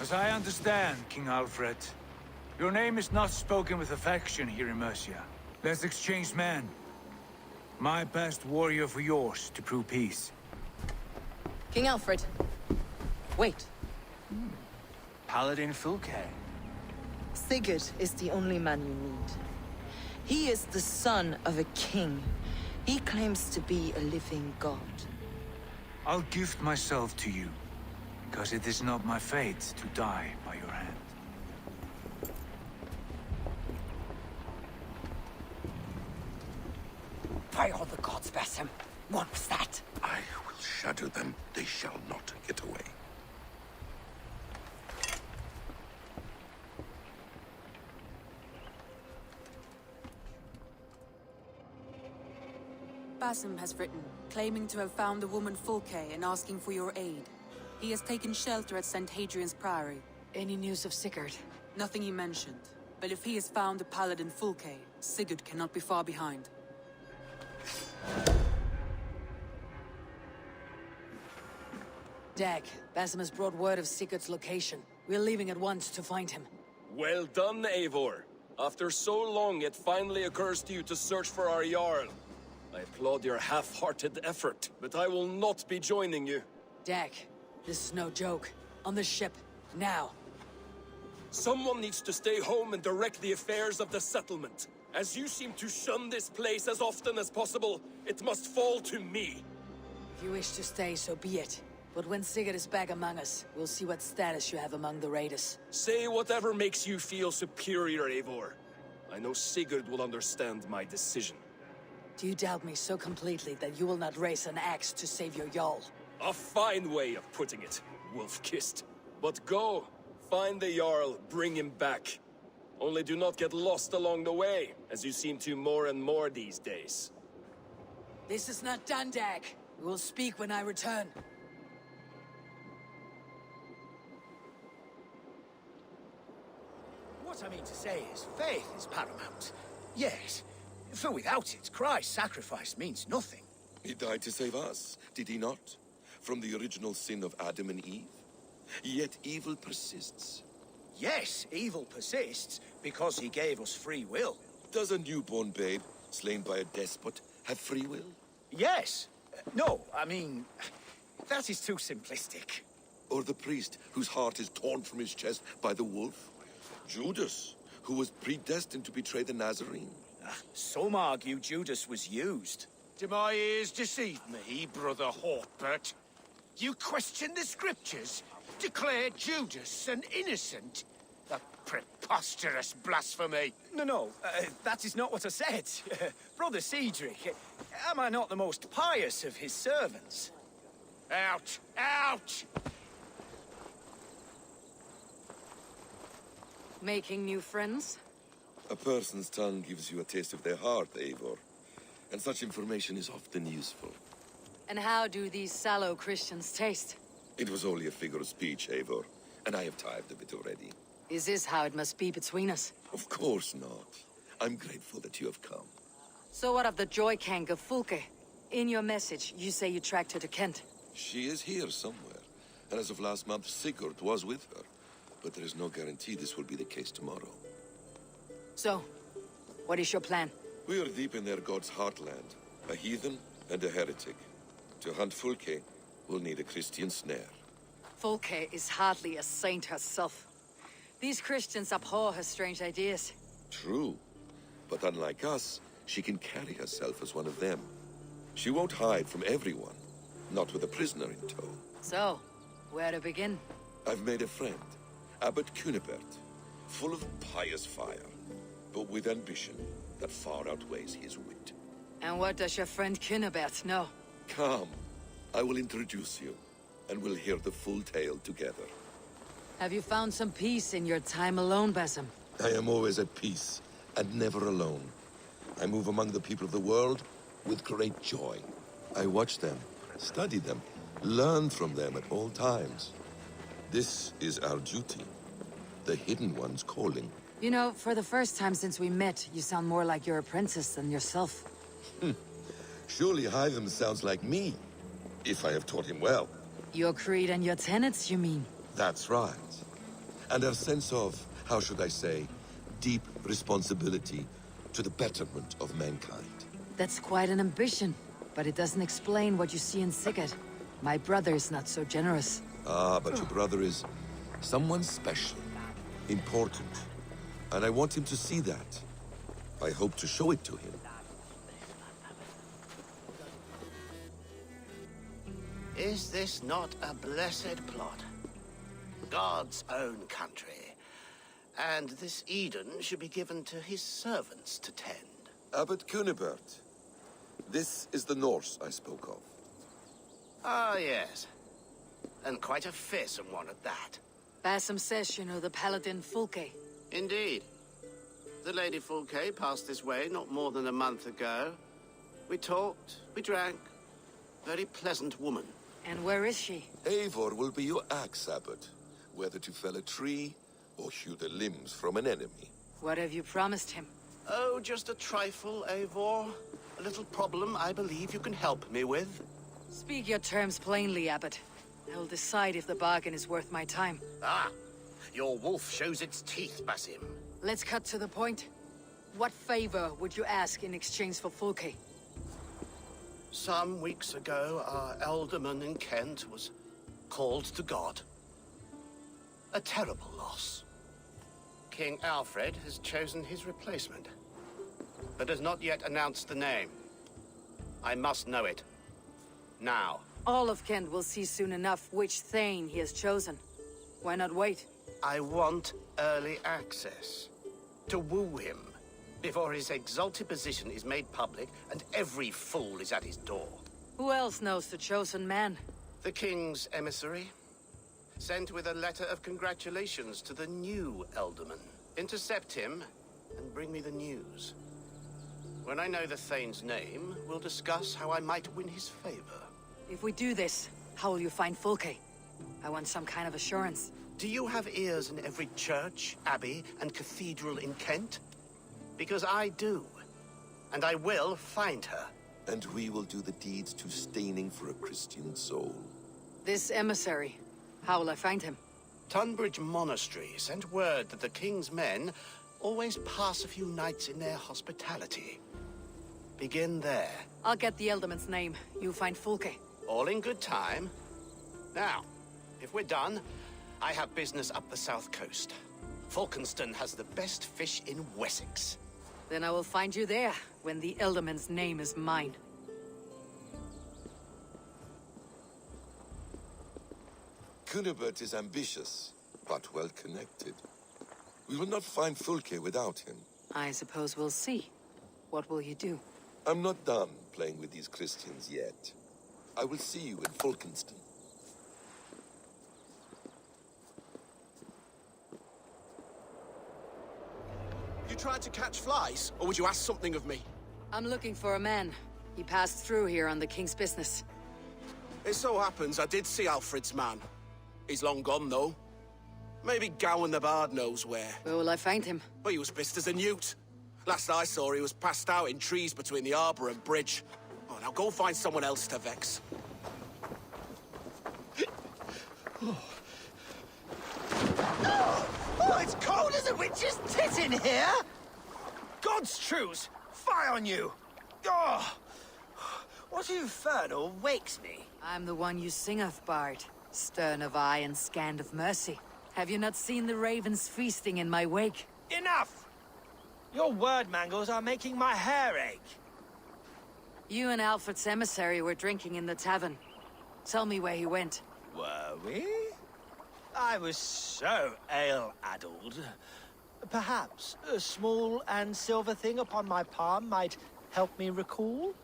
As I understand, King Alfred, your name is not spoken with affection here in Mercia. Let's exchange men. My best warrior for yours to prove peace. King Alfred. Wait. Paladin Fulke. Sigurd is the only man you need. He is the son of a king. He claims to be a living god. I'll gift myself to you, because it is not my fate to die by your hand. By all the gods, Basim. What was that? I will shatter them. They shall not get away. Basim has written, claiming to have found the woman Fulke and asking for your aid. He has taken shelter at St. Hadrian's Priory. Any news of Sigurd? Nothing he mentioned. But if he has found the paladin Fulke, Sigurd cannot be far behind. Dag, Basim has brought word of Sigurd's location. We're leaving at once to find him. Well done, Eivor. After so long, it finally occurs to you to search for our Jarl. I applaud your half-hearted effort, but I will not be joining you. Dag, this is no joke. On the ship, now. Someone needs to stay home and direct the affairs of the settlement. As you seem to shun this place as often as possible, it must fall to me. If you wish to stay, so be it. But when Sigurd is back among us, we'll see what status you have among the raiders. Say whatever makes you feel superior, Eivor. I know Sigurd will understand my decision. Do you doubt me so completely that you will not raise an axe to save your Jarl? A fine way of putting it, wolf-kissed. But go, find the Jarl, bring him back. Only do not get lost along the way, as you seem to more and more these days. This is not done, Dag. We will speak when I return. What I mean to say is, faith is paramount. Yes, for without it, Christ's sacrifice means nothing. He died to save us, did he not? From the original sin of Adam and Eve? Yet evil persists. Yes, evil persists, because he gave us free will. Does a newborn babe, slain by a despot, have free will? Yes. No, I mean, that is too simplistic. Or the priest whose heart is torn from his chest by the wolf? Judas, who was predestined to betray the Nazarene? Some argue Judas was used. Do my ears deceive me, Brother Hortbert? You question the scriptures? Declare Judas an innocent? A preposterous blasphemy! No, that is not what I said. Brother Cedric, am I not the most pious of his servants? Out! Out! Making new friends? A person's tongue gives you a taste of their heart, Eivor. And such information is often useful. And how do these sallow Christians taste? It was only a figure of speech, Eivor. And I have tired of it already. Is this how it must be between us? Of course not. I'm grateful that you have come. So what of the joy cank of Fulke? In your message, you say you tracked her to Kent. She is here somewhere. And as of last month, Sigurd was with her. But there is no guarantee this will be the case tomorrow. So, what is your plan? We are deep in their god's heartland. A heathen and a heretic. To hunt Fulke, we'll need a Christian snare. Fulke is hardly a saint herself. These Christians abhor her strange ideas. True. But unlike us, she can carry herself as one of them. She won't hide from everyone. Not with a prisoner in tow. So, where to begin? I've made a friend. Abbot Cunibert. Full of pious fire. But with ambition that far outweighs his wit. And what does your friend Cunibert know? Come. I will introduce you. And we'll hear the full tale together. Have you found some peace in your time alone, Basim? I am always at peace, and never alone. I move among the people of the world with great joy. I watch them, study them, learn from them at all times. This is our duty. The Hidden One's calling. You know, for the first time since we met, you sound more like your apprentice than yourself. Surely Hytham sounds like me, if I have taught him well. Your creed and your tenets, you mean? That's right. and a sense of, how should I say, deep responsibility to the betterment of mankind. That's quite an ambition, but it doesn't explain what you see in Sigurd. My brother is not so generous. Ah, but your brother is someone special, important, and I want him to see that. I hope to show it to him. Is this not a blessed plot? God's own country. And this Eden should be given to his servants to tend. Abbot Kunibert, this is the Norse I spoke of. Ah, yes. And quite a fearsome one at that. Basim says you know the paladin Fulke. Indeed. The Lady Fulke passed this way not more than a month ago. We talked, we drank. Very pleasant woman. And where is she? Eivor will be your axe, Abbot. Whether to fell a tree or hew the limbs from an enemy. What have you promised him? Oh, just a trifle, Eivor. A little problem I believe you can help me with. Speak your terms plainly, Abbot. I will decide if the bargain is worth my time. Ah, your wolf shows its teeth, Basim. Let's cut to the point. What favor would you ask in exchange for Fulke? Some weeks ago, our alderman in Kent was called to God. A terrible loss. King Alfred has chosen his replacement, but has not yet announced the name. I must know it. Now. All of Kent will see soon enough which Thane he has chosen. Why not wait? I want early access. To woo him, before his exalted position is made public and every fool is at his door. Who else knows the chosen man? The king's emissary, sent with a letter of congratulations to the new alderman. Intercept him and bring me the news. When I know the Thane's name, we'll discuss how I might win his favor. If we do this, how will you find Fulke? I want some kind of assurance. Do you have ears in every church, abbey, and cathedral in Kent? Because I do. And I will find her. And we will do the deeds to staining for a Christian soul. This emissary, how will I find him? Tunbridge Monastery sent word that the king's men always pass a few nights in their hospitality. Begin there. I'll get the Elderman's name. You find Fulke. All in good time. Now, if we're done, I have business up the south coast. Falkenston has the best fish in Wessex. Then I will find you there, when the Elderman's name is mine. Kunibert is ambitious, but well-connected. We will not find Fulke without him. I suppose we'll see. What will you do? I'm not done playing with these Christians yet. I will see you in Falkenston. You tried to catch flies, or would you ask something of me? I'm looking for a man. He passed through here on the king's business. It so happens I did see Alfred's man. He's long gone, though. Maybe Gowan the Bard knows where. Where will I find him? But he was pissed as a newt. Last I saw, he was passed out in trees between the arbor and bridge. Oh, now go find someone else to vex. Oh, it's cold as a witch's tit in here! God's truce! Fie on you! Oh, what infernal wakes me? I'm the one you sing of, Bard. Stern of eye and scant of mercy. Have you not seen the ravens feasting in my wake? Enough! Your word mangles are making my hair ache. You and Alfred's emissary were drinking in the tavern. Tell me where he went. Were we? I was so ale-addled. Perhaps a small and silver thing upon my palm might help me recall?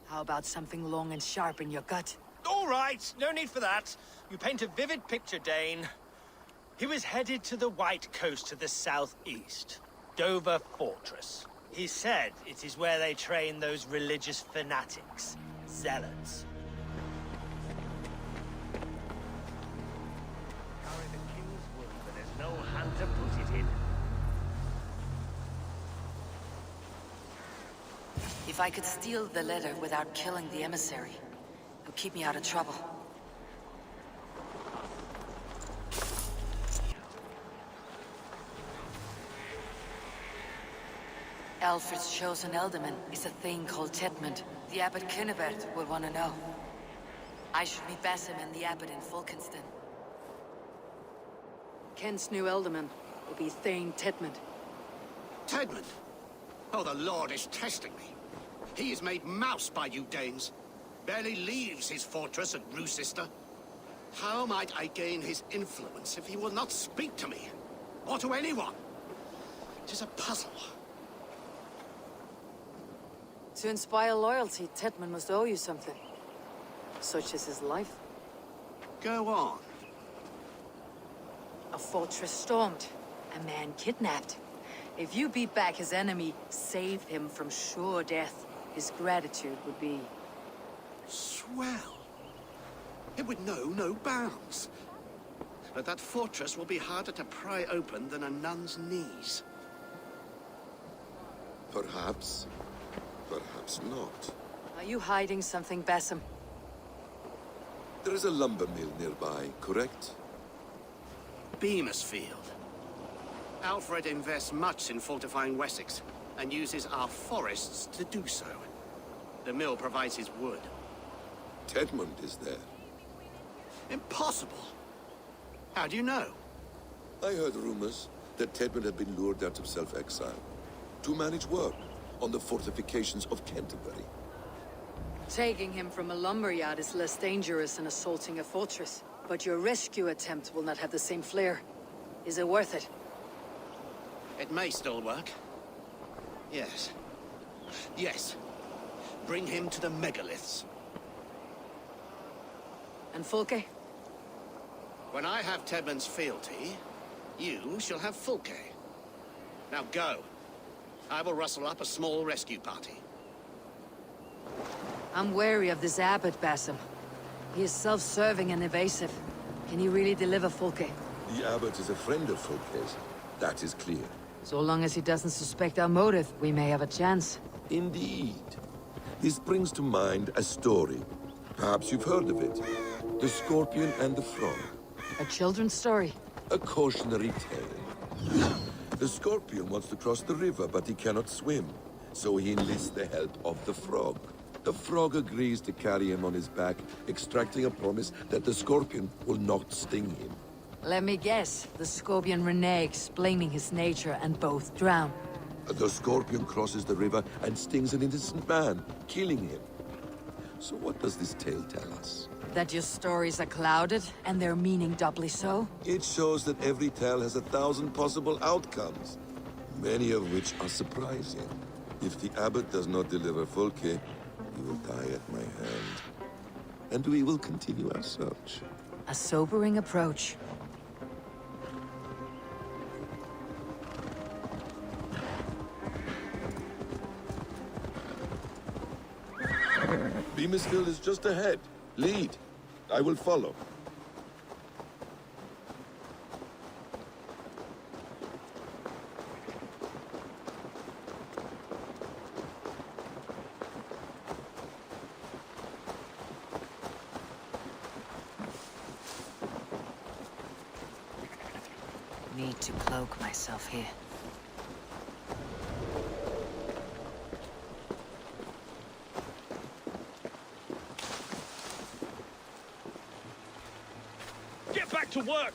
How about something long and sharp in your gut? All right, no need for that. You paint a vivid picture, Dane. He was headed to the White Coast to the southeast. Dover Fortress. He said it is where they train those religious fanatics, zealots. Carry the king's wood, but there's no hand to put it in. If I could steal the letter without killing the emissary, it would keep me out of trouble. Alfred's chosen ealdorman is a thing called Tedmund. The Abbot Kynnebert will want to know. I should meet Basim and the Abbot in Fulkenston. Kent's new ealdorman will be Thane Tedmund. Tedmund? Oh, the Lord is testing me. He is made mouse by you Danes. Barely leaves his fortress at Roosister. How might I gain his influence if he will not speak to me? Or to anyone? It is a puzzle. To inspire loyalty, Tedmund must owe you something. Such as his life. Go on. A fortress stormed. A man kidnapped. If you beat back his enemy, saved him from sure death, his gratitude would be... swell. It would know no bounds. But that fortress will be harder to pry open than a nun's knees. Perhaps. Perhaps not. Are you hiding something, Basim? There is a lumber mill nearby, correct? Beamisfield. Alfred invests much in fortifying Wessex, and uses our forests to do so. The mill provides his wood. Tedmund is there. Impossible! How do you know? I heard rumors that Tedmund had been lured out of self-exile to manage work on the fortifications of Canterbury. Taking him from a lumberyard is less dangerous than assaulting a fortress. But your rescue attempt will not have the same flair. Is it worth it? It may still work. Yes. Yes. Bring him to the megaliths. And Fulke? When I have Tedmund's fealty, you shall have Fulke. Now go. I will rustle up a small rescue party. I'm wary of this abbot, Basim. He is self-serving and evasive. Can he really deliver Fulke? The abbot is a friend of Fulke's. That is clear. So long as he doesn't suspect our motive, we may have a chance. Indeed. This brings to mind a story. Perhaps you've heard of it. The Scorpion and the Frog. A children's story? A cautionary tale. The Scorpion wants to cross the river, but he cannot swim. So he enlists the help of the Frog. The Frog agrees to carry him on his back, extracting a promise that the Scorpion will not sting him. Let me guess. The Scorpion reneges, blaming his nature, and both drown. The Scorpion crosses the river and stings an innocent man, killing him. So what does this tale tell us? That your stories are clouded, and their meaning doubly so? It shows that every tale has 1,000 possible outcomes, many of which are surprising. If the abbot does not deliver Fulke, he will die at my hand. And we will continue our search. A sobering approach. Beamisfield is just ahead. Lead. I will follow. Need to cloak myself here. Get back to work!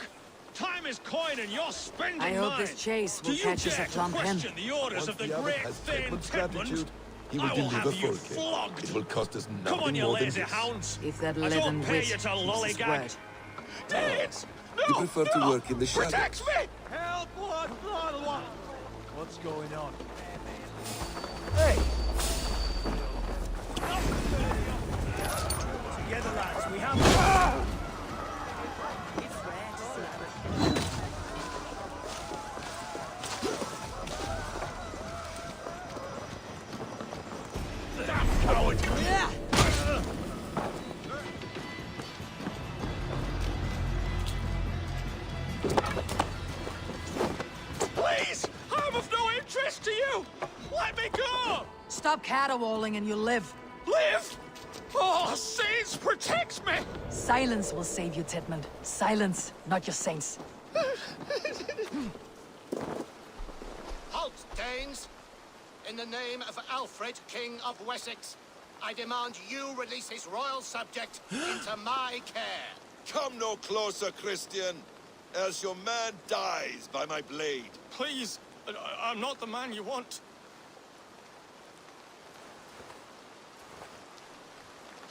Time is coin and you're spending mine! I hope this chase will catch us a plump hen. Do you dare to question the orders of the great Thane Tedmund? He will I will deliver have you Fulke. flogged! It will cost us Come on, nothing you more than lazy this. hounds! If that I leaden don't pay wit you to keeps his lollygag! word. Danes! No! You prefer to no! work in the shadows. Protect me! Help! What? What's going on? Hey! Together, lads, we have... Coward! Yeah! Please! I'm of no interest to you! Let me go! Stop caterwauling and you'll live. Live! Oh, saints, protect me! Silence will save you, Tedmund. Silence, not your saints. Halt, Danes! in the name of Alfred, King of Wessex, I demand you release his royal subject into my care. Come no closer, Christian, else your man dies by my blade. Please, I'm not the man you want.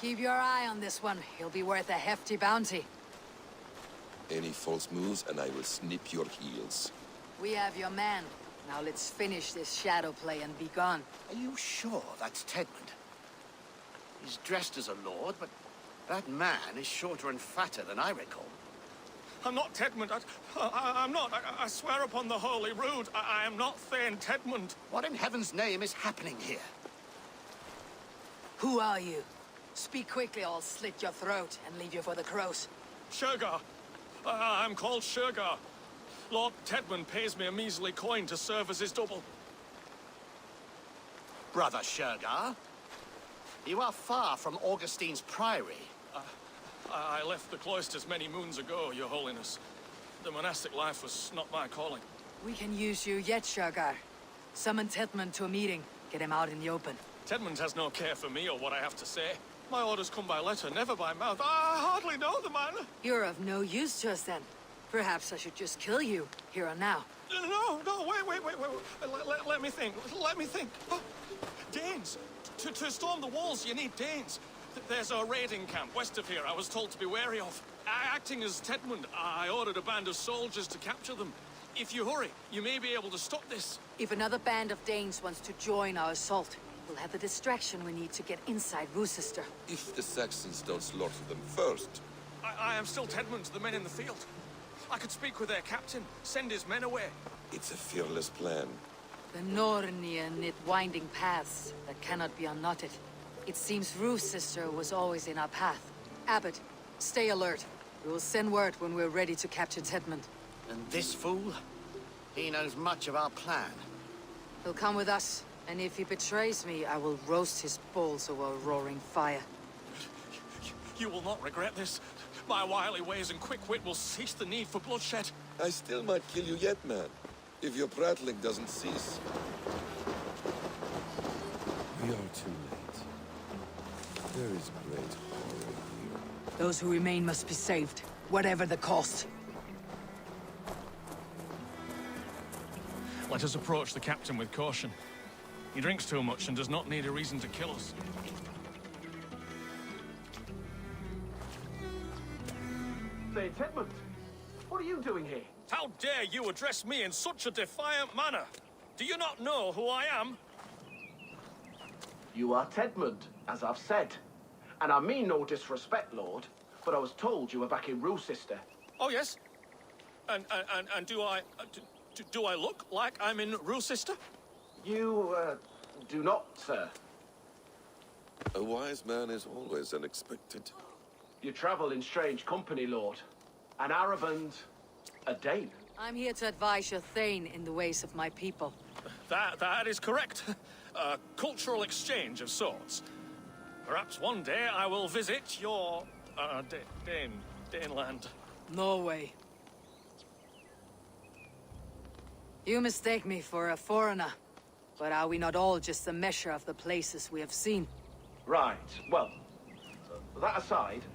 Keep your eye on this one. He'll be worth a hefty bounty. Any false moves, and I will snip your heels. We have your man. Now let's finish this shadow play and be gone. Are you sure that's Tedmund? He's dressed as a lord, but that man is shorter and fatter than I recall. I'm not Tedmund. I'm not. I swear upon the Holy Rood, I am not Thane Tedmund. What in heaven's name is happening here? Who are you? Speak quickly, or I'll slit your throat and leave you for the crows. Shergar. I'm called Shergar. Lord Tedmund pays me a measly coin to serve as his double. Brother Shergar, you are far from Augustine's priory. I left the cloisters many moons ago, Your Holiness. The monastic life was not my calling. We can use you yet, Shergar. Summon Tedmund to a meeting. Get him out in the open. Tedmund has no care for me or what I have to say. My orders come by letter, never by mouth. I hardly know the man. You're of no use to us then. Perhaps I should just kill you, here and now. No, wait. Let me think. Oh, Danes. To storm the walls, you need Danes. There's a raiding camp west of here I was told to be wary of. Acting as Tedmund, I ordered a band of soldiers to capture them. If you hurry, you may be able to stop this. If another band of Danes wants to join our assault, we'll have the distraction we need to get inside Rochester. If the Saxons don't slaughter them first. I am still Tedmund to the men in the field. I could speak with their captain, send his men away. It's a fearless plan. The Nornia knit winding paths that cannot be unknotted. It seems Rochester was always in our path. Abbot, stay alert. We will send word when we're ready to capture Tedmund. And this fool? He knows much of our plan. He'll come with us, and if he betrays me, I will roast his balls over a roaring fire. You will not regret this. My wily ways and quick wit will cease the need for bloodshed. I still might kill you yet, man. If your prattling doesn't cease. We are too late. There is great horror here. Those who remain must be saved, whatever the cost. Let us approach the captain with caution. He drinks too much and does not need a reason to kill us. Say, Tedmund, what are you doing here? How dare you address me in such a defiant manner? Do you not know who I am? You are Tedmund, as I've said. And I mean no disrespect, Lord, but I was told you were back in Rochester. Oh, yes? And do I look like I'm in Rochester? You, do not, sir. A wise man is always unexpected. You travel in strange company, Lord. An Arab and a Dane. I'm here to advise your Thane in the ways of my people. That is correct. A cultural exchange of sorts. Perhaps one day I will visit your, Daneland. Norway. You mistake me for a foreigner. But are we not all just a measure of the places we have seen? Right. Well, that aside,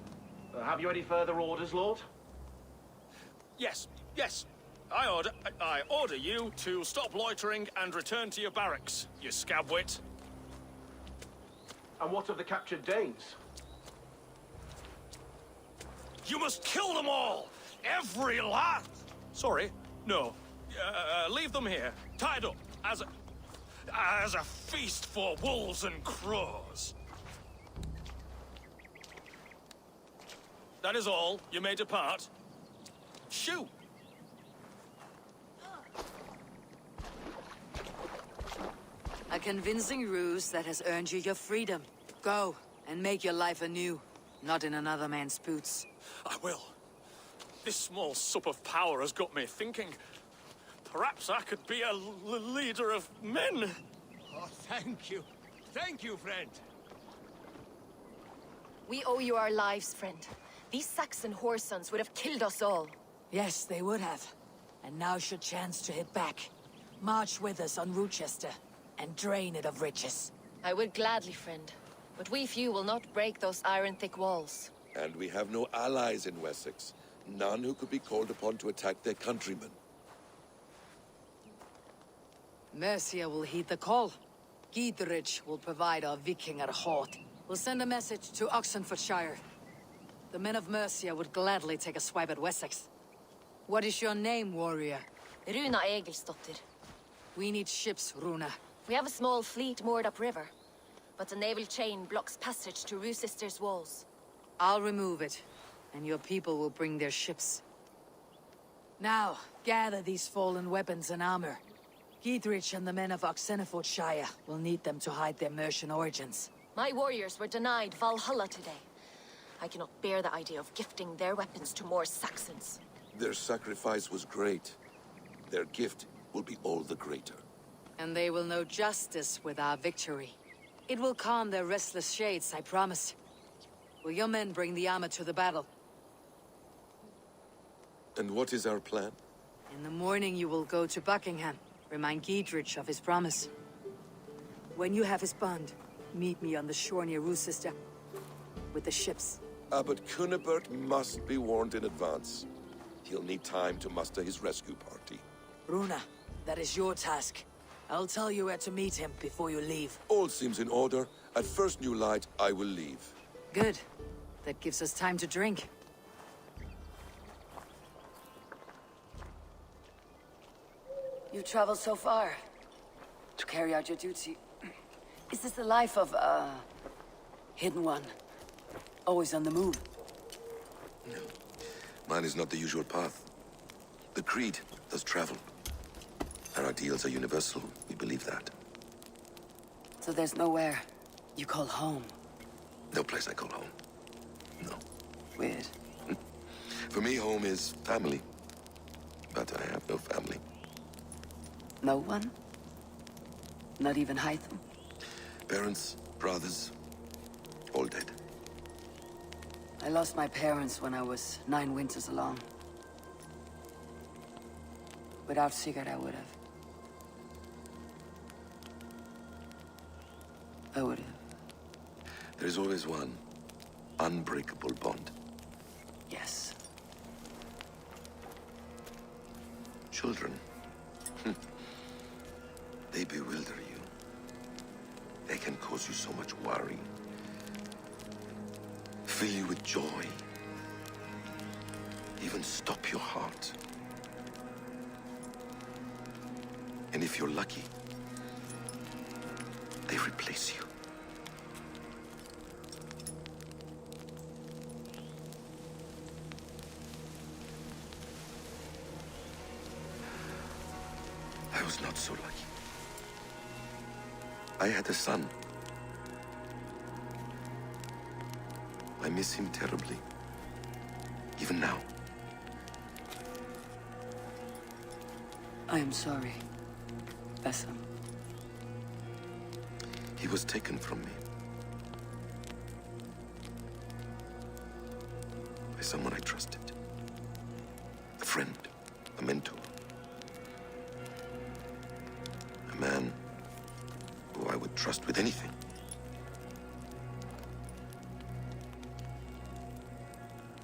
have you any further orders, Lord? Yes. I order you to stop loitering and return to your barracks, you scabwit. And what of the captured Danes? You must kill them all! Every last! Sorry, no. Leave them here, tied up, as a feast for wolves and crows. That is all. You may depart. Shoot! A convincing ruse that has earned you your freedom. Go, and make your life anew, not in another man's boots. I will. This small sup of power has got me thinking. Perhaps I could be a leader of men. Oh, thank you. Thank you, friend. We owe you our lives, friend. These Saxon whoresons would have killed us all. Yes, they would have. And now's your chance to hit back. March with us on Rochester. and drain it of riches. I would gladly, friend. But we few will not break those iron-thick walls. And we have no allies in Wessex. None who could be called upon to attack their countrymen. Mercia will heed the call. Kvitrafn will provide our Vikingar halt. We'll send a message to Oxenfordshire. The men of Mercia would gladly take a swipe at Wessex. What is your name, warrior? Runa Egilsdotter. We need ships, Runa. We have a small fleet moored upriver, but the naval chain blocks passage to Roosister's walls. I'll remove it, and your people will bring their ships. Now, gather these fallen weapons and armor. Kvitrafn and the men of Oxenfordshire will need them to hide their Mercian origins. My warriors were denied Valhalla today. I cannot bear the idea of gifting their weapons to more Saxons. Their sacrifice was great. Their gift will be all the greater. And they will know justice with our victory. It will calm their restless shades, I promise. Will your men bring the armor to the battle? And what is our plan? In the morning you will go to Buckingham. Remind Kvitrafn of his promise. When you have his bond, meet me on the shore near Roosister. With the ships. Abbot Cunibert must be warned in advance. He'll need time to muster his rescue party. Runa, that is your task. I'll tell you where to meet him before you leave. All seems in order. At first new light, I will leave. Good. That gives us time to drink. You traveled so far to carry out your duty. Is this the life of a hidden one? Always on the move? No. Mine is not the usual path. The Creed does travel. Our ideals are universal. We believe that. So there's nowhere you call home? No place I call home. No. Weird. For me, home is family. But I have no family. No one? Not even Hytham? Parents, brothers, all dead. I lost my parents when I was 9 winters along. Without Sigurd, I would have. There is always one unbreakable bond. Yes. Children. They bewilder you. They can cause you so much worry. Fill you with joy. Even stop your heart. And if you're lucky, they replace you. I was not so lucky. I had a son. I miss him terribly. Even now. I am sorry, Bessa. He was taken from me. By someone I trusted. A friend, a mentor. A man who I would trust with anything.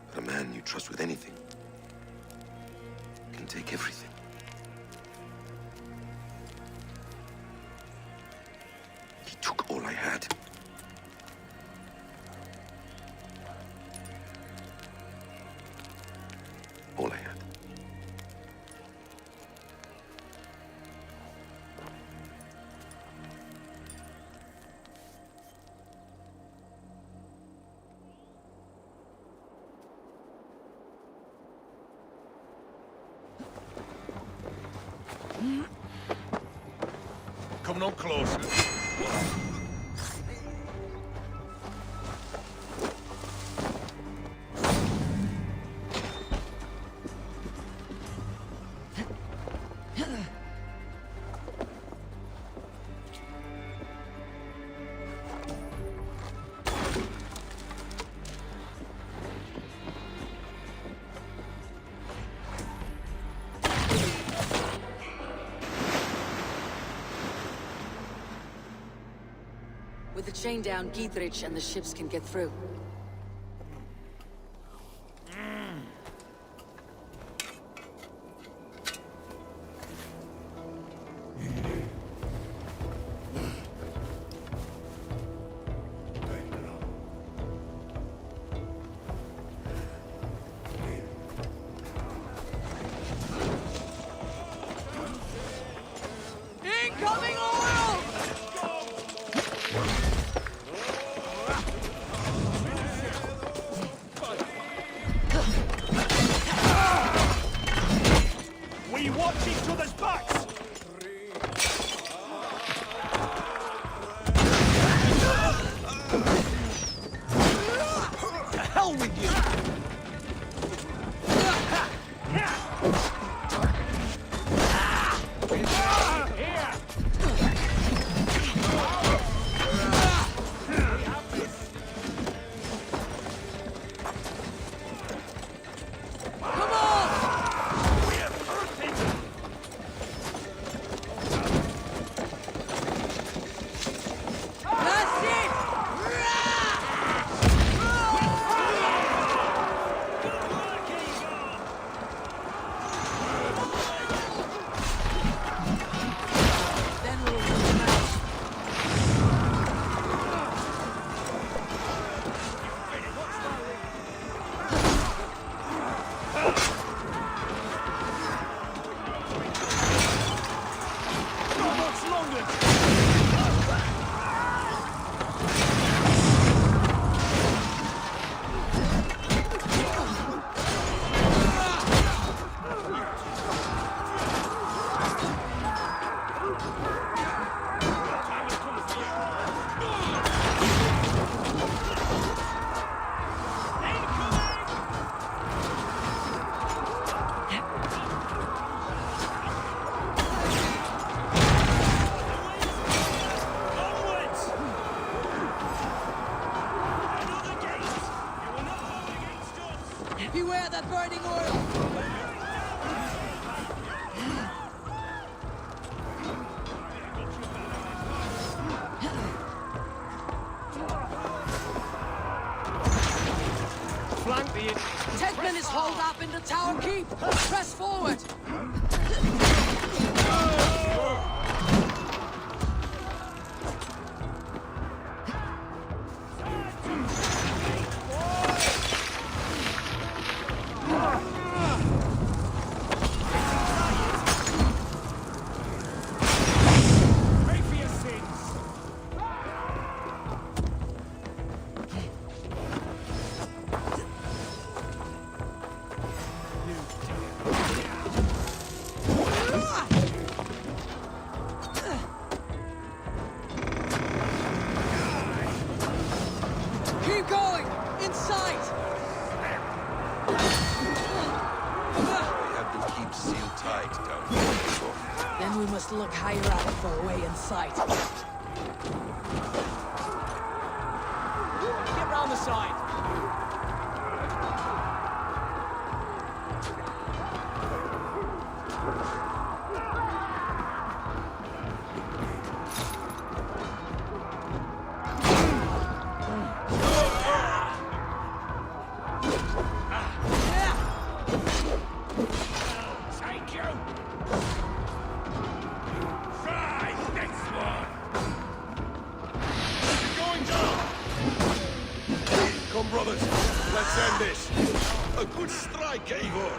But a man you trust with anything can take everything. He took all I had. All I had. Come no closer. Chain down Kvitrafn and the ships can get through. Incoming oil! We watch each other's backs! To hell with you! Beware that burning oil! Flank the... 10 minutes hold up in the tower keep! Press forward! Keep going! In sight! They have been kept sealed tight down here before. Then we must look higher up for a way in sight. Get round the side! Come, brothers, let's end this. A good strike, Eivor.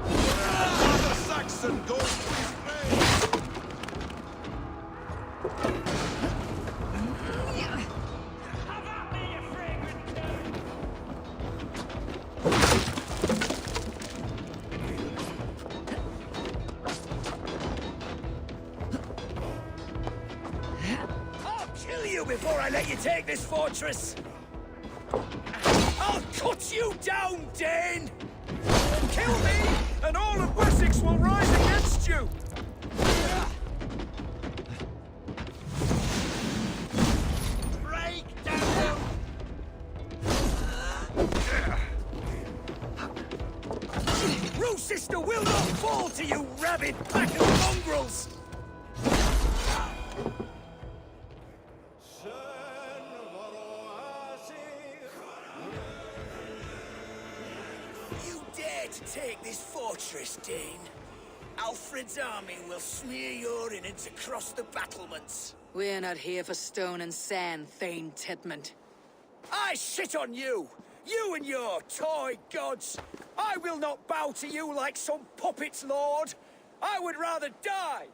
Another Saxon goes to his grave. I'll kill you before I let you take this fortress! I'll cut you down, Dane! Kill me, and all of Wessex will rise against you! Break down! Rue sister will not fall to you, rabid pack of mongrels! dare to take this fortress, Dane, Alfred's army will smear your innards across the battlements. We're not here for stone and sand, Thane Tedmund. I shit on you! You and your toy gods! I will not bow to you like some puppet's lord! I would rather die!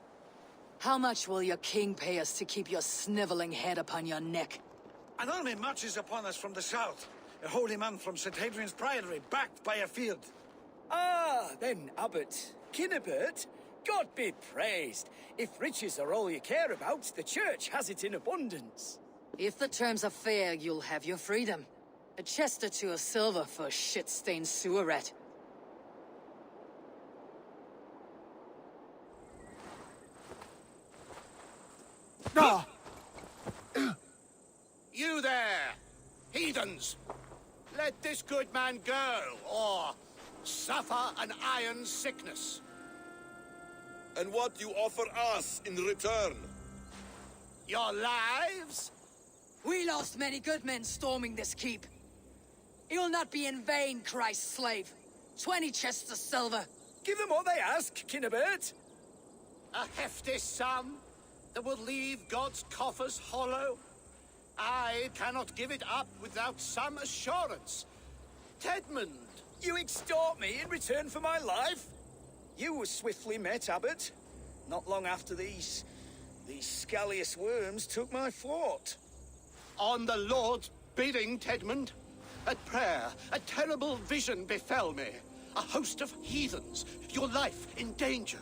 How much will your king pay us to keep your sniveling head upon your neck? An army marches upon us from the south. A holy man from St. Hadrian's Priory, backed by a field. Ah, then, Abbot. Kinnebert, God be praised. If riches are all you care about, the church has it in abundance. If the terms are fair, you'll have your freedom. A chest or two of silver for a shit-stained sewer rat. No! You there, heathens! Let this good man go, or suffer an iron sickness. And what you offer us in return? Your lives? We lost many good men storming this keep. It will not be in vain, Christ's slave. 20 chests of silver. Give them what they ask, Kinnebert. A hefty sum that will leave God's coffers hollow? I cannot give it up without some assurance. Tedmund! You extort me in return for my life? You were swiftly met, Abbot. Not long after these scallious worms took my fort. On the Lord's bidding, Tedmund. At prayer, a terrible vision befell me. A host of heathens, your life in danger.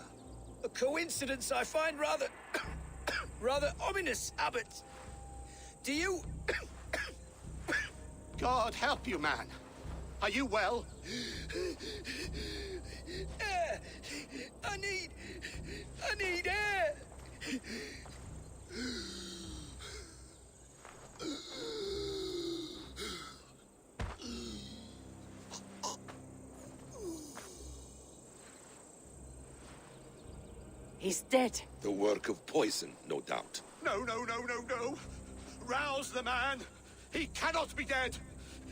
A coincidence I find rather... rather ominous, Abbot. Do you... God help you, man. Are you well? Air! I need air! He's dead. The work of poison, no doubt. No, no, no, no, no. Rouse the man. He cannot be dead.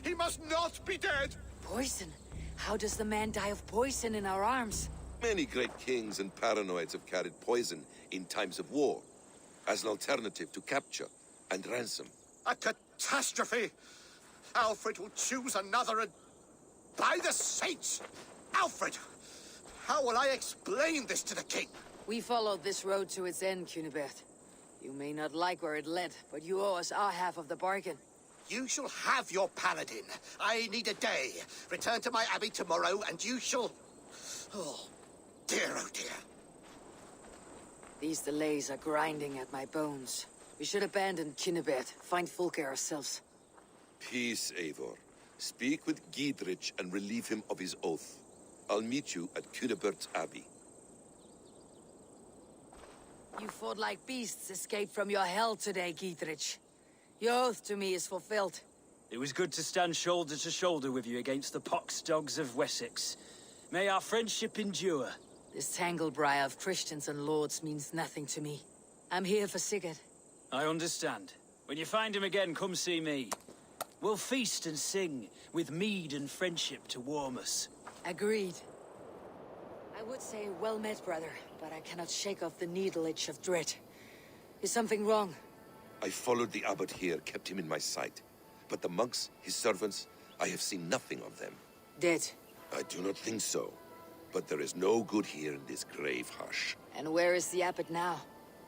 He must not be dead. Poison? How does the man die of poison in our arms? Many great kings and paranoids have carried poison in times of war, as an alternative to capture and ransom. A catastrophe! Alfred will choose another and... By the saints! Alfred! How will I explain this to the king? We followed this road to its end, Cunibert. You may not like where it led, but you owe us our half of the bargain. You shall have your paladin. I need a day. Return to my abbey tomorrow, and you shall... Oh, dear, oh dear. These delays are grinding at my bones. We should abandon Cunibert, find Fulke ourselves. Peace, Eivor. Speak with Giedrich and relieve him of his oath. I'll meet you at Cunebert's abbey. You fought like beasts escaped from your hell today, Giedrich. Your oath to me is fulfilled. It was good to stand shoulder to shoulder with you against the pox dogs of Wessex. May our friendship endure. This tanglebriar of Christians and lords means nothing to me. I'm here for Sigurd. I understand. When you find him again, come see me. We'll feast and sing, with mead and friendship to warm us. Agreed. I would say well met, brother, but I cannot shake off the needle itch of dread. Is something wrong? I followed the abbot here, kept him in my sight. But the monks, his servants, I have seen nothing of them. Dead? I do not think so. But there is no good here in this grave hush. And where is the abbot now?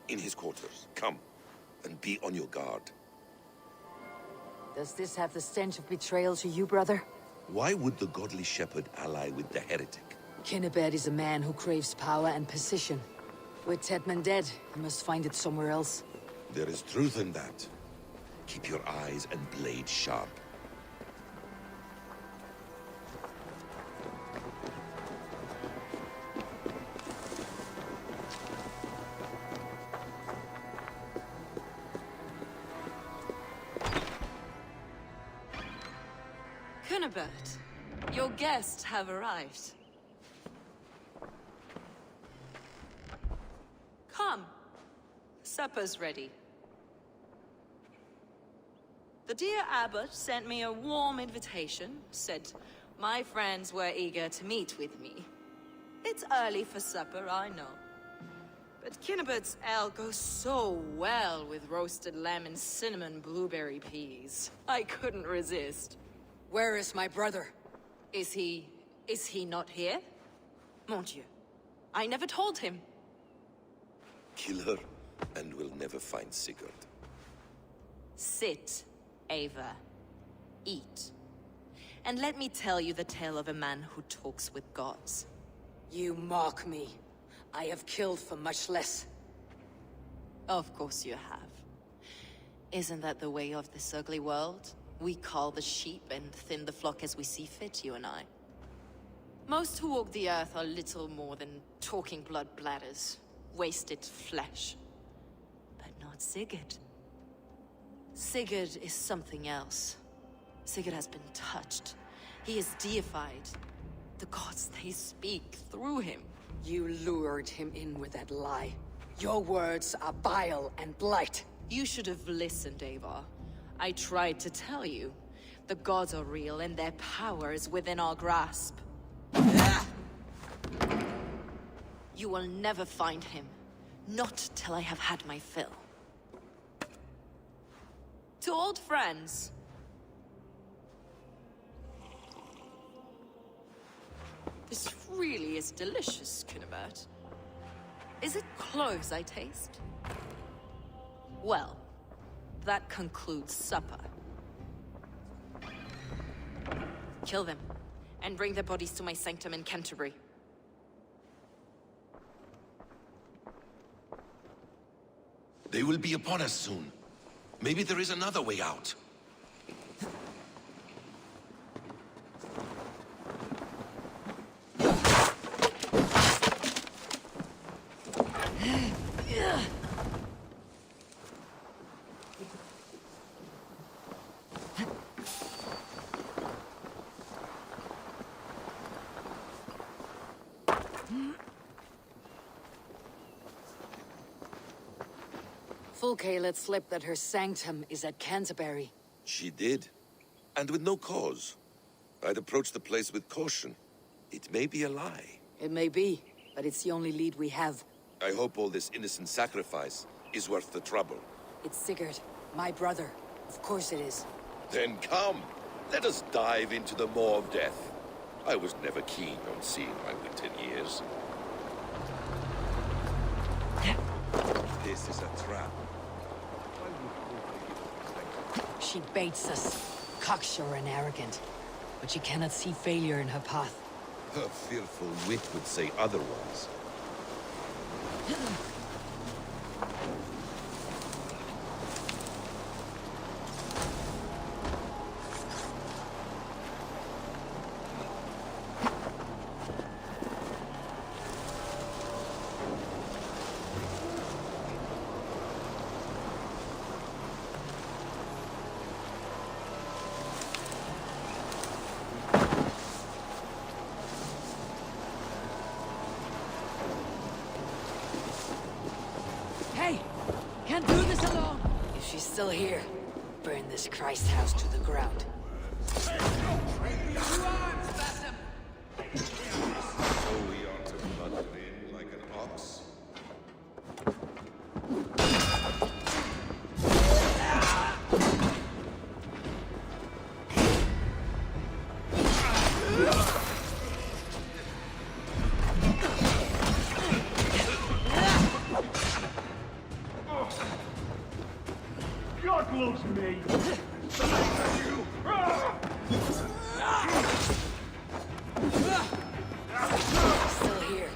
In his quarters. Come, and be on your guard. Does this have the stench of betrayal to you, brother? Why would the godly shepherd ally with the heretic? Kinnebert is a man who craves power and position. With Tedmund dead, he must find it somewhere else. There is truth in that. Keep your eyes and blade sharp. Cunibert, your guests have arrived. Come. Supper's ready. The dear abbot sent me a warm invitation, said My friends were eager to meet with me. It's early for supper, I know. But Kinnibert's ale goes so well with roasted lamb and cinnamon blueberry peas. I couldn't resist. Where is my brother? Is he not here? Mon Dieu. I never told him. Kill her, and we'll never find Sigurd. Sit, Ava. Eat. And let me tell you the tale of a man who talks with gods. You mock me. I have killed for much less. Of course you have. Isn't that the way of this ugly world? We cull the sheep and thin the flock as we see fit, you and I. Most who walk the earth are little more than talking blood bladders, wasted flesh. But not Sigurd. Sigurd is something else. Sigurd has been touched. He is deified. The gods, they speak through him. You lured him in with that lie. Your words are bile and blight. You should have listened, Ava. I tried to tell you. The gods are real and their power is within our grasp. You will never find him. Not till I have had my fill. To old friends. This really is delicious, Kinnebert. Is it cloves I taste? Well, that concludes supper. Kill them, and bring their bodies to my sanctum in Canterbury. They will be upon us soon. Maybe there is another way out. Fulke let slip that her sanctum is at Canterbury. She did. And with no cause. I'd approach the place with caution. It may be a lie. It may be, but it's the only lead we have. I hope all this innocent sacrifice is worth the trouble. It's Sigurd, my brother. Of course it is. Then come! Let us dive into the maw of death. I was never keen on seeing my winter years. This is a trap. She baits us, cocksure and arrogant. But she cannot see failure in her path. Her fearful wit would say otherwise. She's still here. Burn this Christ house to the ground. So we are to plunder in like an ox? Loves me. Still here.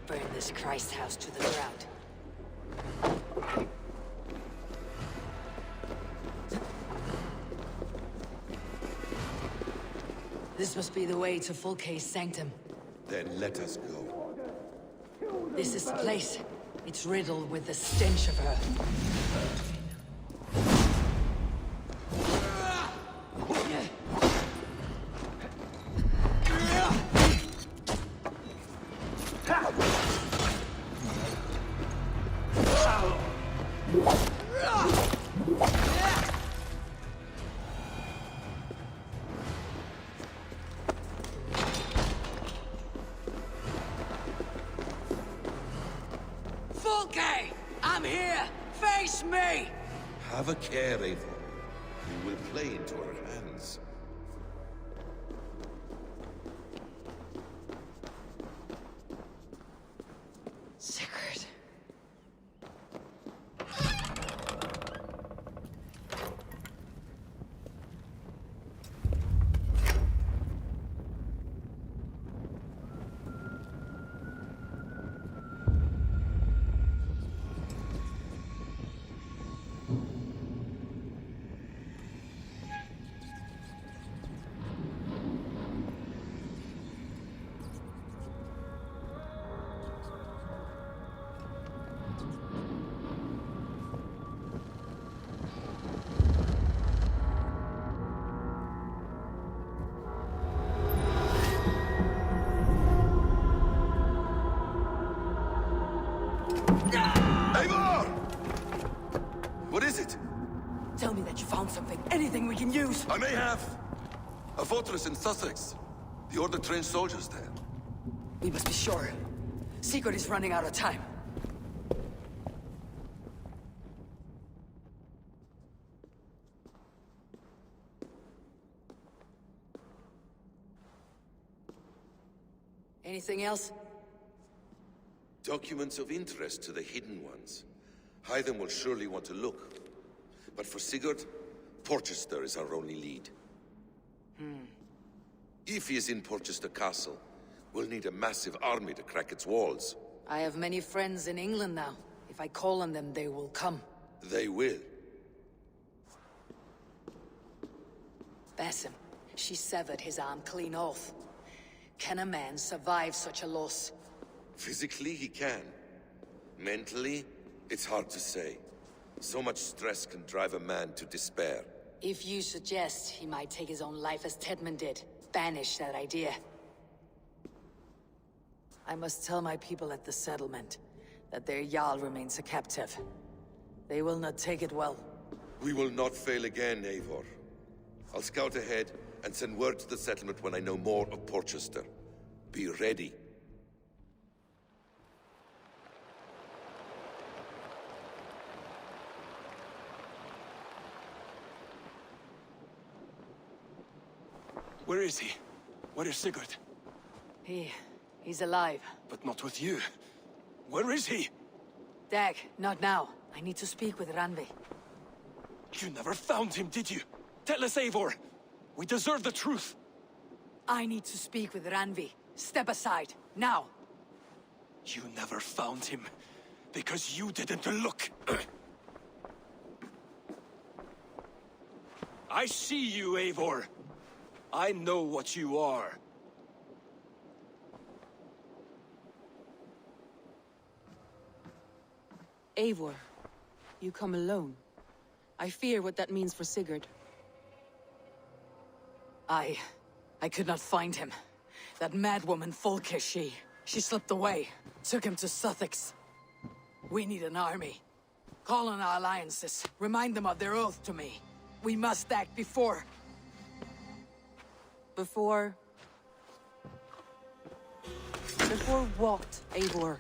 Burn this Christ house to the ground. This must be the way to Fulke's sanctum. Then let us go. This is the place. It's riddled with the stench of her. Fulke! I'm here! Face me! Have a care, Eivor. You will play into our hands. Sigurd. Eivor! What is it? Tell me that you found something. Anything we can use. I may have. A fortress in Sussex. The Order trained soldiers there. We must be sure. Sigurd is running out of time. Anything else? Documents of interest to the Hidden Ones. Hyden will surely want to look. But for Sigurd, Porchester is our only lead. If he is in Porchester Castle, we'll need a massive army to crack its walls. I have many friends in England now. If I call on them, they will come. They will. Basim, she severed his arm clean off. Can a man survive such a loss? Physically, he can. Mentally, it's hard to say. So much stress can drive a man to despair. If you suggest he might take his own life as Tedman did, banish that idea. I must tell my people at the settlement that their Jarl remains a captive. They will not take it well. We will not fail again, Eivor. I'll scout ahead and send word to the settlement when I know more of Porchester. Be ready. Where is he? Where is Sigurd? He's alive. But not with you. Where is he? Dag, not now. I need to speak with Randvi. You never found him, did you? Tell us, Eivor. We deserve the truth. I need to speak with Randvi. Step aside, now. You never found him, because you didn't look. I see you, Eivor. I know what you are. Eivor, you come alone. I fear what that means for Sigurd. I could not find him. That madwoman Fulke, she slipped away. Took him to Sussex. We need an army. Call on our alliances. Remind them of their oath to me. We must act before... Before what, Eivor?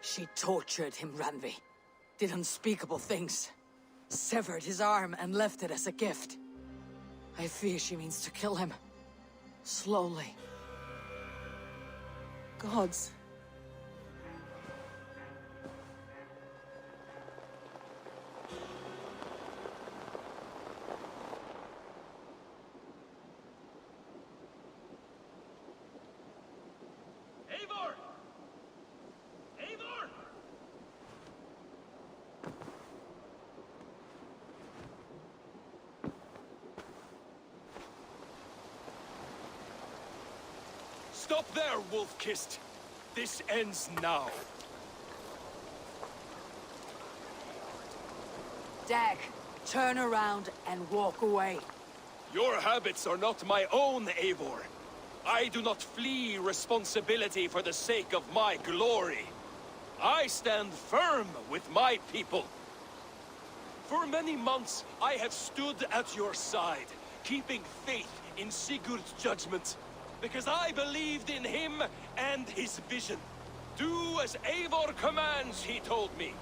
She tortured him, Randvi. Did unspeakable things. Severed his arm and left it as a gift. I fear she means to kill him. Slowly. Gods. Eivor! Eivor! Stop there, Wolf-Kissed! This ends now. Dag, turn around and walk away. Your habits are not my own, Eivor. I do not flee responsibility for the sake of my glory. I stand firm with my people. For many months, I have stood at your side, keeping faith in Sigurd's judgment, because I believed in him and his vision. Do as Eivor commands, he told me.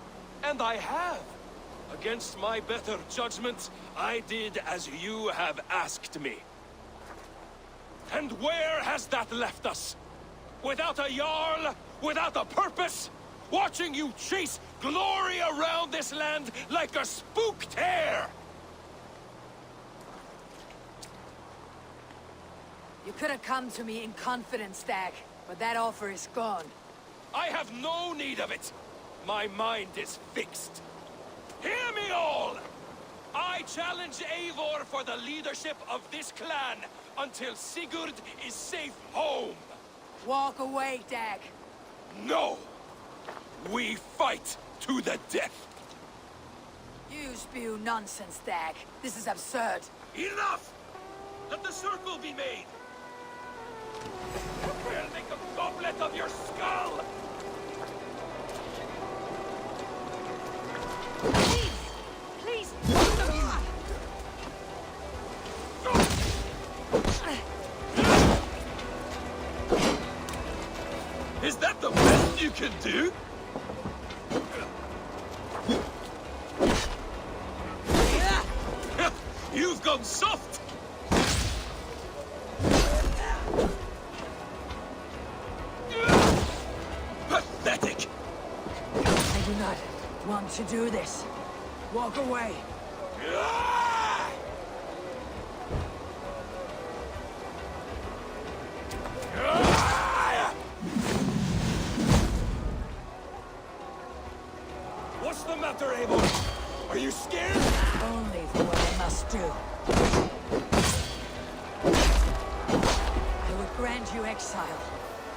And I have. Against my better judgment, I did as you have asked me. And where has that left us? Without a Jarl? Without a purpose? Watching you chase glory around this land like a spooked hare! You could have come to me in confidence, Dag, but that offer is gone. I have no need of it. My mind is fixed. Hear me all! I challenge Eivor for the leadership of this clan until Sigurd is safe home. Walk away, Dag. No! We fight to the death! You spew nonsense, Dag. This is absurd. Enough! Let the circle be made! I'll make a goblet of your skull! Please, both of you! Is that the best you can do? You've gone soft! Pathetic! I do not want to do this. Walk away. What's the matter, Eivor? Are you scared? Only for what I must do. I would grant you exile.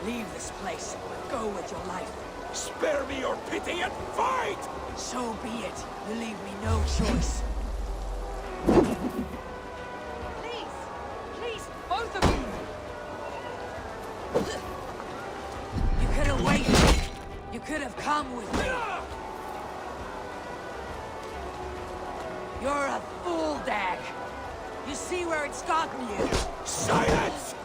Leave this place. Go with your life. Spare me your pity and fight! So be it. You leave me no choice. Please! Please, both of you! You could have waited. You could have come with me. You're a fool, Dag. You see where it's gotten you. Silence!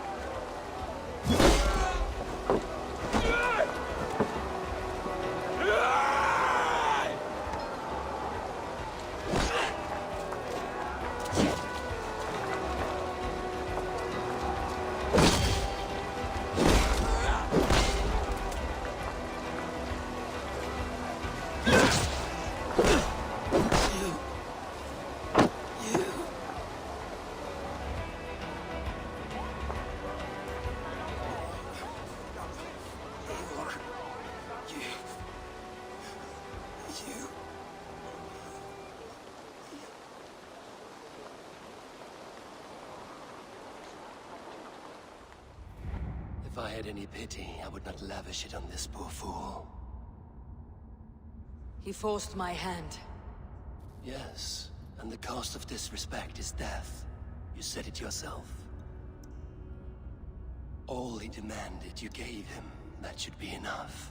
If I had any pity, I would not lavish it on this poor fool. He forced my hand. Yes, and the cost of disrespect is death. You said it yourself. All he demanded, you gave him. That should be enough.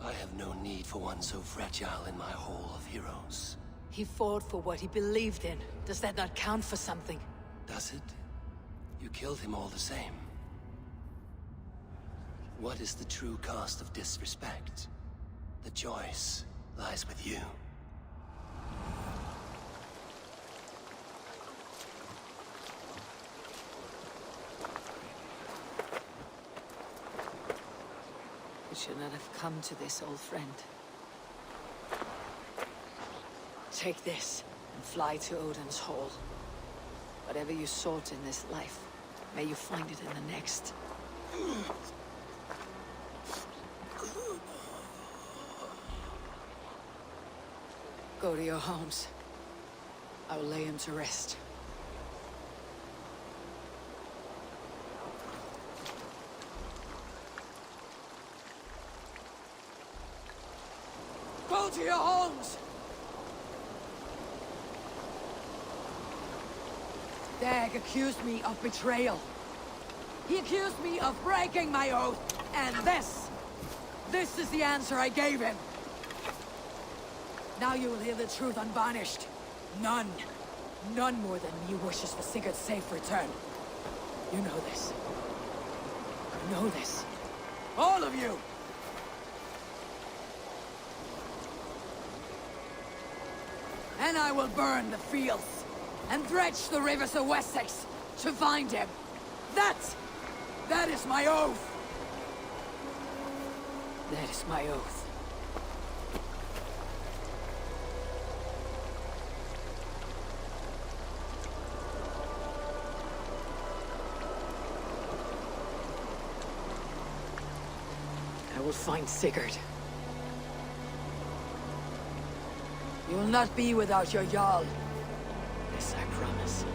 I have no need for one so fragile in my hall of heroes. He fought for what he believed in. Does that not count for something? Does it? You killed him all the same. What is the true cost of disrespect? The choice lies with you. We should not have come to this, old friend. Take this and fly to Odin's Hall. Whatever you sought in this life, may you find it in the next. Go to your homes. I will lay him to rest. Go to your homes! Dag accused me of betrayal. He accused me of breaking my oath, and this is the answer I gave him. Now you will hear the truth unvarnished. None more than me wishes for Sigurd's safe return. You know this. You know this. All of you! Then I will burn the fields, and dredge the rivers of Wessex to find him. That is my oath. That is my oath. I will find Sigurd. You will not be without your Jarl. This I promise.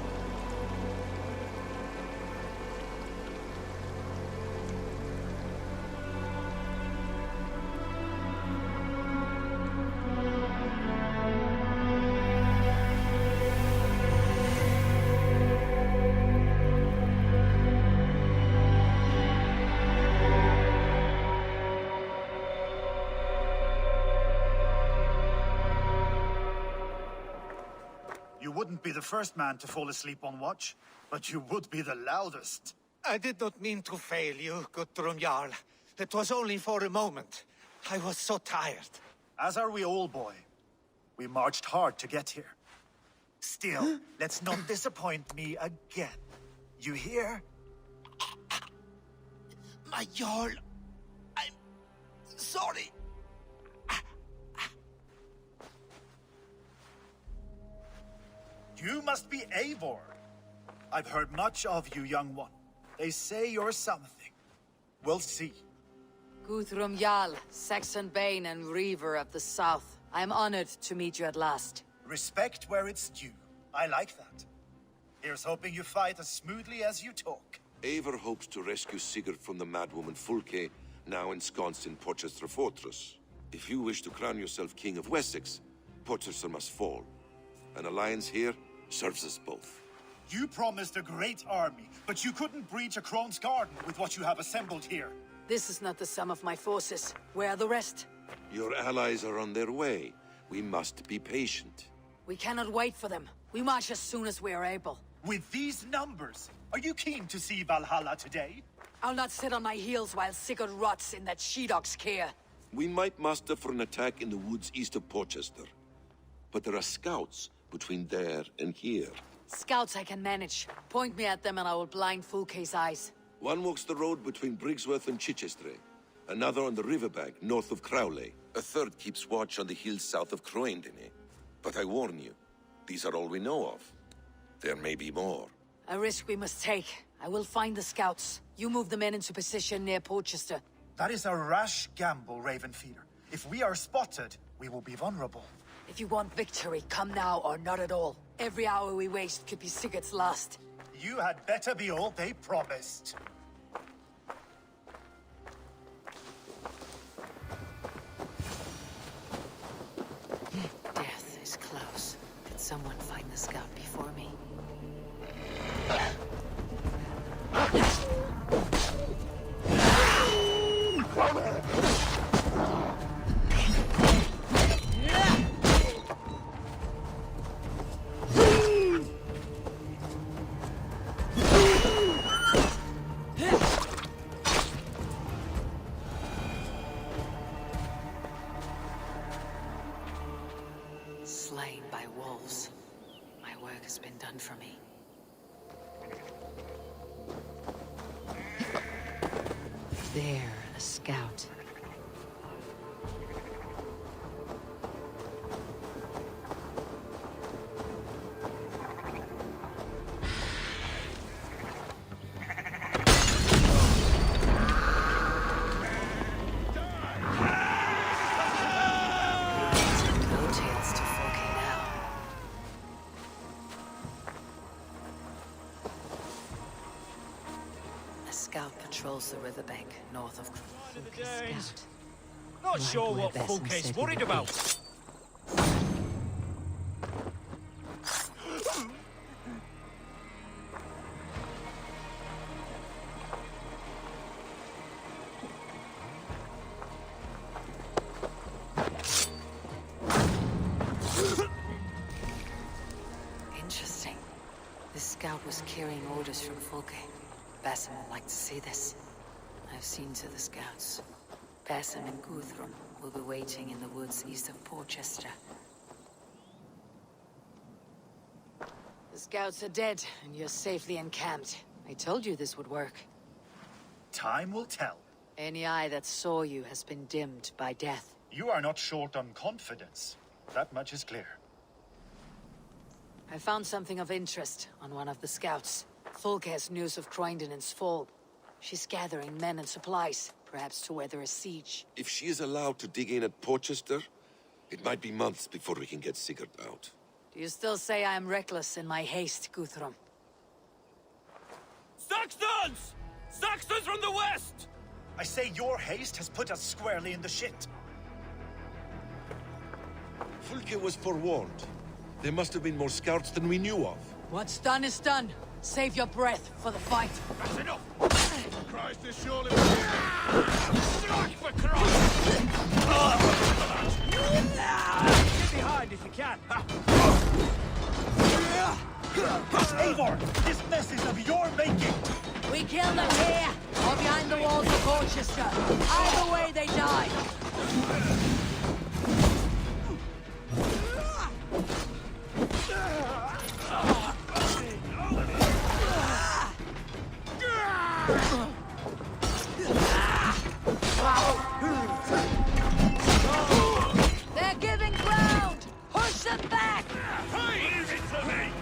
You wouldn't be the first man to fall asleep on watch, but you would be the loudest. I did not mean to fail you, Guthrum Jarl. It was only for a moment. I was so tired. As are we all, boy. We marched hard to get here. Still, let's not disappoint me again. You hear? My Jarl, I'm sorry. You must be Eivor. I've heard much of you, young one. They say you're something. We'll see. Guthrum Jarl, Saxon Bane and Reaver of the South. I am honored to meet you at last. Respect where it's due. I like that. Here's hoping you fight as smoothly as you talk. Eivor hopes to rescue Sigurd from the madwoman Fulke, now ensconced in Porchester Fortress. If you wish to crown yourself King of Wessex, Porchester must fall. An alliance here serves us both. You promised a great army, but you couldn't breach a Krone's garden with what you have assembled here. This is not the sum of my forces. Where are the rest? Your allies are on their way. We must be patient. We cannot wait for them. We march as soon as we are able. With these numbers, are you keen to see Valhalla today? I'll not sit on my heels while Sigurd rots in that she-dog's care. We might muster for an attack in the woods east of Porchester. But there are scouts between there and here. Scouts I can manage. Point me at them and I will blind Fulke's eyes. One walks the road between Briggsworth and Chichester. Another on the riverbank north of Crowley. A third keeps watch on the hills south of Croendene. But I warn you, these are all we know of. There may be more. A risk we must take. I will find the scouts. You move the men into position near Porchester. That is a rash gamble, Ravenfeeder. If we are spotted, we will be vulnerable. If you want victory, come now or not at all. Every hour we waste could be Sigurd's last. You had better be all they promised. Death is close. Did someone find the scout before me? Slain by wolves. My work has been done for me. There, a scout. Patrols the riverbank north of Days. Not sure what Fulke's worried about. Interesting. This scout was carrying orders from Fulke. Basim would like to see this. I've seen to the scouts. Basim and Guthrum will be waiting in the woods east of Porchester. The scouts are dead, and you're safely encamped. I told you this would work. Time will tell. Any eye that saw you has been dimmed by death. You are not short on confidence. That much is clear. I found something of interest on one of the scouts. Fulke has news of Croydon's fall. She's gathering men and supplies, perhaps to weather a siege. If she is allowed to dig in at Porchester, it might be months before we can get Sigurd out. Do you still say I am reckless in my haste, Guthrum? Saxons! Saxons from the west! I say your haste has put us squarely in the shit. Fulke was forewarned. There must have been more scouts than we knew of. What's done is done. Save your breath for the fight. That's enough! Christ is surely... Strike for Christ! Get behind if you can. Eivor, this mess is of your making! We kill them here, or behind the walls of Porchester. Either way, they die. They're giving ground! Push them back! Leave it to me!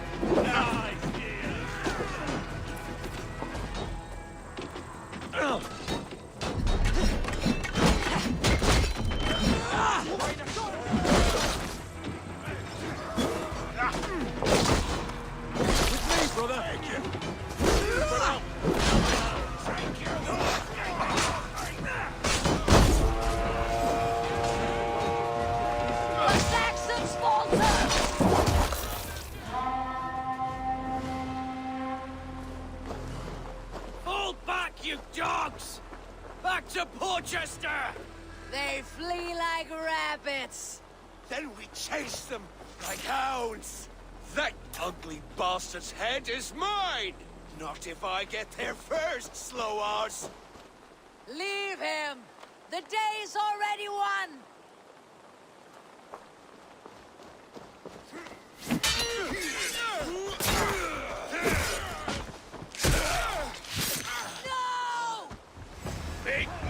With me, brother! Thank you! Thank you! The Saxons falter! Fall back, you dogs! Back to Porchester! They flee like rabbits. Then we chase them like hounds. That ugly bastard's head is mine! Not if I get there first, slow arse! Leave him! The day's already won! No!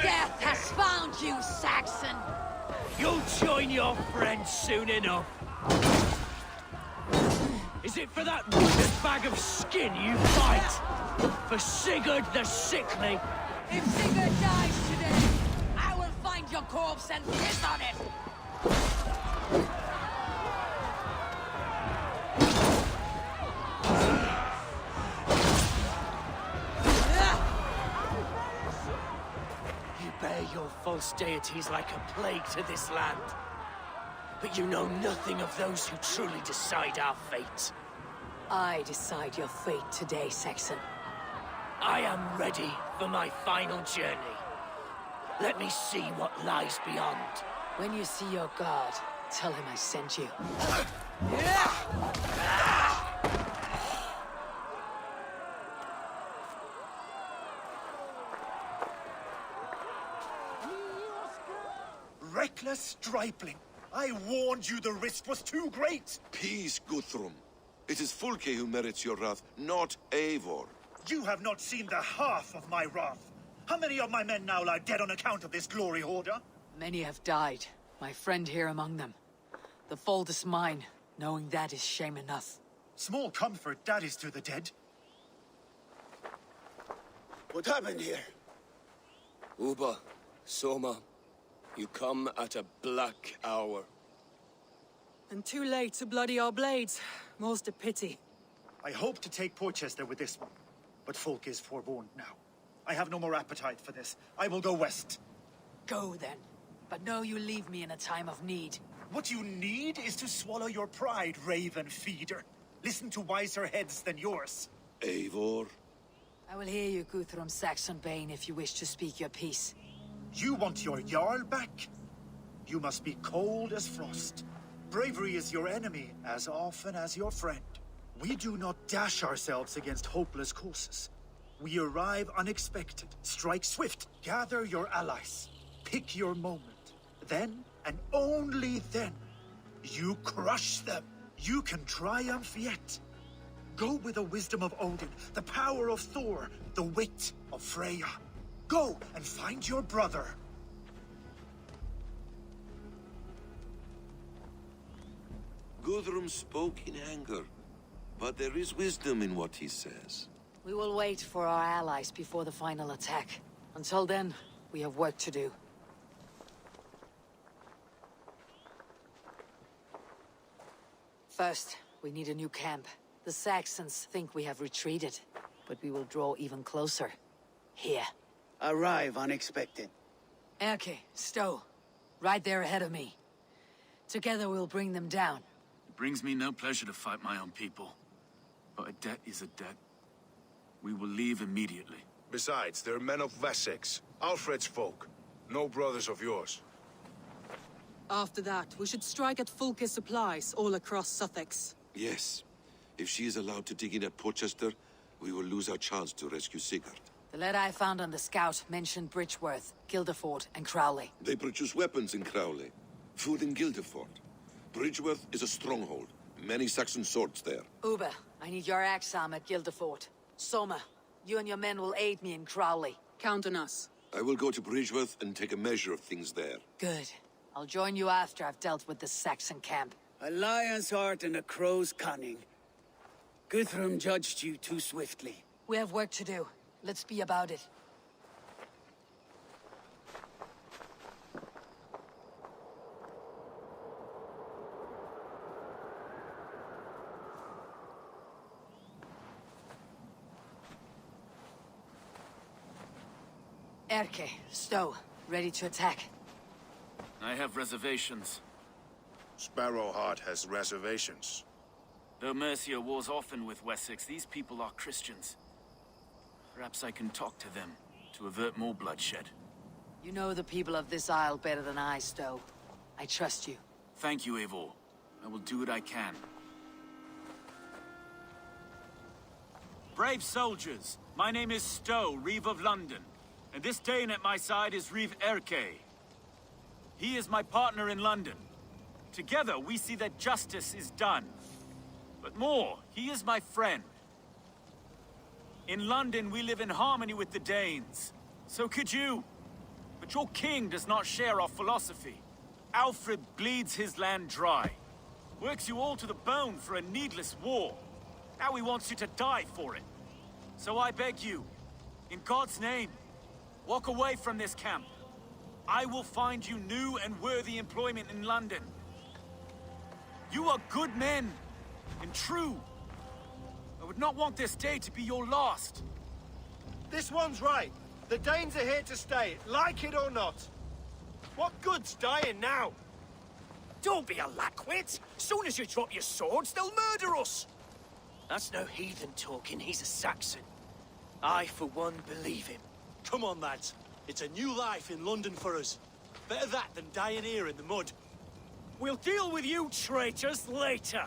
Death has found you, Saxon! You'll join your friends soon enough. Is it for that wounded bag of skin you fight? For Sigurd the Sickly? If Sigurd dies today, I will find your corpse and piss on it! You bear your false deities like a plague to this land. But you know nothing of those who truly decide our fate. I decide your fate today, Saxon. I am ready for my final journey. Let me see what lies beyond. When you see your god, tell him I sent you. Reckless stripling! I warned you the risk was too great! Peace, Guthrum. It is Fulke who merits your wrath, not Eivor. You have not seen the half of my wrath. How many of my men now lie dead on account of this glory hoarder? Many have died, my friend here among them. The fault is mine, knowing that is shame enough. Small comfort that is to the dead. What happened here? Uba, Soma, you come at a black hour. And too late to bloody our blades. Most a pity. I hope to take Porchester with this one, but Fulke is forewarned now. I have no more appetite for this. I will go west. Go then, but know you leave me in a time of need. What you need is to swallow your pride, raven feeder. Listen to wiser heads than yours. Eivor? I will hear you, Guthrum Saxonbane, if you wish to speak your piece. You want your Jarl back? You must be cold as frost. Bravery is your enemy as often as your friend. We do not dash ourselves against hopeless courses. We arrive unexpected, strike swift, gather your allies, pick your moment. Then, and only then, you crush them. You can triumph yet. Go with the wisdom of Odin, the power of Thor, the wit of Freya. Go and find your brother. Guthrum spoke in anger, but there is wisdom in what he says. We will wait for our allies before the final attack. Until then, we have work to do. First, we need a new camp. The Saxons think we have retreated, but we will draw even closer. Here. Arrive unexpected. Erke, Stowe. Right there ahead of me. Together we'll bring them down. It brings me no pleasure to fight my own people. But a debt is a debt. We will leave immediately. Besides, they're men of Wessex, Alfred's folk. No brothers of yours. After that, we should strike at Fulke's supplies all across Sussex. Yes. If she is allowed to dig in at Portchester, we will lose our chance to rescue Sigurd. The letter I found on the scout mentioned Bridgeworth, Guildeford, and Crowley. They produce weapons in Crowley, food in Guildeford. Bridgeworth is a stronghold. Many Saxon swords there. Uber, I need your axe arm at Guildeford. Soma, you and your men will aid me in Crowley. Count on us. I will go to Bridgeworth and take a measure of things there. Good. I'll join you after I've dealt with the Saxon camp. A lion's heart and a crow's cunning. Guthrum judged you too swiftly. We have work to do. Let's be about it. Erke, Stowe, ready to attack. I have reservations. Sparrowheart has reservations. Though Mercia wars often with Wessex, these people are Christians. Perhaps I can talk to them, to avert more bloodshed. You know the people of this isle better than I, Stowe. I trust you. Thank you, Eivor. I will do what I can. Brave soldiers, my name is Stowe, Reeve of London. And this Dane at my side is Reeve Erke. He is my partner in London. Together, we see that justice is done. But more, he is my friend. In London, we live in harmony with the Danes. So could you. But your king does not share our philosophy. Alfred bleeds his land dry. Works you all to the bone for a needless war. Now he wants you to die for it. So I beg you, in God's name, walk away from this camp. I will find you new and worthy employment in London. You are good men, and true. I would not want this day to be your last. This one's right. The Danes are here to stay, like it or not. What good's dying now? Don't be a lackwit! Soon as you drop your swords, they'll murder us! That's no heathen talking, he's a Saxon. I, for one, believe him. Come on, lads. It's a new life in London for us. Better that than dying here in the mud. We'll deal with you traitors later.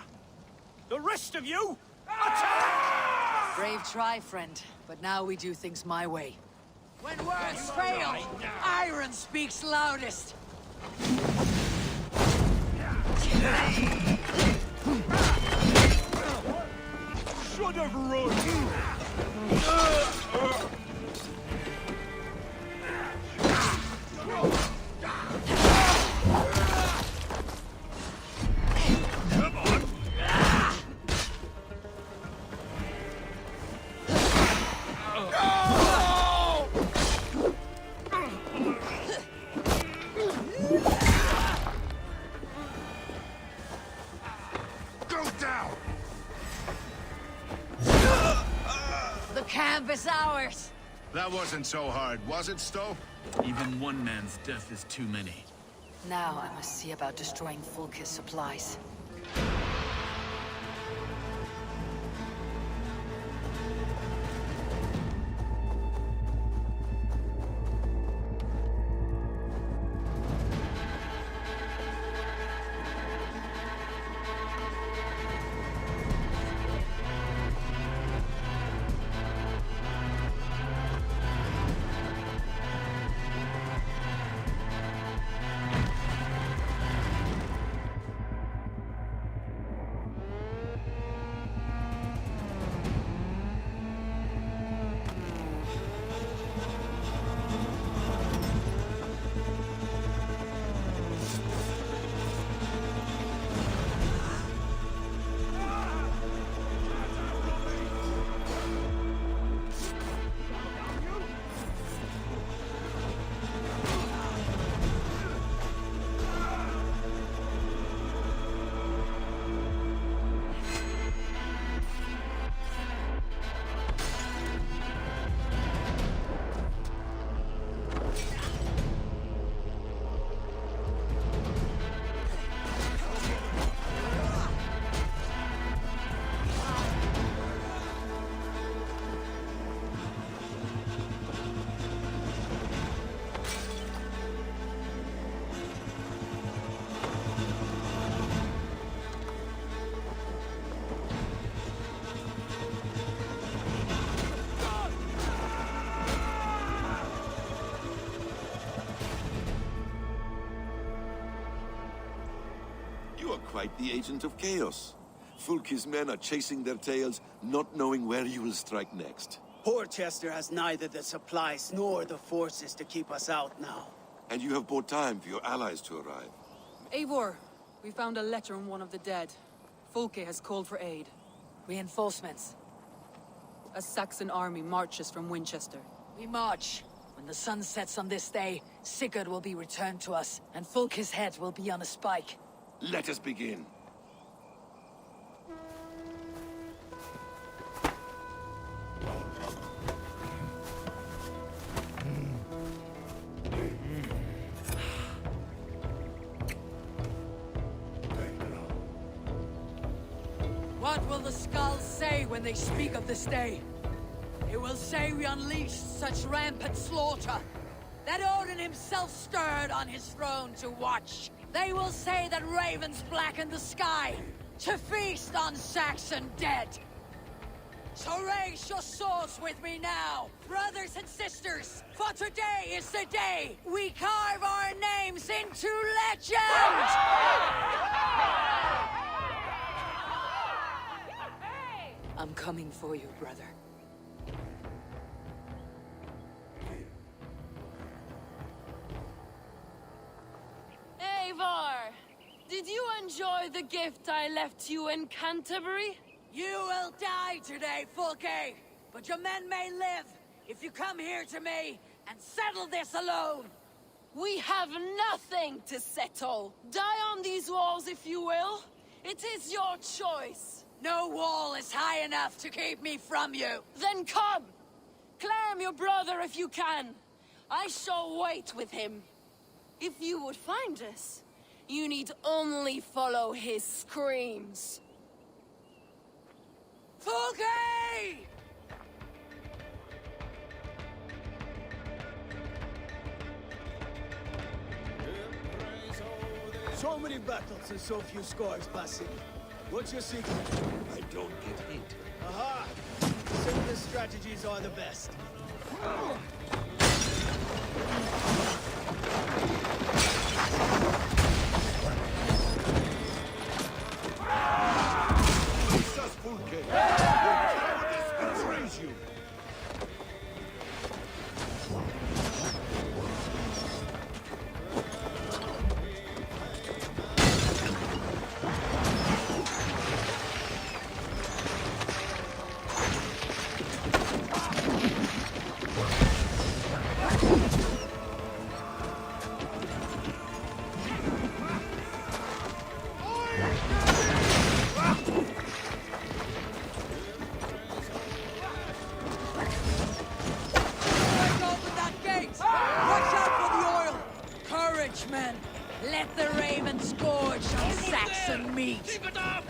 The rest of you, Brave try, friend. But now we do things my way. when words fail, iron speaks loudest. Should have run! The camp is ours! That wasn't so hard, was it, Stowe? Even one man's death is too many. Now I must see about destroying Fulke's supplies. quite the agent of chaos. Fulke's men are chasing their tails, not knowing where you will strike next. Porchester has neither the supplies nor the forces to keep us out now. And you have bought time for your allies to arrive. Eivor, we found a letter on one of the dead. Fulke has called for aid. Reinforcements. A Saxon army marches from Winchester. We march. When the sun sets on this day, Sigurd will be returned to us, and Fulke's head will be on a spike. Let us begin. What will the skulls say when they speak of this day? It will say we unleashed such rampant slaughter, that Odin himself stirred on his throne to watch. They will say that ravens blackened the sky, to feast on Saxon dead. So raise your swords with me now, brothers and sisters, for today is the day we carve our names into legend! I'm coming for you, brother. Eivor! Did you enjoy the gift I left you in Canterbury? You will die today, Fulke! But your men may live if you come here to me and settle this alone! We have nothing to settle. Die on these walls if you will. It is your choice. No wall is high enough to keep me from you! Then come! Claim your brother if you can. I shall wait with him. If you would find us, you need only follow his screams. Fulke! So many battles and so few scores, Basim. What's your secret? I don't get hit. Aha! Simplest strategies are the best. Jesus, Fulke! Your cowardice betrays you! Men, let the ravens gorge on Saxon meat! Keep it up!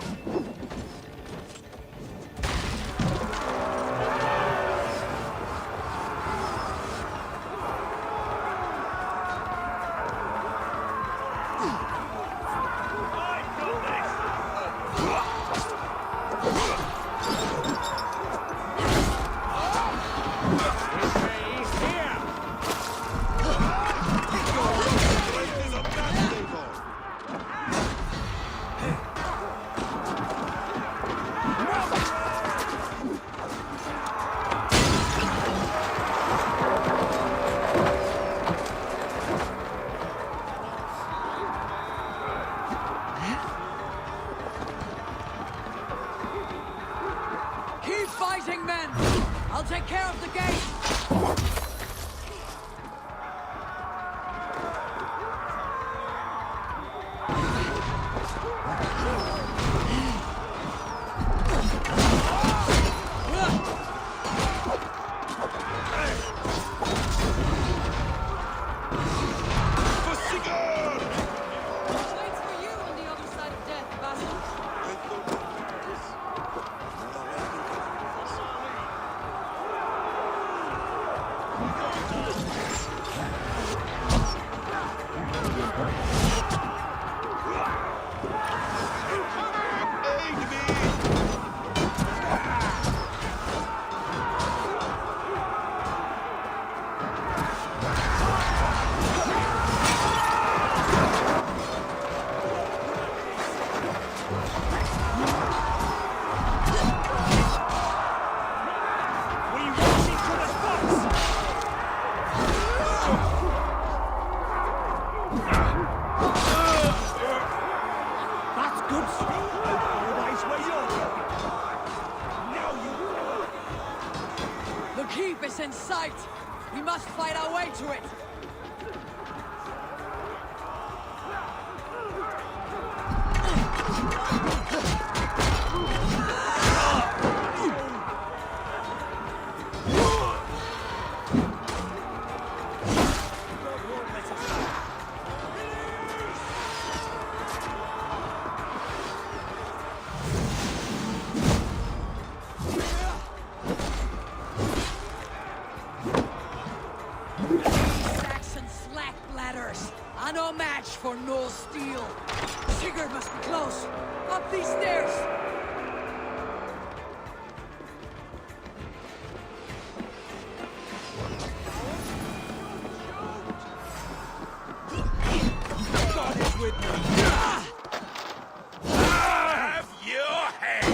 a way to it! No match for no steel. Sigurd must be close. Up these stairs. God is with me. Have your head.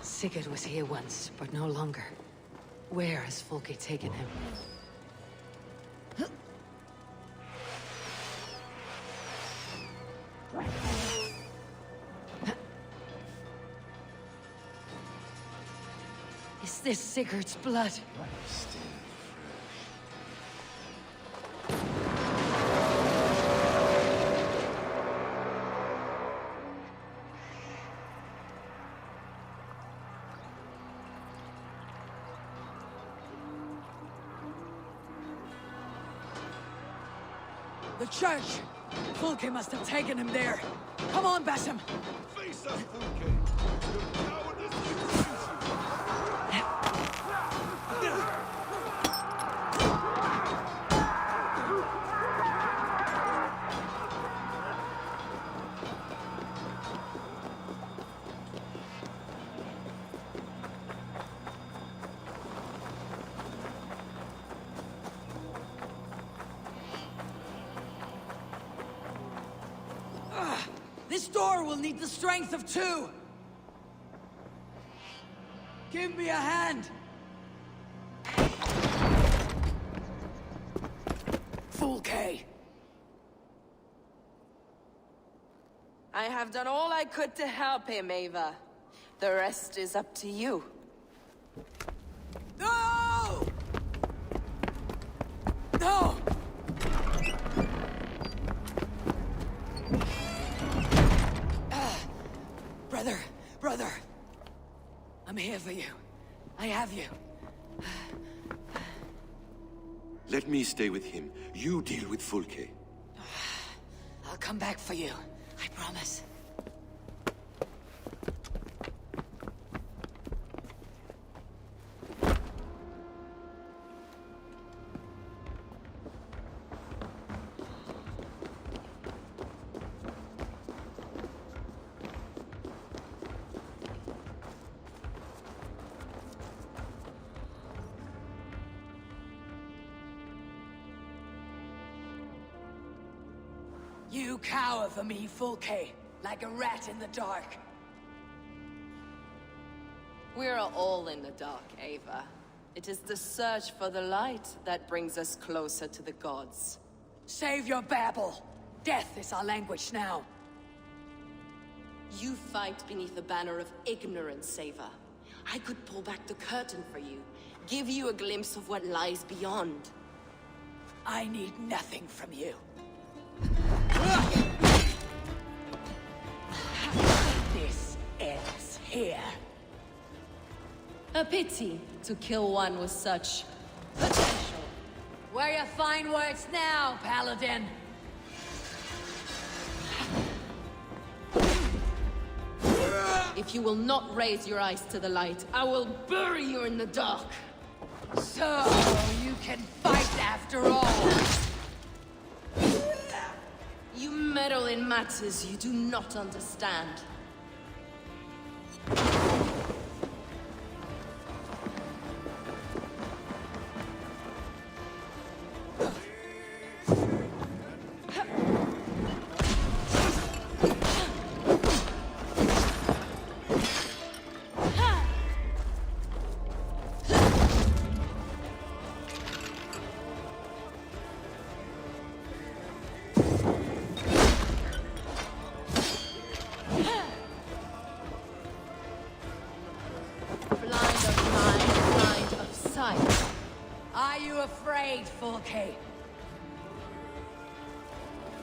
Sigurd was here once, but no longer. Where has Folke taken him? Is this Sigurd's blood? The church! Folke must have taken him there. Come on, Basim! Face up, Folke! Your cowardice consumes This door will need the strength of two! Give me a hand! Folke! I have done all I could to help him, Ava. The rest is up to you. No! No! Brother! I'm here for you. I have you. Let me stay with him. You deal with Folke. I'll come back for you. I promise. You cower for me, Folke, like a rat in the dark. We're all in the dark, Ava. It is the search for the light that brings us closer to the gods. Save your babble! Death is our language now. You fight beneath the banner of ignorance, Ava. I could pull back the curtain for you, give you a glimpse of what lies beyond. I need nothing from you. This ends here. A pity to kill one with such potential. Where your fine words now, Paladin? If you will not raise your eyes to the light, I will bury you in the dark. So, you can fight after all. You meddle in matters you do not understand.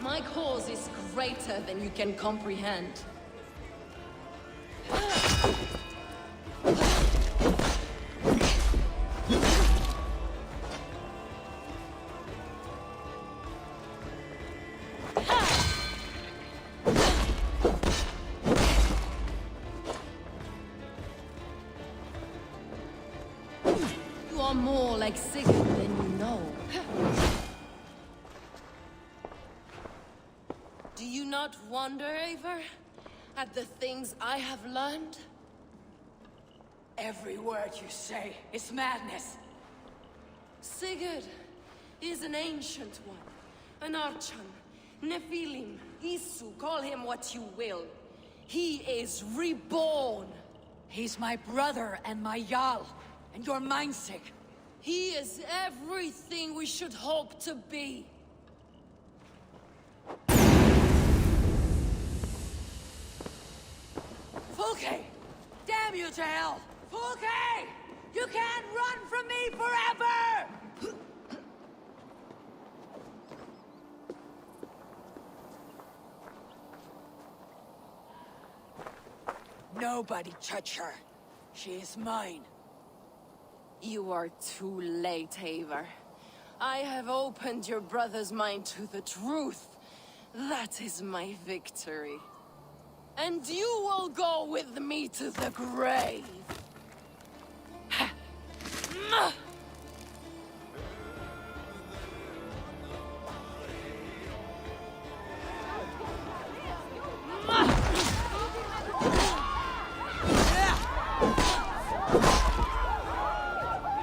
My cause is greater than you can comprehend. You are more like Sigurd than you know. Do you not wonder, Eivor, at the things I have learned? Every word you say is madness. Sigurd is an ancient one, an Archon, Nephilim, Isu, call him what you will. He is reborn. He's my brother and my Jarl, and you're mindsick. He is everything we should hope to be. Fulke! Damn you to hell! Fulke! You can't run from me forever! Nobody touch her. She is mine. You are too late, Eivor. I have opened your brother's mind to the truth. That is my victory. And you will go with me to the grave.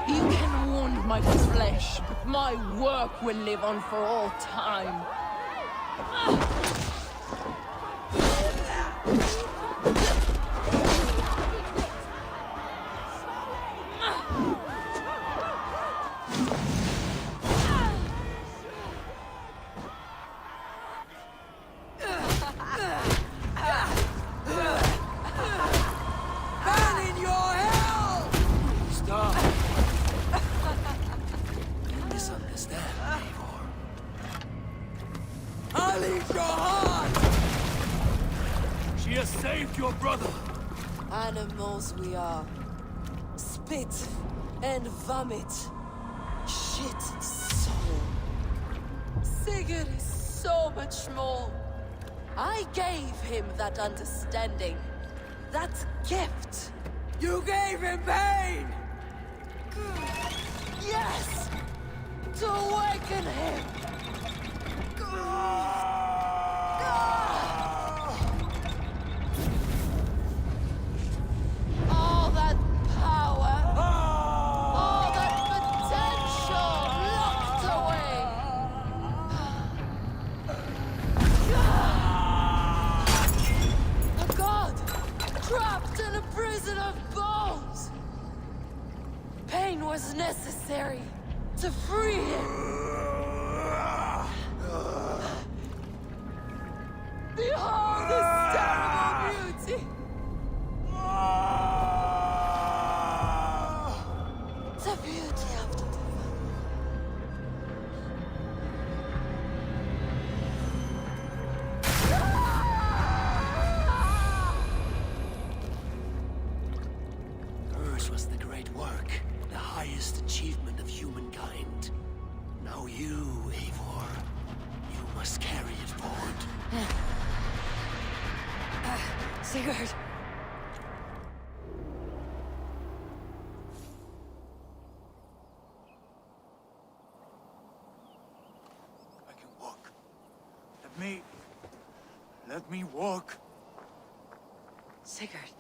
You can wound my flesh, but my work will live on for all time. She has saved your brother! Animals we are. Spit and vomit. Shit and soul. Sigurd is so much more. I gave him that understanding. That gift. You gave him pain! Yes! To awaken him! All that power, all that potential locked away. A god trapped in a prison of bones. Pain was necessary to free him. Behold this terrible beauty! The beauty of the divine. Hers was the great work, the highest achievement of humankind. Now you, Eivor, you must carry it forward. Sigurd! I can walk. Let me walk. Sigurd.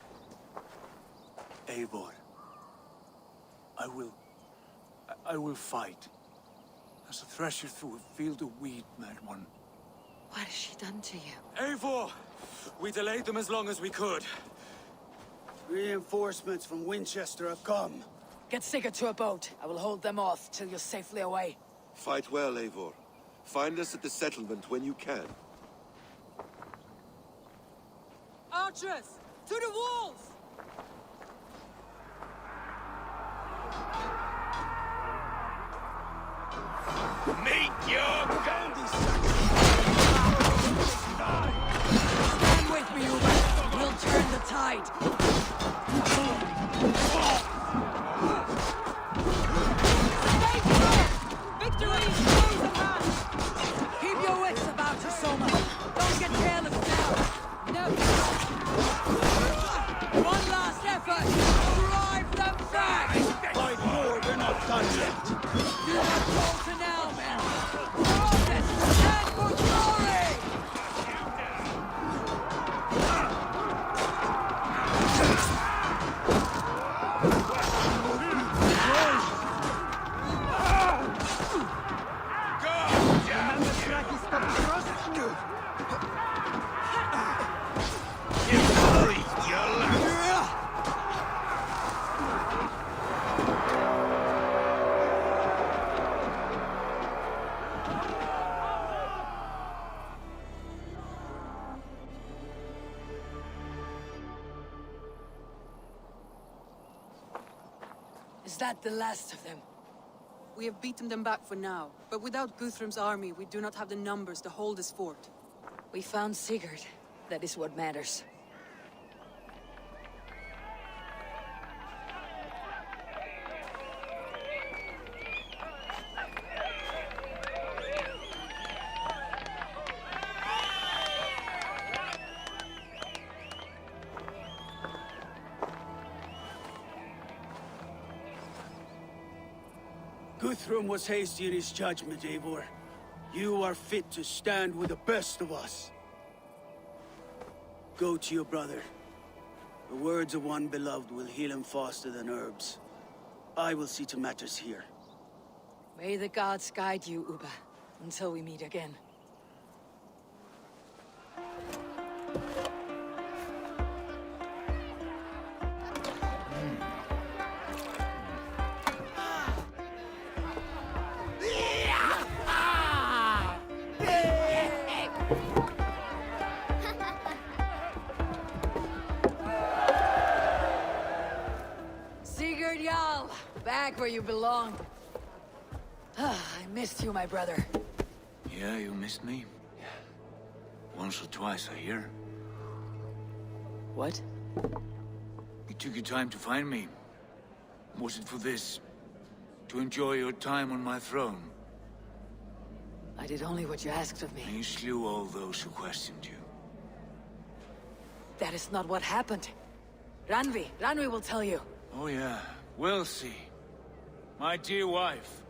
Eivor. I will fight. As a thresher through a field of wheat, mad one. What has she done to you? Eivor! We delayed them as long as we could. Reinforcements from Winchester have come. Get Sigurd to a boat. I will hold them off till you're safely away. Fight well, Eivor. Find us at the settlement when you can. Archers! To the walls! Meet your bounty sucker! Is that the last of them? We have beaten them back for now, but without Guthrum's army, we do not have the numbers to hold this fort. We found Sigurd. That is what matters. Guthrum was hasty in his judgment, Eivor. You are fit to stand with the best of us. Go to your brother. The words of one beloved will heal him faster than herbs. I will see to matters here. May the gods guide you, Uba, until we meet again. Back where you belong. I missed you, my brother. Yeah, you missed me. Once or twice, I hear. What? You took your time to find me. Was it for this? To enjoy your time on my throne? I did only what you asked of me. And you slew all those who questioned you. That is not what happened. Randvi will tell you. Oh yeah, we'll see. My dear wife,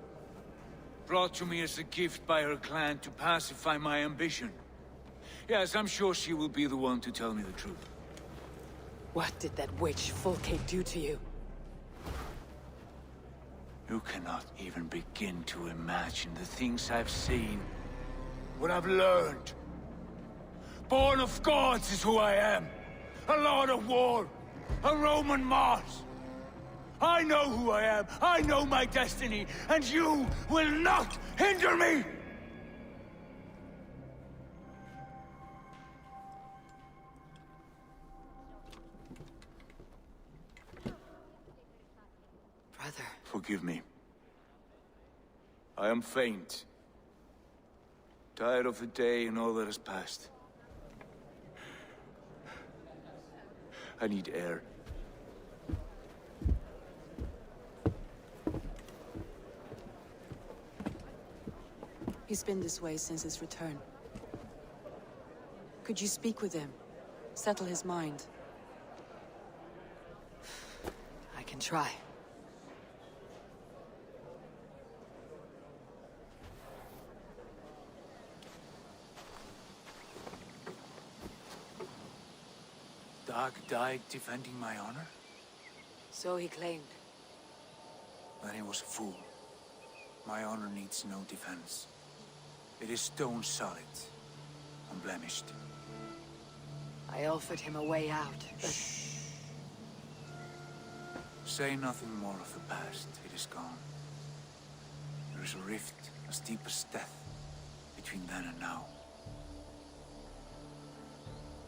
brought to me as a gift by her clan to pacify my ambition. Yes, I'm sure she will be the one to tell me the truth. What did that witch Fulke do to you? You cannot even begin to imagine the things I've seen. What I've learned. Born of gods is who I am. A lord of war. A Roman Mars. I know who I am, I know my destiny, and you will not hinder me! Brother. Forgive me. I am faint. Tired of the day and all that has passed. I need air. He's been this way since his return. Could you speak with him? Settle his mind? I can try. Dag died defending my honor? So he claimed. Then he was a fool. My honor needs no defense. It is stone solid, unblemished. I offered him a way out, but... Shh. Say nothing more of the past. It is gone. There is a rift as deep as death between then and now.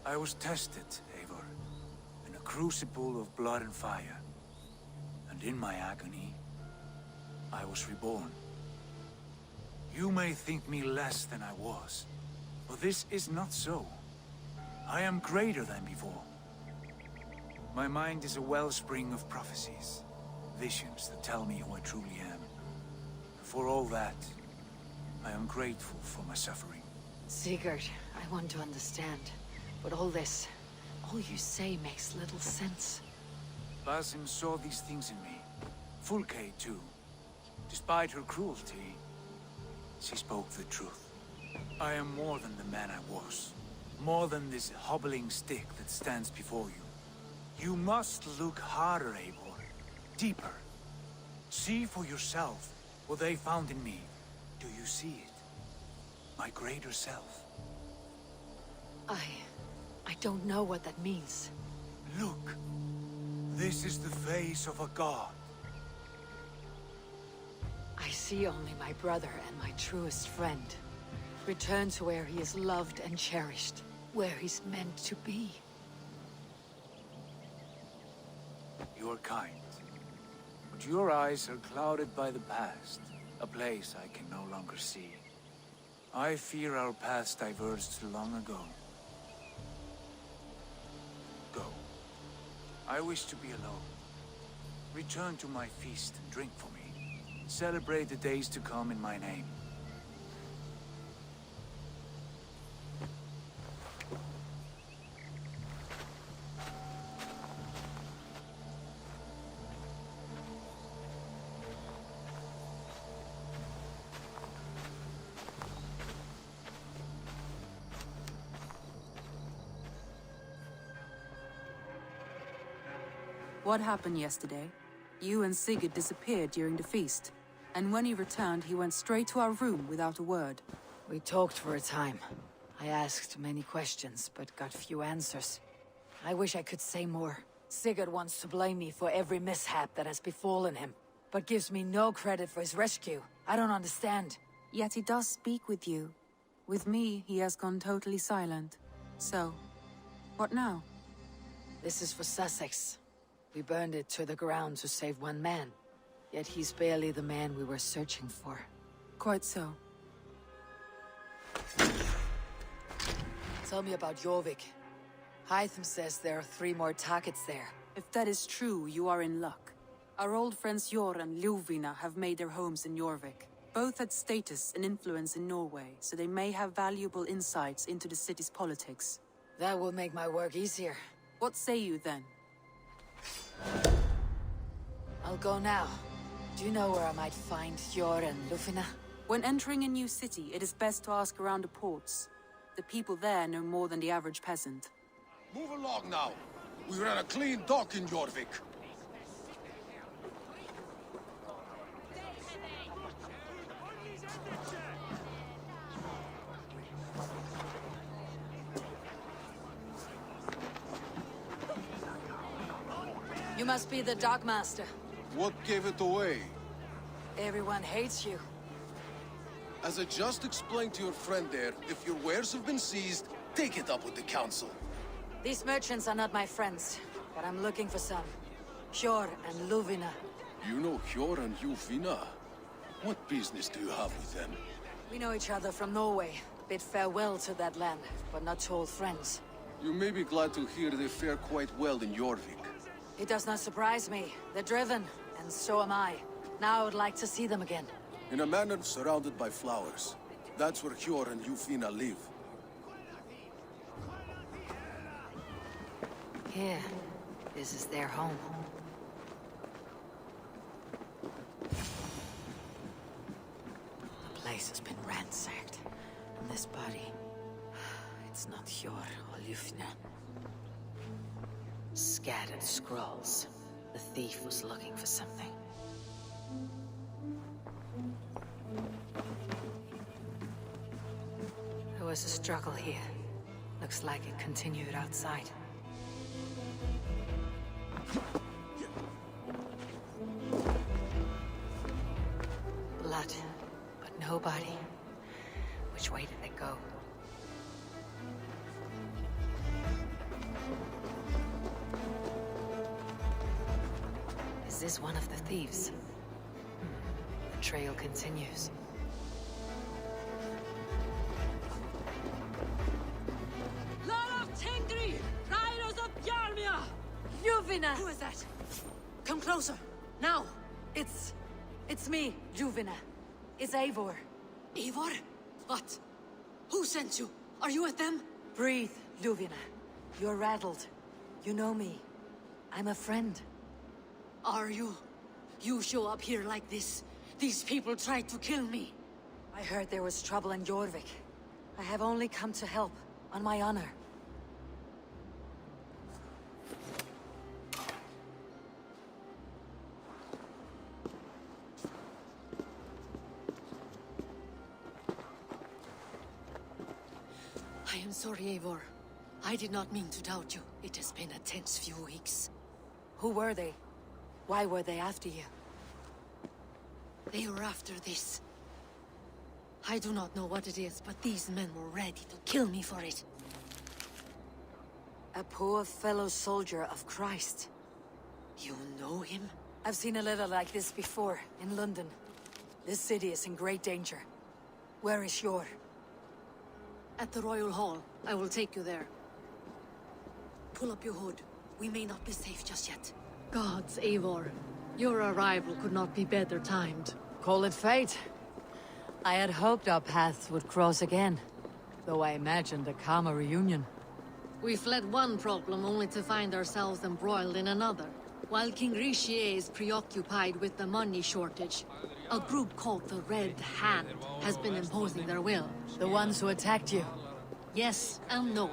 I was tested, Eivor, in a crucible of blood and fire. And in my agony, I was reborn. You may think me less than I was, but this is not so. I am greater than before. My mind is a wellspring of prophecies, visions that tell me who I truly am. For all that, I am grateful for my suffering. Sigurd, I want to understand, but all this, all you say makes little sense. Basim saw these things in me. Fulke, too. Despite her cruelty, she spoke the truth. I am more than the man I was. More than this hobbling stick that stands before you. You must look harder, Eivor. Deeper. See for yourself what they found in me. Do you see it? my greater self. I don't know what that means. Look, this is the face of a god. I see only my brother and my truest friend. Return to where he is loved and cherished. Where he's meant to be. You're kind. But your eyes are clouded by the past. A place I can no longer see. I fear our paths diverged long ago. Go. I wish to be alone. Return to my feast and drink for me. Celebrate the days to come in my name. What happened yesterday? You and Sigurd disappeared during the feast. And when he returned, he went straight to our room without a word. We talked for a time. I asked many questions, but got few answers. I wish I could say more. Sigurd wants to blame me for every mishap that has befallen him, but gives me no credit for his rescue. I don't understand. Yet he does speak with you. With me, he has gone totally silent. So, what now? This is for Sussex. We burned it to the ground to save one man. Yet he's barely the man we were searching for. Quite so. Tell me about Jorvik. Hytham says there are 3 more targets there. If that is true, you are in luck. Our old friends Jor and Ljuvina have made their homes in Jorvik. Both had status and influence in Norway, so they may have valuable insights into the city's politics. That will make my work easier. What say you then? I'll go now. Do you know where I might find Jor and Ljuvina? When entering a new city, it is best to ask around the ports. The people there know more than the average peasant. Move along now. We ran a clean dock in Jorvik. You must be the Dockmaster. What gave it away? Everyone hates you. As I just explained to your friend there, if your wares have been seized, take it up with the council. These merchants are not my friends, but I'm looking for some. Hjor and Ljuvina. You know Hjor and Ljuvina? What business do you have with them? We know each other from Norway. Bid farewell to that land, but not to old friends. You may be glad to hear they fare quite well in Jorvik. It does not surprise me. They're driven, and so am I. Now I would like to see them again. In a manor surrounded by flowers. That's where Hjor and Ljuvina live. Here. This is their home. The place has been ransacked. And this body... It's not Hjor or Ljuvina. Scattered scrolls. The thief was looking for something. There was a struggle here. Looks like it continued outside. Blood, but no body. Which way did it go? Is this one of the thieves? The trail continues. Ljuvina! Who is that? Come closer, now! It's me, Ljuvina. It's Eivor. Eivor? What? Who sent you? Are you with them? Breathe, Ljuvina. You're rattled. You know me. I'm a friend. Are you? You show up here like this. These people tried to kill me. I heard there was trouble in Jorvik. I have only come to help, on my honor. I am sorry, Eivor. I did not mean to doubt you. It has been a tense few weeks. Who were they? Why were they after you? They were after this. I do not know what it is, but these men were ready to kill me for it. A poor fellow soldier of Christ. You know him? I've seen a letter like this before, in London. This city is in great danger. Where is Yor? At the Royal Hall. I will take you there. Pull up your hood. We may not be safe just yet. Gods, Eivor. Your arrival could not be better timed. Call it fate. I had hoped our paths would cross again, though I imagined a calmer reunion. We fled one problem only to find ourselves embroiled in another. While King Richier is preoccupied with the money shortage, a group called the Red Hand has been imposing their will. The ones who attacked you? Yes and no.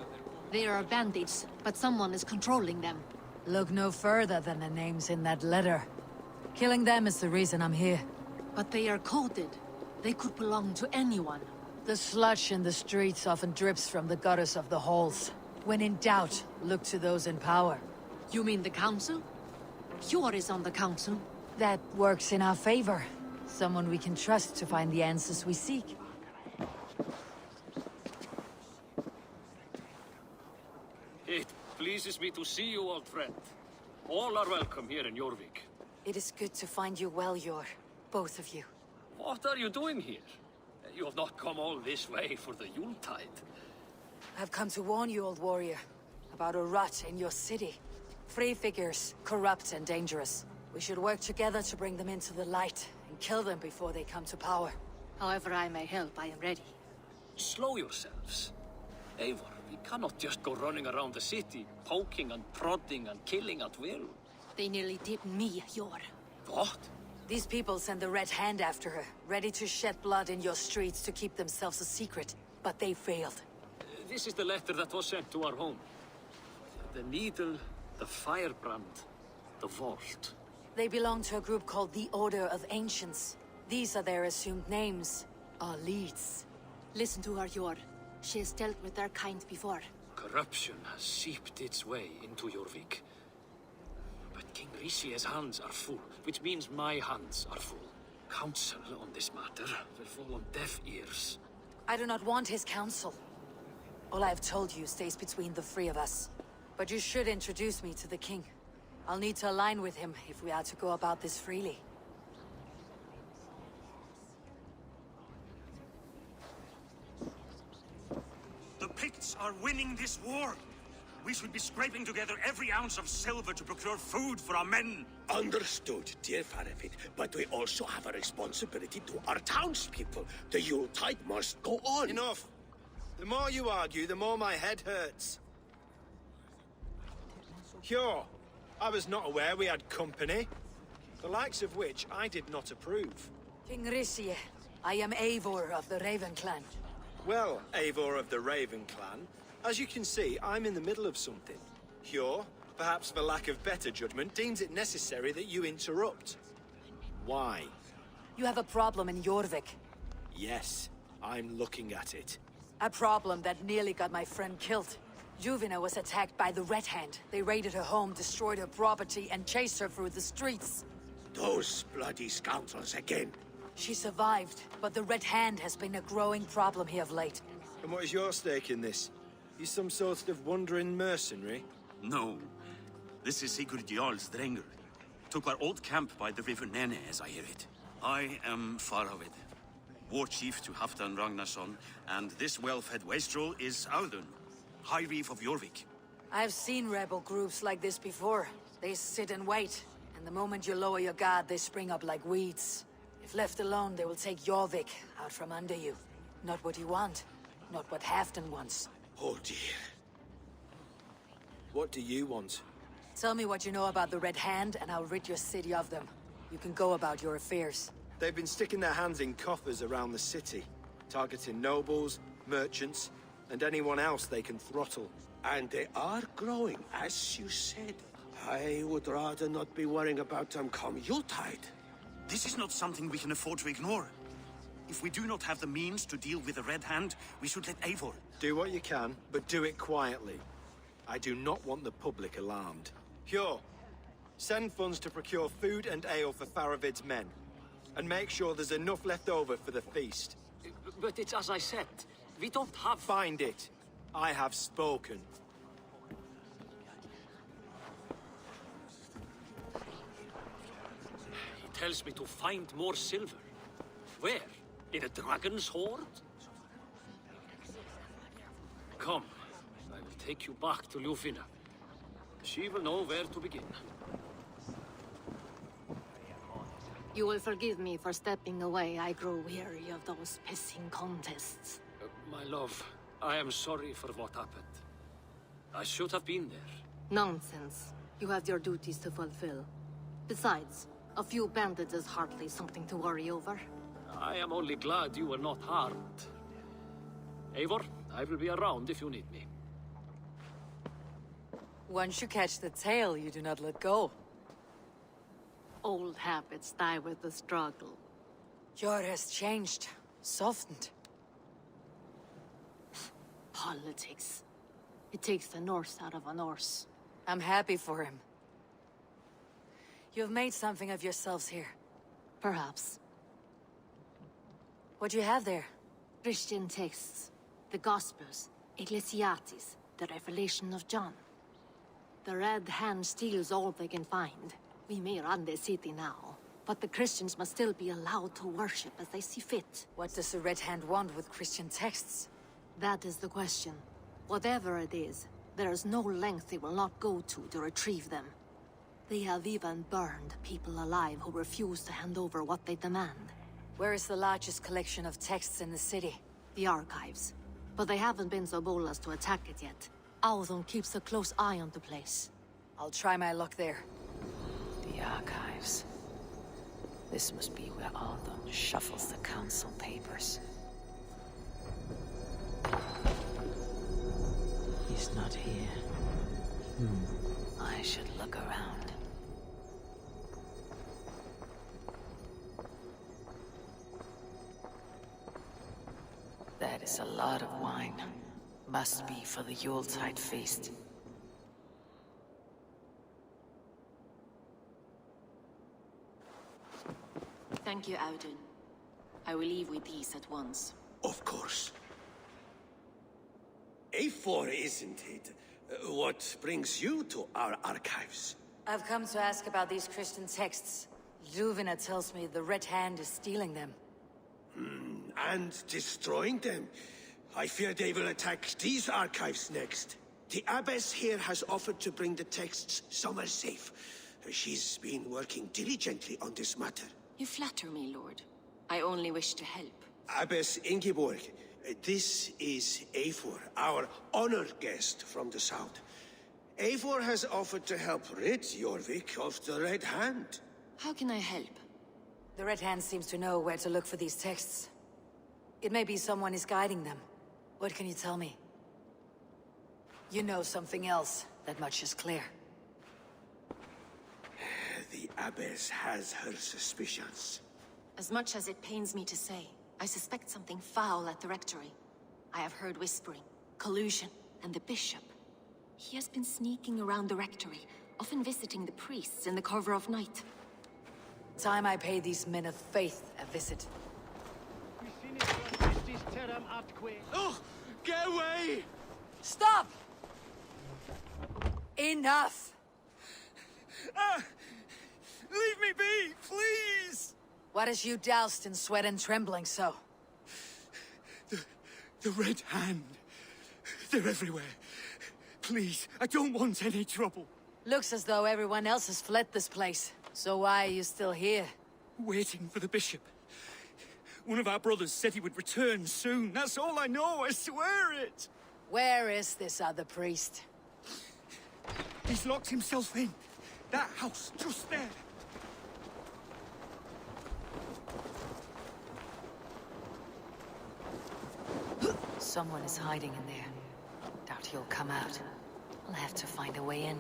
They are bandits, but someone is controlling them. Look no further than the names in that letter. Killing them is the reason I'm here. But they are coded. They could belong to anyone. The sludge in the streets often drips from the gutters of the halls. When in doubt, look to those in power. You mean the Council? Yor is on the Council. That works in our favor. Someone we can trust to find the answers we seek. It pleases me to see you, old friend. All are welcome here in Jorvik. It is good to find you well, Yor. Both of you. What are you doing here? You have not come all this way for the Yuletide. I've come to warn you, old warrior, about a rot in your city. Free figures, corrupt and dangerous. We should work together to bring them into the light and kill them before they come to power. However I may help, I am ready. Slow yourselves. Eivor, we cannot just go running around the city, poking and prodding and killing at will. They nearly did me, Yor. What? These people send the Red Hand after her, ready to shed blood in your streets to keep themselves a secret. But they failed. This is the letter that was sent to our home. The needle, the firebrand, the vault. They belong to a group called the Order of Ancients. These are their assumed names, our leads. Listen to her, Yor. She has dealt with their kind before. Corruption has seeped its way into Jorvik. But King Richier's hands are full, which means my hands are full. Counsel on this matter will fall on deaf ears. I do not want his counsel. All I have told you stays between the three of us. But you should introduce me to the king. I'll need to align with him if we are to go about this freely. The Picts are winning this war. We should be scraping together every ounce of silver to procure food for our men. Understood, dear Farafit, but we also have a responsibility to our townspeople. The Yuletide must go on. Enough! The more you argue, the more my head hurts. Sure, I was not aware we had company, the likes of which I did not approve. King Richier, I am Eivor of the Raven Clan. Well, Eivor of the Raven Clan, as you can see, I'm in the middle of something. Hjor, perhaps for lack of better judgment, deems it necessary that you interrupt. Why? You have a problem in Jorvik. Yes, I'm looking at it. A problem that nearly got my friend killed. Juvina was attacked by the Red Hand. They raided her home, destroyed her property, and chased her through the streets. Those bloody scoundrels again. She survived, but the Red Hand has been a growing problem here of late. And what is your stake in this? You some sort of wandering mercenary? No. This is Sigurd Jarl's Drenger. Took our old camp by the river Nene, as I hear it. I am Faravid, war chief to Halfdan Ragnarsson, and this well-fed wastrel is Aldun, High Reef of Jorvik. I've seen rebel groups like this before. They sit and wait, and the moment you lower your guard, they spring up like weeds. If left alone, they will take Jorvik out from under you. Not what you want, not what Halfdan wants. Oh dear. What do you want? Tell me what you know about the Red Hand, and I'll rid your city of them. You can go about your affairs. They've been sticking their hands in coffers around the city, targeting nobles, merchants, and anyone else they can throttle. And they are growing, as you said. I would rather not be worrying about them come Yuletide. This is not something we can afford to ignore. If we do not have the means to deal with the Red Hand, we should let Eivor. Do what you can, but do it quietly. I do not want the public alarmed. Hjor, send funds to procure food and ale for Faravid's men. And make sure there's enough left over for the feast. But it's as I said. We don't have... Find it. I have spoken. He tells me to find more silver. Where? In a dragon's hoard? Come, I will take you back to Ljufina. She will know where to begin. You will forgive me for stepping away. I grow weary of those pissing contests. My love, I am sorry for what happened. I should have been there. Nonsense. You have your duties to fulfill. Besides, a few bandits is hardly something to worry over. I am only glad you were not harmed. Eivor, I will be around if you need me. Once you catch the tail, you do not let go. Old habits die with the struggle. Hjor has changed, softened. Politics. It takes the Norse out of a Norse. I'm happy for him. You've made something of yourselves here. Perhaps. What do you have there? Christian texts. The Gospels. Ecclesiastes. The Revelation of John. The Red Hand steals all they can find. We may run the city now, but the Christians must still be allowed to worship as they see fit. What does the Red Hand want with Christian texts? That is the question. Whatever it is, there is no length they will not go to retrieve them. They have even burned people alive who refuse to hand over what they demand. Where is the largest collection of texts in the city? The archives. But they haven't been so bold as to attack it yet. Audun keeps a close eye on the place. I'll try my luck there. The archives. This must be where Audun shuffles the council papers. He's not here. I should look around. That is a lot of wine. Must be for the Yuletide feast. Thank you, Audun. I will leave with these at once. Of course. Eivor, isn't it? What brings you to our archives? I've come to ask about these Christian texts. Ljufina tells me the Red Hand is stealing them. And destroying them. I fear they will attack these archives next. The abbess here has offered to bring the texts somewhere safe. She's been working diligently on this matter. You flatter me, Lord. I only wish to help. Abbess Ingeborg, this is Eivor, our honored guest from the south. Eivor has offered to help rid Jorvik of the Red Hand. How can I help? The Red Hand seems to know where to look for these texts. It may be someone is guiding them. What can you tell me? You know something else. That much is clear. The abbess has her suspicions. As much as it pains me to say, I suspect something foul at the rectory. I have heard whispering, collusion, and the bishop. He has been sneaking around the rectory, often visiting the priests in the cover of night. Time I pay these men of faith a visit. Oh! Get away! Stop! Enough! Leave me be, please! What has you doused in sweat and trembling so? The Red Hand. They're everywhere. Please, I don't want any trouble. Looks as though everyone else has fled this place. So why are you still here? Waiting for the bishop. One of our brothers said he would return soon. That's all I know, I swear it! Where is this other priest? He's locked himself in. That house, just there. Someone is hiding in there. Doubt he'll come out. I'll have to find a way in.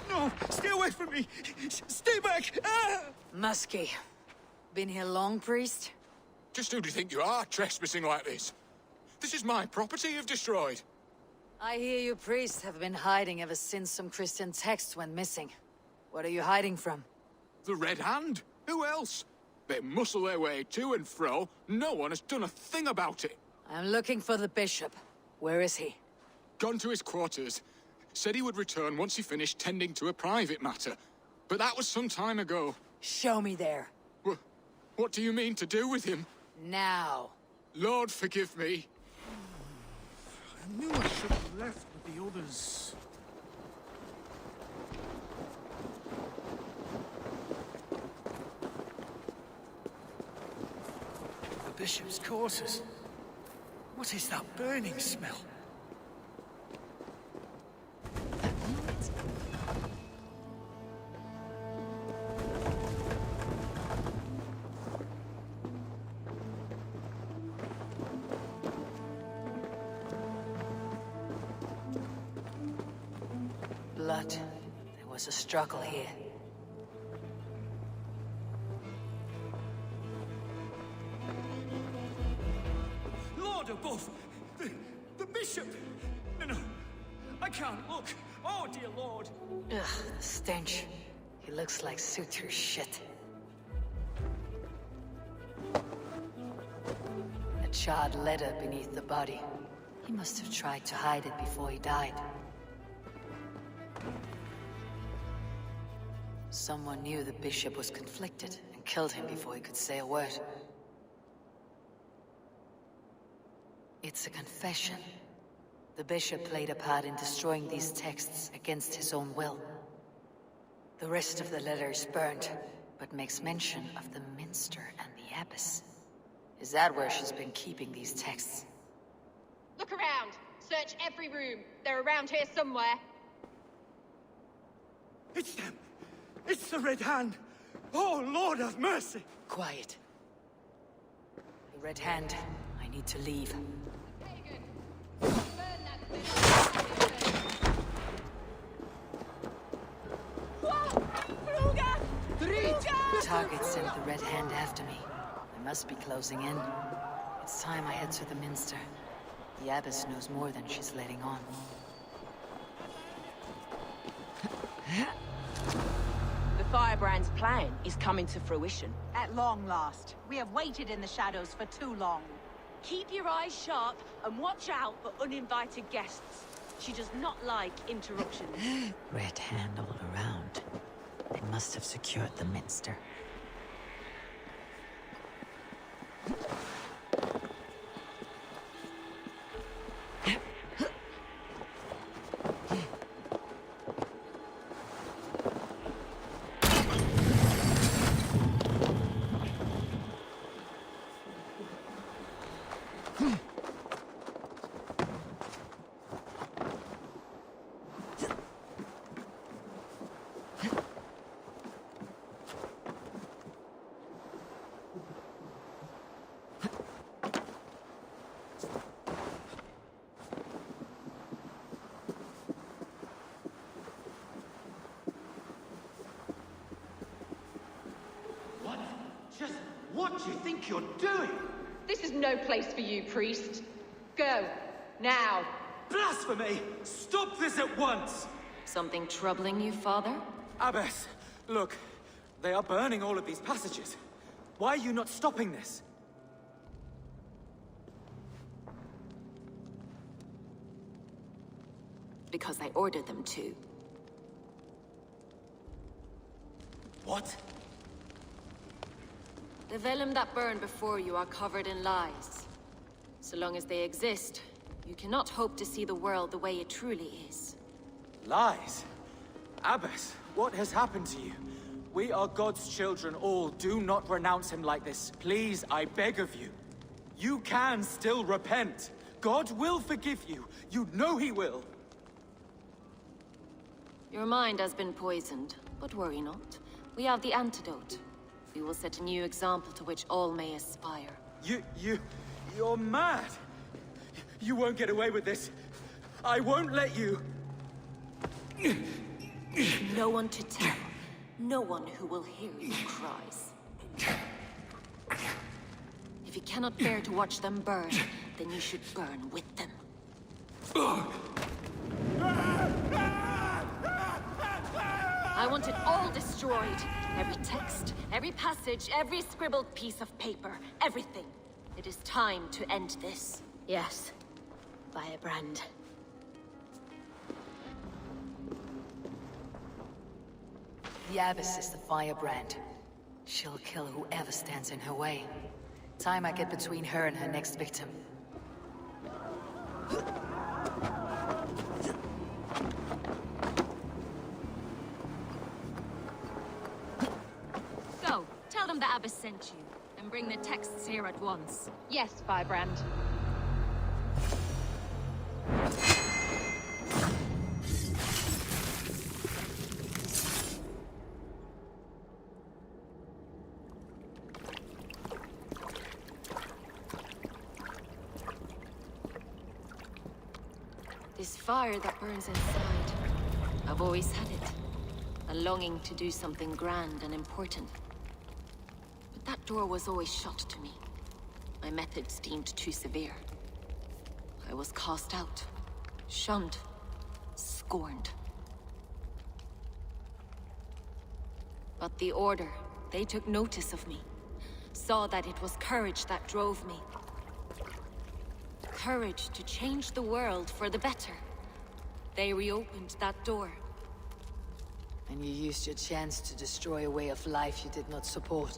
No! Stay away from me! Stay back! Ah! Muskie. Been here long, priest? Just who do you think you are, trespassing like this? This is my property you've destroyed. I hear you priests have been hiding ever since some Christian texts went missing. What are you hiding from? The Red Hand? Who else? They muscle their way to and fro. No one has done a thing about it. I'm looking for the bishop. Where is he? Gone to his quarters. Said he would return once he finished tending to a private matter. But that was some time ago. Show me there. What do you mean to do with him? Now. Lord, forgive me. I knew I should have left with the others. The bishop's quarters. What is that burning smell? Blood. There was a struggle here. Lord above! The bishop! No, I can't look. Oh, dear Lord. Ugh, the stench. He looks like suture shit. A charred letter beneath the body. He must have tried to hide it before he died. Someone knew the bishop was conflicted and killed him before he could say a word. It's a confession. The bishop played a part in destroying these texts against his own will. The rest of the letter is burned, but makes mention of the minster and the abbess. Is that where she's been keeping these texts? Look around. Search every room. They're around here somewhere. It's them! It's the Red Hand! Oh, Lord have mercy! Quiet. The Red Hand. I need to leave. Target sent the Red Hand after me. I must be closing in. It's time I head to the Minster. The Abbess knows more than she's letting on. The Firebrand's plan is coming to fruition. At long last. We have waited in the shadows for too long. Keep your eyes sharp and watch out for uninvited guests. She does not like interruptions. Red Hand all around. They must have secured the Minster. What do you think you're doing? This is no place for you, priest. Go. Now. Blasphemy! Stop this at once! Something troubling you, Father? Abbess, look. They are burning all of these passages. Why are you not stopping this? Because I ordered them to. What? The vellum that burned before you are covered in lies. So long as they exist, you cannot hope to see the world the way it truly is. Lies? Abbess, what has happened to you? We are God's children all. Do not renounce him like this. Please, I beg of you. You can still repent. God will forgive you. You know he will. Your mind has been poisoned, but worry not. We have the antidote. We will set a new example to which all may aspire. You're mad! You won't get away with this. I won't let you. No one to tell. No one who will hear your cries. If you cannot bear to watch them burn, then you should burn with them. I want it all destroyed. Every text, every passage, every scribbled piece of paper, everything. It is time to end this. Yes. Firebrand. The Abbess is the firebrand. She'll kill whoever stands in her way. Time I get between her and her next victim. Go, tell them the Abbess sent you, and bring the texts here at once. Yes, Firebrand. This fire that burns inside, I've always had it. A longing to do something grand and important. But that door was always shut to me. My methods deemed too severe. I was cast out, shunned, scorned. But the Order, they took notice of me. Saw that it was courage that drove me. Courage to change the world for the better. They reopened that door. And you used your chance to destroy a way of life you did not support.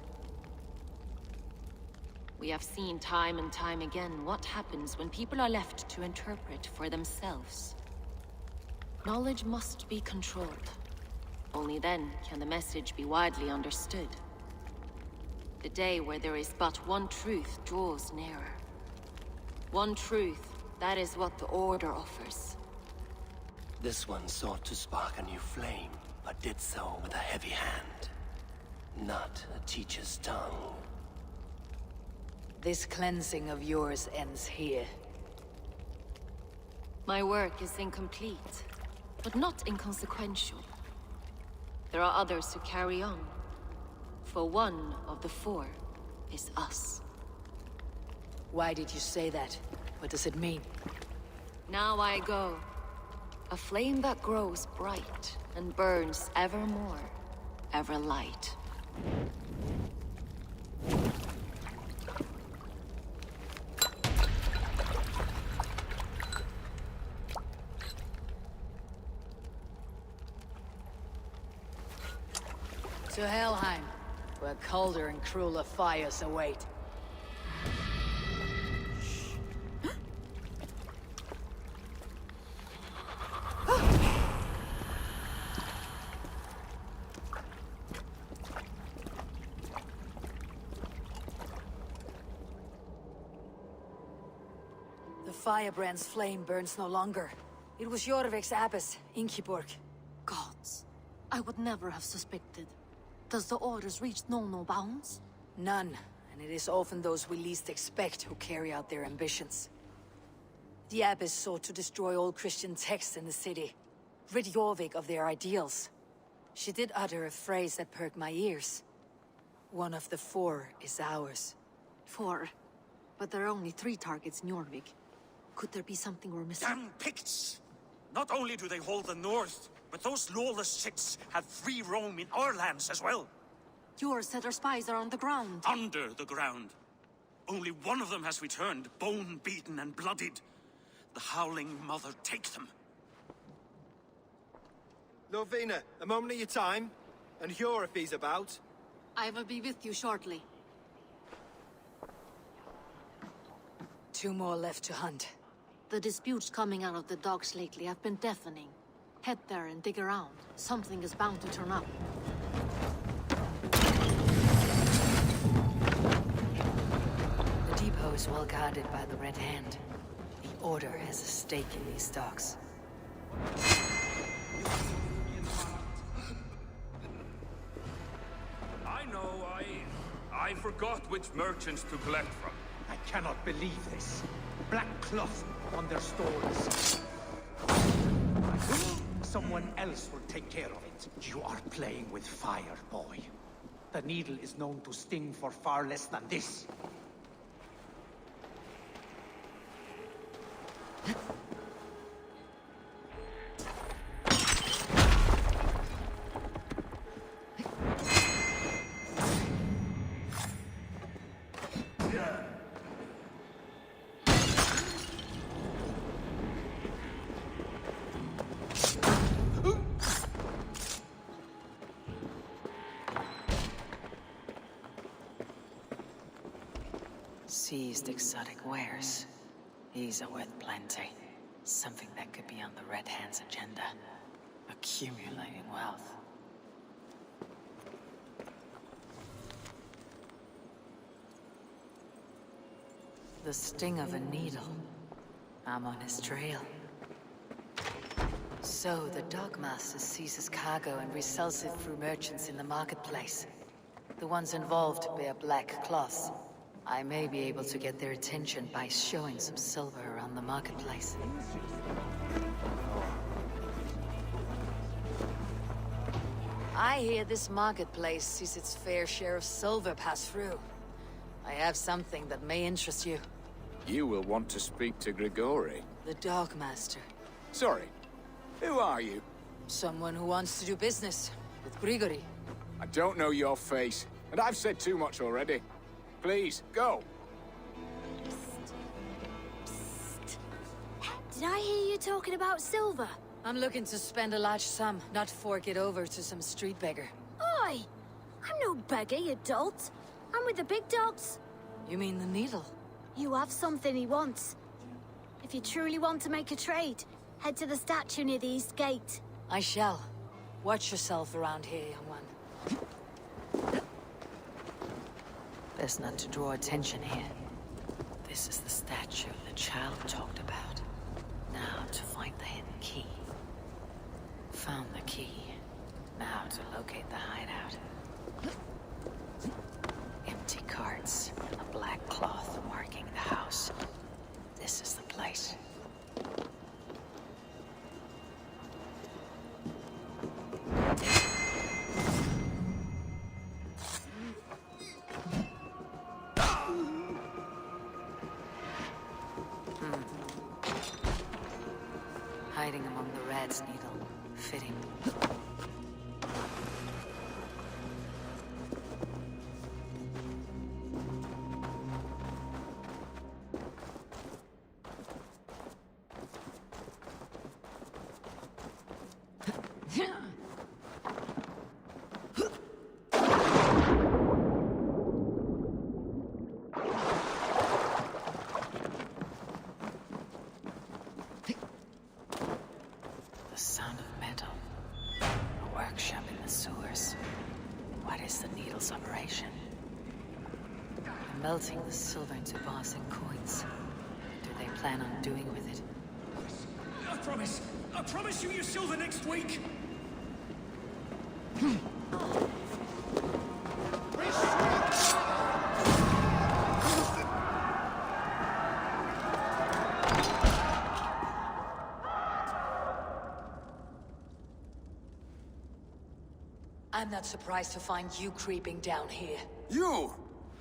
We have seen time and time again what happens when people are left to interpret for themselves. Knowledge must be controlled. Only then can the message be widely understood. The day where there is but one truth draws nearer. One truth, that is what the Order offers. This one sought to spark a new flame, but did so with a heavy hand. Not a teacher's tongue. This cleansing of yours ends here. My work is incomplete, but not inconsequential. There are others who carry on. For one of the four is us. Why did you say that? What does it mean? Now I go. A flame that grows bright and burns ever more, ever light. To Helheim, where colder and crueler fires await. The firebrand's flame burns no longer. It was Jorvik's abbess, Ingeborg. Gods, I would never have suspected. Does the Order's reach know no bounds? None, and it is often those we least expect who carry out their ambitions. The abbess sought to destroy all Christian texts in the city, rid Jorvik of their ideals. She did utter a phrase that perked my ears. One of the four is ours. 4? But there are only 3 targets in Jorvik. Could there be something we're missing? Damn Picts! Not only do they hold the north, but those lawless Siths have free roam in our lands as well. Yours said our spies are on the ground. Under the ground. Only one of them has returned, bone-beaten and bloodied. The Howling Mother take them. Lovina, a moment of your time. And Hjor if he's about. I will be with you shortly. 2 more left to hunt. The disputes coming out of the docks lately have been deafening. Head there and dig around. Something is bound to turn up. The depot is well guarded by the Red Hand. The Order has a stake in these docks. I know, I forgot which merchants to collect from. I cannot believe this. Black cloth on their stores. someone else will take care of it. You are playing with fire, boy. The needle is known to sting for far less than this. Seized exotic wares. These are worth plenty. Something that could be on the Red Hand's agenda. Accumulating wealth. The sting of a needle. I'm on his trail. So, the Dogmaster seizes cargo and resells it through merchants in the marketplace. The ones involved bear black cloths. I may be able to get their attention by showing some silver around the marketplace. I hear this marketplace sees its fair share of silver pass through. I have something that may interest you. You will want to speak to Grigori. The Dogmaster. Sorry, who are you? Someone who wants to do business with Grigori. I don't know your face, and I've said too much already. Please, go. Did I hear you talking about silver? I'm looking to spend a large sum, not fork it over to some street beggar. Oi! I'm no beggar, you dolt. I'm with the big dogs. You mean the needle? You have something he wants. If you truly want to make a trade, head to the statue near the east gate. I shall. Watch yourself around here, young one. Best not to draw attention here. This is the statue the child talked about. Now to find the hidden key. Found the key. Now to locate the hideout. Empty carts and a black cloth marking the house. This is the place. Hiding among the rat's needle. Fitting. Melting the silver into bars and coins. What do they plan on doing with it? I promise you your silver next week! I'm not surprised to find you creeping down here.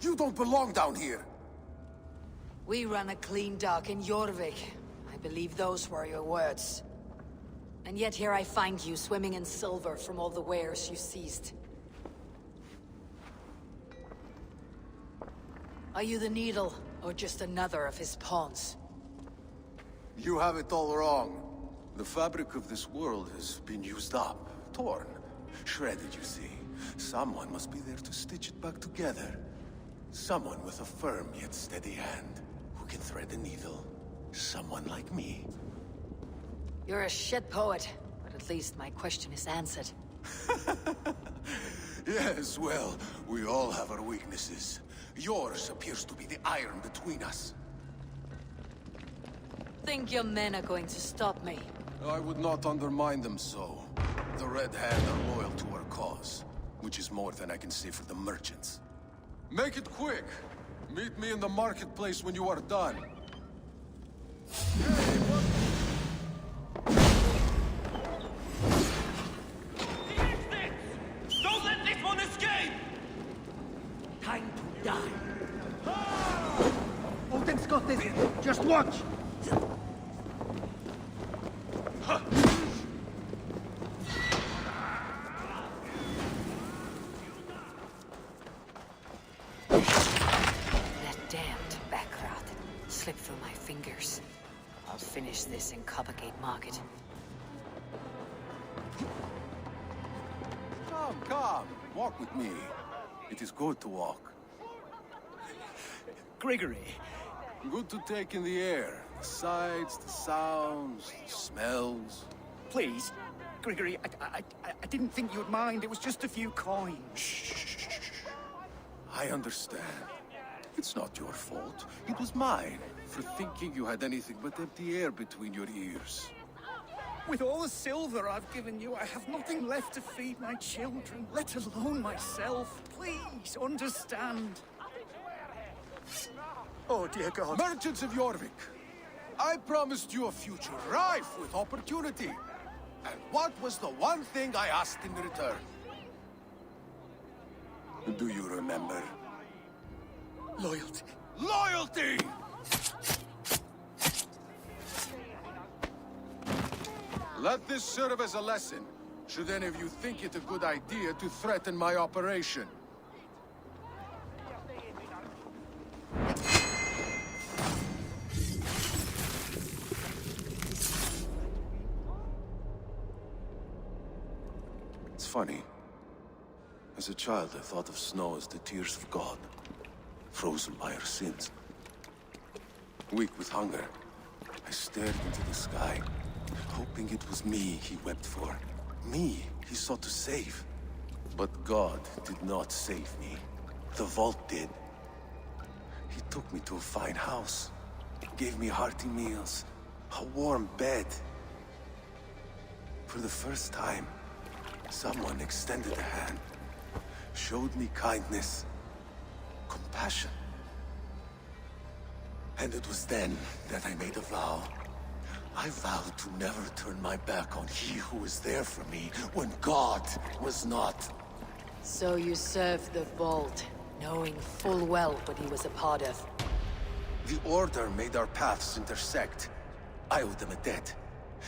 You don't belong down here! We run a clean dock in Jorvik. I believe those were your words. And yet here I find you swimming in silver from all the wares you seized. Are you the Needle, or just another of his pawns? You have it all wrong. The fabric of this world has been used up, torn, shredded, you see. Someone must be there to stitch it back together. Someone with a firm yet steady hand, who can thread the needle. Someone like me. You're a shit poet, but at least my question is answered. Yes, well, we all have our weaknesses. Yours appears to be the iron between us. Think your men are going to stop me? I would not undermine them so. The Red Hand are loyal to our cause, which is more than I can say for the merchants. Make it quick! Meet me in the marketplace when you are done. got this! Just watch! That damned backrot slipped through my fingers. I'll finish this in Coppergate Market. Come, walk with me. It is good to walk. Grigory. Good to take in the air. The sights, the sounds, the smells. Please, Grigory, I didn't think you'd mind. It was just a few coins. Shh. I understand. It's not your fault. It was mine, for thinking you had anything but empty air between your ears. With all the silver I've given you, I have nothing left to feed my children, let alone myself. Please, understand. Oh, dear God. Merchants of Jorvik, I promised you a future rife with opportunity. And what was the one thing I asked in return? Do you remember? Loyalty. Loyalty! Let this serve as a lesson, should any of you think it a good idea to threaten my operation. It's funny. As a child, I thought of snow as the tears of God, frozen by our sins. Weak with hunger, I stared into the sky, hoping it was me he wept for. Me he sought to save. But God did not save me. The vault did. He took me to a fine house, gave me hearty meals, a warm bed. For the first time, someone extended a hand, showed me kindness, compassion. And it was then that I made a vow. I vowed to never turn my back on he who was there for me when God was not. So you served the Vault, knowing full well what he was a part of. The Order made our paths intersect. I owed them a debt,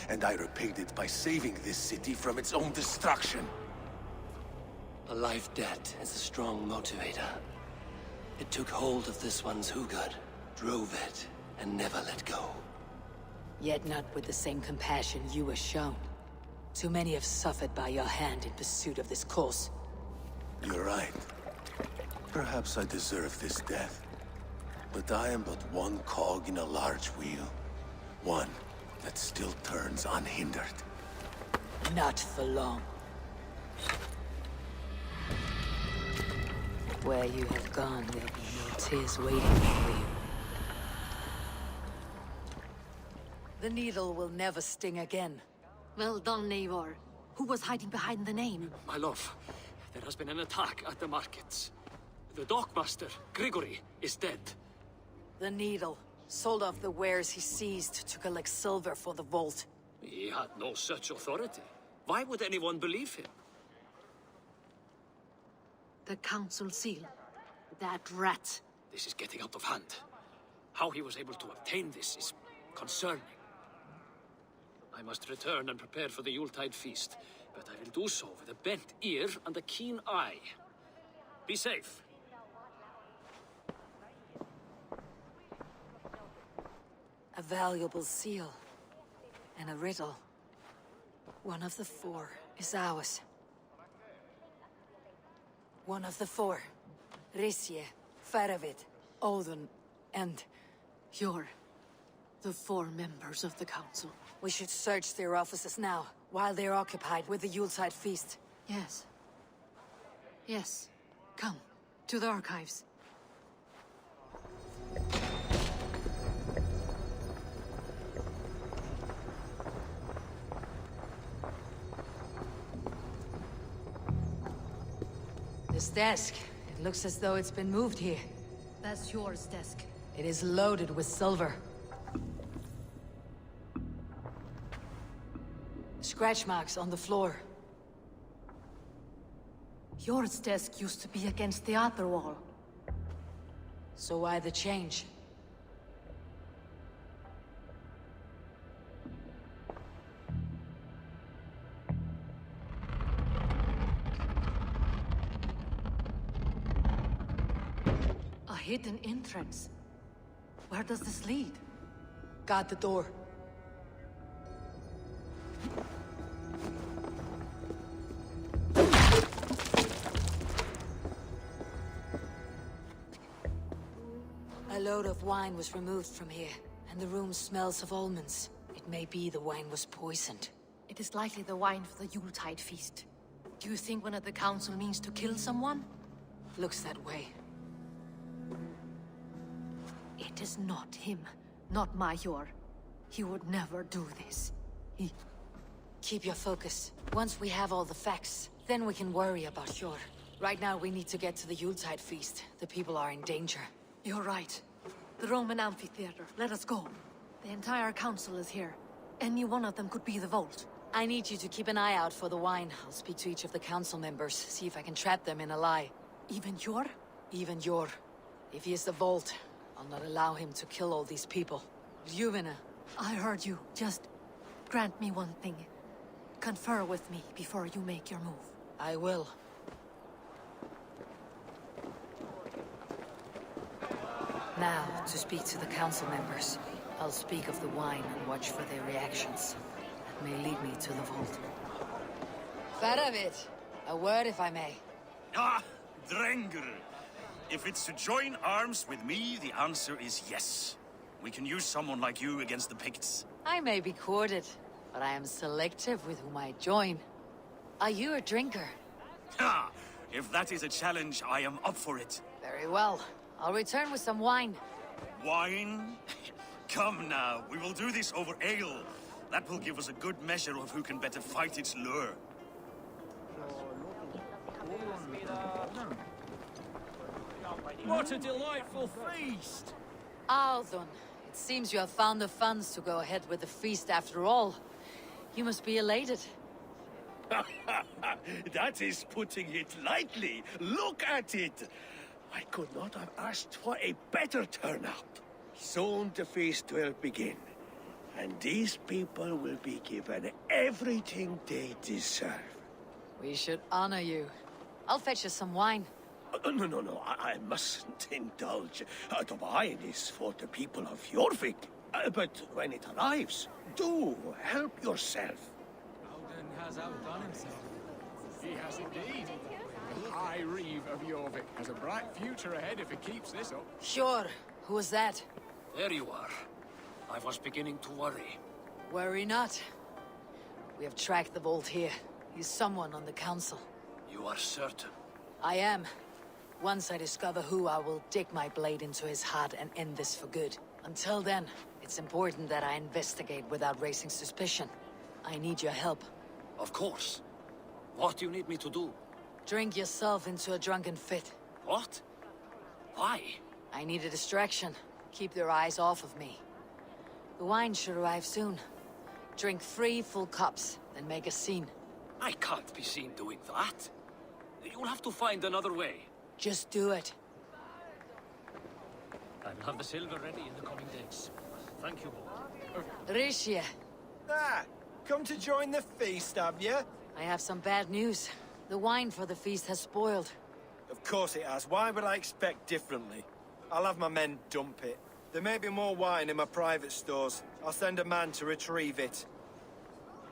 and I repaid it by saving this city from its own destruction. A life debt is a strong motivator. It took hold of this one's Hugad, drove it, and never let go. Yet not with the same compassion you were shown. Too many have suffered by your hand in pursuit of this cause. You're right. Perhaps I deserve this death. But I am but one cog in a large wheel. One that still turns unhindered. Not for long. Where you have gone, there'll be no tears waiting for you. The needle will never sting again. Well done, Eivor. Who was hiding behind the name? My love, there has been an attack at the markets. The dockmaster, Grigory, is dead. The needle sold off the wares he seized to collect silver for the vault. He had no such authority. Why would anyone believe him? The council seal. That rat. This is getting out of hand. How he was able to obtain this is concerning. I must return and prepare for the Yuletide feast, but I will do so with a bent ear and a keen eye. Be safe. A valuable seal. And a riddle. One of the four is ours. One of the four. Risje, Faravid, Odin, and... You're the four members of the council. We should search their offices now, while they're occupied with the Yuletide feast. Yes. Yes. Come, to the archives. This desk, it looks as though it's been moved here. That's yours, desk. It is loaded with silver. Scratch marks on the floor. Yours desk used to be against the other wall. So why the change? hidden entrance. Where does this lead? Guard the door. A load of wine was removed from here, and the room smells of almonds. It may be the wine was poisoned. It is likely the wine for the Yuletide feast. Do you think one of the council means to kill someone? Looks that way. It is not him, not Major. He would never do this. Keep your focus. Once we have all the facts, then we can worry about Hjor. Right now, we need to get to the Yuletide feast. The people are in danger. You're right. The Roman amphitheater. Let us go. The entire council is here. Any one of them could be the vault. I need you to keep an eye out for the wine. I'll speak to each of the council members, see if I can trap them in a lie. Even Hjor? Even Hjor. If he is the vault, I'll not allow him to kill all these people. Ljuvina. I heard you. Just grant me one thing. Confer with me before you make your move. I will. Now, to speak to the council members. I'll speak of the wine and watch for their reactions. That may lead me to the vault. Kvitrafn, a word if I may. Ah, Drengr. If it's to join arms with me, the answer is yes. We can use someone like you against the Picts. I may be courted, but I am selective with whom I join. Are you a drinker? Ha! If that is a challenge, I am up for it. Very well. I'll return with some wine. Wine? Come now, we will do this over ale. That will give us a good measure of who can better fight its lure. What a delightful feast! Aldon, it seems you have found the funds to go ahead with the feast after all. You must be elated. That is putting it lightly. Look at it! I could not have asked for a better turnout. Soon the feast will begin, and these people will be given everything they deserve. We should honor you. I'll fetch you some wine. No, I mustn't indulge. The wine is for the people of Jorvik. But when it arrives, do help yourself. Alden has outdone himself. He has indeed. The High Reeve of Jorvik has a bright future ahead if he keeps this up. Sure. Who was that? There you are. I was beginning to worry. Worry not. We have tracked the vault here. He's someone on the council. You are certain? I am. Once I discover who, I will dig my blade into his heart and end this for good. Until then, it's important that I investigate without raising suspicion. I need your help. Of course. What do you need me to do? Drink yourself into a drunken fit. What? Why? I need a distraction. Keep their eyes off of me. The wine should arrive soon. Drink 3 full cups, then make a scene. I can't be seen doing that. You'll have to find another way. Just do it. I'll have the silver ready in the coming days. Thank you both. Rishia. Ah, come to join the feast, have you? I have some bad news. The wine for the feast has spoiled. Of course it has. Why would I expect differently? I'll have my men dump it. There may be more wine in my private stores. I'll send a man to retrieve it.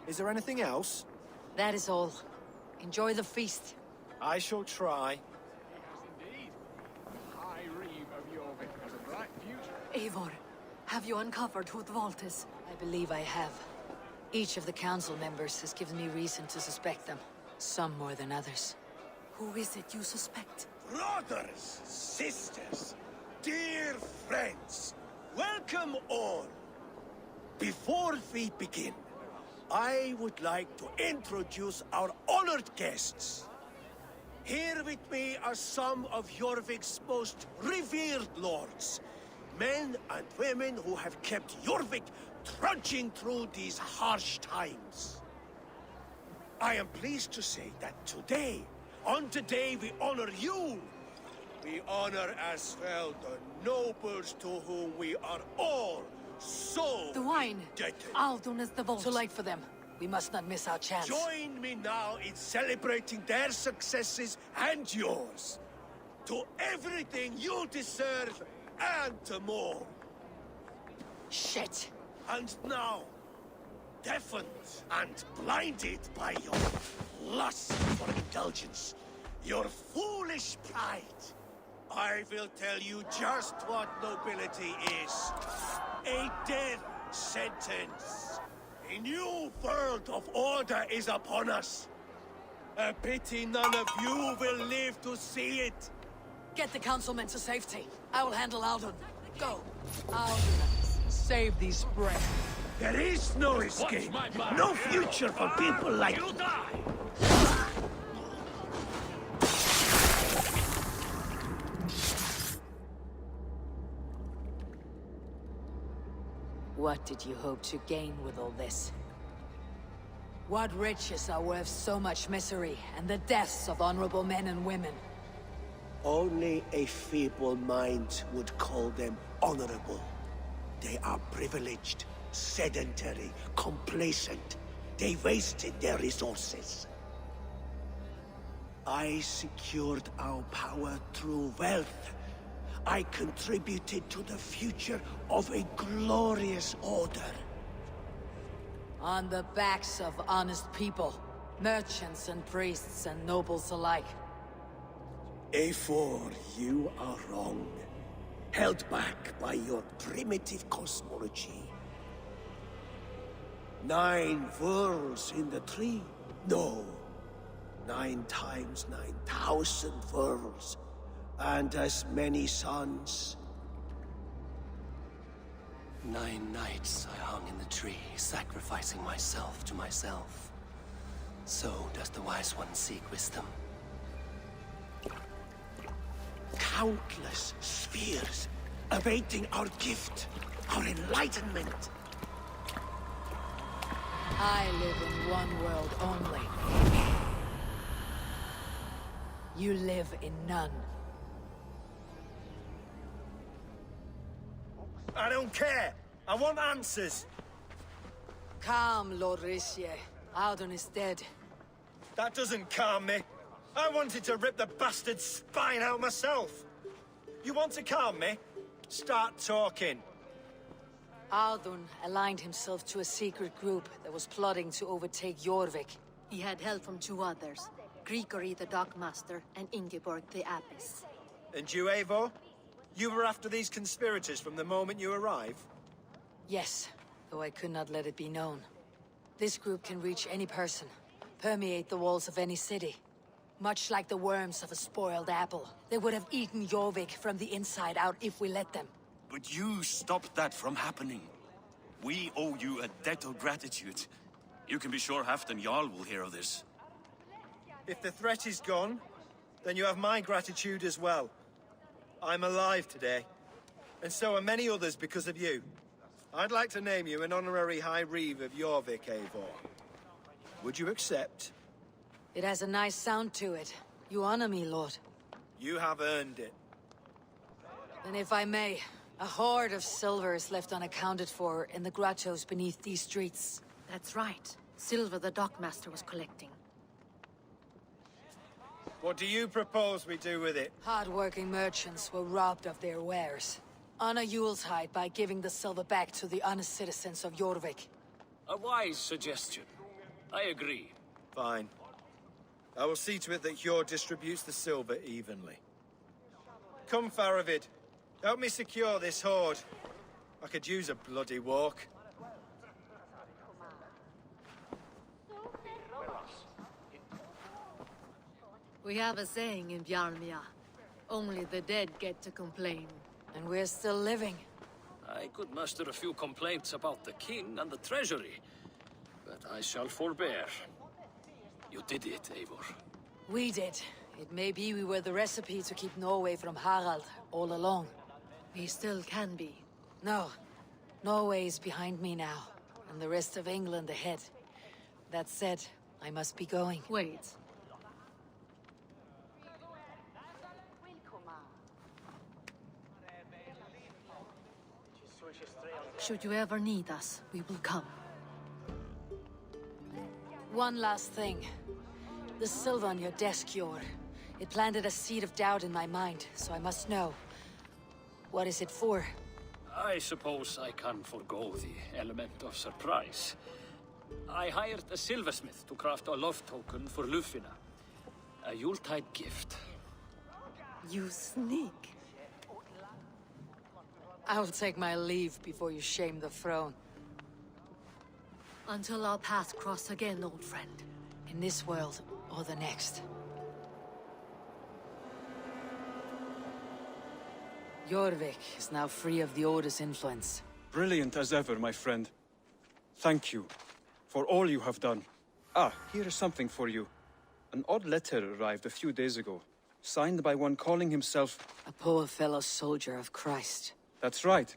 Is there anything else? That is all. Enjoy the feast. I shall try. Indeed. The High Reeve of Jorvik has a bright future. Eivor, have you uncovered who the vault is? I believe I have. Each of the council members has given me reason to suspect them. Some more than others. Who is it you suspect? Brothers, sisters, dear friends, welcome all. Before we begin, I would like to introduce our honored guests. Here with me are some of Jorvik's most revered lords. Men and women who have kept Jorvik trudging through these harsh times. I am pleased to say that today, on the day we honor you, we honor as well the nobles to whom we are all so The wine. indebted. Aldon is the vault. Too late for them. We must not miss our chance. Join me now in celebrating their successes and yours. To everything you deserve, and to more. Shit! And now, deafened and blinded by your lust for indulgence, your foolish pride, I will tell you just what nobility is. A death sentence. A new world of order is upon us. A pity none of you will live to see it. Get the councilmen to safety. I will handle Aldun. Go. Aldun, save these brave. There is no escape. No future for people like you. What did you hope to gain with all this? What riches are worth so much misery and the deaths of honorable men and women? Only a feeble mind would call them honorable. They are privileged, sedentary, complacent. They wasted their resources. I secured our power through wealth. I contributed to the future of a glorious order. On the backs of honest people, merchants and priests and nobles alike. A4, you are wrong. Held back by your primitive cosmology. 9 worlds in the tree? No. 9 times 9,000 worlds. And as many suns. 9 nights I hung in the tree, sacrificing myself to myself. So does the Wise One seek wisdom. Countless spheres, awaiting our gift, our enlightenment. I live in one world only. You live in none. I don't care! I want answers! Calm, Lord Rissier. Aldun is dead. That doesn't calm me. I wanted to rip the bastard's spine out myself. You want to calm me? Start talking. Aldun aligned himself to a secret group that was plotting to overtake Jorvik. He had help from 2 others. Grigory the Dockmaster and Ingeborg the Abbess. And you, Eivor? You were after these conspirators from the moment you arrived? Yes, though I could not let it be known. This group can reach any person, permeate the walls of any city. Much like the worms of a spoiled apple, they would have eaten Jorvik from the inside out if we let them. But you stopped that from happening. We owe you a debt of gratitude. You can be sure Halfdan Jarl will hear of this. If the threat is gone, then you have my gratitude as well. I'm alive today, and so are many others because of you. I'd like to name you an honorary High Reeve of Jorvik, Eivor. Would you accept? It has a nice sound to it. You honor me, Lord. You have earned it. Then if I may, a hoard of silver is left unaccounted for in the grottos beneath these streets. That's right. Silver the Dockmaster was collecting. What do you propose we do with it? Hard-working merchants were robbed of their wares. Honor Yuletide by giving the silver back to the honest citizens of Jorvik. A wise suggestion. I agree. Fine. I will see to it that Hjord distributes the silver evenly. Come, Faravid. Help me secure this hoard. I could use a bloody walk. We have a saying in Bjarmia. Only the dead get to complain. And we're still living. I could muster a few complaints about the king and the treasury, but I shall forbear. You did it, Eivor. We did. It may be we were the recipe to keep Norway from Harald all along. We still can be. No. Norway is behind me now, and the rest of England ahead. That said, I must be going. Wait. Should you ever need us, we will come. One last thing. The silver on your desk, Jor. It planted a seed of doubt in my mind, so I must know. What is it for? I suppose I can forgo the element of surprise. I hired a silversmith to craft a love token for Lufina. A Yuletide gift. You sneak. I'll take my leave before you shame the throne. Until our paths cross again, old friend. In this world, or the next. Jorvik is now free of the Order's influence. Brilliant as ever, my friend. Thank you for all you have done. Ah, here is something for you. An odd letter arrived a few days ago, signed by one calling himself... A poor fellow soldier of Christ. That's right.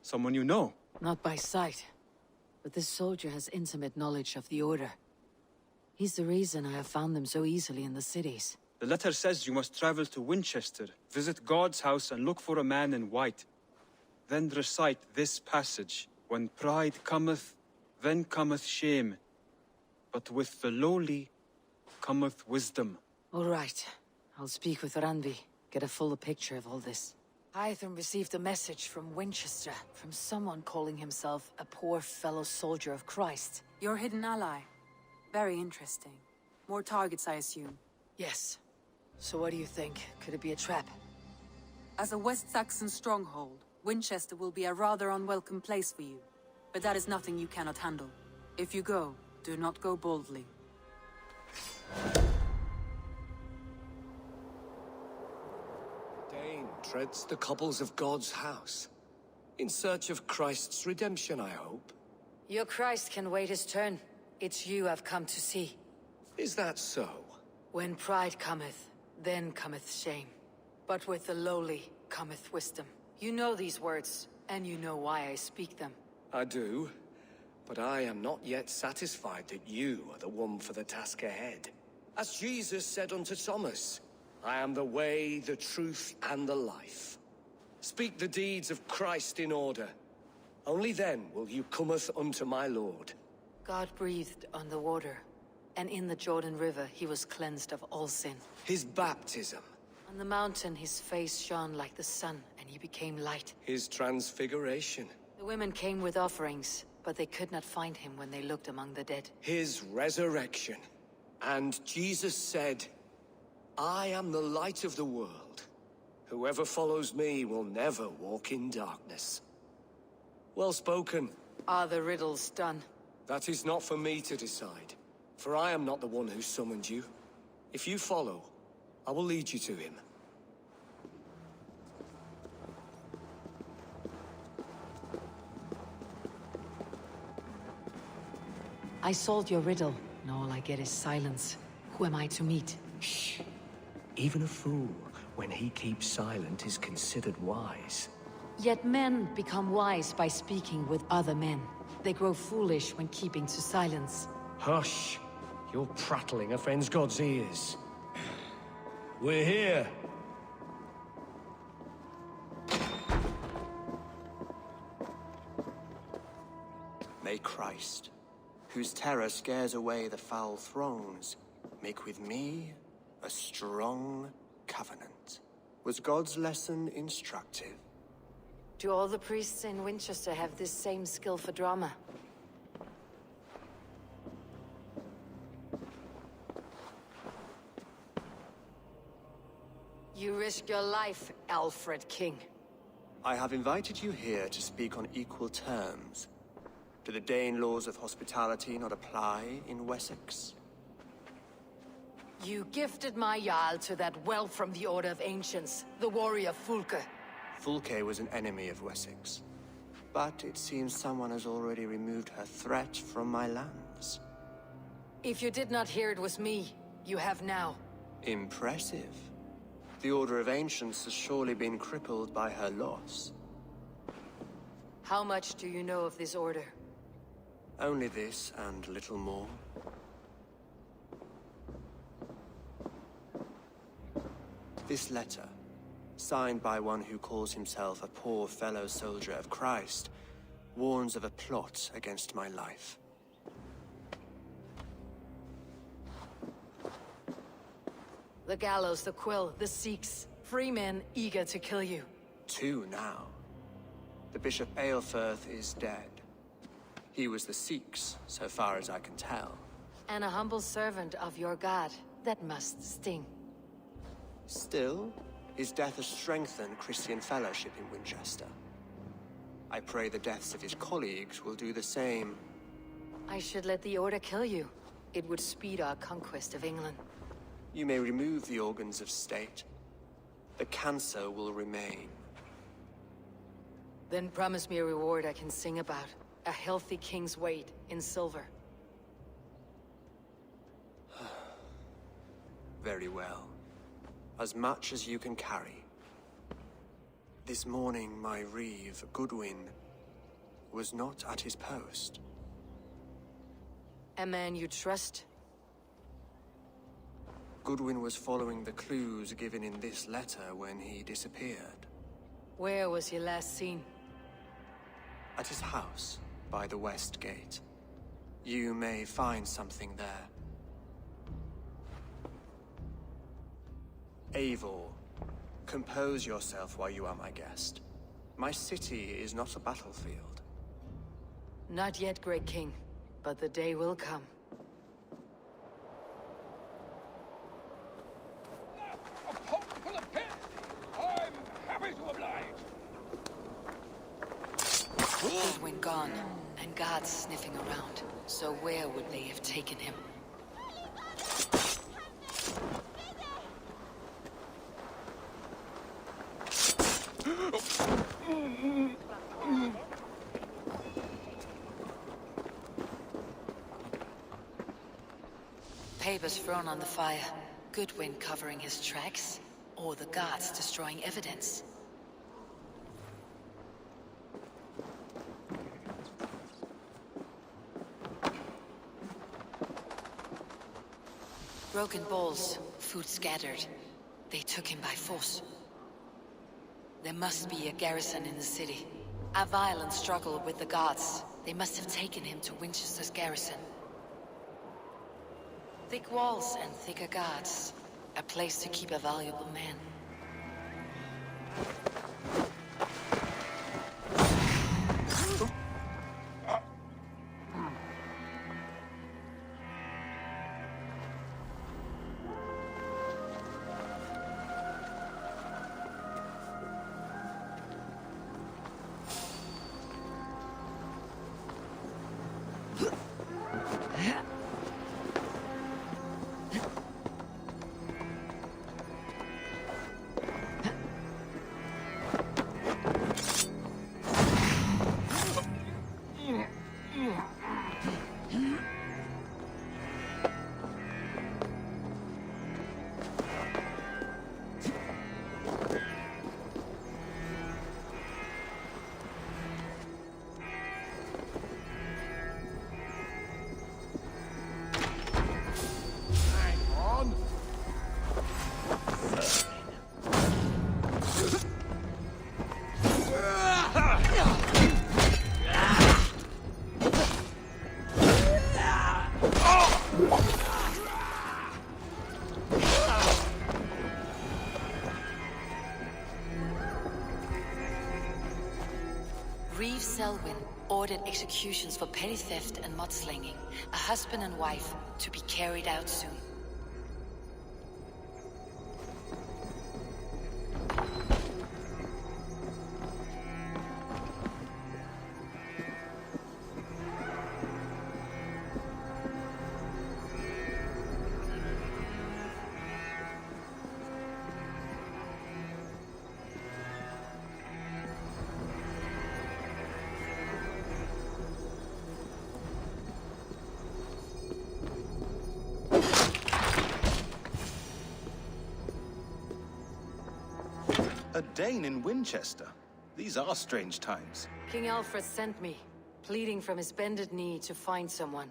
Someone you know. Not by sight, but this soldier has intimate knowledge of the Order. He's the reason I have found them so easily in the cities. The letter says you must travel to Winchester, visit God's house and look for a man in white. Then recite this passage. When pride cometh, then cometh shame. But with the lowly cometh wisdom. All right. I'll speak with Randvi, get a fuller picture of all this. Hytham received a message from Winchester, from someone calling himself a poor fellow soldier of Christ. Your hidden ally. Very interesting. More targets, I assume. Yes. So what do you think? Could it be a trap? As a West Saxon stronghold, Winchester will be a rather unwelcome place for you. But that is nothing you cannot handle. If you go, do not go boldly. Dane treads the cobbles of God's house. In search of Christ's redemption, I hope. Your Christ can wait his turn. It's you I've come to see. Is that so? When pride cometh, then cometh shame. But with the lowly cometh wisdom. You know these words, and you know why I speak them. I do, but I am not yet satisfied that you are the one for the task ahead. As Jesus said unto Thomas, I am the way, the truth, and the life. Speak the deeds of Christ in order. Only then will you cometh unto my Lord. God breathed on the water, and in the Jordan River he was cleansed of all sin. His baptism. On the mountain his face shone like the sun, and he became light. His transfiguration. The women came with offerings, but they could not find him when they looked among the dead. His resurrection. And Jesus said, I am the light of the world. Whoever follows me will never walk in darkness. Well spoken. Are the riddles done? That is not for me to decide, for I am not the one who summoned you. If you follow, I will lead you to him. I solved your riddle, and all I get is silence. Who am I to meet? Shh. Even a fool, when he keeps silent, is considered wise. Yet men become wise by speaking with other men. They grow foolish when keeping to silence. Hush! Your prattling offends God's ears. We're here. May Christ, whose terror scares away the foul thrones, make with me a strong covenant. Was God's lesson instructive? Do all the priests in Winchester have this same skill for drama? You risk your life, Alfred King. I have invited you here to speak on equal terms. Do the Dane laws of hospitality not apply in Wessex? You gifted my Jarl to that whelp from the Order of Ancients, the warrior Fulke. Fulke was an enemy of Wessex. But it seems someone has already removed her threat from my lands. If you did not hear it was me, you have now. Impressive. The Order of Ancients has surely been crippled by her loss. How much do you know of this order? Only this and little more. This letter, signed by one who calls himself a poor fellow soldier of Christ, warns of a plot against my life. The gallows, the quill, the Sikhs. Free men eager to kill you. 2 now. The Bishop Aelfirth is dead. He was the Sikhs, so far as I can tell. And a humble servant of your god. That must sting. Still, his death has strengthened Christian fellowship in Winchester. I pray the deaths of his colleagues will do the same. I should let the Order kill you. It would speed our conquest of England. You may remove the organs of state. The cancer will remain. Then promise me a reward I can sing about. A healthy king's weight in silver. Very well. As much as you can carry. This morning, my reeve, Goodwin, was not at his post. A man you trust? Goodwin was following the clues given in this letter when he disappeared. Where was he last seen? At his house, by the west gate. You may find something there. Eivor, compose yourself while you are my guest. My city is not a battlefield. Not yet, great king, but the day will come. A pot full of pit! I'm happy to oblige! Goodwin gone, and guards sniffing around. So where would they have taken him? Papers thrown on the fire. Goodwin covering his tracks, or the guards destroying evidence. Broken bowls, food scattered. They took him by force. There must be a garrison in the city. A violent struggle with the guards. They must have taken him to Winchester's garrison. Thick walls and thicker guards. A place to keep a valuable man. Selwyn ordered executions for petty theft and mudslinging. A husband and wife to be carried out soon. A Dane in Winchester? These are strange times. King Alfred sent me, pleading from his bended knee to find someone.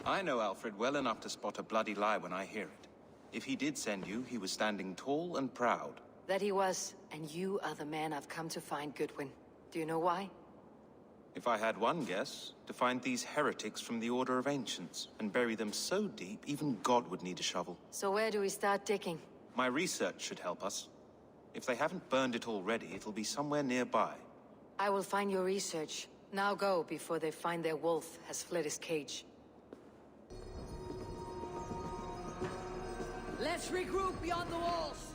I know Alfred well enough to spot a bloody lie when I hear it. If he did send you, he was standing tall and proud. That he was, and you are the man I've come to find, Goodwin. Do you know why? If I had one guess, to find these heretics from the Order of Ancients, and bury them so deep, even God would need a shovel. So where do we start digging? My research should help us. If they haven't burned it already, it'll be somewhere nearby. I will find your research. Now go, before they find their wolf has fled his cage. Let's regroup beyond the walls!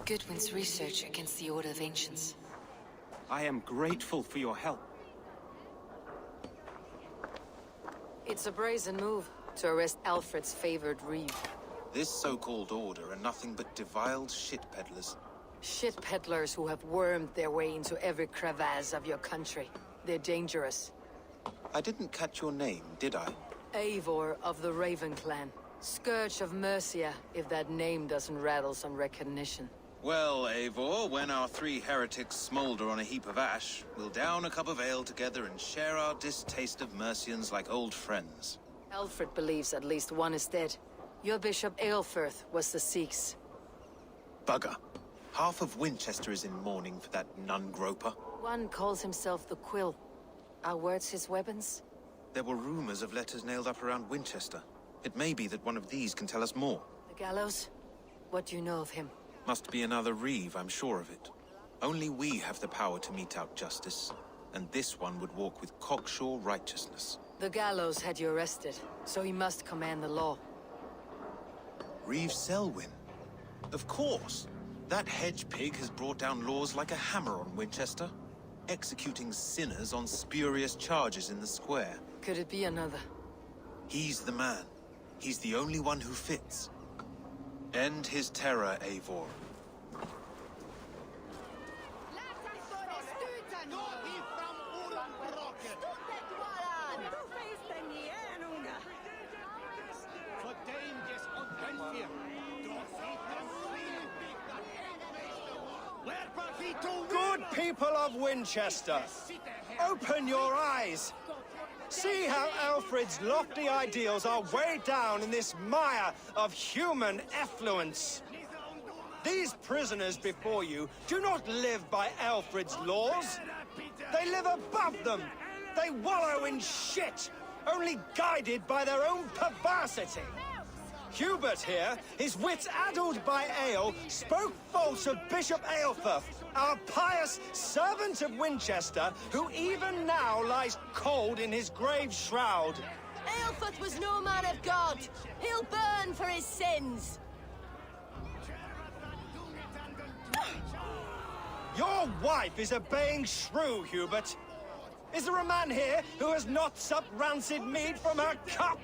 Goodwin's research against the Order of Ancients. I am grateful for your help. It's a brazen move to arrest Alfred's favored reeve. This so-called order are nothing but deviled shit peddlers. Shit peddlers who have wormed their way into every crevasse of your country. They're dangerous. I didn't catch your name, did I? Eivor of the Raven Clan. Scourge of Mercia, if that name doesn't rattle some recognition. Well, Eivor, when our three heretics smolder on a heap of ash, we'll down a cup of ale together and share our distaste of Mercians like old friends. Alfred believes at least one is dead. Your Bishop Aelfirth was the Sikhs. Bugger. Half of Winchester is in mourning for that nun-groper. One calls himself the Quill. Are words his weapons? There were rumors of letters nailed up around Winchester. It may be that one of these can tell us more. The gallows? What do you know of him? Must be another reeve, I'm sure of it. Only we have the power to mete out justice, and this one would walk with cocksure righteousness. The gallows had you arrested, so he must command the law. Reeve Selwyn? Of course! That hedge pig has brought down laws like a hammer on Winchester, executing sinners on spurious charges in the square. Could it be another? He's the man. He's the only one who fits. End his terror, Eivor. Good people of Winchester, open your eyes. See how Alfred's lofty ideals are weighed down in this mire of human effluence. These prisoners before you do not live by Alfred's laws. They live above them. They wallow in shit, only guided by their own perversity. Hubert here, his wits addled by ale, spoke false of Bishop Aelfirth, our pious servant of Winchester, who even now lies cold in his grave shroud. Aelfirth was no man of God. He'll burn for his sins. Your wife is obeying shrew, Hubert. Is there a man here who has not supped rancid mead from her cup?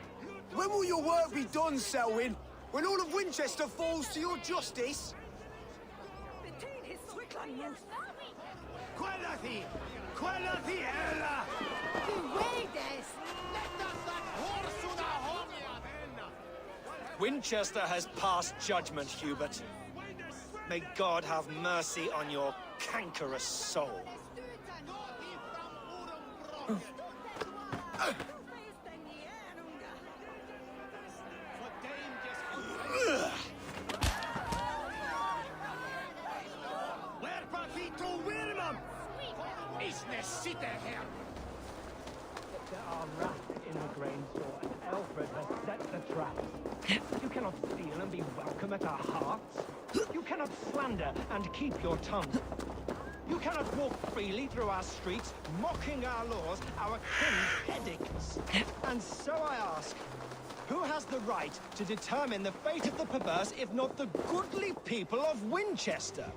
When will your work be done, Selwyn? When all of Winchester falls to your justice? Winchester has passed judgment, Hubert. May God have mercy on your cankerous soul. There are rats in the grain store, and Alfred has set the trap. You cannot steal and be welcome at our hearts. You cannot slander and keep your tongue. You cannot walk freely through our streets, mocking our laws, our king's edicts. And so I ask, who has the right to determine the fate of the perverse, if not the goodly people of Winchester?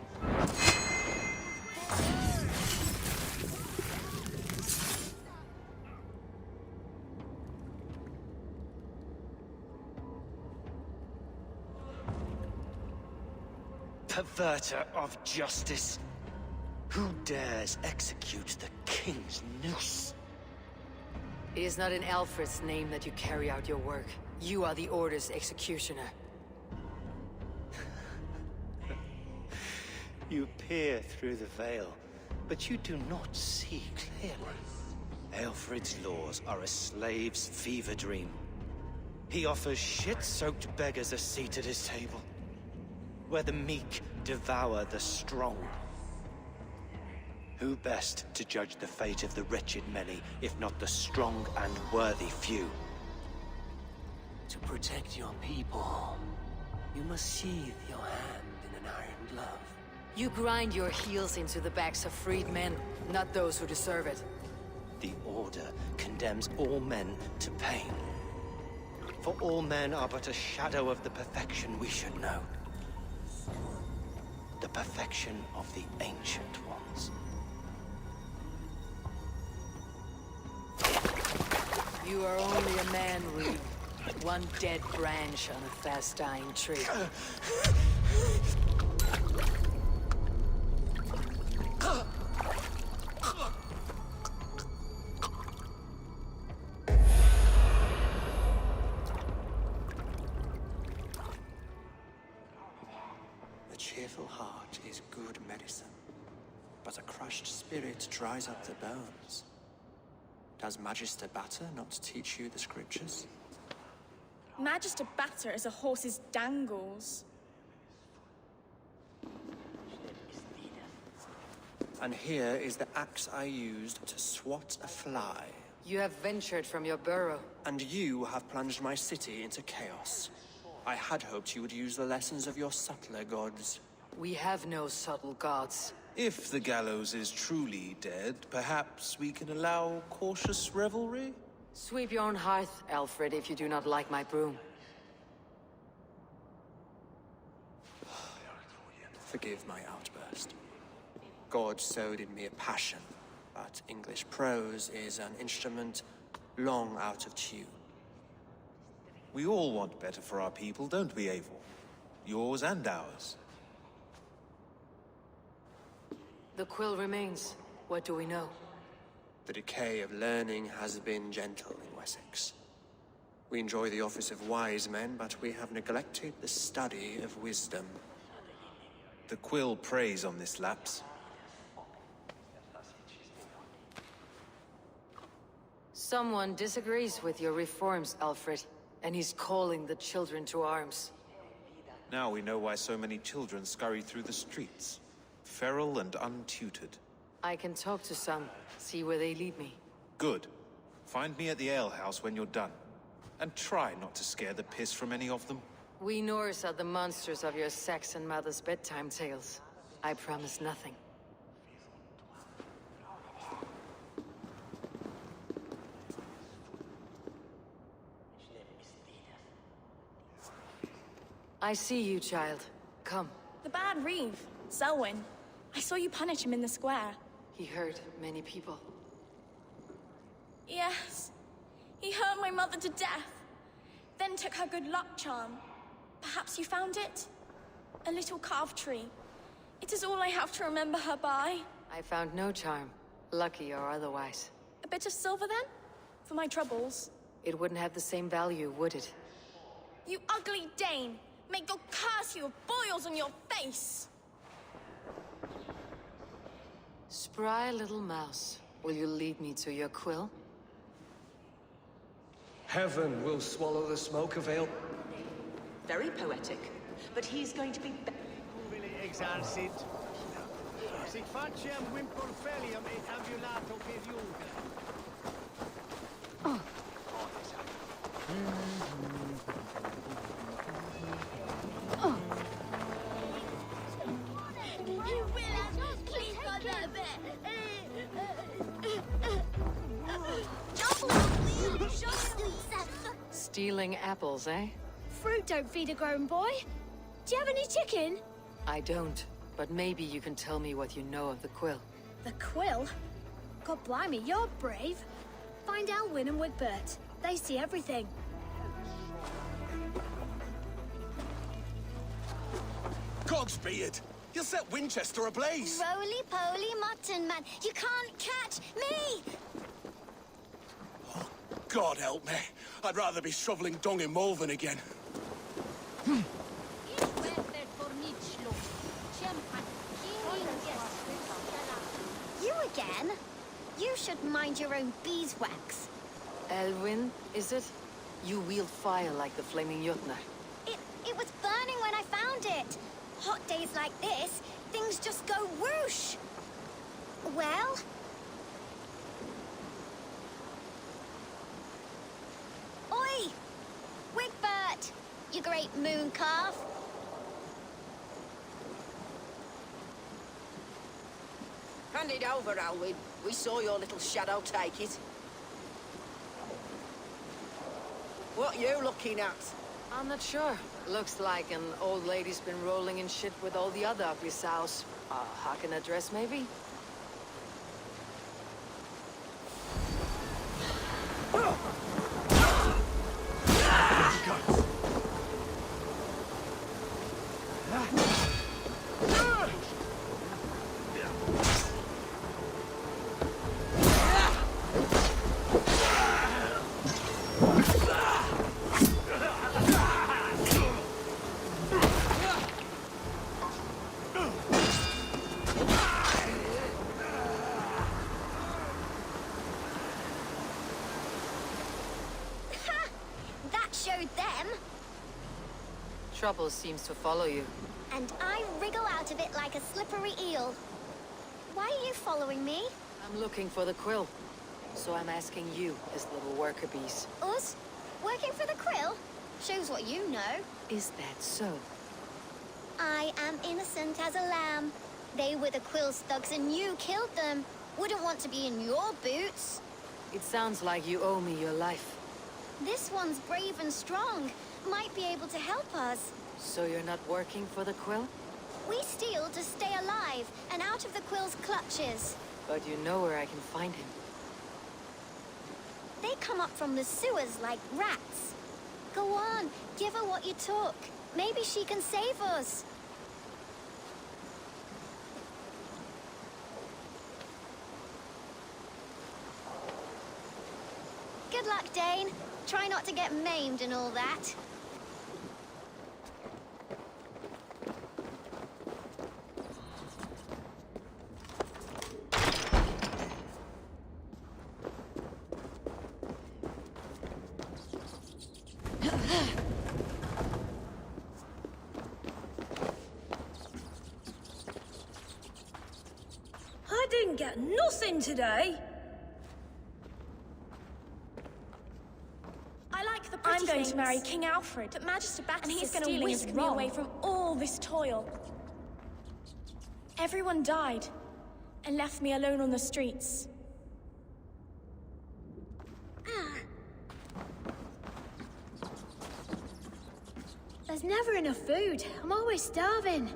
Perverter of justice. Who dares execute the king's noose? It is not in Alfred's name that you carry out your work. You are the Order's executioner. You peer through the veil, but you do not see clearly. Aelfred's laws are a slave's fever dream. He offers shit-soaked beggars a seat at his table. where the meek devour the strong. Who best to judge the fate of the wretched many, if not the strong and worthy few? To protect your people, you must sheathe your hand in an iron glove. You grind your heels into the backs of freed men, not those who deserve it. The Order condemns all men to pain. For all men are but a shadow of the perfection we should know. The perfection of the Ancient Ones. You are only a man, Reed. One dead branch on a fast-dying tree. A cheerful heart is good medicine, but a crushed spirit dries up the bones. Does Magister Batter not teach you the scriptures? Magister Batter is a horse's dangles. And here is the axe I used to swat a fly. You have ventured from your burrow. And you have plunged my city into chaos. I had hoped you would use the lessons of your subtler gods. We have no subtle gods. If the gallows is truly dead, perhaps we can allow cautious revelry? Sweep your own hearth, Alfred, if you do not like my broom. Forgive my outburst. God sowed in me a passion, but English prose is an instrument long out of tune. We all want better for our people, don't we, Eivor? Yours and ours. The quill remains. What do we know? The decay of learning has been gentle in Wessex. We enjoy the office of wise men, but we have neglected the study of wisdom. The quill preys on this lapse. Someone disagrees with your reforms, Alfred, and he's calling the children to arms. Now we know why so many children scurry through the streets, feral and untutored. I can talk to some, see where they lead me. Good. Find me at the alehouse when you're done. And try not to scare the piss from any of them. We Norse are the monsters of your Saxon mother's bedtime tales. I promise nothing. I see you, child. Come. The bad Reeve, Selwyn. I saw you punish him in the square. He hurt many people. Yes. He hurt my mother to death. Then took her good luck charm. Perhaps you found it? A little carved tree. It is all I have to remember her by. I found no charm, lucky or otherwise. A bit of silver, then? For my troubles? It wouldn't have the same value, would it? You ugly Dane! May God curse you with boils on your face! Spry little mouse, will you lead me to your quill? Heaven will swallow the smoke of ale. Very poetic, but he's going to be... Oh. Oh. You will have please God Stealing apples, eh? Fruit don't feed a grown boy. Do you have any chicken? I don't, but maybe you can tell me what you know of the quill. The quill? God blimey, you're brave. Find Alwyn and Wigbert. They see everything. Cogsbeard! You'll set Winchester ablaze! Roly-poly mutton man, you can't catch me! God help me. I'd rather be shoveling dung in Malvern again. You again? You should mind your own beeswax. Elwyn, is it? You wield fire like the flaming Jotnar. It was burning when I found it. hot days like this, things just go whoosh. Well? Oi! Wigbert! You great moon calf! Hand it over, Alwyn. We saw your little shadow take it. What you looking at? I'm not sure. Looks like an old lady's been rolling in shit with all the other ugly sows. Hawking a dress, maybe? Trouble seems to follow you. And I wriggle out of it like a slippery eel. Why are you following me? I'm looking for the quill. So I'm asking you, his little worker bees. Us? Working for the quill? Shows what you know. Is that so? I am innocent as a lamb. They were the quill's thugs and you killed them. Wouldn't want to be in your boots. It sounds like you owe me your life. This one's brave and strong. Might be able to help us. So you're not working for the quill? We steal to stay alive and out of the quill's clutches. But you know where I can find him. They come up from the sewers like rats. Go on, give her what you took. Maybe she can save us. Good luck, Dane. Try not to get maimed and all that. I didn't get nothing today. I'm going to marry King Alfred, but Magister Bacchus and he's going to whisk me away from all this toil. Everyone died and left me alone on the streets. There's never enough food. I'm always starving.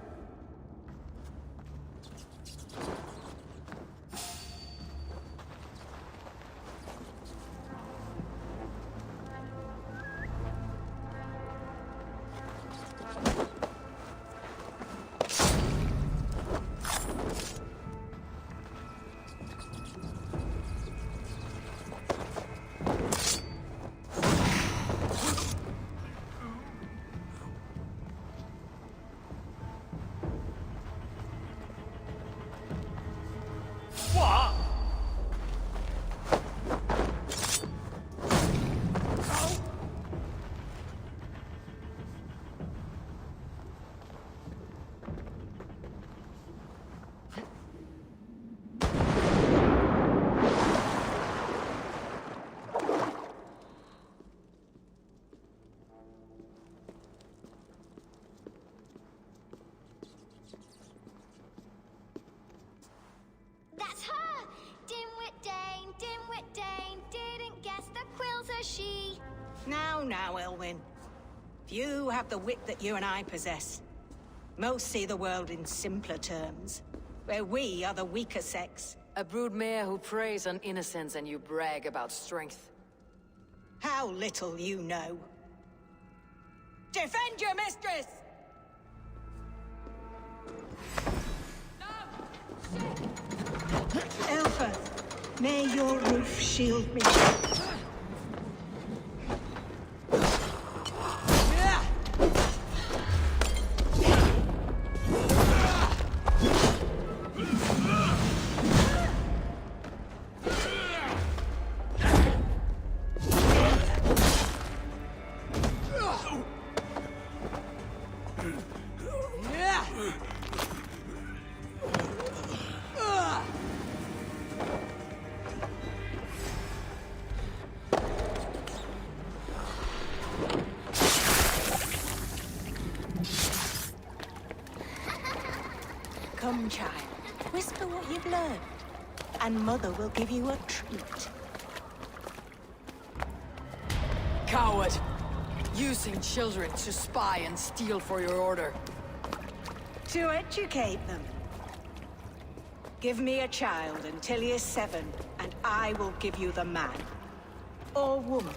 That's her! Dimwit Dane, Dimwit Dane, didn't guess the quill's a she. Now, Elwyn. Few have the wit that you and I possess. Most see the world in simpler terms, where we are the weaker sex. A broodmare who preys on innocence and you brag about strength. How little you know. Defend your mistress! Elfeth, may your roof shield me. on, child. Whisper what you've learned, and Mother will give you a treat. Coward! Using children to spy and steal for your order. To educate them. Give me a child until you're 7, and I will give you the man. Or woman.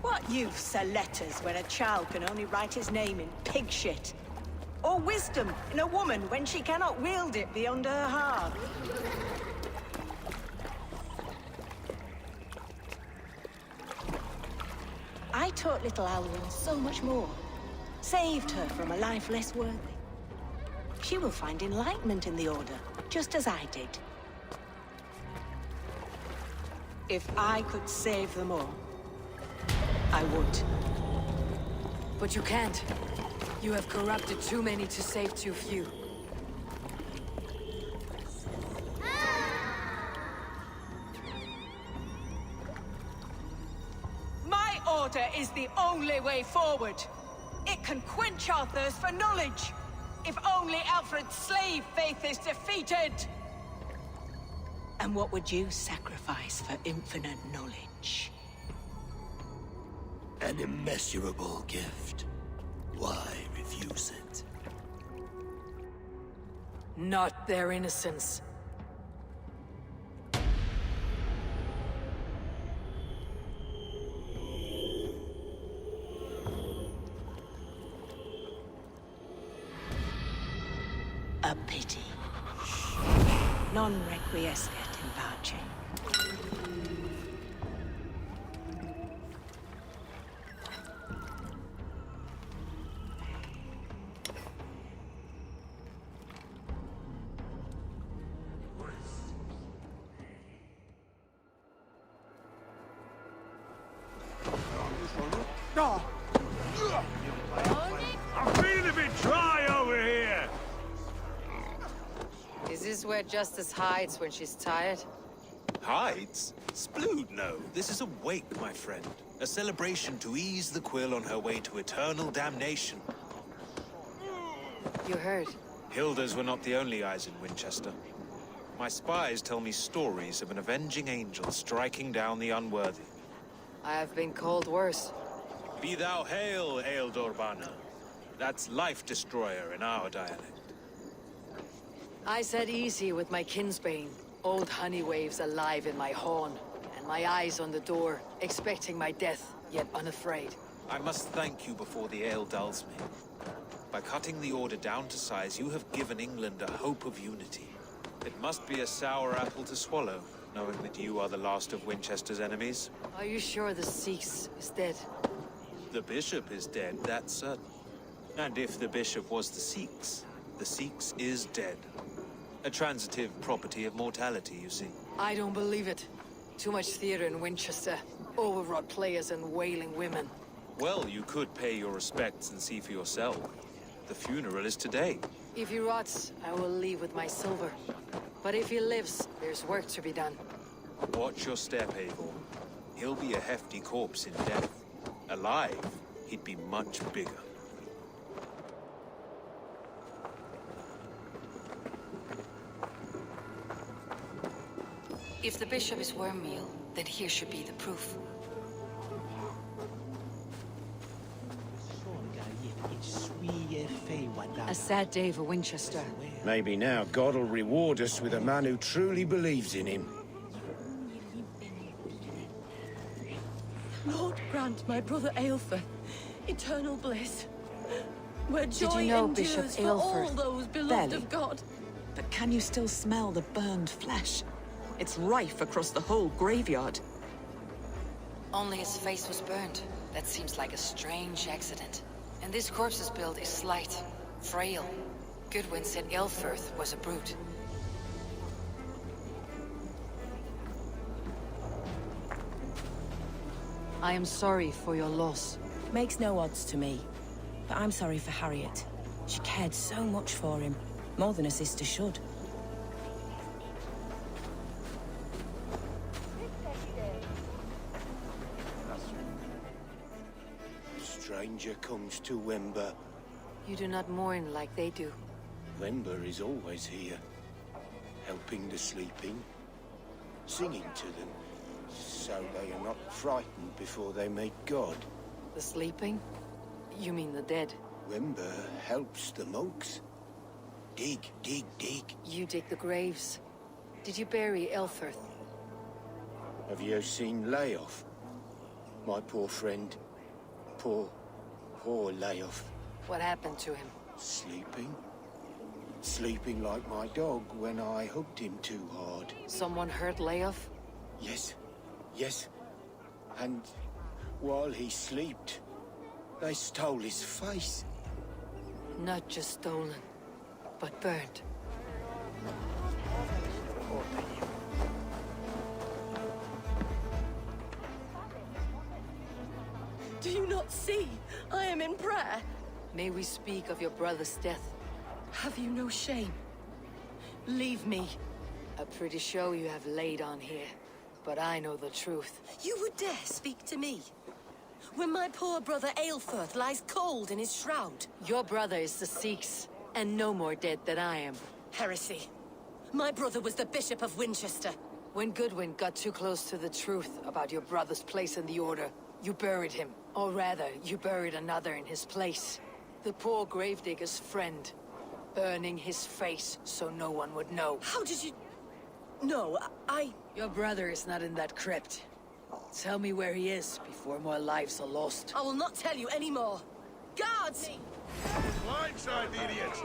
What use are letters when a child can only write his name in pig shit? Or wisdom in a woman when she cannot wield it beyond her heart? I taught little Alwyn so much more. Saved her from a life less worthy. She will find enlightenment in the Order, just as I did. If I could save them all, I would. But you can't. You have corrupted too many to save too few. My order is the only way forward. It can quench our thirst for knowledge. If only Alfred's slave faith is defeated. And what would you sacrifice for infinite knowledge? An immeasurable gift. Why refuse it? Not their innocence. A pity. Non requiescat in pace. I'm feeling a bit dry over here. Is this where Justice hides when she's tired? Hides? Splood, no. This is a wake, my friend. A celebration to ease the quill on her way to eternal damnation. You heard. Hilda's were not the only eyes in Winchester. My spies tell me stories of an avenging angel striking down the unworthy. I have been called worse. Be thou hail, Ealdorbanna. That's Life Destroyer in our dialect. I said easy with my kinsbane. Old honey waves alive in my horn, and my eyes on the door, expecting my death, yet unafraid. I must thank you before the ale dulls me. By cutting the Order down to size, you have given England a hope of unity. It must be a sour apple to swallow, knowing that you are the last of Winchester's enemies. Are you sure the Sikhs is dead? The bishop is dead, that's certain. And if the bishop was the Sikhs is dead. A transitive property of mortality, you see. I don't believe it. Too much theater in Winchester. Overwrought players and wailing women. Well, you could pay your respects and see for yourself. The funeral is today. If he rots, I will leave with my silver. But if he lives, there's work to be done. Watch your step, Eivor. He'll be a hefty corpse in death. Alive, he'd be much bigger. If the bishop is wormmeal, then here should be the proof. A sad day for Winchester. Maybe now God will reward us with a man who truly believes in him. Lord grant my brother Aelfred eternal bliss, where joy Did you know endures Bishop for all Aelfred? those beloved Barely. of God. But can you still smell the burned flesh? It's rife across the whole graveyard. Only his face was burned. That seems like a strange accident. And this corpse's build is slight, frail. Goodwin said Aelfred was a brute. I am sorry for your loss. Makes no odds to me. But I'm sorry for Harriet. She cared so much for him. More than a sister should. Stranger comes to Wimber. You do not mourn like they do. Wember is always here, helping the sleeping, singing to them, so they are not frightened before they meet God. The sleeping? You mean the dead? Wember helps the monks. Dig, dig, dig. You dig the graves. Did you bury Elfrith? Have you seen Layoff? My poor friend. Poor Layoff. What happened to him? Sleeping. Sleeping like my dog when I hugged him too hard. Someone hurt Layoff? Yes. Yes. And while he slept, they stole his face. Not just stolen, but burnt. Do you not see? I am in prayer. May we speak of your brother's death? Have you no shame? Leave me. A pretty show you have laid on here, but I know the truth. You would dare speak to me? When my poor brother Aelfirth lies cold in his shroud. Your brother is the Sikhs, and no more dead than I am. Heresy. My brother was the Bishop of Winchester. When Goodwin got too close to the truth about your brother's place in the Order, you buried him. Or rather, you buried another in his place. The poor gravedigger's friend. Burning his face so no one would know. How did you... No, Your brother is not in that crypt. Tell me where he is before more lives are lost. I will not tell you anymore. Guards! Blindside the idiots!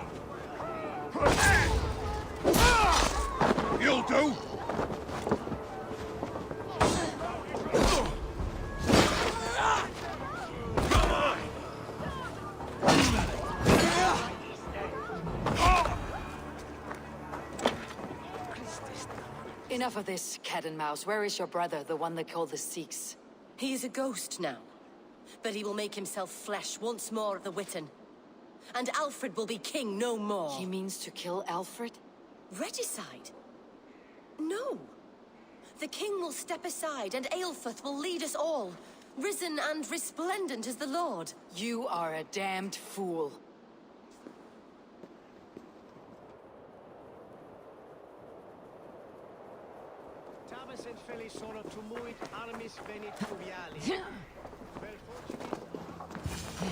You'll do! Enough of this, cat and mouse. Where is your brother, the one they call the Sikhs? He is a ghost now. But he will make himself flesh once more at the Witten. And Alfred will be king no more. He means to kill Alfred? Regicide? No. The king will step aside and Aelfirth will lead us all. Risen and resplendent as the Lord. You are a damned fool.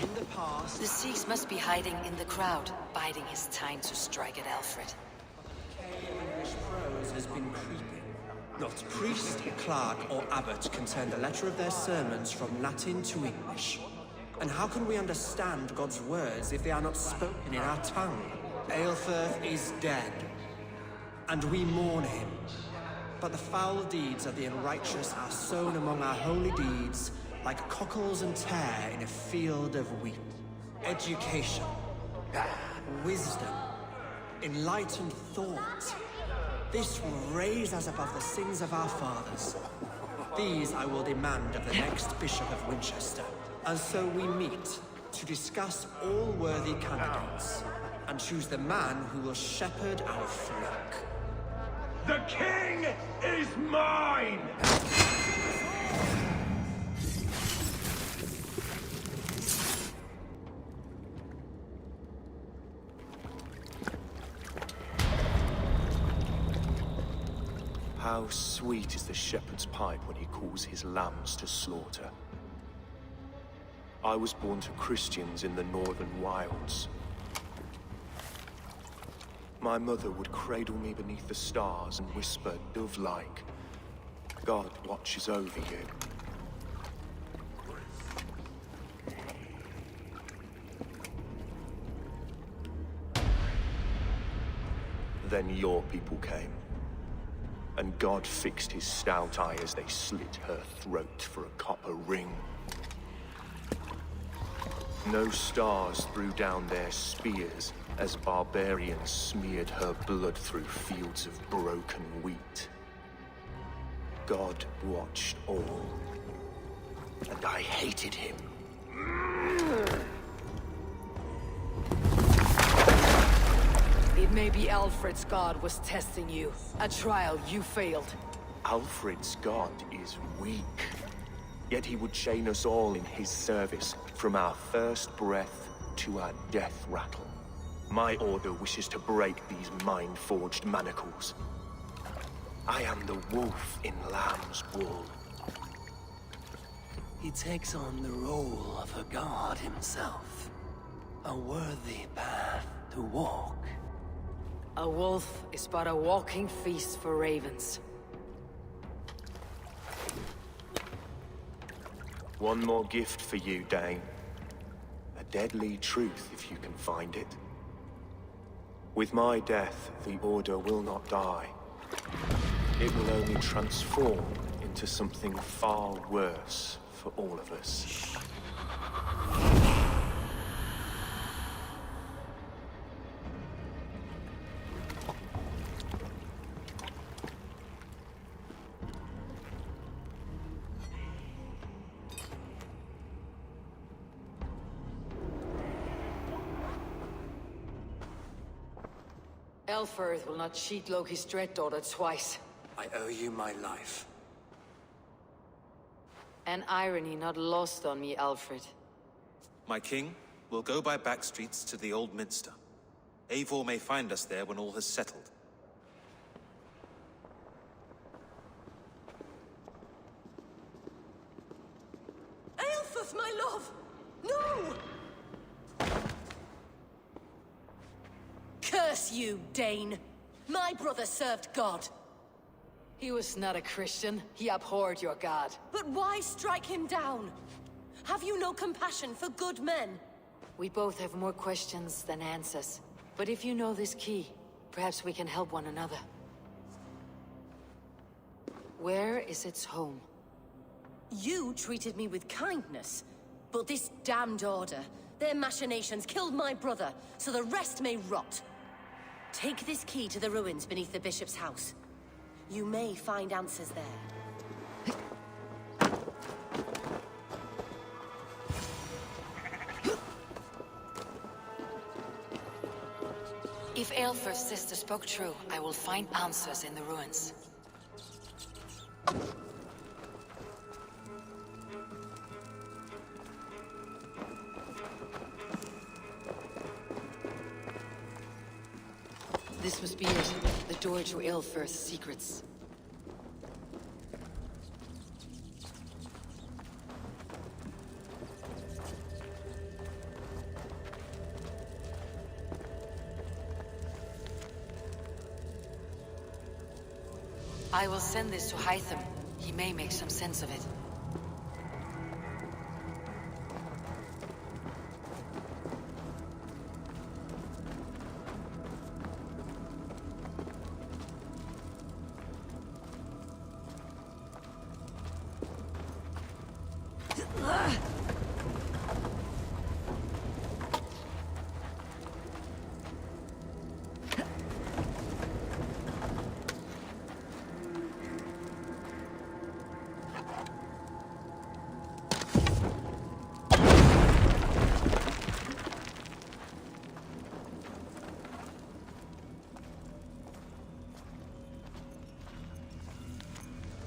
In the past... The Sikhs must be hiding in the crowd, biding his time to strike at Alfred. English prose has been creeping. Not priest, clerk, or abbot can turn the letter of their sermons from Latin to English. And how can we understand God's words if they are not spoken in our tongue? Aelfirth is dead, and we mourn him. But the foul deeds of the unrighteous are sown among our holy deeds, like cockles and tare in a field of wheat. Education, wisdom, enlightened thought. This will raise us above the sins of our fathers. These I will demand of the next Bishop of Winchester. And so we meet to discuss all worthy candidates and choose the man who will shepherd our flock. The king is mine! How sweet is the shepherd's pipe when he calls his lambs to slaughter. I was born to Christians in the northern wilds. My mother would cradle me beneath the stars and whisper, dove-like, God watches over you. Then your people came, and God fixed his stout eye as they slit her throat for a copper ring. No stars threw down their spears as barbarians smeared her blood through fields of broken wheat. God watched all, and I hated him. It may be Alfred's god was testing you. A trial you failed. Alfred's god is weak. Yet he would chain us all in his service, from our first breath to our death rattle. My order wishes to break these mind-forged manacles. I am the wolf in lamb's wool. He takes on the role of a god himself. A worthy path to walk. A wolf is but a walking feast for ravens. One more gift for you, Dane. A deadly truth, if you can find it. With my death, the Order will not die. It will only transform into something far worse for all of us. Elfirth will not cheat Loki's dread daughter twice. I owe you my life. An irony not lost on me, Alfred. My king, we'll go by back streets to the Old Minster. Eivor may find us there when all has settled. Aelfirth, my love! No! Curse you, Dane! My brother served God. He was not a Christian. He abhorred your god. But why strike him down? Have you no compassion for good men? We both have more questions than answers. But if you know this key, perhaps we can help one another. Where is its home? You treated me with kindness, but this damned Order, their machinations killed my brother, so the rest may rot. Take this key to the ruins beneath the Bishop's house. You may find answers there. If Aelfirth's sister spoke true, I will find answers in the ruins. This must be it. The door to Aelfirth's secrets. I will send this to Hytham. He may make some sense of it.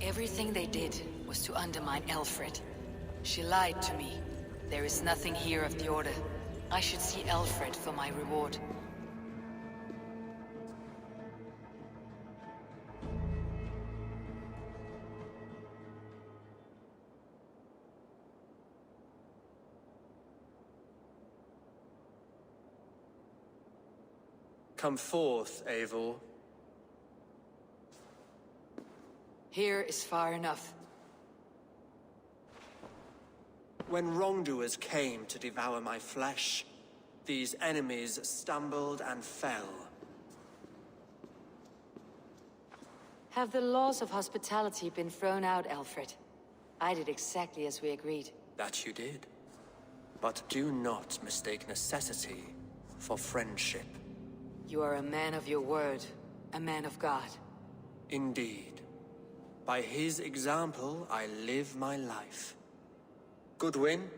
Everything they did was to undermine Elfred. She lied to me. There is nothing here of the Order. I should see Alfred for my reward. Come forth, Eivor. Here is far enough. When wrongdoers came to devour my flesh, these enemies stumbled and fell. Have the laws of hospitality been thrown out, Alfred? I did exactly as we agreed. That you did. But do not mistake necessity for friendship. You are a man of your word, a man of God. Indeed. By his example, I live my life. Goodwin?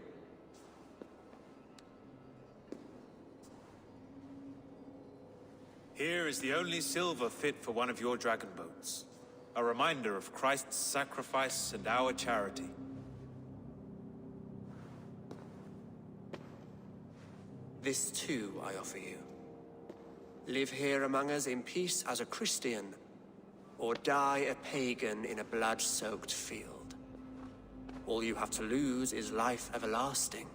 Here is the only silver fit for one of your dragon boats. A reminder of Christ's sacrifice and our charity. This too I offer you. Live here among us in peace as a Christian, or die a pagan in a blood-soaked field. All you have to lose is life everlasting.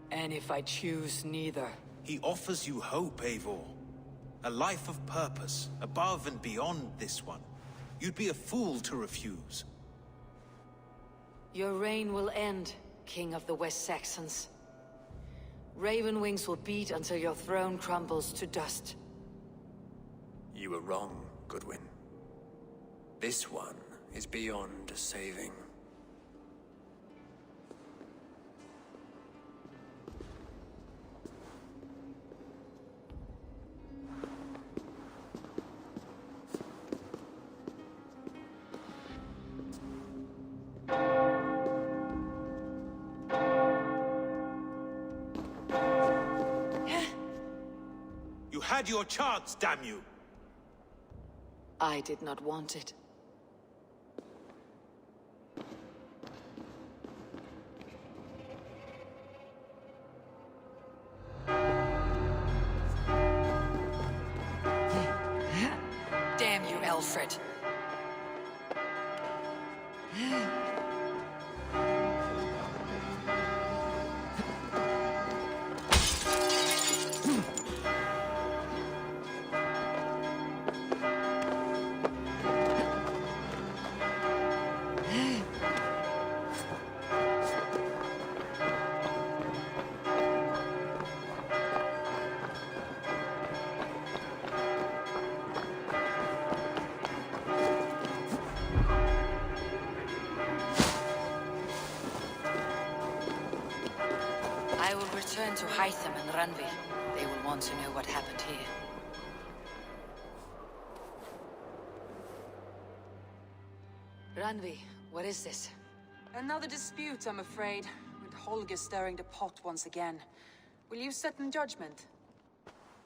And if I choose neither? He offers you hope, Eivor. A life of purpose, above and beyond this one. You'd be a fool to refuse. Your reign will end, King of the West Saxons. Raven wings will beat until your throne crumbles to dust. You were wrong, Goodwin. This one is beyond saving. You had your chance, damn you! I did not want it. Damn you, Alfred. I will return to Hytham and Randvi. They will want to know what happened here. Randvi, what is this? Another dispute, I'm afraid, with Holger stirring the pot once again. Will you sit in judgment?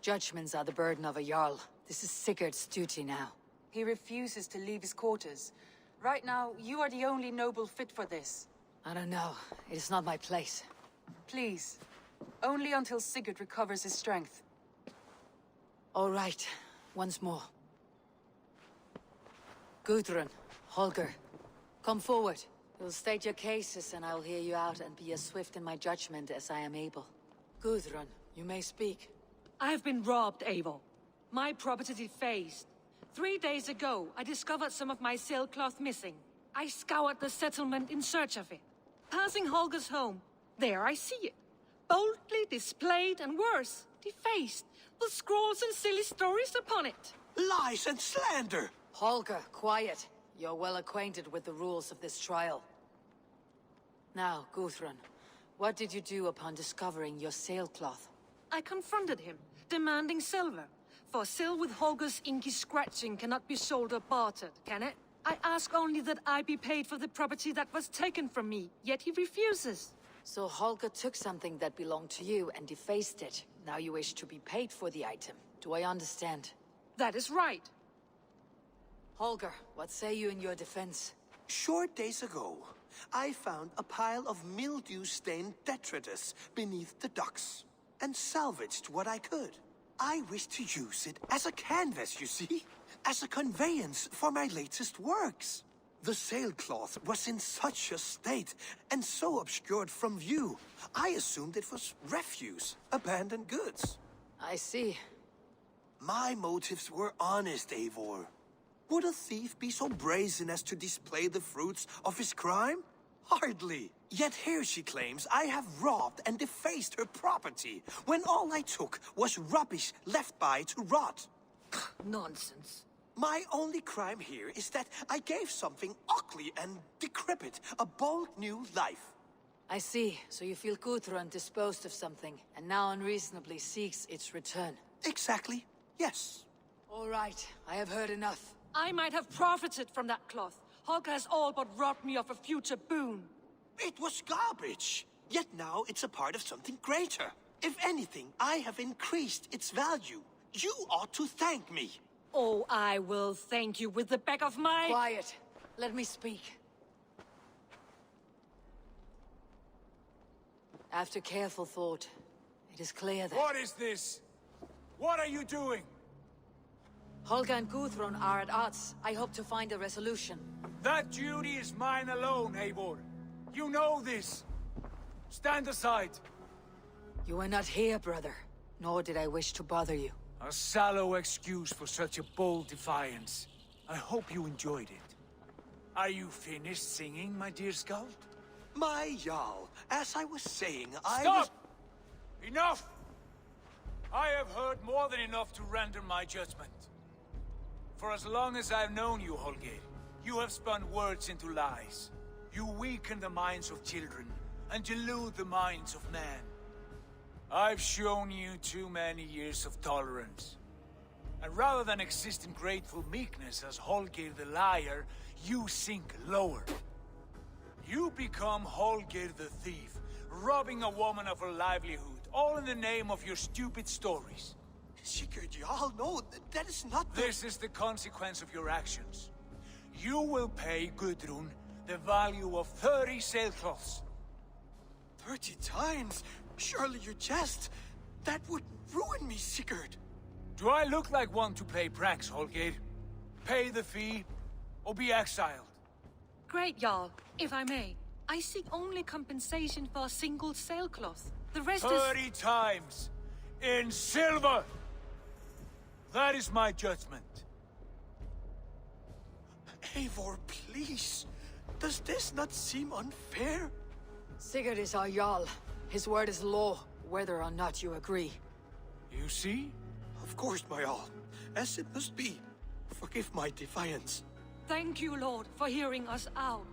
Judgments are the burden of a Jarl. This is Sigurd's duty now. He refuses to leave his quarters. Right now, you are the only noble fit for this. I don't know. It is not my place. Please. Only until Sigurd recovers his strength. All right. Once more. Gudrun, Holger, come forward. You'll state your cases and I'll hear you out and be as swift in my judgment as I am able. Gudrun, you may speak. I have been robbed, Eivor. My property defaced. 3 days ago, I discovered some of my sailcloth missing. I scoured the settlement in search of it. Passing Holger's home, there I see it. Boldly displayed and worse, defaced, with scrolls and silly stories upon it. Lies and slander! Holger, quiet. You're well acquainted with the rules of this trial. Now, Gudrun, what did you do upon discovering your sailcloth? I confronted him, demanding silver. For sil with Holger's inky scratching cannot be sold or bartered, can it? I ask only that I be paid for the property that was taken from me, yet he refuses. So Holger took something that belonged to you and defaced it. Now you wish to be paid for the item. Do I understand? That is right. Holger, what say you in your defense? Short days ago, I found a pile of mildew-stained detritus beneath the docks, and salvaged what I could. I wish to use it as a canvas, you see? As a conveyance for my latest works. The sailcloth was in such a state, and so obscured from view, I assumed it was refuse, abandoned goods. I see. My motives were honest, Eivor. Would a thief be so brazen as to display the fruits of his crime? Hardly. Yet here she claims I have robbed and defaced her property, when all I took was rubbish left by to rot. Nonsense. My only crime here is that I gave something ugly and decrepit a bold new life. I see. So you feel Gudrun disposed of something, and now unreasonably seeks its return. Exactly. Yes. All right. I have heard enough. I might have profited from that cloth. Holger has all but robbed me of a future boon. It was garbage. Yet now it's a part of something greater. If anything, I have increased its value. You ought to thank me. Oh, I will thank you with the back of my... Quiet. Let me speak. After careful thought, It is clear that... What is this? What are you doing? Holger and Kvitrafn are at odds. I hope to find a resolution. That duty is mine alone, Eivor. You know this. Stand aside. You were not here, brother. Nor did I wish to bother you. A sallow excuse for such a bold defiance. I hope you enjoyed it. Are you finished singing, my dear Skald? My Jarl, as I was saying, Stop! Enough! I have heard more than enough to render my judgment. For as long as I've known you, Holger, you have spun words into lies. You weaken the minds of children, and delude the minds of men. I've shown you too many years of tolerance. And rather than exist in grateful meekness as Holger the liar, you sink lower. You become Holger the thief, robbing a woman of her livelihood, all in the name of your stupid stories. Sigurd, Jarl, no, that is not the... This is the consequence of your actions. You will pay Gudrun the value of 30 sailcloths. 30 times? Surely you jest. That would ruin me, Sigurd. Do I look like one to play pranks, Holger? Pay the fee, or be exiled. Great, Jarl. If I may, I seek only compensation for a single sailcloth. The rest 30 times! In silver! That is my judgment. Eivor, please. Does this not seem unfair? Sigurd is our Jarl. His word is law, whether or not you agree. You see? Of course, my Jarl. As it must be. Forgive my defiance. Thank you, Lord, for hearing us out.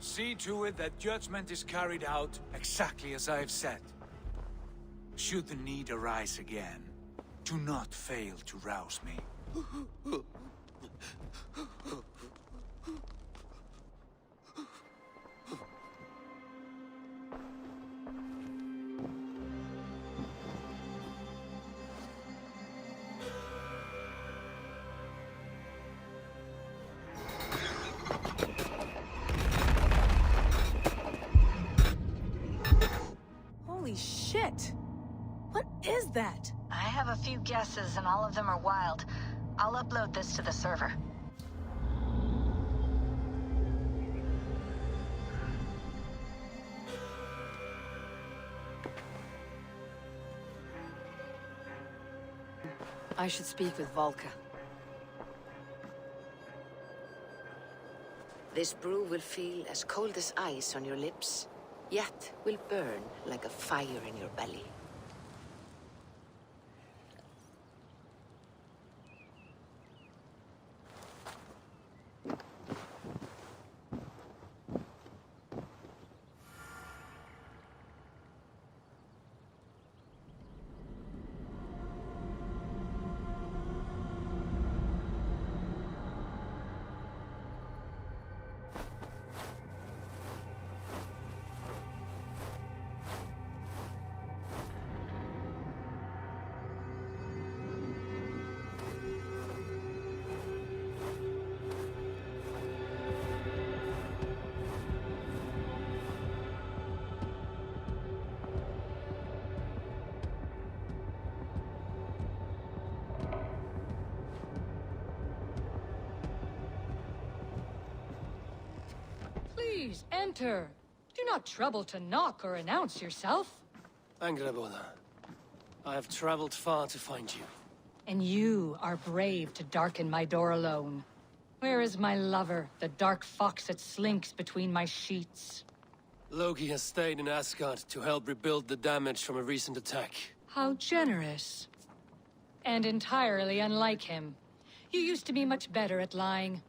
See to it that judgment is carried out exactly as I have said. Should the need arise again, do not fail to rouse me. Holy shit! What is that? I have a few guesses, and all of them are wild. I'll upload this to the server. I should speak with Volka. This brew will feel as cold as ice on your lips, yet will burn like a fire in your belly. Please, enter. Do not trouble to knock or announce yourself. Angreboda, I have traveled far to find you. And you are brave to darken my door alone. Where is my lover, the dark fox that slinks between my sheets? Loki has stayed in Asgard to help rebuild the damage from a recent attack. How generous. And entirely unlike him. You used to be much better at lying.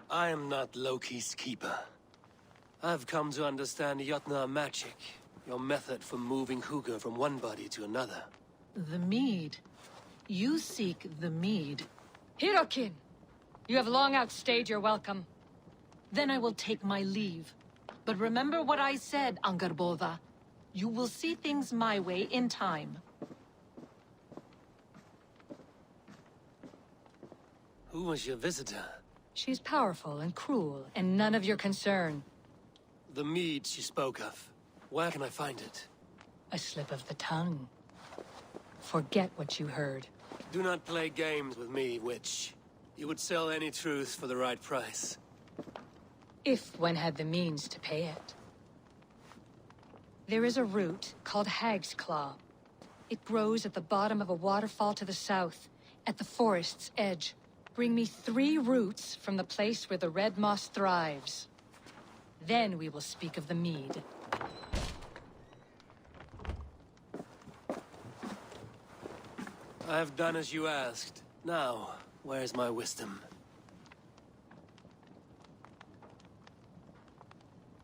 I am not Loki's keeper. I've come to understand Jotnar magic, your method for moving Hugr from one body to another. The mead. You seek the mead. Hirokin! You have long outstayed your welcome. Then I will take my leave. But remember what I said, Angrboda. You will see things my way in time. Who was your visitor? She's powerful and cruel, and none of your concern. The mead she spoke of. Where can I find it? A slip of the tongue. Forget what you heard. Do not play games with me, witch. You would sell any truth for the right price. If one had the means to pay it. There is a root called Hag's Claw. It grows at the bottom of a waterfall to the south, at the forest's edge. Bring me 3 roots from the place where the red moss thrives. Then we will speak of the mead. I have done as you asked. Now, where's my wisdom?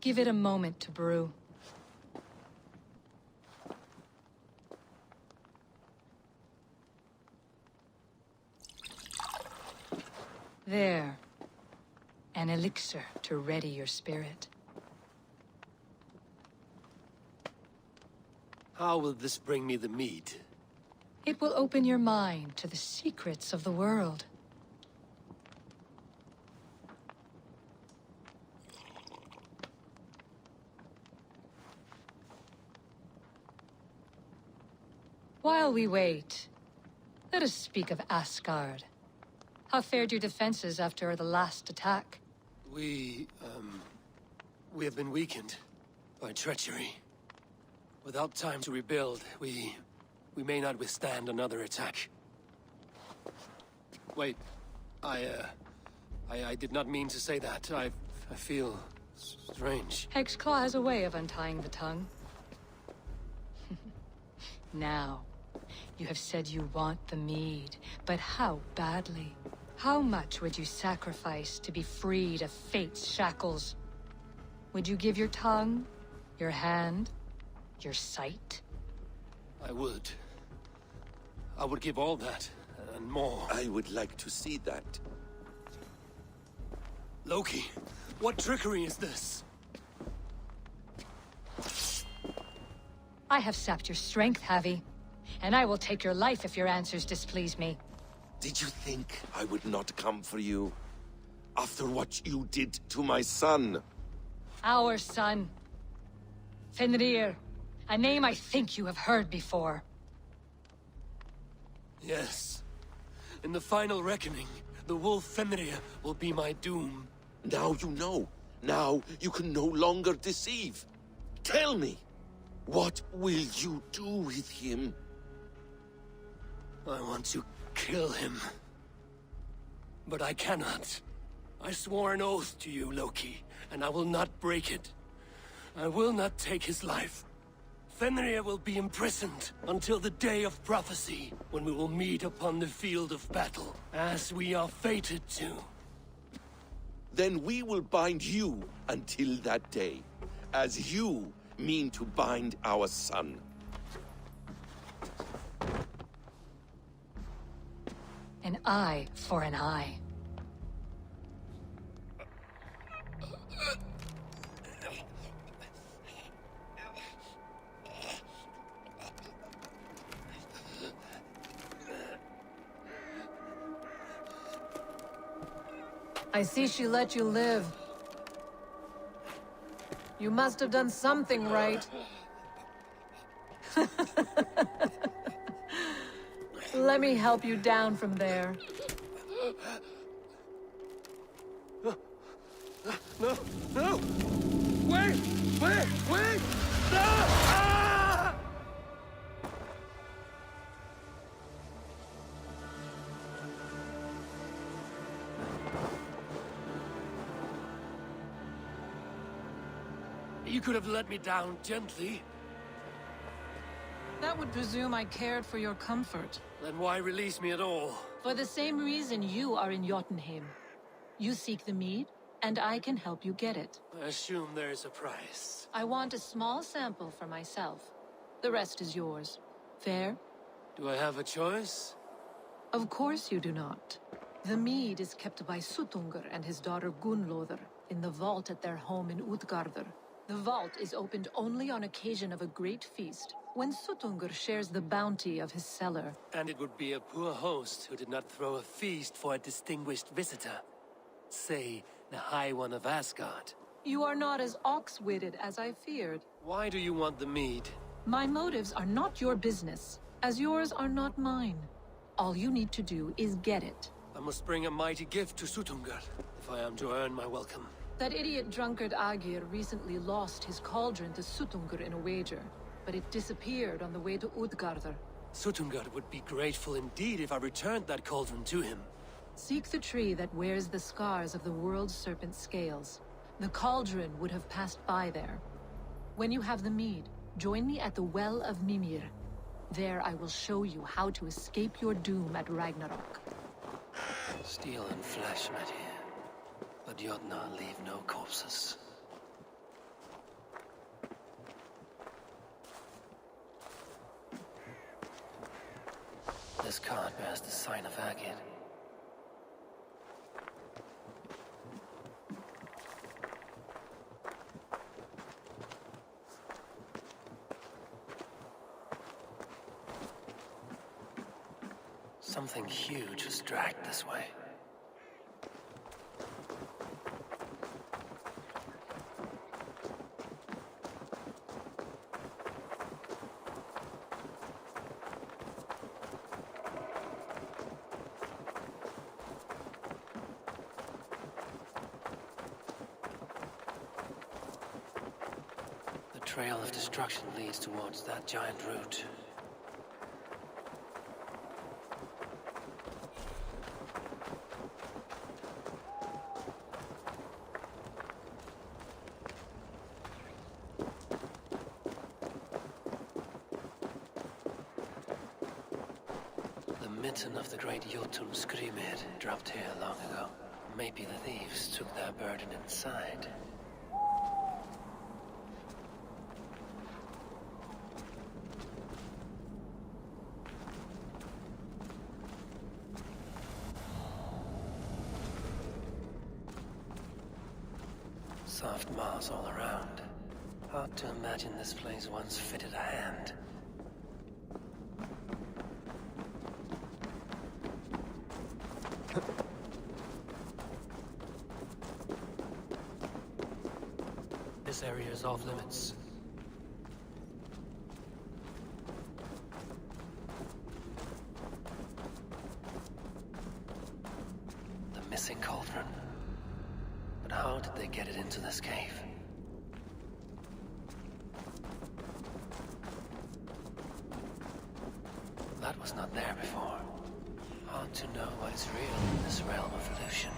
Give it a moment to brew. There. An elixir to ready your spirit. How will this bring me the mead? It will open your mind to the secrets of the world. While we wait, let us speak of Asgard. How fared your defenses after the last attack? We have been weakened by treachery. Without time to rebuild, we may not withstand another attack. Wait, I did not mean to say that. I feel strange. Hexclaw has a way of untying the tongue. Now, you have said you want the mead, but how badly? How much would you sacrifice to be freed of fate's shackles? Would you give your tongue, your hand, your sight? I would. I would give all that, and more. I would like to see that. Loki, what trickery is this? I have sapped your strength, Havi. And I will take your life if your answers displease me. Did you think I would not come for you? After what you did to my son? Our son. Fenrir. A name I think you have heard before. Yes. In the final reckoning, the wolf Fenrir will be my doom. Now you know. Now you can no longer deceive. Tell me, what will you do with him? I want to kill him. But I cannot. I swore an oath to you, Loki, and I will not break it. I will not take his life. Fenrir will be imprisoned until the day of prophecy, when we will meet upon the field of battle, as we are fated to. Then we will bind you until that day, as you mean to bind our son. An eye for an eye. I see she let you live. You must have done something right. Let me help you down from there. No! No! Wait! Wait! Wait! No! Ah! You could have let me down gently. That would presume I cared for your comfort. Then why release me at all? For the same reason you are in Jotunheim. You seek the mead, and I can help you get it. I assume there is a price. I want a small sample for myself. The rest is yours. Fair? Do I have a choice? Of course you do not. The mead is kept by Suttungr and his daughter Gunnlóðr in the vault at their home in Utgardr. The vault is opened only on occasion of a great feast, when Suttungr shares the bounty of his cellar. And it would be a poor host who did not throw a feast for a distinguished visitor. Say, the High One of Asgard. You are not as ox-witted as I feared. Why do you want the mead? My motives are not your business, as yours are not mine. All you need to do is get it. I must bring a mighty gift to Suttungr, if I am to earn my welcome. That idiot drunkard Agir recently lost his cauldron to Suttungr in a wager, but it disappeared on the way to Utgardr. Suttungr would be grateful indeed if I returned that cauldron to him. Seek the tree that wears the scars of the world's serpent scales. The cauldron would have passed by there. When you have the mead, join me at the Well of Mimir. There I will show you how to escape your doom at Ragnarok. Steel and flesh met here, but Jotnar leave no corpses. This card bears the sign of Agir. Something huge was dragged this way. The trail of destruction leads towards that giant root. Of the great Jotun Skrimir dropped here long ago. Maybe the thieves took their burden inside. Soft moss all around. Hard to imagine this place once fitted a hand. This area is off limits. The missing cauldron. But how did they get it into this cave? That was not there before. Hard to know what is real in this realm of illusion.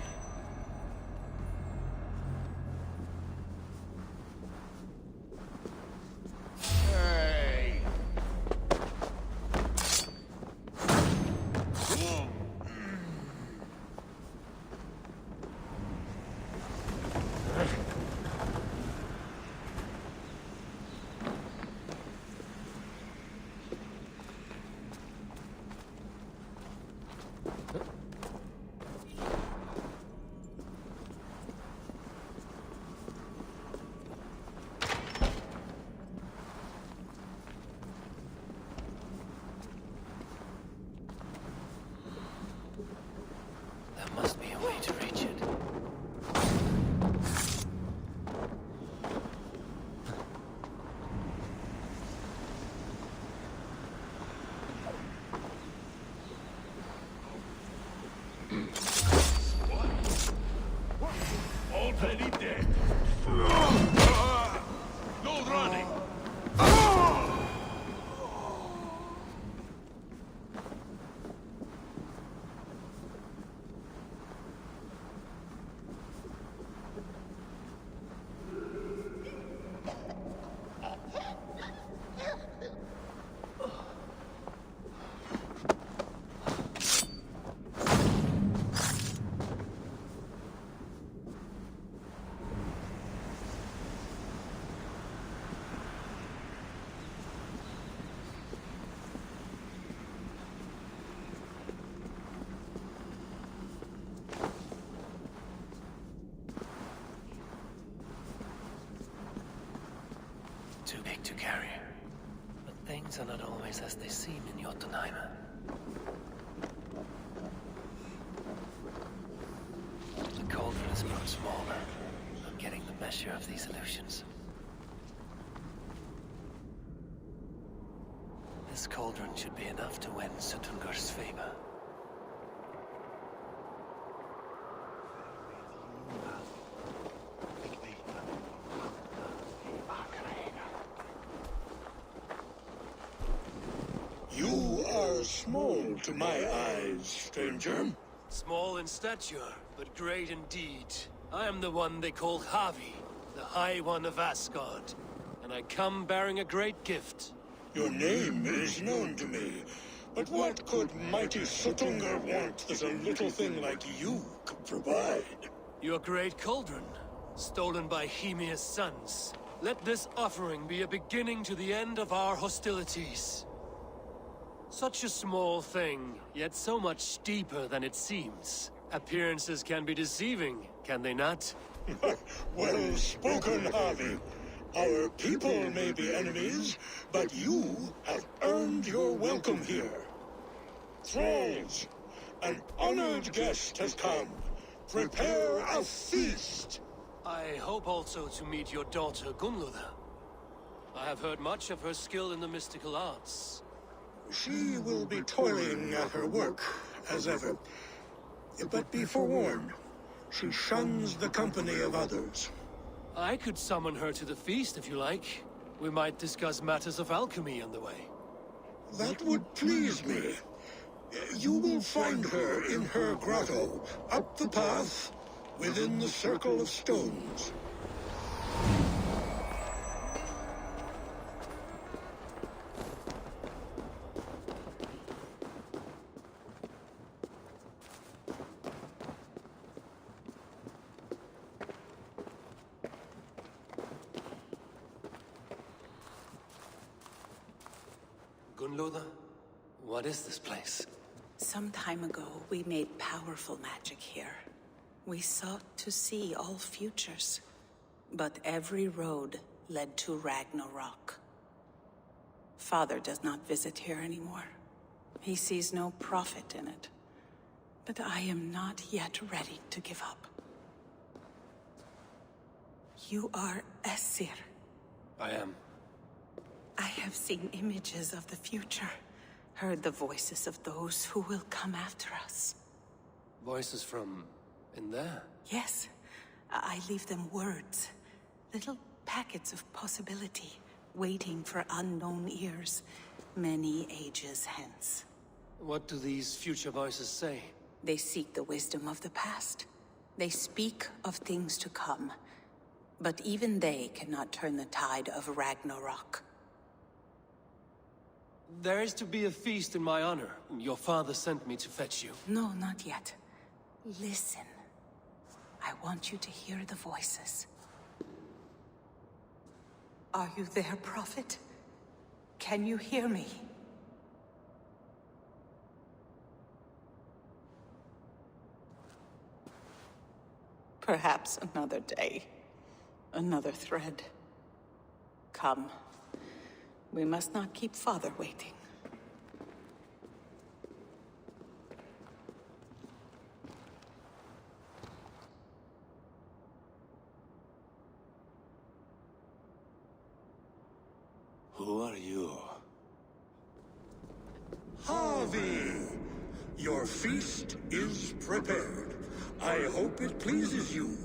Must be a way to reach it. Already dead. No running. Too big to carry. But things are not always as they seem in Jotunheim. The cauldron has grown smaller. I'm getting the measure of these illusions. This cauldron should be enough to win Sutungar's favor. You are small to my eyes, stranger. Small in stature, but great in deed. I am the one they call Havi, the High One of Asgard. And I come bearing a great gift. Your name is known to me, but what could mighty Sutungar want that a little thing like you could provide? Your great cauldron, stolen by Hemia's sons. Let this offering be a beginning to the end of our hostilities. Such a small thing, yet so much deeper than it seems. Appearances can be deceiving, can they not? Well spoken, Harvey. Our people may be enemies, but you have earned your welcome here. Thralls, an honored guest has come. Prepare a feast. I hope also to meet your daughter, Gunnlóða. I have heard much of her skill in the mystical arts. She will be toiling at her work, as ever. But be forewarned, she shuns the company of others. I could summon her to the feast if you like. We might discuss matters of alchemy on the way. That would please me. You will find her in her grotto, up the path, within the circle of stones. Gunnlóða, what is this place? Some time ago, we made powerful magic here. We sought to see all futures, but every road led to Ragnarok. Father does not visit here anymore. He sees no profit in it. But I am not yet ready to give up. You are Esir. I am. I have seen images of the future, heard the voices of those who will come after us. Voices from in there? Yes, I leave them words, little packets of possibility, waiting for unknown ears, many ages hence. What do these future voices say? They seek the wisdom of the past. They speak of things to come, but even they cannot turn the tide of Ragnarok. There is to be a feast in my honor. Your father sent me to fetch you. No, not yet. Listen. I want you to hear the voices. Are you there, Prophet? Can you hear me? Perhaps another day. Another thread. Come. We must not keep Father waiting. Who are you? Harvey! Your feast is prepared. I hope it pleases you.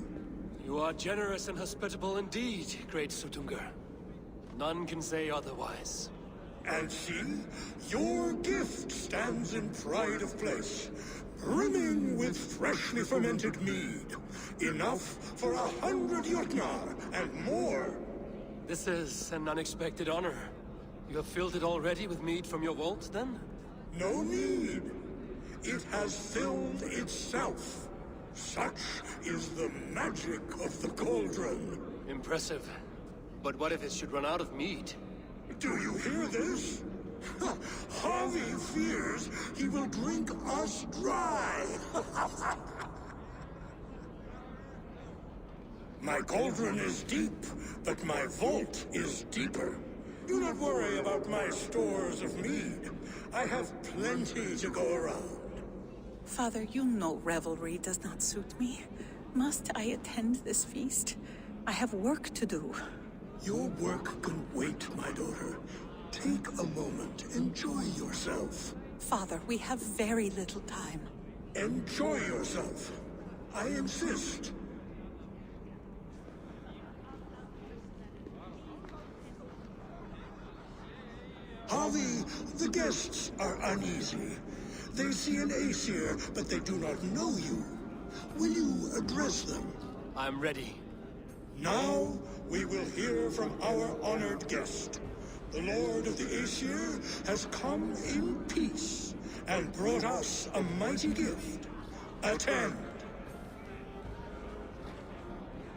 You are generous and hospitable indeed, great Sutungar. None can say otherwise. And see, your gift stands in pride of place, brimming with freshly fermented mead. Enough for 100 Jotnar and more. This is an unexpected honor. You have filled it already with mead from your vault, then? No need. It has filled itself. Such is the magic of the cauldron. Impressive. But what if it should run out of mead? Do you hear this? Harvey fears he will drink us dry. My cauldron is deep, but my vault is deeper. Do not worry about my stores of mead. I have plenty to go around. Father, you know revelry does not suit me. Must I attend this feast? I have work to do. Your work can wait, my daughter. Take a moment. Enjoy yourself. Father, we have very little time. Enjoy yourself. I insist. Harvey, the guests are uneasy. They see an Aesir, but they do not know you. Will you address them? I'm ready. Now, we will hear from our honored guest. The Lord of the Aesir has come in peace, and brought us a mighty gift. Attend.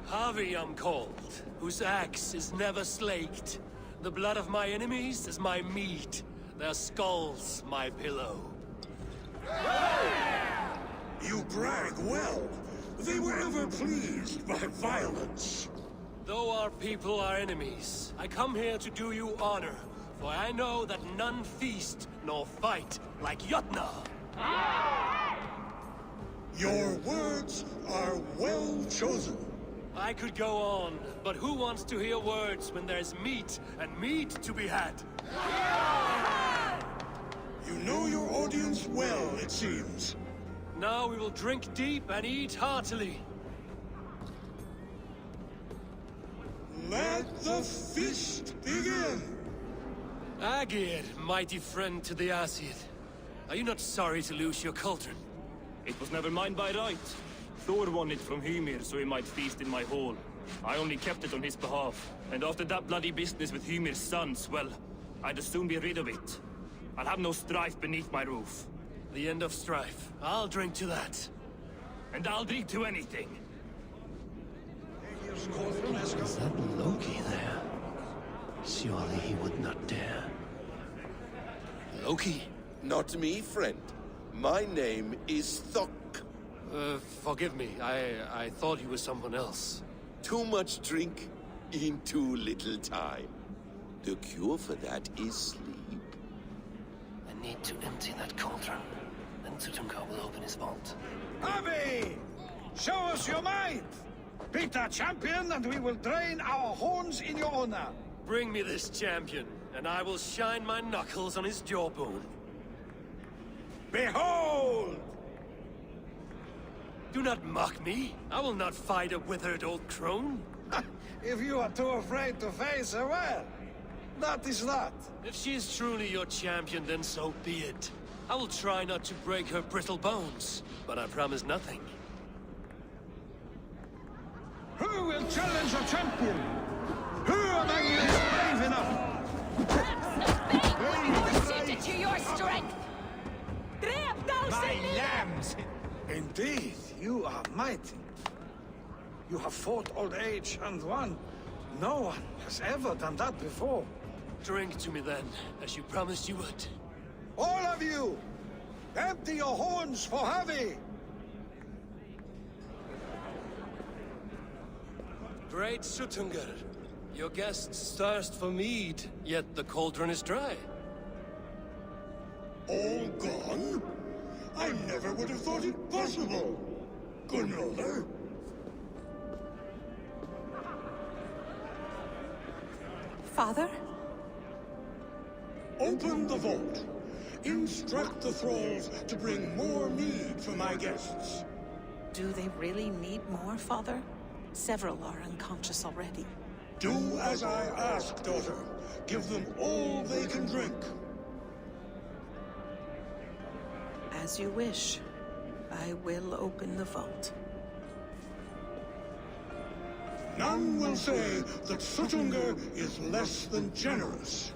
Harvey I'm called, whose axe is never slaked. The blood of my enemies is my meat, their skulls my pillow. You brag well. They were ever pleased by violence. Though our people are enemies, I come here to do you honor, for I know that none feast nor fight like Jotnar. Your words are well chosen. I could go on, but who wants to hear words when there's meat, and meat to be had? You know your audience well, it seems. Now we will drink deep and eat heartily. Let the feast begin! Agir, mighty friend to the Aesir. Are you not sorry to lose your cauldron? It was never mine by right. Thor won it from Hymir so he might feast in my hall. I only kept it on his behalf. And after that bloody business with Hymir's sons, well, I'd as soon be rid of it. I'll have no strife beneath my roof. The end of strife. I'll drink to that. And I'll drink to anything. Is that Loki there? Surely he would not dare. Loki? Not me, friend. My name is Thok. Forgive me. I thought he was someone else. Too much drink in too little time. The cure for that is sleep. I need to empty that cauldron. Then Sutunga will open his vault. Harvey! Show us your might! Beat our champion and we will drain our horns in your honor. Bring me this champion, and I will shine my knuckles on his jawbone. Behold! Do not mock me. I will not fight a withered old crone. If you are too afraid to face her, well, that is that. If she is truly your champion, then so be it. I will try not to break her brittle bones, but I promise nothing. Who will challenge a champion? Who among you is brave enough? Suited to your strength! My lambs! Indeed, you are mighty. You have fought old age and won. No one has ever done that before. Drink to me then, as you promised you would. All of you! Empty your horns for Harvey! Great Sutungar, your guests thirst for mead, yet the cauldron is dry. All gone? I never would have thought it possible. Gunnar. Father? Open the vault. Instruct the thralls to bring more mead for my guests. Do they really need more, Father? Several are unconscious already. Do as I ask, daughter. Give them all they can drink. As you wish. I will open the vault. None will say that Sutungar is less than generous.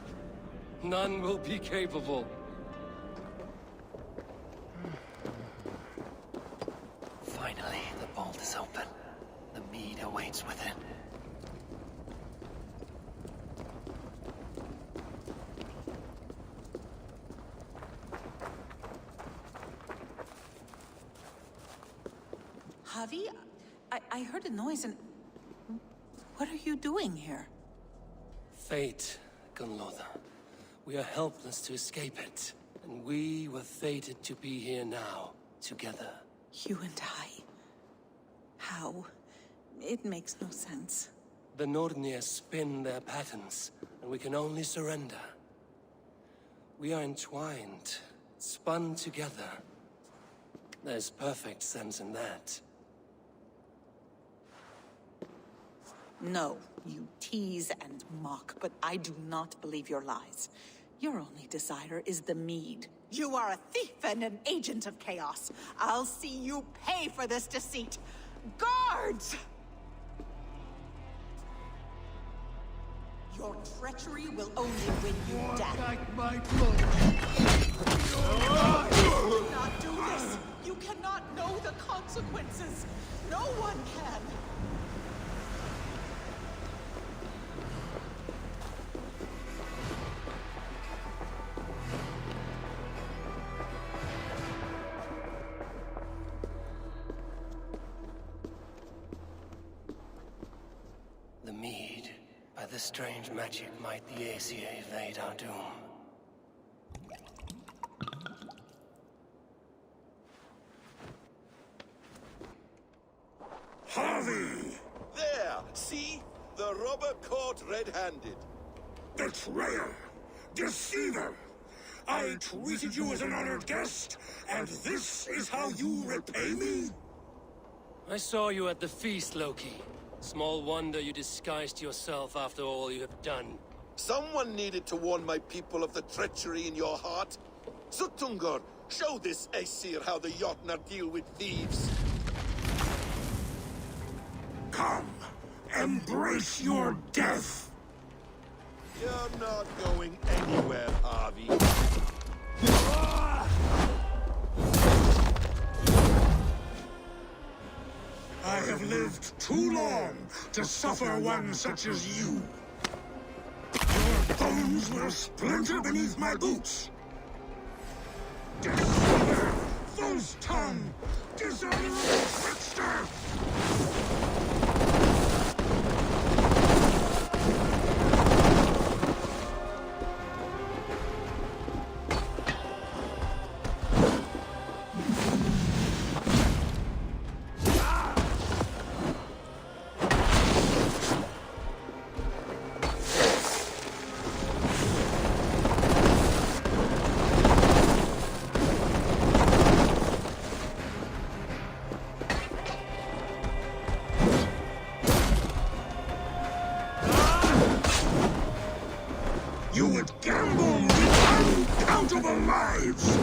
None will be capable. Finally, the vault is open. The mead awaits within. Javi, I heard a noise and... What are you doing here? Fate, Gunloda. We are helpless to escape it. And we were fated to be here now, together. You and I? How? It makes no sense. The Nordnir spin their patterns, and we can only surrender. We are entwined, spun together. There's perfect sense in that. No, you tease and mock, but I do not believe your lies. Your only desire is the mead. You are a thief and an agent of chaos. I'll see you pay for this deceit. Guards! Your treachery will only win you death. Like my blood. Do not do this. You cannot know the consequences. No one can. The mead. By the strange magic might the Aesir evade our doom. Harvey! There! See? The robber caught red-handed. Betrayer! Deceiver! I treated you as an honored guest, and this is how you repay me? I saw you at the feast, Loki. Small wonder you disguised yourself after all you have done. Someone needed to warn my people of the treachery in your heart. Suttungr, show this Aesir how the Jotnar deal with thieves. Come, embrace your death! You're not going anywhere, Harvey. I have lived too long to suffer one such as you. Your bones will splinter beneath my boots. Deceiver! False tongue! Dishonorable trickster! You would gamble with uncountable lives!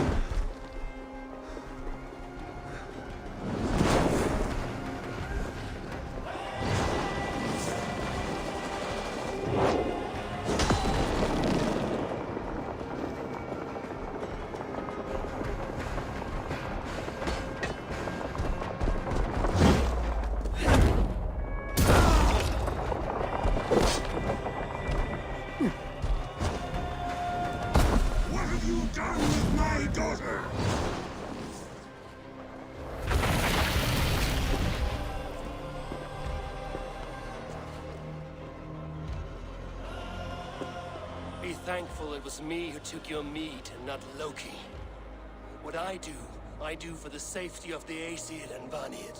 Be thankful it was me who took your mead and not Loki. What I do for the safety of the Aesir and Vanir.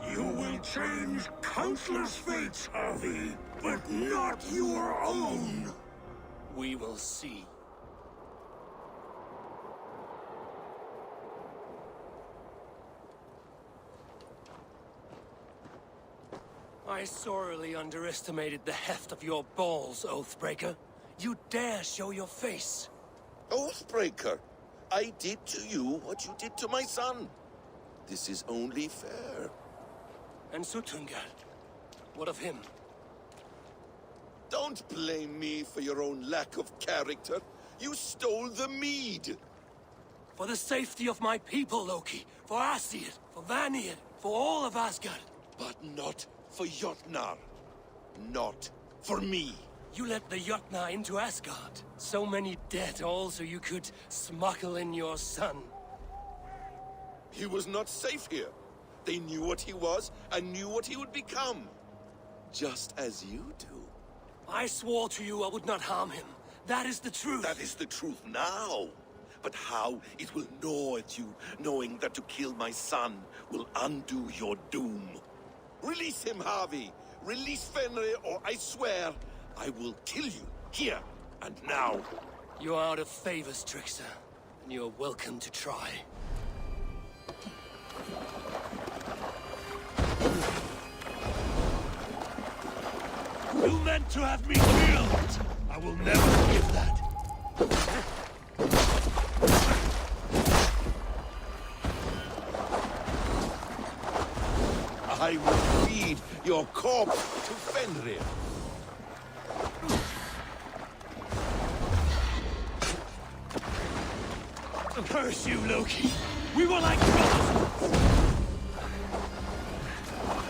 You will change countless fates, Harvey, but not your own! We will see. I sorely underestimated the heft of your balls, Oathbreaker. You dare show your face! Oathbreaker, I did to you what you did to my son. This is only fair. And Suttungr, what of him? Don't blame me for your own lack of character. You stole the mead. For the safety of my people, Loki. For Aesir, for Vanir, for all of Asgard. But not for Jotnar. Not for me. You let the Jotnar into Asgard. So many dead, all so you could smuggle in your son. He was not safe here. They knew what he was, and knew what he would become. Just as you do. I swore to you I would not harm him. That is the truth. That is the truth now. But how it will gnaw at you, knowing that to kill my son will undo your doom. Release him, Harvey. Release Fenrir, or I swear, I will kill you, here and now. You are out of favors, trickster, and you are welcome to try. You meant to have me killed! I will never forgive that. I will feed your corpse to Fenrir. Curse you, Loki! We were like brothers!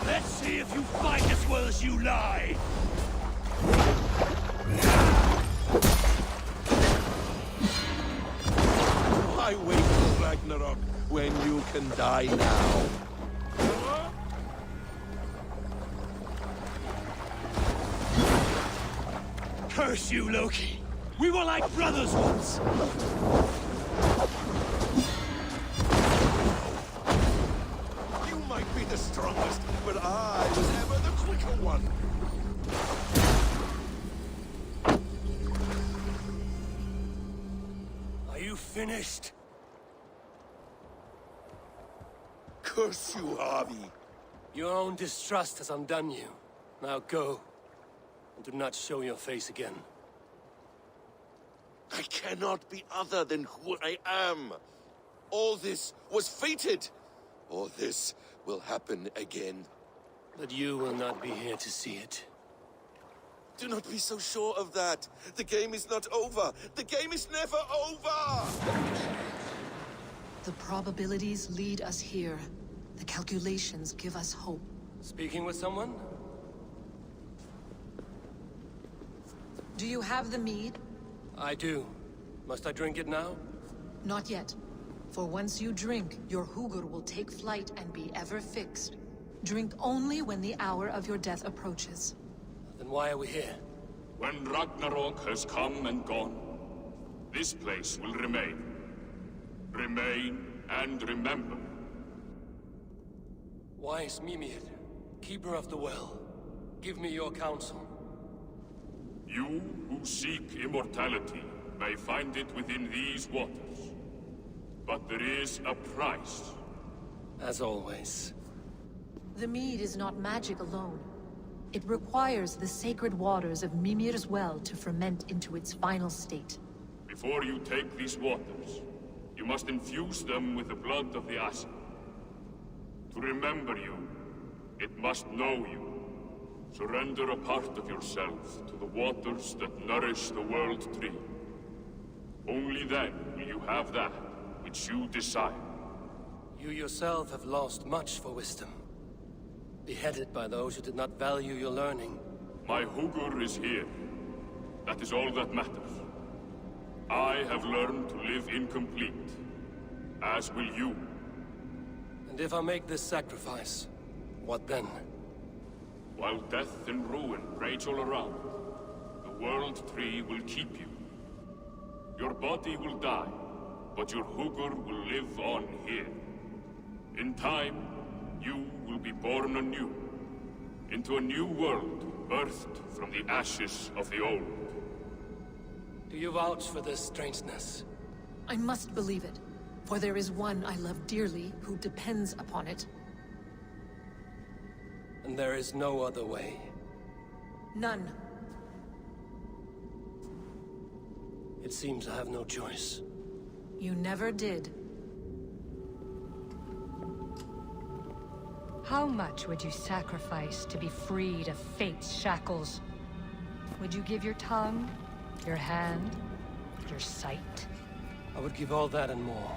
Let's see if you fight as well as you lie! Why wait till Ragnarok when you can die now? Curse you, Loki! We were like brothers once! You might be the strongest, but I was ever the quicker one! Are you finished? Curse you, Harvey! Your own distrust has undone you. Now go. And do not show your face again. I cannot be other than who I am. All this was fated. All this will happen again. But you will not be here to see it. Do not be so sure of that. The game is not over. The game is never over! The probabilities lead us here. The calculations give us hope. Speaking with someone? Do you have the mead? I do. Must I drink it now? Not yet. For once you drink, your Hugur will take flight and be ever fixed. Drink only when the hour of your death approaches. Then why are we here? When Ragnarok has come and gone, this place will remain. Remain and remember. Wise Mimir, keeper of the well, give me your counsel. You who seek immortality may find it within these waters. But there is a price. As always. The mead is not magic alone. It requires the sacred waters of Mimir's well to ferment into its final state. Before you take these waters, you must infuse them with the blood of the Asa. To remember you, it must know you. Surrender a part of yourself to the waters that nourish the World Tree. Only then will you have that which you desire. You yourself have lost much for wisdom. Beheaded by those who did not value your learning. My Hugur is here. That is all that matters. I have learned to live incomplete, as will you. And if I make this sacrifice, what then? While death and ruin rage all around, the World Tree will keep you. Your body will die, but your Hugur will live on here. In time, you will be born anew, into a new world birthed from the ashes of the old. Do you vouch for this strangeness? I must believe it, for there is one I love dearly who depends upon it. And there is no other way. None. It seems I have no choice. You never did. How much would you sacrifice to be freed of fate's shackles? Would you give your tongue, your hand, your sight? I would give all that and more.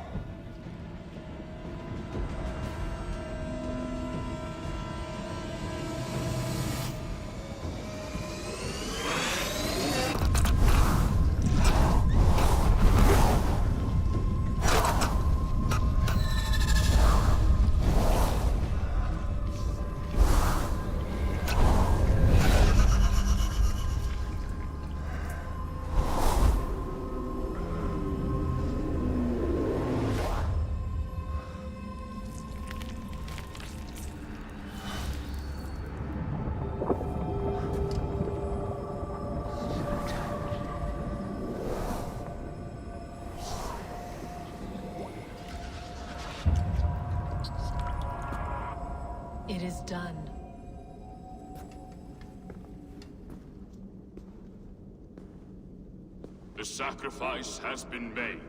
is done. The sacrifice has been made.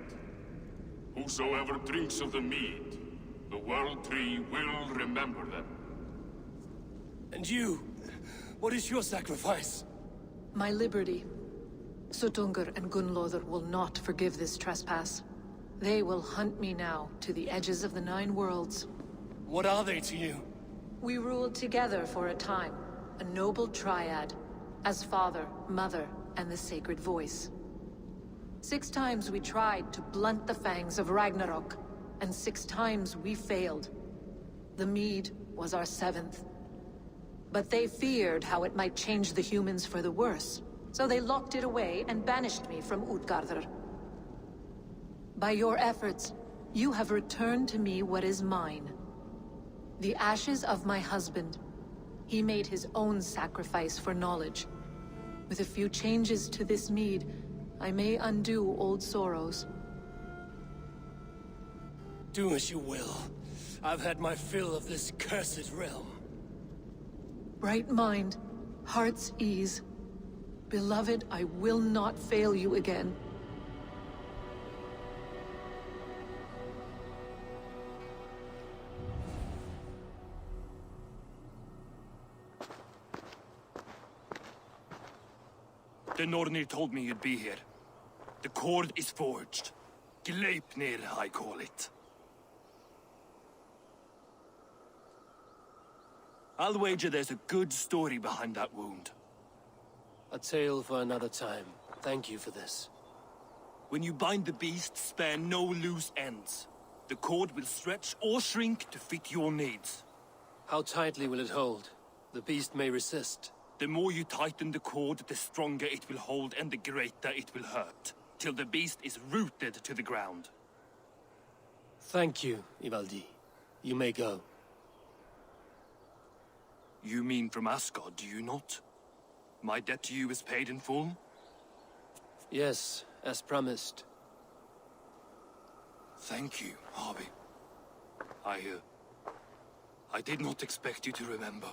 Whosoever drinks of the mead, the World Tree will remember them. And you? What is your sacrifice? My liberty. Suttungr and Gunnlóðr will not forgive this trespass. They will hunt me now to the edges of the 9 worlds. What are they to you? We ruled together for a time, a noble triad, as father, mother, and the sacred voice. 6 times we tried to blunt the fangs of Ragnarok, and 6 times we failed. The mead was our 7th. But they feared how it might change the humans for the worse, so they locked it away and banished me from Utgardr. By your efforts, you have returned to me what is mine. The ashes of my husband. He made his own sacrifice for knowledge. With a few changes to this mead, I may undo old sorrows. Do as you will. I've had my fill of this cursed realm. Bright mind, heart's ease. Beloved, I will not fail you again. The Nornir told me you'd be here. The cord is forged. Gleipnir, I call it. I'll wager there's a good story behind that wound. A tale for another time. Thank you for this. When you bind the beast, spare no loose ends. The cord will stretch or shrink to fit your needs. How tightly will it hold? The beast may resist. The more you tighten the cord, the stronger it will hold and the greater it will hurt, till the beast is rooted to the ground. Thank you, Ivaldi. You may go. You mean from Asgard, do you not? My debt to you is paid in full? Yes, as promised. Thank you, Harvey. I did not expect you to remember.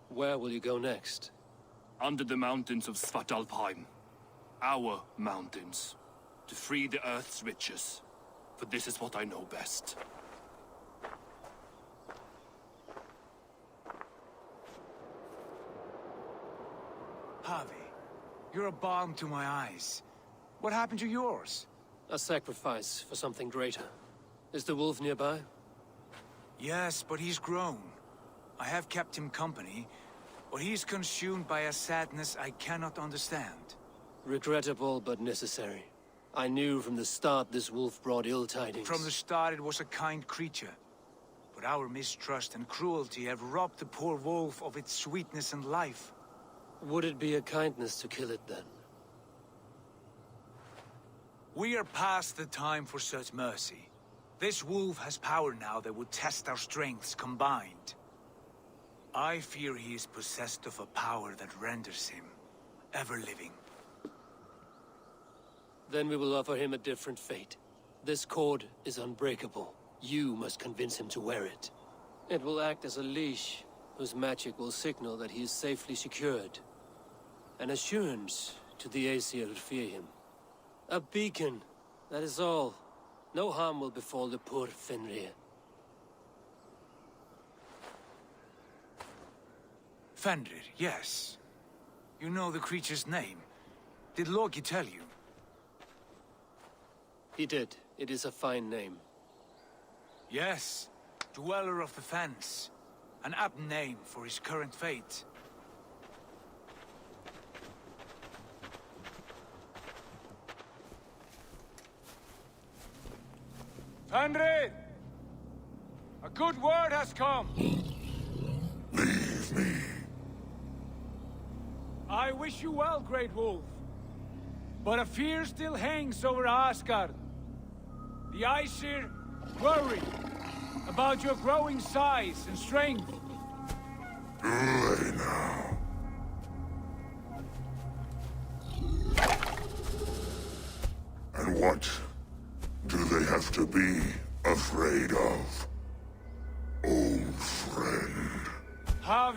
Where will you go next? Under the mountains of Svartalfheim. Our mountains. To free the Earth's riches. For this is what I know best. Harvey, you're a balm to my eyes. What happened to yours? A sacrifice for something greater. Is the wolf nearby? Yes, but he's grown. I have kept him company, but he's consumed by a sadness I cannot understand. Regrettable, but necessary. I knew from the start this wolf brought ill tidings. From the start it was a kind creature. But our mistrust and cruelty have robbed the poor wolf of its sweetness and life. Would it be a kindness to kill it, then? We are past the time for such mercy. This wolf has power now that would test our strengths combined. I fear he is possessed of a power that renders him ever-living. Then we will offer him a different fate. This cord is unbreakable. You must convince him to wear it. It will act as a leash, whose magic will signal that he is safely secured. An assurance to the Aesir who fear him. A beacon, that is all. No harm will befall the poor Fenrir. Fenrir, yes. You know the creature's name. Did Loki tell you? He did. It is a fine name. Yes. Dweller of the Fens. An apt name for his current fate. Fenrir! A good word has come! Leave me. I wish you well, Great Wolf. But a fear still hangs over Asgard. The Aesir worry about your growing size and strength. Too late now. And what do they have to be afraid of? Old friend.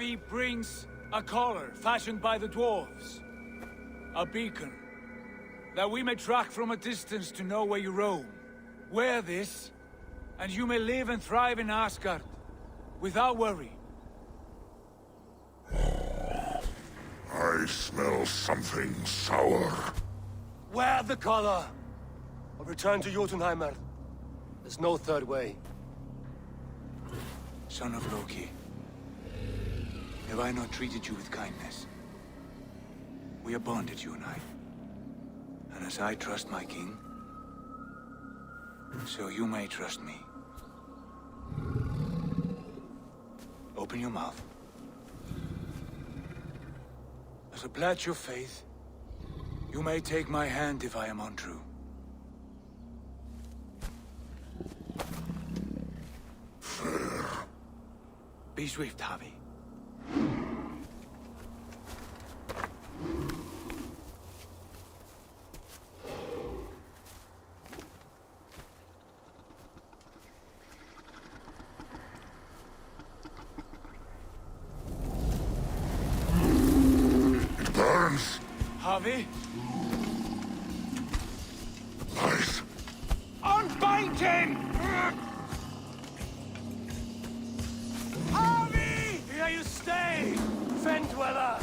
Harvey brings a collar fashioned by the dwarves. A beacon, that we may track from a distance to know where you roam. Wear this, and you may live and thrive in Asgard, without worry. I smell something sour. Wear the collar! Or return to Jotunheimer. There's no third way. Son of Loki, have I not treated you with kindness? We are bonded, you and I. And as I trust my king, so you may trust me. Open your mouth. As a pledge of faith, you may take my hand if I am untrue. Fair. Be swift, Harvey. It burns. Harvey? Lies. Unbind him! Harvey! Here you stay, Fen Dweller!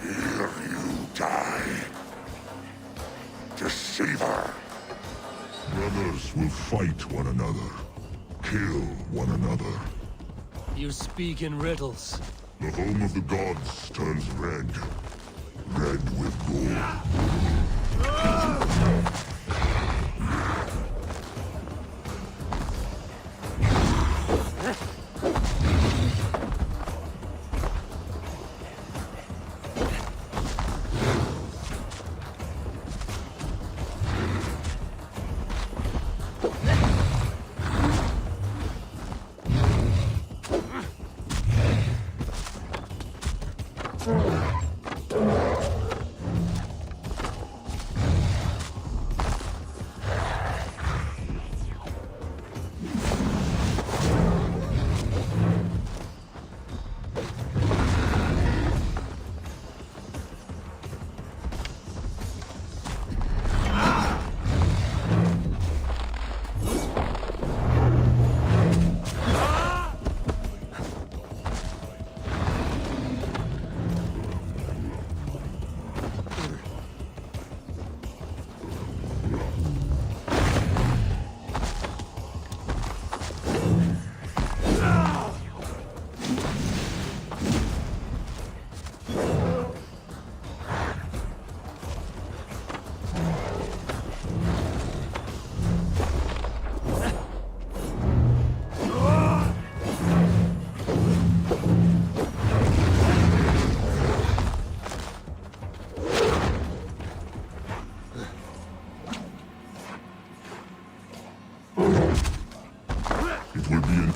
Here you die. Deceiver. Brothers will fight one another. Kill one another. You speak in riddles. The home of the gods turns red. Red with gold.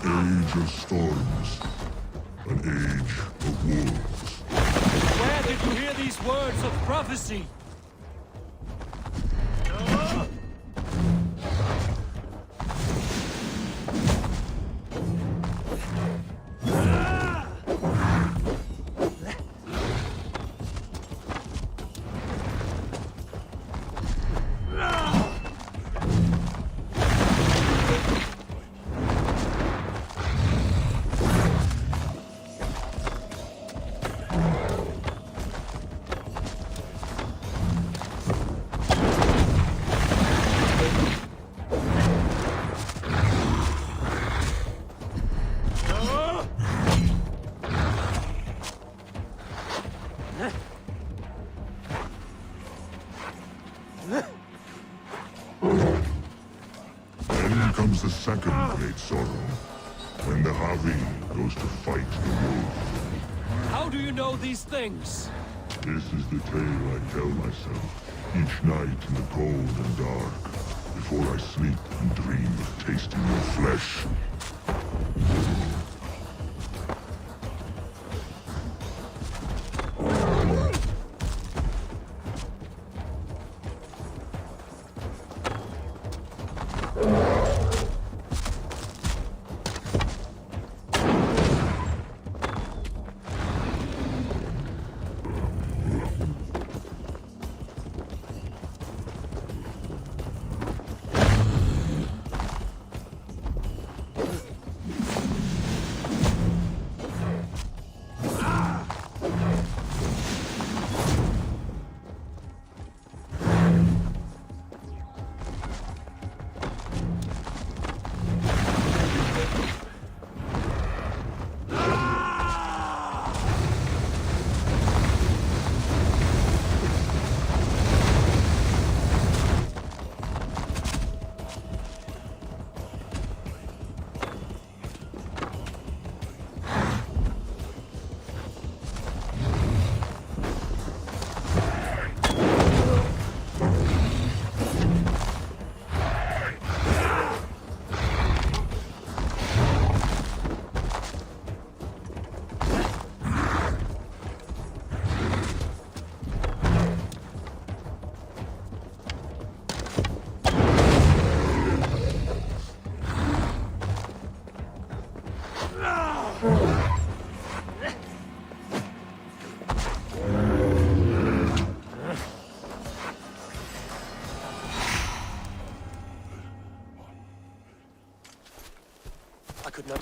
Age of storms. An age of wolves. Where did you hear these words of prophecy? Then comes the second great sorrow, when the Harvey goes to fight the wolf. How do you know these things? This is the tale I tell myself, each night in the cold and dark, before I sleep and dream of tasting your flesh.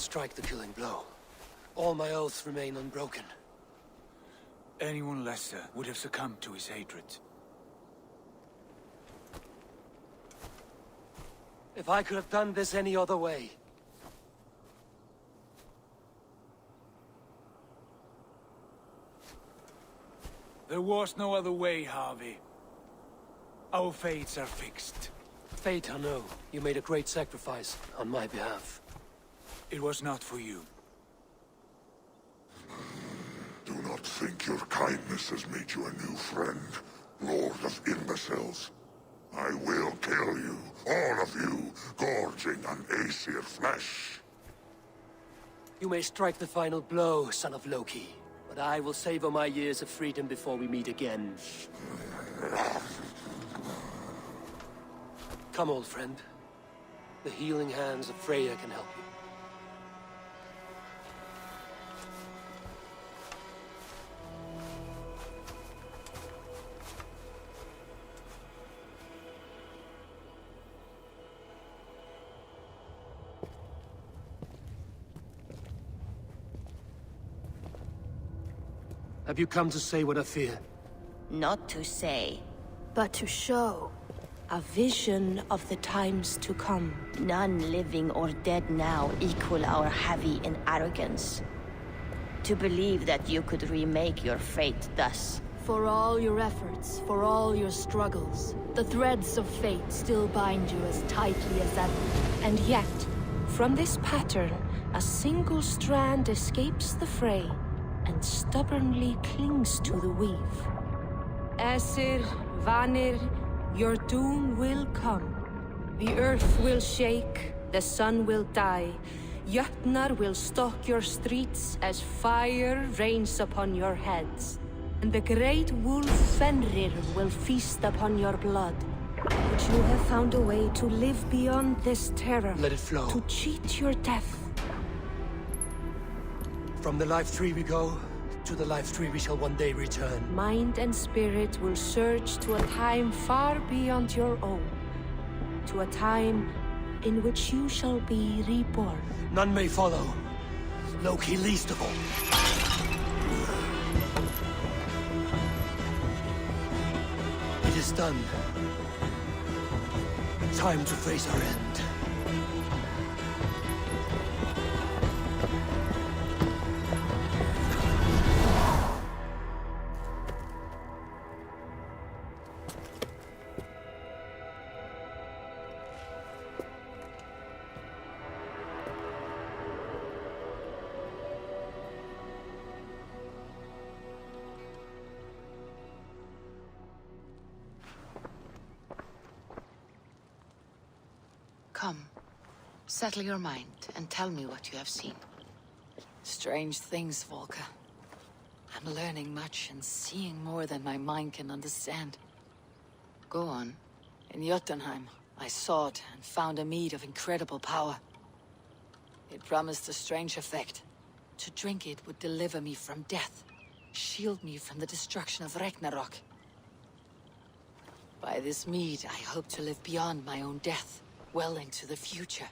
not strike the killing blow. All my oaths remain unbroken. Anyone lesser would have succumbed to his hatred. If I could have done this any other way... There was no other way, Harvey. Our fates are fixed. Fate, I know. You made a great sacrifice on my behalf. It was not for you. Do not think your kindness has made you a new friend, Lord of Imbeciles. I will kill you, all of you, gorging on Aesir flesh. You may strike the final blow, son of Loki, but I will savor my years of freedom before we meet again. Come, old friend. The healing hands of Freya can help you. Have you come to say what I fear? Not to say, but to show. A vision of the times to come. None living or dead now equal our heavy in arrogance. To believe that you could remake your fate thus. For all your efforts, for all your struggles, the threads of fate still bind you as tightly as ever. And yet, from this pattern, a single strand escapes the fray and stubbornly clings to the weave. Aesir, Vanir, your doom will come. The earth will shake, the sun will die. Jötnar will stalk your streets as fire rains upon your heads. And the great wolf Fenrir will feast upon your blood. But you have found a way to live beyond this terror. Let it flow. To cheat your death. From the life tree we go, to the life tree we shall one day return. Mind and spirit will surge to a time far beyond your own. To a time in which you shall be reborn. None may follow. Loki least of all. It is done. Time to face our end. Come, settle your mind and tell me what you have seen. Strange things, Volker. I'm learning much and seeing more than my mind can understand. Go on. In Jotunheim, I sought and found a mead of incredible power. It promised a strange effect. To drink it would deliver me from death, shield me from the destruction of Ragnarok. By this mead, I hope to live beyond my own death, well into the future.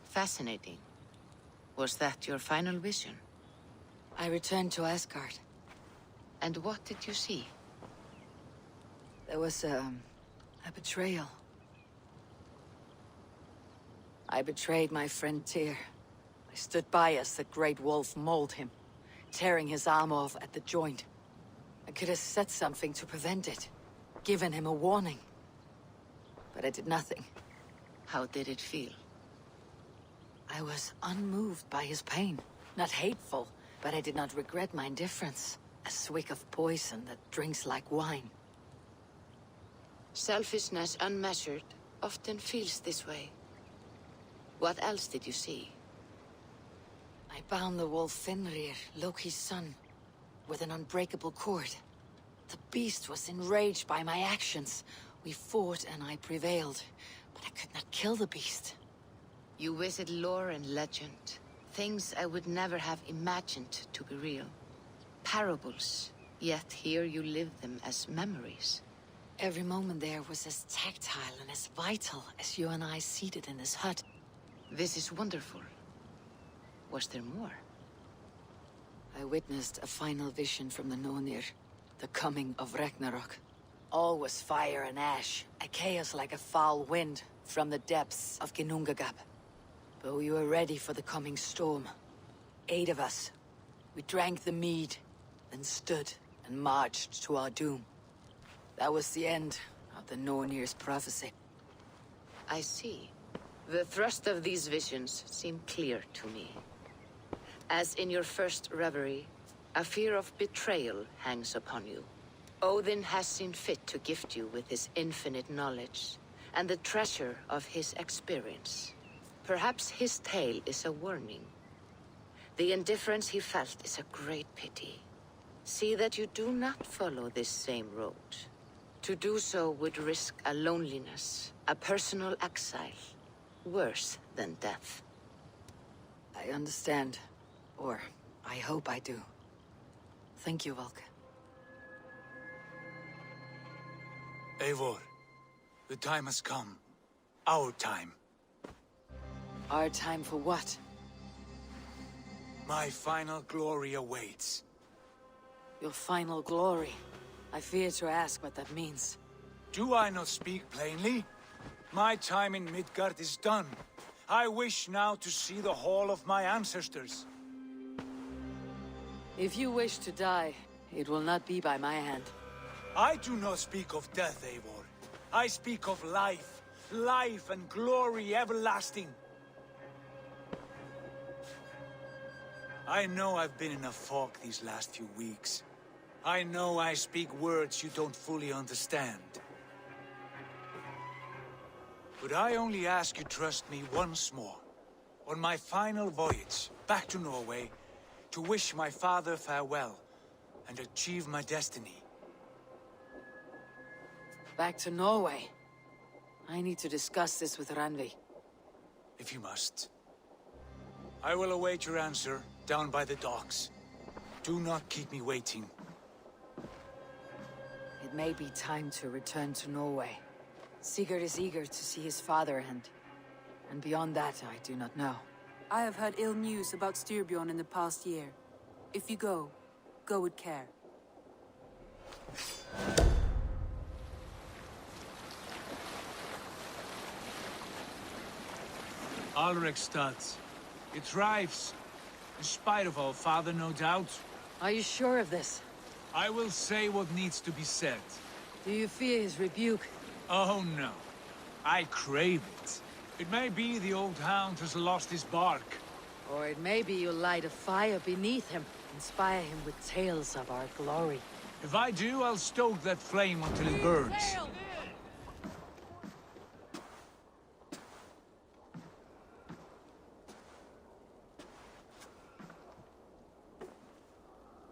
Fascinating. Was that your final vision? I returned to Asgard. And what did you see? There was a betrayal. I betrayed my friend Tyr. I stood by as the great wolf mauled him, tearing his arm off at the joint. I could have said something to prevent it, given him a warning. But I did nothing. How did it feel? I was unmoved by his pain. Not hateful, but I did not regret my indifference. A swig of poison that drinks like wine. Selfishness unmeasured often feels this way. What else did you see? I bound the wolf Fenrir, Loki's son, with an unbreakable cord. The beast was enraged by my actions. We fought and I prevailed, but I could not kill the beast. You visit lore and legend. Things I would never have imagined to be real. Parables, yet here you live them as memories. Every moment there was as tactile and as vital as you and I seated in this hut. This is wonderful. Was there more? I witnessed a final vision from the Nonir, the coming of Ragnarok. All was fire and ash, a chaos like a foul wind from the depths of Ginnungagap. But we were ready for the coming storm. 8 of us. We drank the mead, then stood and marched to our doom. That was the end of the Nornir's prophecy. I see. The thrust of these visions seem clear to me. As in your first reverie, a fear of betrayal hangs upon you. Odin has seen fit to gift you with his infinite knowledge, and the treasure of his experience. Perhaps his tale is a warning. The indifference he felt is a great pity. See that you do not follow this same road. To do so would risk a loneliness, a personal exile, worse than death. I understand. Or, I hope I do. Thank you, Valka. Eivor, the time has come. Our time. Our time for what? My final glory awaits. Your final glory? I fear to ask what that means. Do I not speak plainly? My time in Midgard is done. I wish now to see the hall of my ancestors. If you wish to die, it will not be by my hand. I do not speak of death, Eivor. I speak of life. Life and glory everlasting. I know I've been in a fog these last few weeks. I know I speak words you don't fully understand. But I only ask you trust me once more. On my final voyage back to Norway, to wish my father farewell and achieve my destiny. Back to Norway? I need to discuss this with Randvi. If you must. I will await your answer down by the docks. Do not keep me waiting. It may be time to return to Norway. Sigurd is eager to see his father and beyond that I do not know. I have heard ill news about Styrbjorn in the past year. If you go with care. Alrekstad. It thrives. In spite of our father, no doubt. Are you sure of this? I will say what needs to be said. Do you fear his rebuke? Oh no. I crave it. It may be the old hound has lost his bark. Or it may be you light a fire beneath him, inspire him with tales of our glory. If I do, I'll stoke that flame until it burns.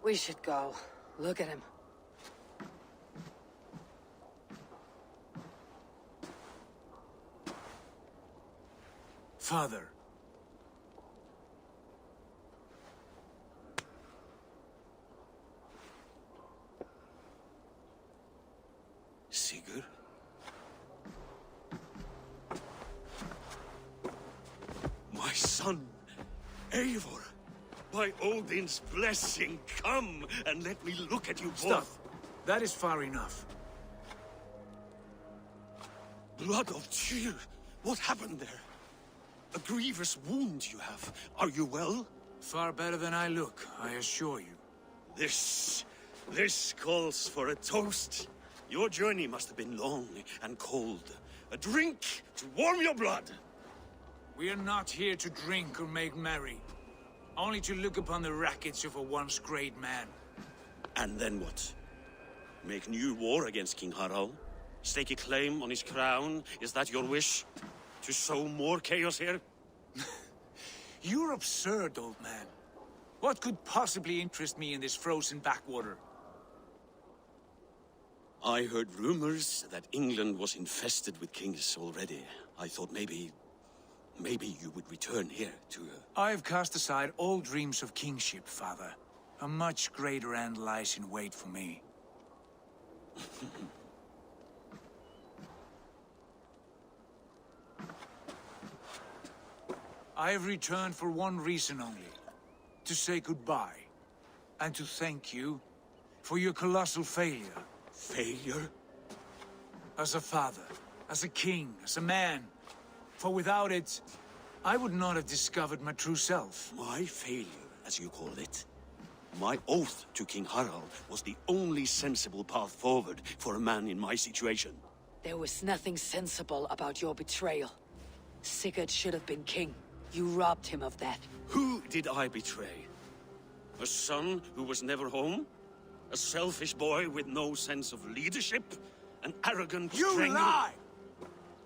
We should go. Look at him. Father. Sigurd? My son, Eivor. By Odin's blessing, come and let me look at you both. Stop. That is far enough. Blood of Tyr. What happened there? A grievous wound you have. Are you well? Far better than I look, I assure you. This calls for a toast. Your journey must have been long and cold. A drink to warm your blood. We are not here to drink or make merry. Only to look upon the wreckage of a once great man. And then what? Make new war against King Harald? Stake a claim on his crown? Is that your wish? To sow more chaos here? You're absurd, old man. What could possibly interest me in this frozen backwater? I heard rumors that England was infested with kings already. I thought maybe you would return here to... I've cast aside all dreams of kingship, father. A much greater end lies in wait for me. I have returned for one reason only. To say goodbye. And to thank you for your colossal failure. Failure? As a father, as a king, as a man. For without it, I would not have discovered my true self. My failure, as you call it. My oath to King Harald was the only sensible path forward for a man in my situation. There was nothing sensible about your betrayal. Sigurd should have been king. You robbed him of that. Who did I betray? A son who was never home? A selfish boy with no sense of leadership? An arrogant You lie!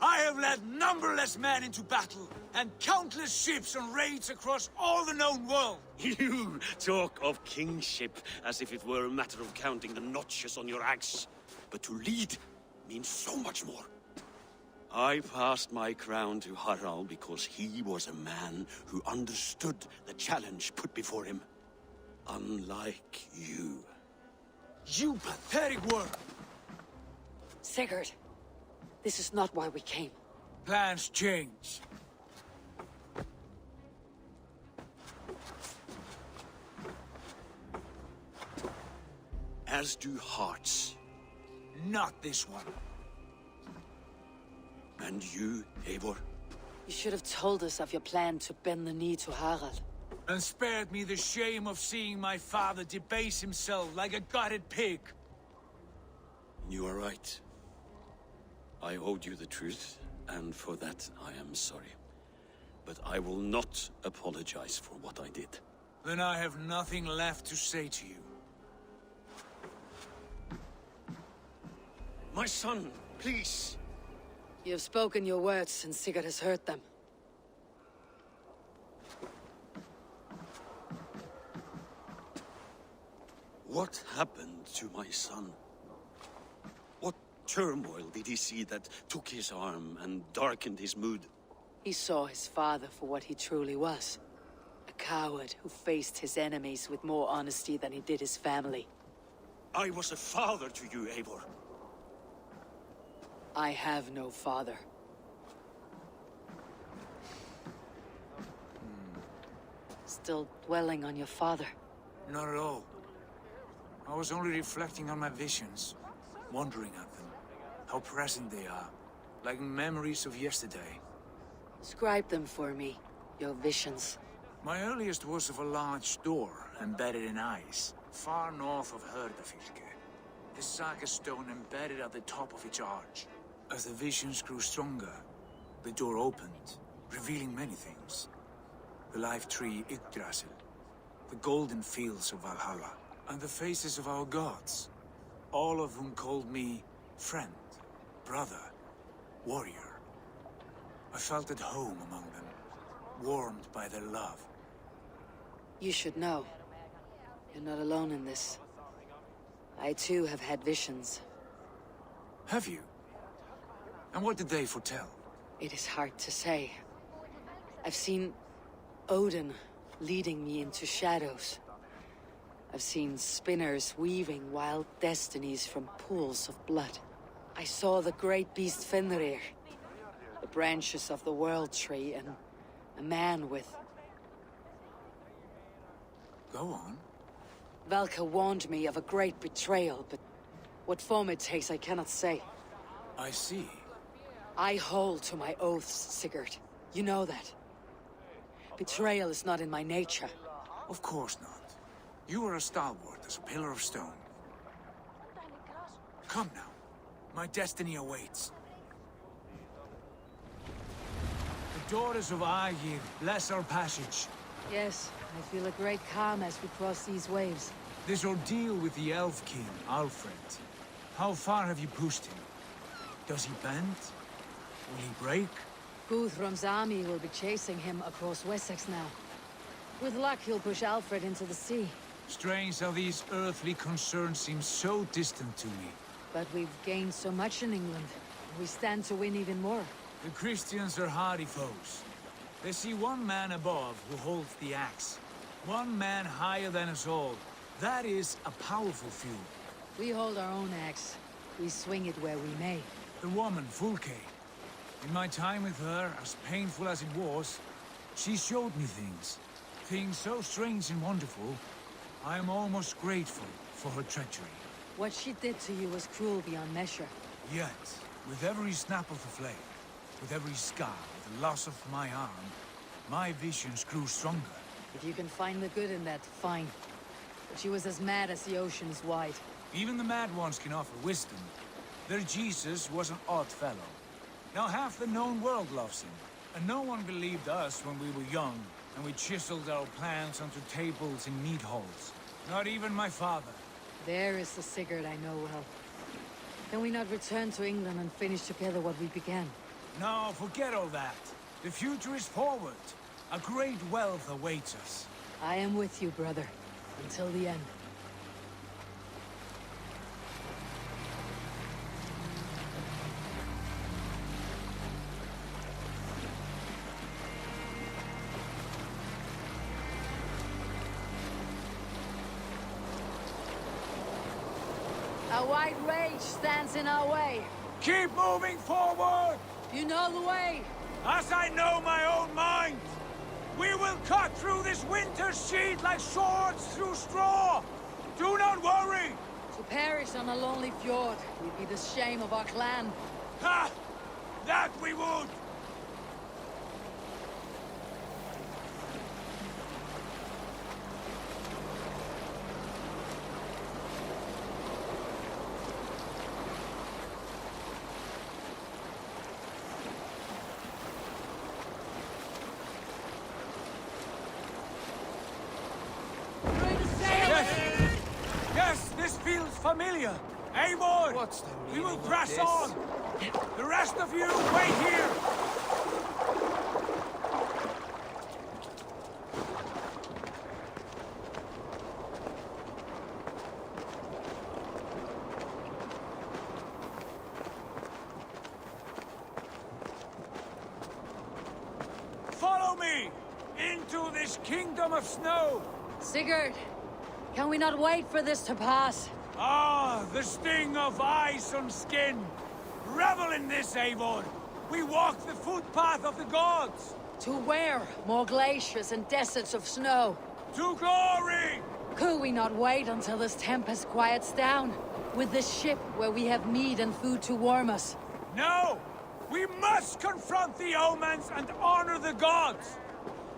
I have led numberless men into battle, and countless ships on raids across all the known world. You talk of kingship as if it were a matter of counting the notches on your axe. But to lead means so much more. I passed my crown to Harald because he was a man who understood the challenge put before him. Unlike you. You pathetic worm! Sigurd, this is not why we came. Plans change. As do hearts. Not this one. And you, Eivor? You should have told us of your plan to bend the knee to Harald. And spared me the shame of seeing my father debase himself like a gutted pig. You are right. I owed you the truth, and for that I am sorry. But I will not apologize for what I did. Then I have nothing left to say to you. My son, please. You have spoken your words, and Sigurd has heard them. What happened to my son? What turmoil did he see that took his arm and darkened his mood? He saw his father for what he truly was. A coward who faced his enemies with more honesty than he did his family. I was a father to you, Eivor. I have no father. Still dwelling on your father? Not at all. I was only reflecting on my visions, wondering at them. How present they are, like memories of yesterday. Describe them for me, your visions. My earliest was of a large door embedded in ice, far north of Herdafylke. The saga stone embedded at the top of its arch. As the visions grew stronger, the door opened, revealing many things. The life tree Yggdrasil, the golden fields of Valhalla, and the faces of our gods, all of whom called me friend, brother, warrior. I felt at home among them, warmed by their love. You should know. You're not alone in this. I too have had visions. Have you? And what did they foretell? It is hard to say. I've seen Odin leading me into shadows. I've seen spinners weaving wild destinies from pools of blood. I saw the great beast Fenrir, the branches of the World Tree, and a man with... Go on. Valka warned me of a great betrayal, but what form it takes I cannot say. I see. I hold to my oaths, Sigurd. You know that. Betrayal is not in my nature. Of course not. You are as stalwart as a pillar of stone. Come now. My destiny awaits. The daughters of Aegir bless our passage. Yes, I feel a great calm as we cross these waves. This ordeal with the Elf King, Alfred. How far have you pushed him? Does he bend? Will he break? Guthrum's army will be chasing him across Wessex now. With luck, he'll push Alfred into the sea. Strange how these earthly concerns seem so distant to me. But we've gained so much in England. We stand to win even more. The Christians are hardy foes. They see one man above who holds the axe. One man higher than us all. That is a powerful feud. We hold our own axe. We swing it where we may. The woman, Fulke. In my time with her, as painful as it was, She showed me things. Things so strange and wonderful. I am almost grateful for her treachery. What she did to you was cruel beyond measure. Yet, with every snap of the flame, with every scar, the loss of my arm, my visions grew stronger. If you can find the good in that, fine. But she was as mad as the ocean is wide. Even the mad ones can offer wisdom. Their Jesus was an odd fellow. Now half the known world loves him. And no one believed us when we were young, and we chiseled our plans onto tables in mead halls. Not even my father. There is the Sigurd I know well. Can we not return to England and finish together what we began? No, forget all that. The future is forward. A great wealth awaits us. I am with you, brother. Until the end. A white rage stands in our way. Keep moving forward! You know the way! As I know my own mind! We will cut through this winter's sheet like swords through straw! Do not worry! To perish on a lonely fjord would be the shame of our clan. Ha! That we would! Yes, this feels familiar. Eivor! What's the We will meaning of press this? on! The rest of you, wait here! Follow me! Into this kingdom of snow! Sigurd, can we not wait for this to pass? Ah, the sting of ice on skin! Revel in this, Eivor! We walk the footpath of the gods! To where? More glaciers and deserts of snow. To glory! Could we not wait until this tempest quiets down? With this ship where we have meat and food to warm us? No! We must confront the omens and honor the gods!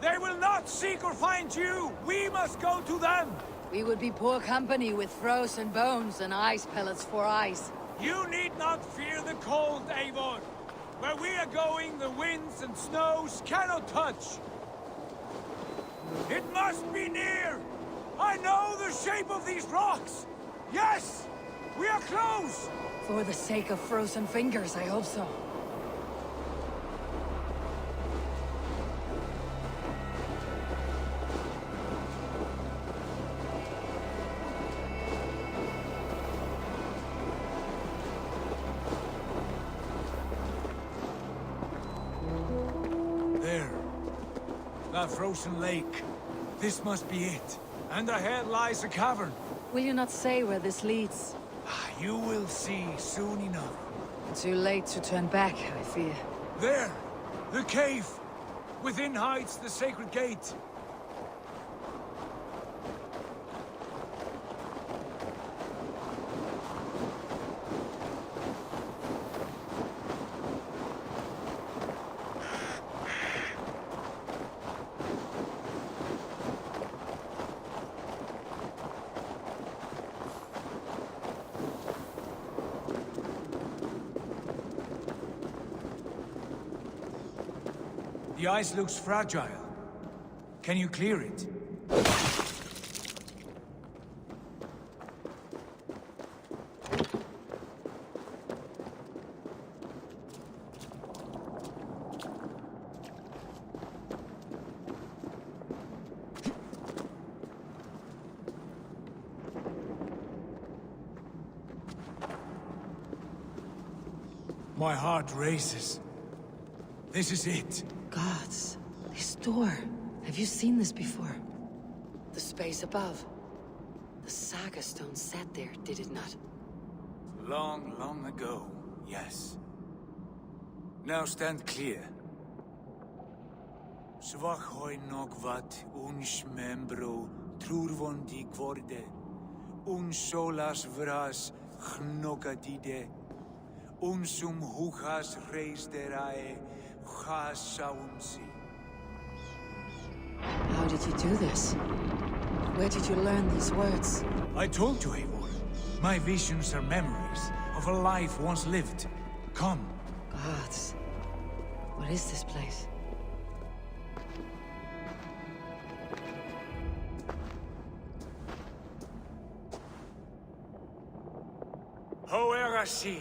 They will not seek or find you! We must go to them! We would be poor company with frozen bones and ice pellets for eyes. You need not fear the cold, Eivor! Where we are going, the winds and snows cannot touch! It must be near! I know the shape of these rocks! Yes! We are close! For the sake of frozen fingers, I hope so. There. That frozen lake. This must be it. And ahead lies a cavern. Will you not say where this leads? You will see soon enough. Too late to turn back, I fear. There! The cave! Within hides the sacred gate. The ice looks fragile. Can you clear it? My heart races. This is it. Gods, this door. Have you seen this before? The space above. The Saga Stone sat there, did it not? Long, long ago, yes. Now stand clear. Svachoi nokvat uns membro trurvon di quorde. Un solas vras gnokadide. Unsum huchas reis derae chasaunsi. How did you do this? Where did you learn these words? I told you, Eivor. My visions are memories of a life once lived. Come. Gods. What is this place? Hoerasi.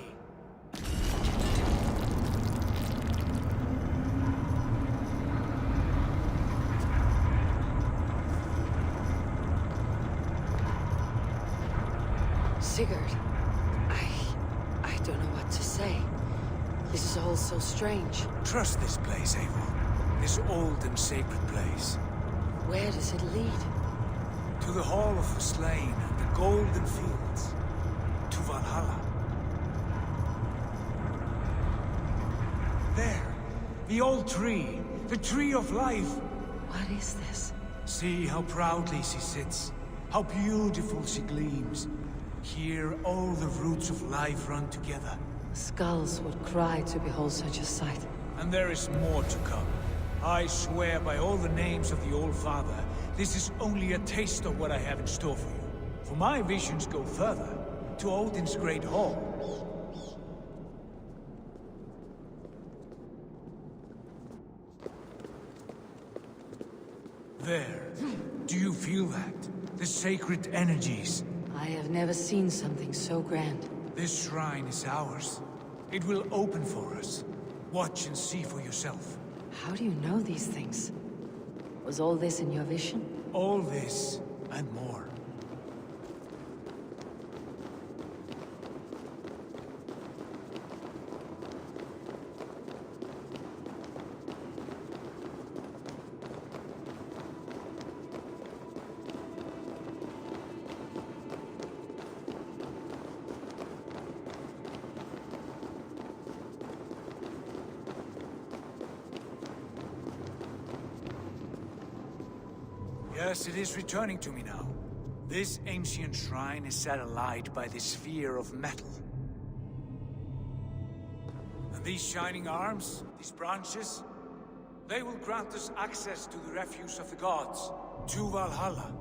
Sigurd, I don't know what to say. This is all so strange. Trust this place, Eivor. This old and sacred place. Where does it lead? To the Hall of the Slain and the Golden Fields. To Valhalla. There, the old tree. The tree of life. What is this? See how proudly she sits. How beautiful she gleams. Here, all the roots of life run together. Skulls would cry to behold such a sight. And there is more to come. I swear by all the names of the Old Father, this is only a taste of what I have in store for you. For my visions go further, to Odin's Great Hall. There. Do you feel that? The sacred energies. I have never seen something so grand. This shrine is ours. It will open for us. Watch and see for yourself. How do you know these things? Was all this in your vision? All this, and more. Yes, it is returning to me now. This ancient shrine is set alight by this sphere of metal. And these shining arms, these branches, they will grant us access to the refuse of the gods, to Valhalla.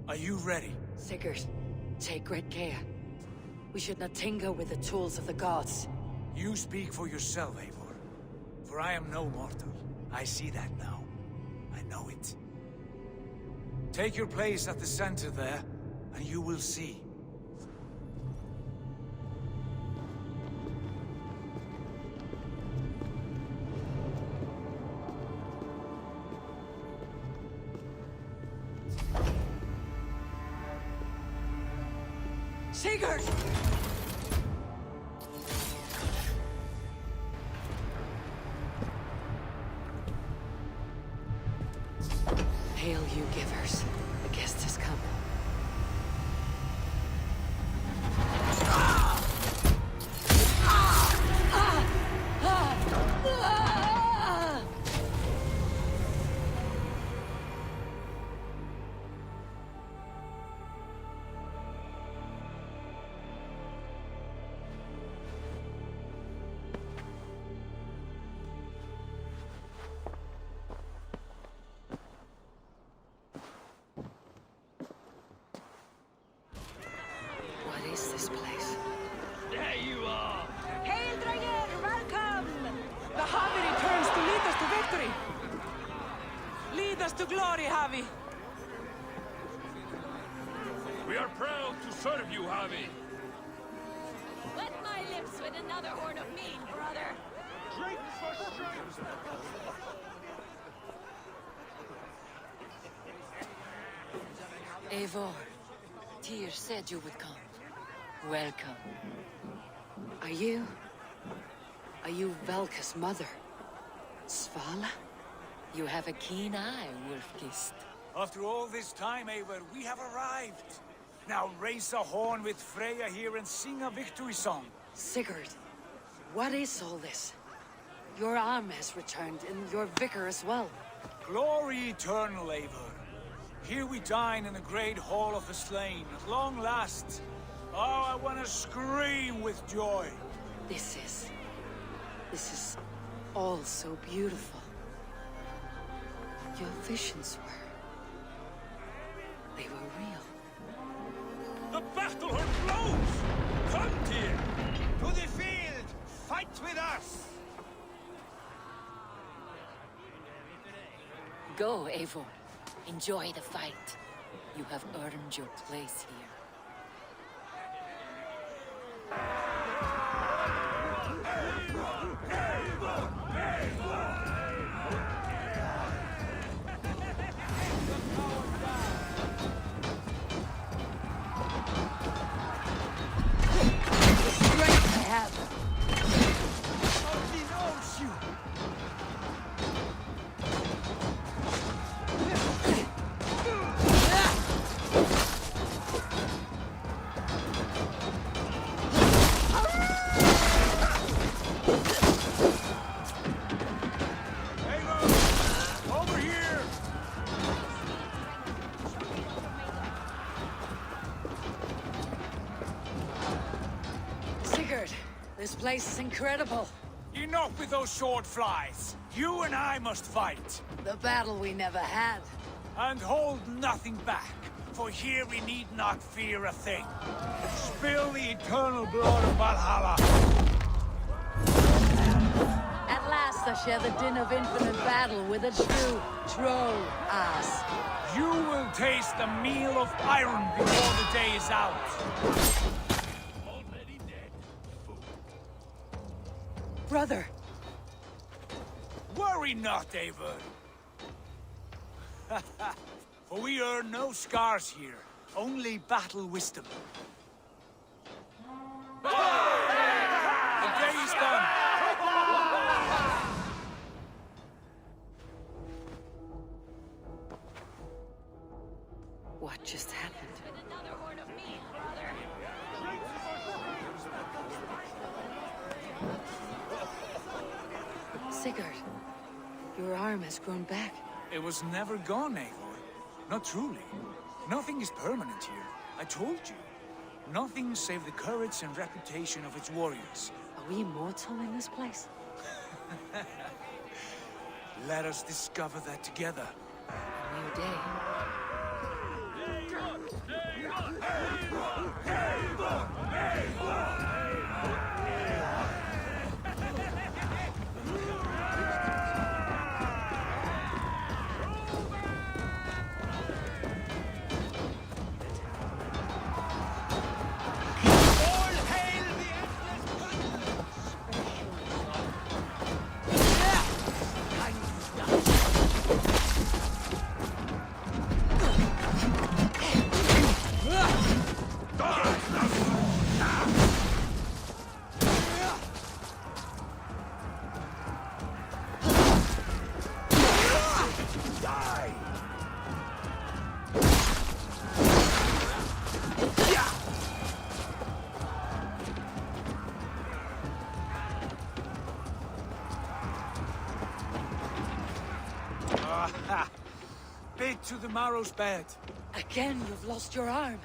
Are you ready? Sigurd, take great care. We should not tinker with the tools of the gods. You speak for yourself, Eivor. For I am no mortal. I see that now. I know it. Take your place at the center there, and you will see. Sigurd! Hail, you givers. The guest has come. What is this place? There you are! Hail, Drager! Welcome! The Havi returns to lead us to victory! Lead us to glory, Havi! We are proud to serve you, Havi. Wet my lips with another horn of mead, brother! Drink for strength! Eivor, Tyr said you would come. Welcome. Are you Valka's mother? Svala? You have a keen eye, Wolfgist. After all this time, Eivor, we have arrived. Now raise a horn with Freya here and sing a victory song. Sigurd, what is all this? Your arm has returned, and your vicar as well. Glory eternal, Eivor. Here we dine in the great hall of the slain, at long last. Oh, I want to scream with joy. This is all so beautiful. Your visions they were real. The battle hurt blows! Come, dear! To the field! Fight with us! Go, Eivor. Enjoy the fight. You have earned your place here. The strength I have. Only knows you! This place is incredible. Enough with those short flies. You and I must fight. The battle we never had. And hold nothing back, for here we need not fear a thing. Spill the eternal blood of Valhalla. At last I share the din of infinite battle with a true troll ass. You will taste the meal of iron before the day is out. Brother! Worry not, Eivor. For we earn no scars here, only battle wisdom. The day is done. What just happened? Sigurd, your arm has grown back. It was never gone, Eivor. Not truly. Nothing is permanent here. I told you. Nothing save the courage and reputation of its warriors. Are we immortal in this place? Let us discover that together. A new day. Bit to the marrow's bed. Again, you've lost your arm.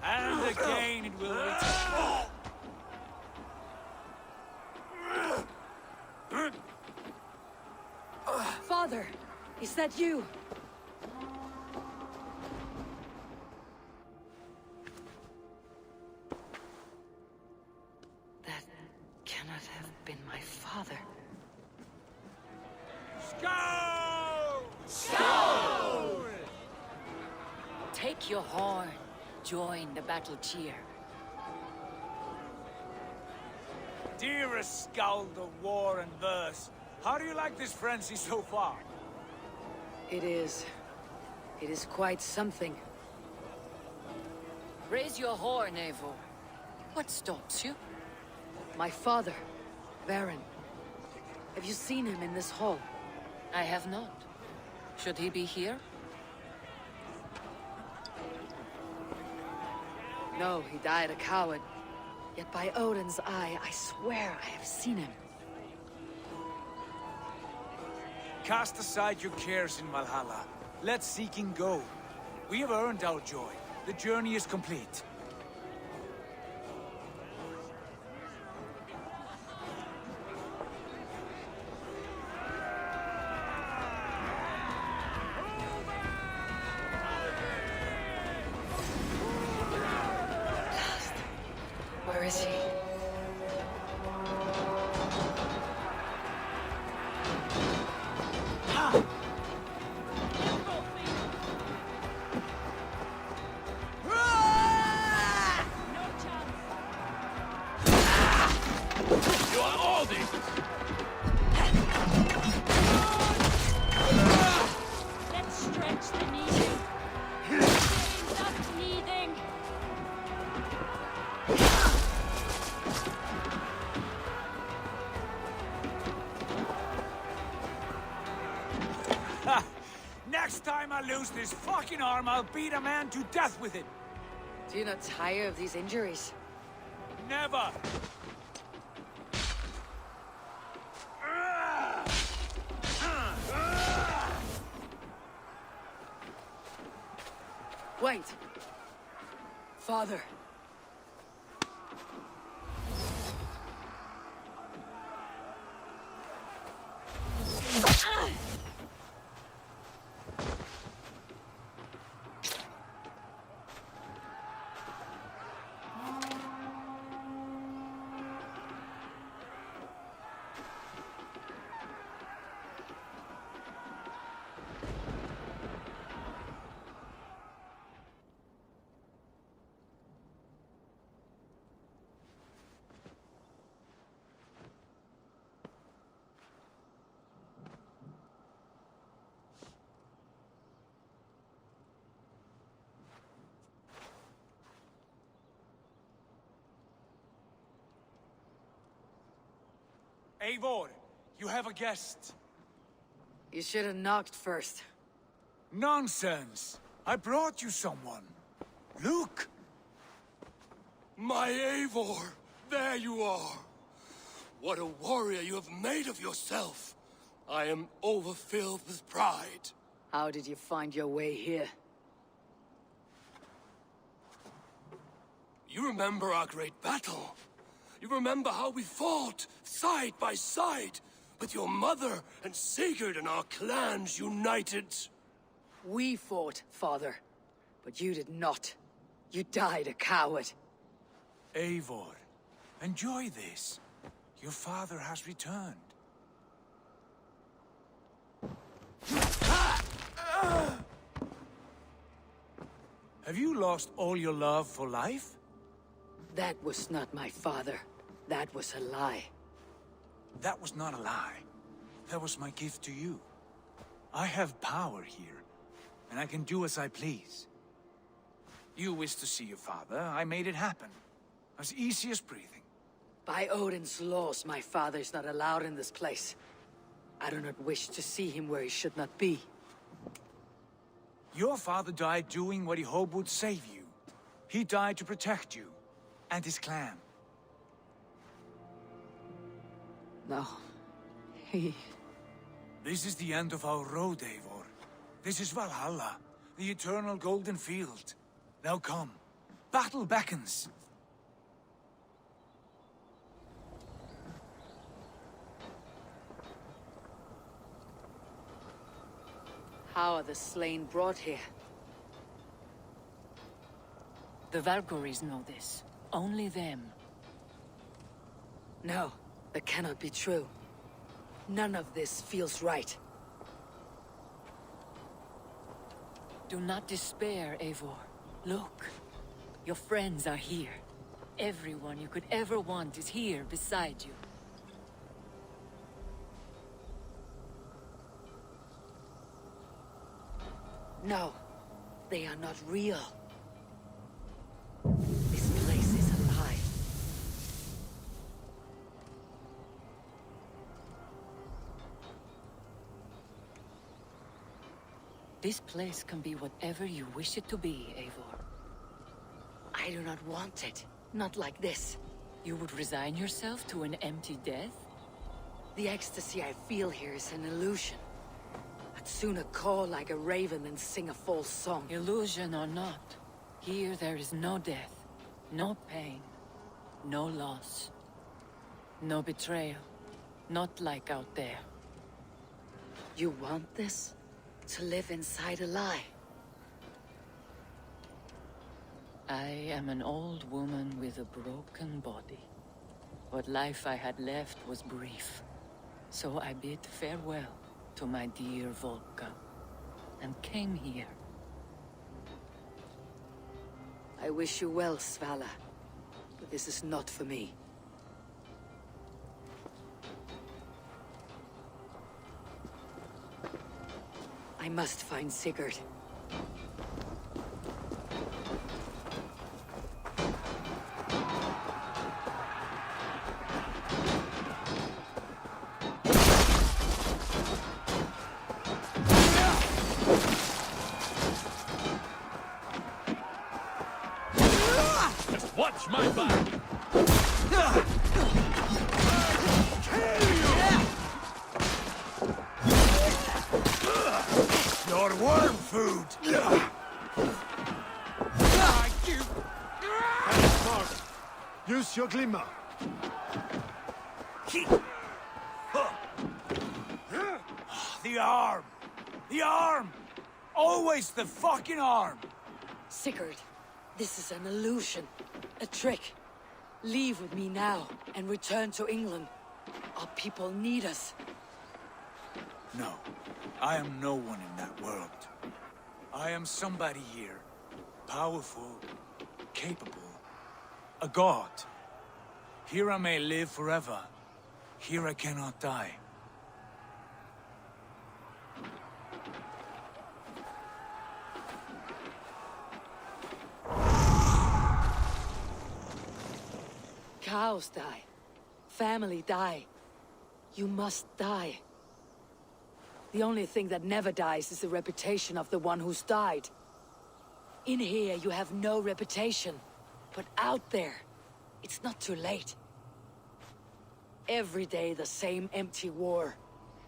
And again it will return. Father, is that you? That cannot have been my father. Skull! Skull! Take your horn. Join the battle cheer. Dearest Skald of war and verse, how do you like this frenzy so far? It is quite something. Raise your horn, Eivor. What stops you? My father, Baron. Have you seen him in this hall? I have not. Should he be here? No, he died a coward. Yet by Odin's eye, I swear I have seen him. Cast aside your cares in Valhalla. Let seeking go. We have earned our joy. The journey is complete. Where is he? You are all this! Let's stretch the needle. Getting up needing. Ha! Next time I lose this fucking arm, I'll beat a man to death with it. Do you not tire of these injuries? Never! Wait! Father! Eivor, you have a guest. You should have knocked first. Nonsense! I brought you someone. Look! My Eivor! There you are! What a warrior you have made of yourself! I am overfilled with pride. How did you find your way here? You remember our great battle? You remember how we fought, side by side, with your mother and Sigurd and our clans united? We fought, father. But you did not. You died a coward. Eivor, enjoy this. Your father has returned. Have you lost all your love for life? That was not my father. That was a lie. That was not a lie. That was my gift to you. I have power here, and I can do as I please. You wished to see your father, I made it happen. As easy as breathing. By Odin's laws, my father is not allowed in this place. I do not wish to see him where he should not be. Your father died doing what he hoped would save you. He died to protect you, and his clan. No. He... This is the end of our road, Eivor. This is Valhalla, the eternal golden field. Now come. Battle beckons. How are the slain brought here? The Valkyries know this. Only them. No, that cannot be true. None of this feels right. Do not despair, Eivor. Look. Your friends are here. Everyone you could ever want is here beside you. No, they are not real. This place is alive. This place can be whatever you wish it to be, Eivor. I do not want it. Not like this. You would resign yourself to an empty death? The ecstasy I feel here is an illusion. I'd sooner call like a raven than sing a false song. Illusion or not, here there is no death, no pain, no loss, no betrayal, not like out there. You want this? To live inside a lie? I am an old woman with a broken body. What life I had left was brief. So I bid farewell to my dear Volka, and came here. I wish you well, Svala, but this is not for me. I must find Sigurd. Watch my back! Your worm food! Use your glimmer. The arm! The arm! Always the fucking arm! Sigurd, this is an illusion. A trick. Leave with me now, and return to England. Our people need us. No, I am no one in that world. I am somebody here. Powerful, capable, a god. Here I may live forever. Here I cannot die. Cows die. Family die. You must die. The only thing that never dies is the reputation of the one who's died. In here, you have no reputation. But out there, it's not too late. Every day, the same empty war.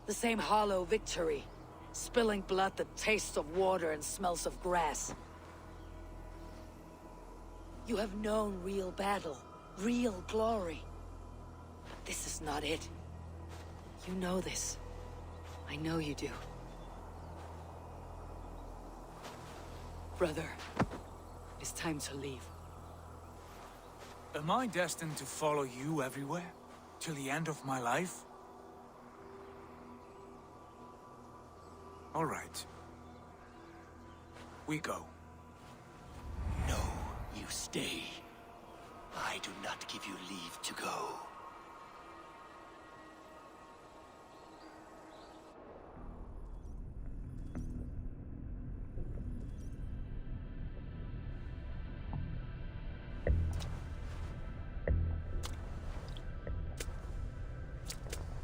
The same hollow victory. Spilling blood that tastes of water and smells of grass. You have known real battle. Real glory. But this is not it. You know this. I know you do. Brother, it's time to leave. Am I destined to follow you everywhere? Till the end of my life? All right. We go. No, you stay. I do not give you leave to go.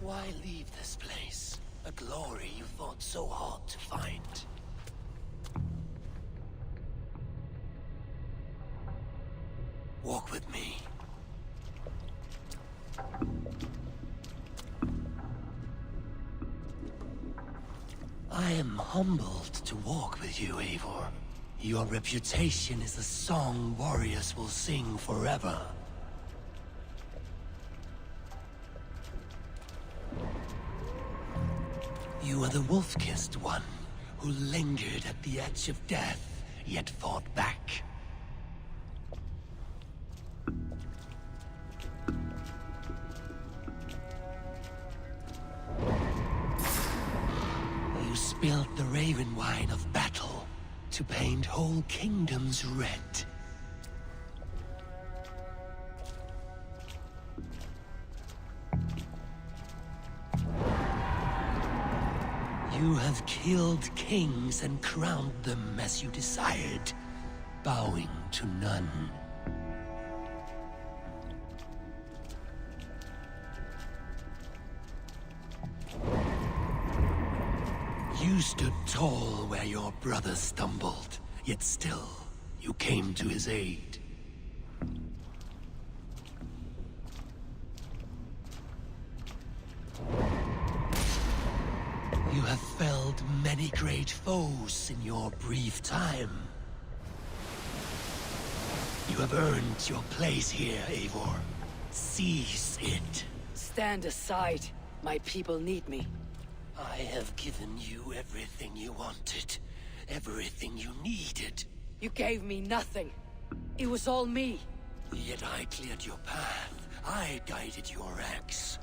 Why leave this place? A glory you fought so hard to find. Walk with me. I am humbled to walk with you, Eivor. Your reputation is a song warriors will sing forever. You are the wolf-kissed one, who lingered at the edge of death, yet fought back. You spilled the raven wine of battle to paint whole kingdoms red. You have killed kings and crowned them as you desired, bowing to none. You stood tall where your brother stumbled, yet still, you came to his aid. You have felled many many great foes in your brief time. You have earned your place here, Eivor. Seize it. Stand aside. My people need me. I have given you everything you wanted. Everything you needed. You gave me nothing. It was all me. Yet I cleared your path. I guided your axe.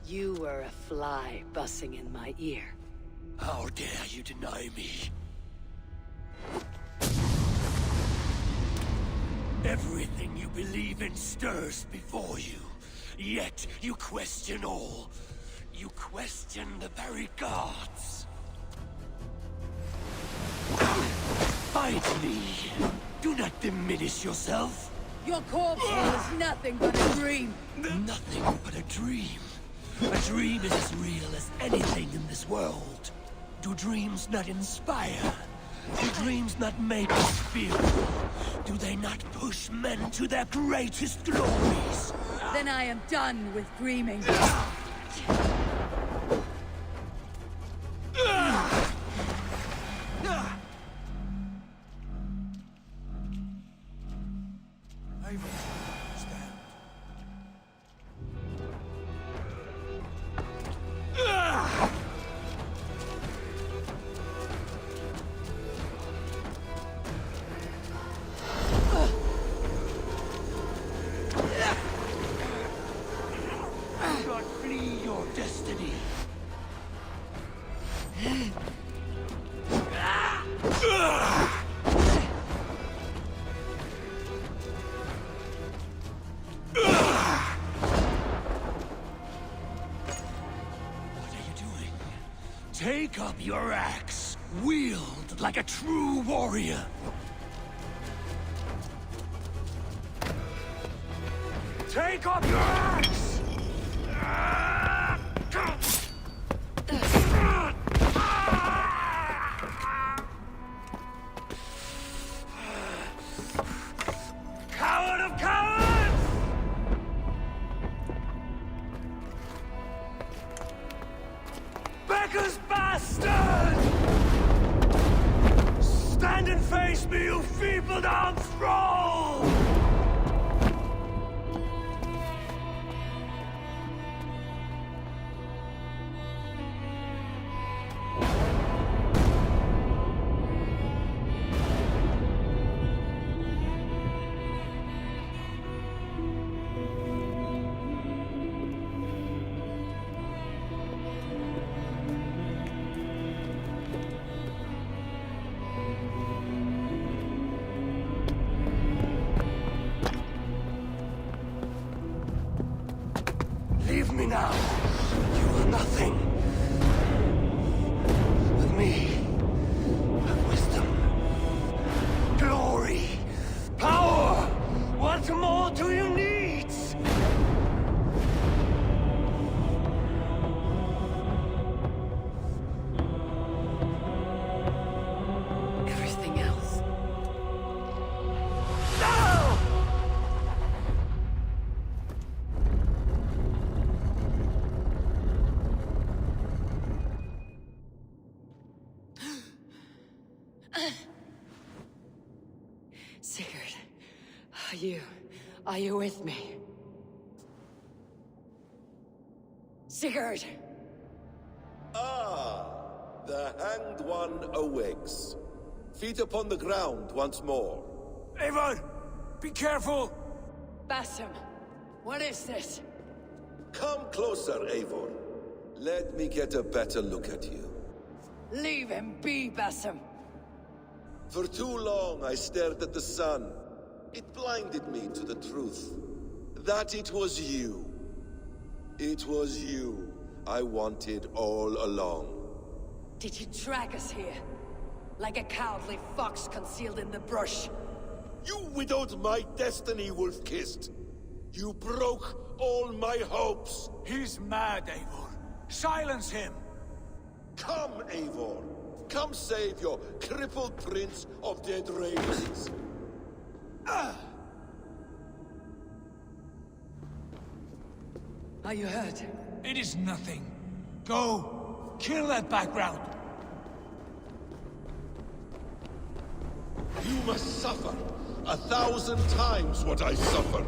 You were a fly buzzing in my ear. How dare you deny me? Everything you believe in stirs before you. Yet you question all. You question the very gods. Fight me. Do not diminish yourself. Your corpse is nothing but a dream. Nothing but a dream. A dream is as real as anything in this world. Do dreams not inspire? Do dreams not make us fearful? Do they not push men to their greatest glories? Then I am done with dreaming. Take up your axe, wield like a true warrior. Take up your axe! Coward of cowards! Beggar's bastard! Stand and face me, you feeble-down thrall! Leave me now. You are nothing. With me, have wisdom, glory, power. What more do you need? Everything else. No! Sigurd, are you with me? Sigurd! Ah, the Hanged One awakes. Feet upon the ground once more. Eivor, be careful! Basim, what is this? Come closer, Eivor. Let me get a better look at you. Leave him be, Basim. For too long I stared at the sun. It blinded me to the truth. That it was you. It was you I wanted all along. Did you drag us here? Like a cowardly fox concealed in the brush? You widowed my destiny, wolf-kissed. You broke all my hopes. He's mad, Eivor. Silence him! Come, Eivor. Come save your crippled prince of dead ravens. Are you hurt? It is nothing. Go. Kill that background. You must suffer 1,000 times what I suffered.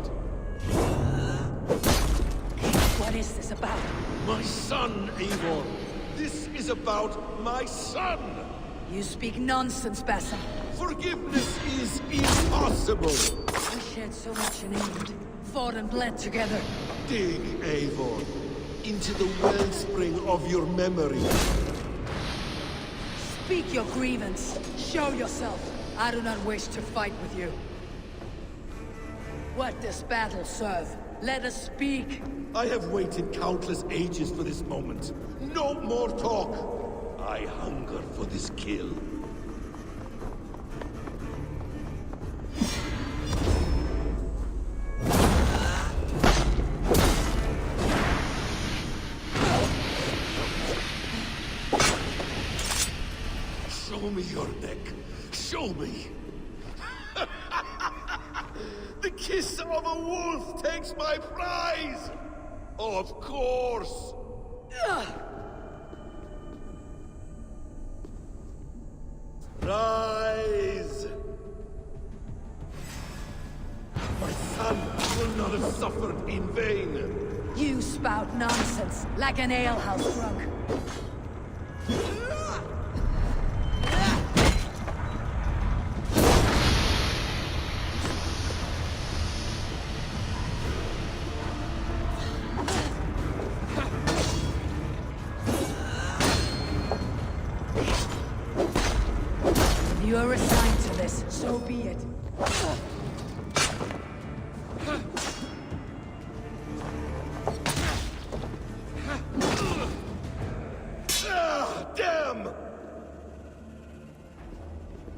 What is this about? My son, Eivor. This is about my son. You speak nonsense, Basim. Forgiveness is impossible. We shared so much in England. Fought and bled together. Dig, Eivor, into the wellspring of your memory. Speak your grievance. Show yourself. I do not wish to fight with you. What does battle serve? Let us speak. I have waited countless ages for this moment. No more talk. I hunger for this kill. Show me your neck. Show me. The kiss of a wolf takes my prize! Of course! Rise! My son will not have suffered in vain! You spout nonsense, like an alehouse drunk. You are assigned to this, so be it. Damn!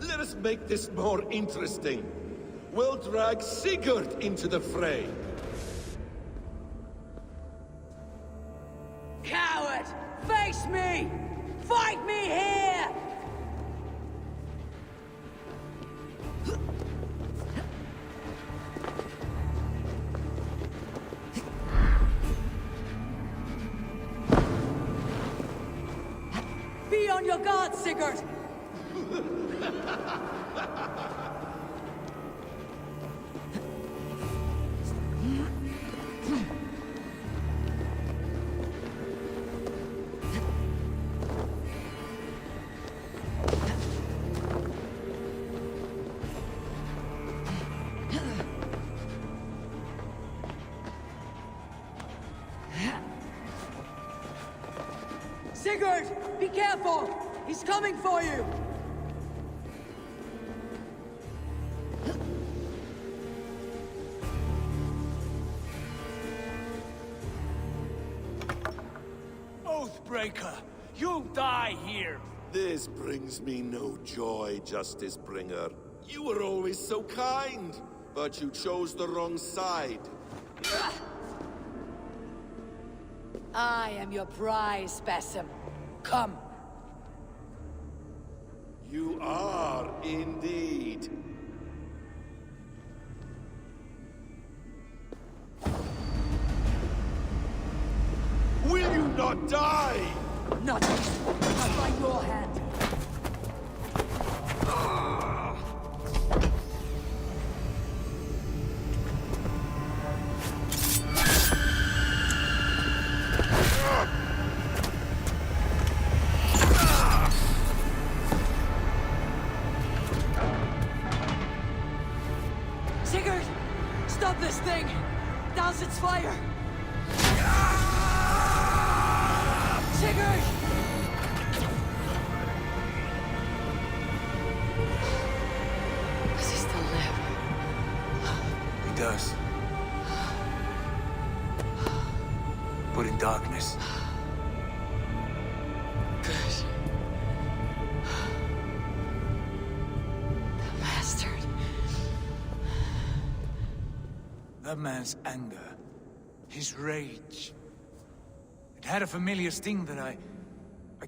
Let us make this more interesting. We'll drag Sigurd into the fray. Coward! Face me! Fight me here! Be on your guard, Sigurd! Sigurd! Be careful! He's coming for you! Oathbreaker! You'll die here! This brings me no joy, Justice Bringer. You were always so kind, but you chose the wrong side. I am your prize, Basim. Come. You are indeed. Will you not die? Not by your hand. Sigurd! Stop this thing! Douse its fire! Sigurd! Does he still live? He does. But in darkness. Good. The bastard. That man's anger, his rage. It had a familiar sting that I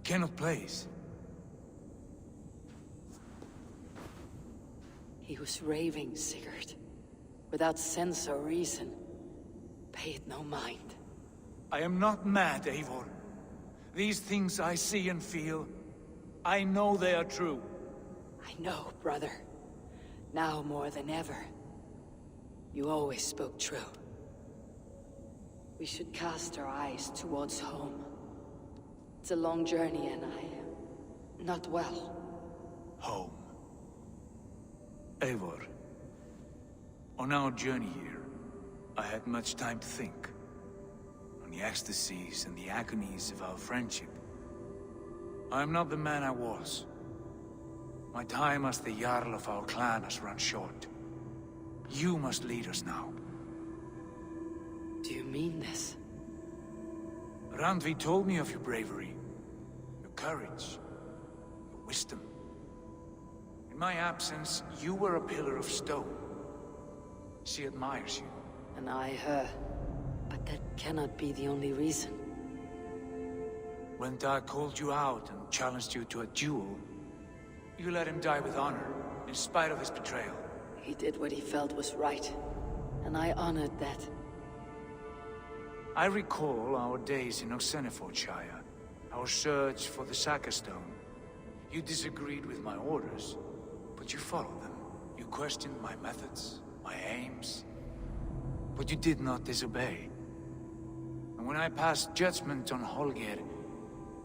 cannot place. He was raving, Sigurd. Without sense or reason. Pay it no mind. I am not mad, Eivor. These things I see and feel, I know they are true. I know, brother. Now more than ever. You always spoke true. We should cast our eyes towards home. It's a long journey and I am not well. Home. Eivor. On our journey here, I had much time to think. On the ecstasies and the agonies of our friendship. I am not the man I was. My time as the Jarl of our clan has run short. You must lead us now. Do you mean this? Randvi told me of your bravery, your courage, your wisdom. In my absence, you were a pillar of stone. She admires you. And I her. But that cannot be the only reason. When Dar called you out and challenged you to a duel, you let him die with honor, in spite of his betrayal. He did what he felt was right, and I honored that. I recall our days in Oxenifordshire, our search for the Saga Stone. You disagreed with my orders, but you followed them. You questioned my methods, my aims, but you did not disobey. And when I passed judgment on Holger,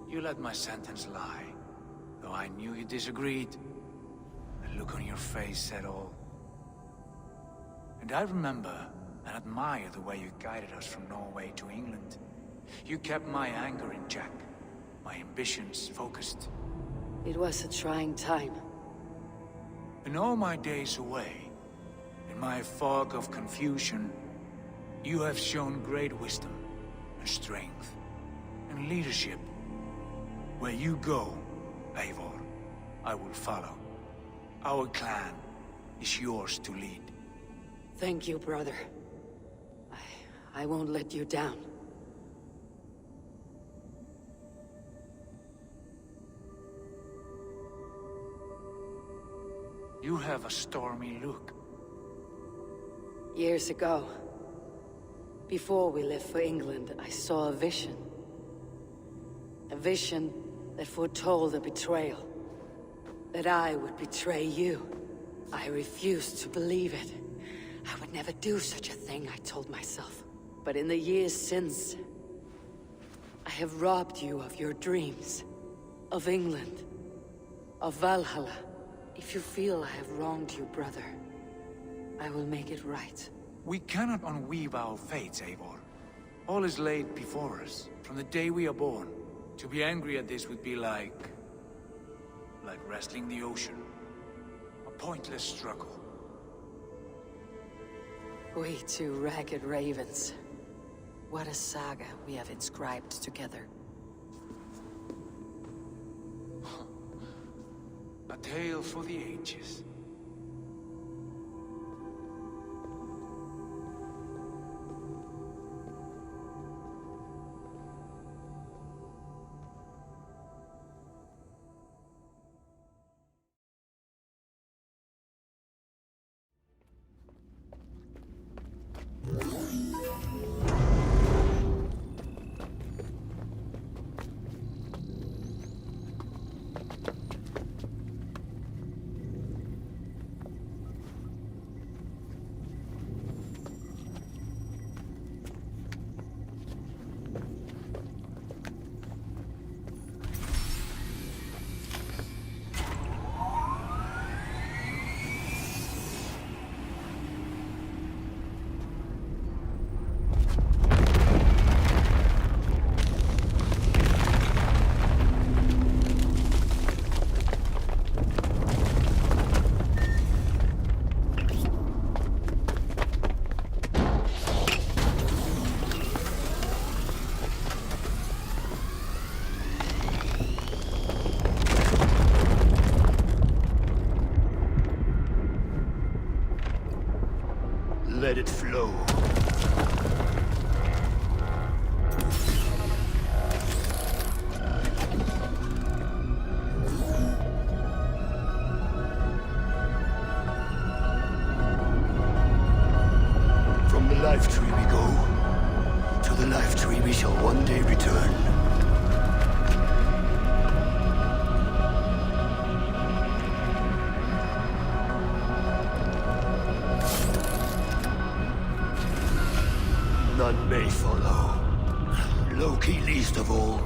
you let my sentence lie. Though I knew you disagreed, the look on your face said all. And I remember and admire the way you guided us from Norway to England. You kept my anger in check, my ambitions focused. It was a trying time. In all my days away, in my fog of confusion, you have shown great wisdom and strength and leadership. Where you go, Eivor, I will follow. Our clan is yours to lead. Thank you, brother. I won't let you down. You have a stormy look. Years ago, before we left for England, I saw a vision. A vision that foretold a betrayal. That I would betray you. I refused to believe it. I would never do such a thing, I told myself. But in the years since, I have robbed you of your dreams. Of England. Of Valhalla. If you feel I have wronged you, brother, I will make it right. We cannot unweave our fates, Eivor. All is laid before us, from the day we are born. To be angry at this would be like wrestling the ocean. A pointless struggle. We two ragged ravens. What a saga we have inscribed together. A tale for the ages. Let it flow. From the life tree we go, to the life tree we shall one day return. Loki least of all.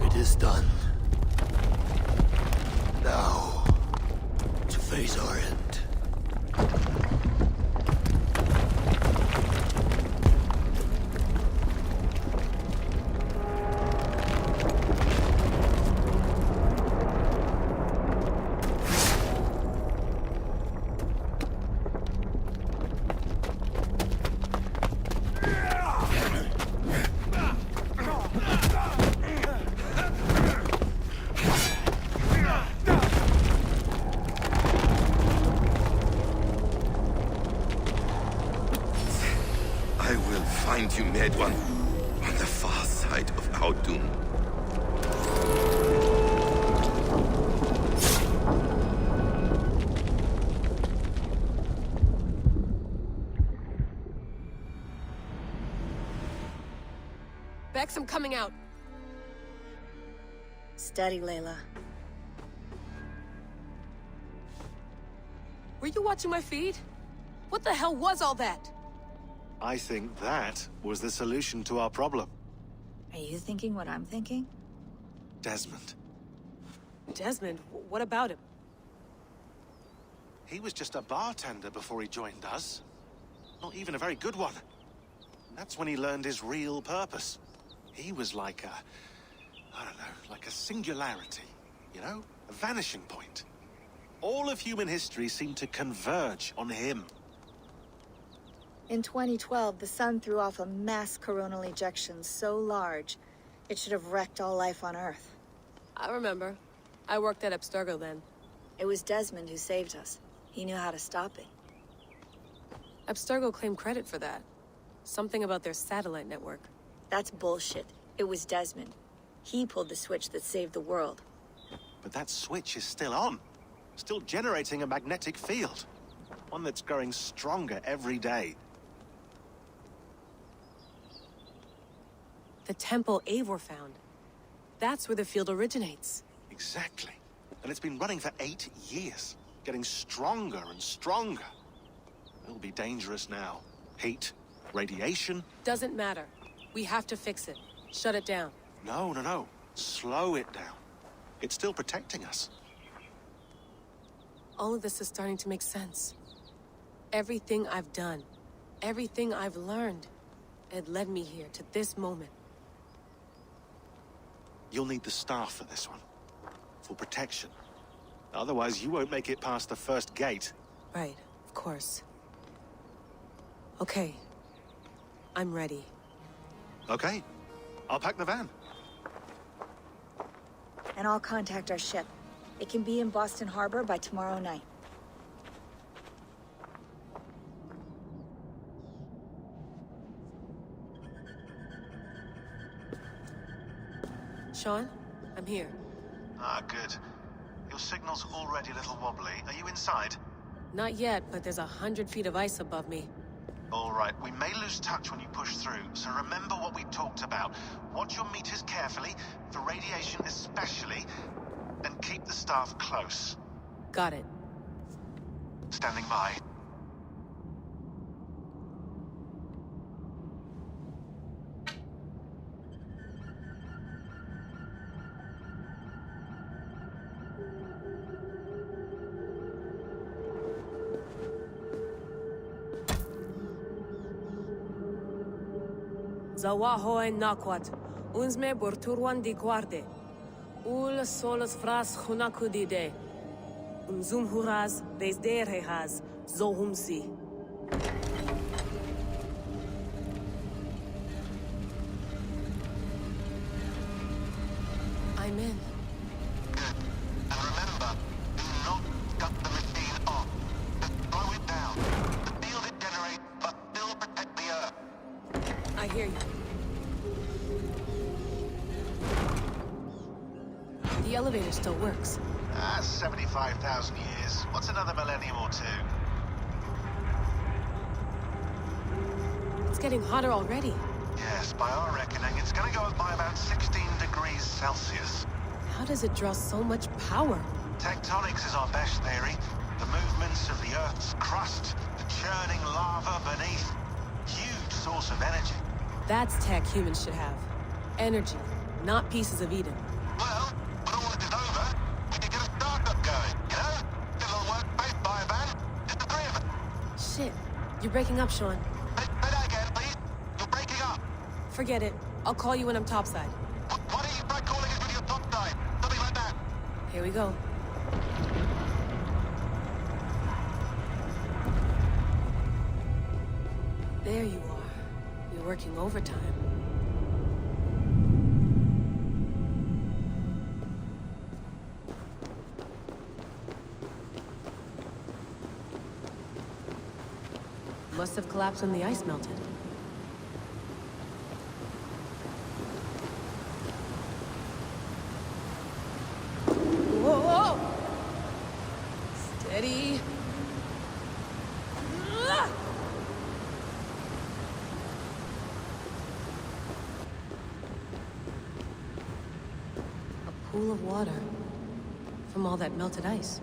It is done. Now, to face our end. You made one on the far side of our doom. Bex, I'm coming out. Steady, Layla. Were you watching my feed? What the hell was all that? I think that was the solution to our problem. Are you thinking what I'm thinking? Desmond. Desmond? What about him? He was just a bartender before he joined us. Not even a very good one. That's when he learned his real purpose. He was like a... I don't know, like a singularity. You know? A vanishing point. All of human history seemed to converge on him. In 2012, the sun threw off a mass coronal ejection so large, it should have wrecked all life on Earth. I remember. I worked at Abstergo then. It was Desmond who saved us. He knew how to stop it. Abstergo claimed credit for that. Something about their satellite network. That's bullshit. It was Desmond. He pulled the switch that saved the world. But that switch is still on. Still generating a magnetic field. One that's growing stronger every day. The temple Eivor found. That's where the field originates. Exactly. And it's been running for 8 years. Getting stronger and stronger. It'll be dangerous now. Heat, radiation. Doesn't matter. We have to fix it. Shut it down. No. Slow it down. It's still protecting us. All of this is starting to make sense. Everything I've done, everything I've learned, it led me here to this moment. You'll need the staff for this one. For protection. Otherwise, you won't make it past the first gate. Right, of course. Okay. I'm ready. Okay. I'll pack the van. And I'll contact our ship. It can be in Boston Harbor by tomorrow night. Sean, I'm here. Ah, good. Your signal's already a little wobbly. Are you inside? Not yet, but there's 100 feet of ice above me. All right, we may lose touch when you push through, so remember what we talked about. Watch your meters carefully, for radiation especially, and keep the staff close. Got it. Standing by. Zawaho en nakwat, unsme borturwan di guarde. Ul solos fras hunakudide. Unzum huraz, desderehaz, zohumsi. I'm in. Good. And remember, do not cut the machine off. Just slow it down. The field it generates, but still protect the Earth. I hear you. The elevator still works. 75,000 years. What's another millennium or two? It's getting hotter already. Yes, by our reckoning, it's gonna go up by about 16 degrees Celsius. How does it draw so much power? Tectonics is our best theory. The moon Earth's crust, the churning lava beneath. Huge source of energy. That's tech humans should have. Energy, not pieces of Eden. Well, when all this is over, we can get a startup going, you know? Get a little workspace, buy a van, just the three of us. Shit, you're breaking up, Sean. Say that again, please. You're breaking up. Forget it. I'll call you when I'm topside. Why don't you try calling us when you're topside? Something like that. Here we go. There you are. You're working overtime. Must have collapsed when the ice melted. Whoa! Steady. A pool of water from all that melted ice.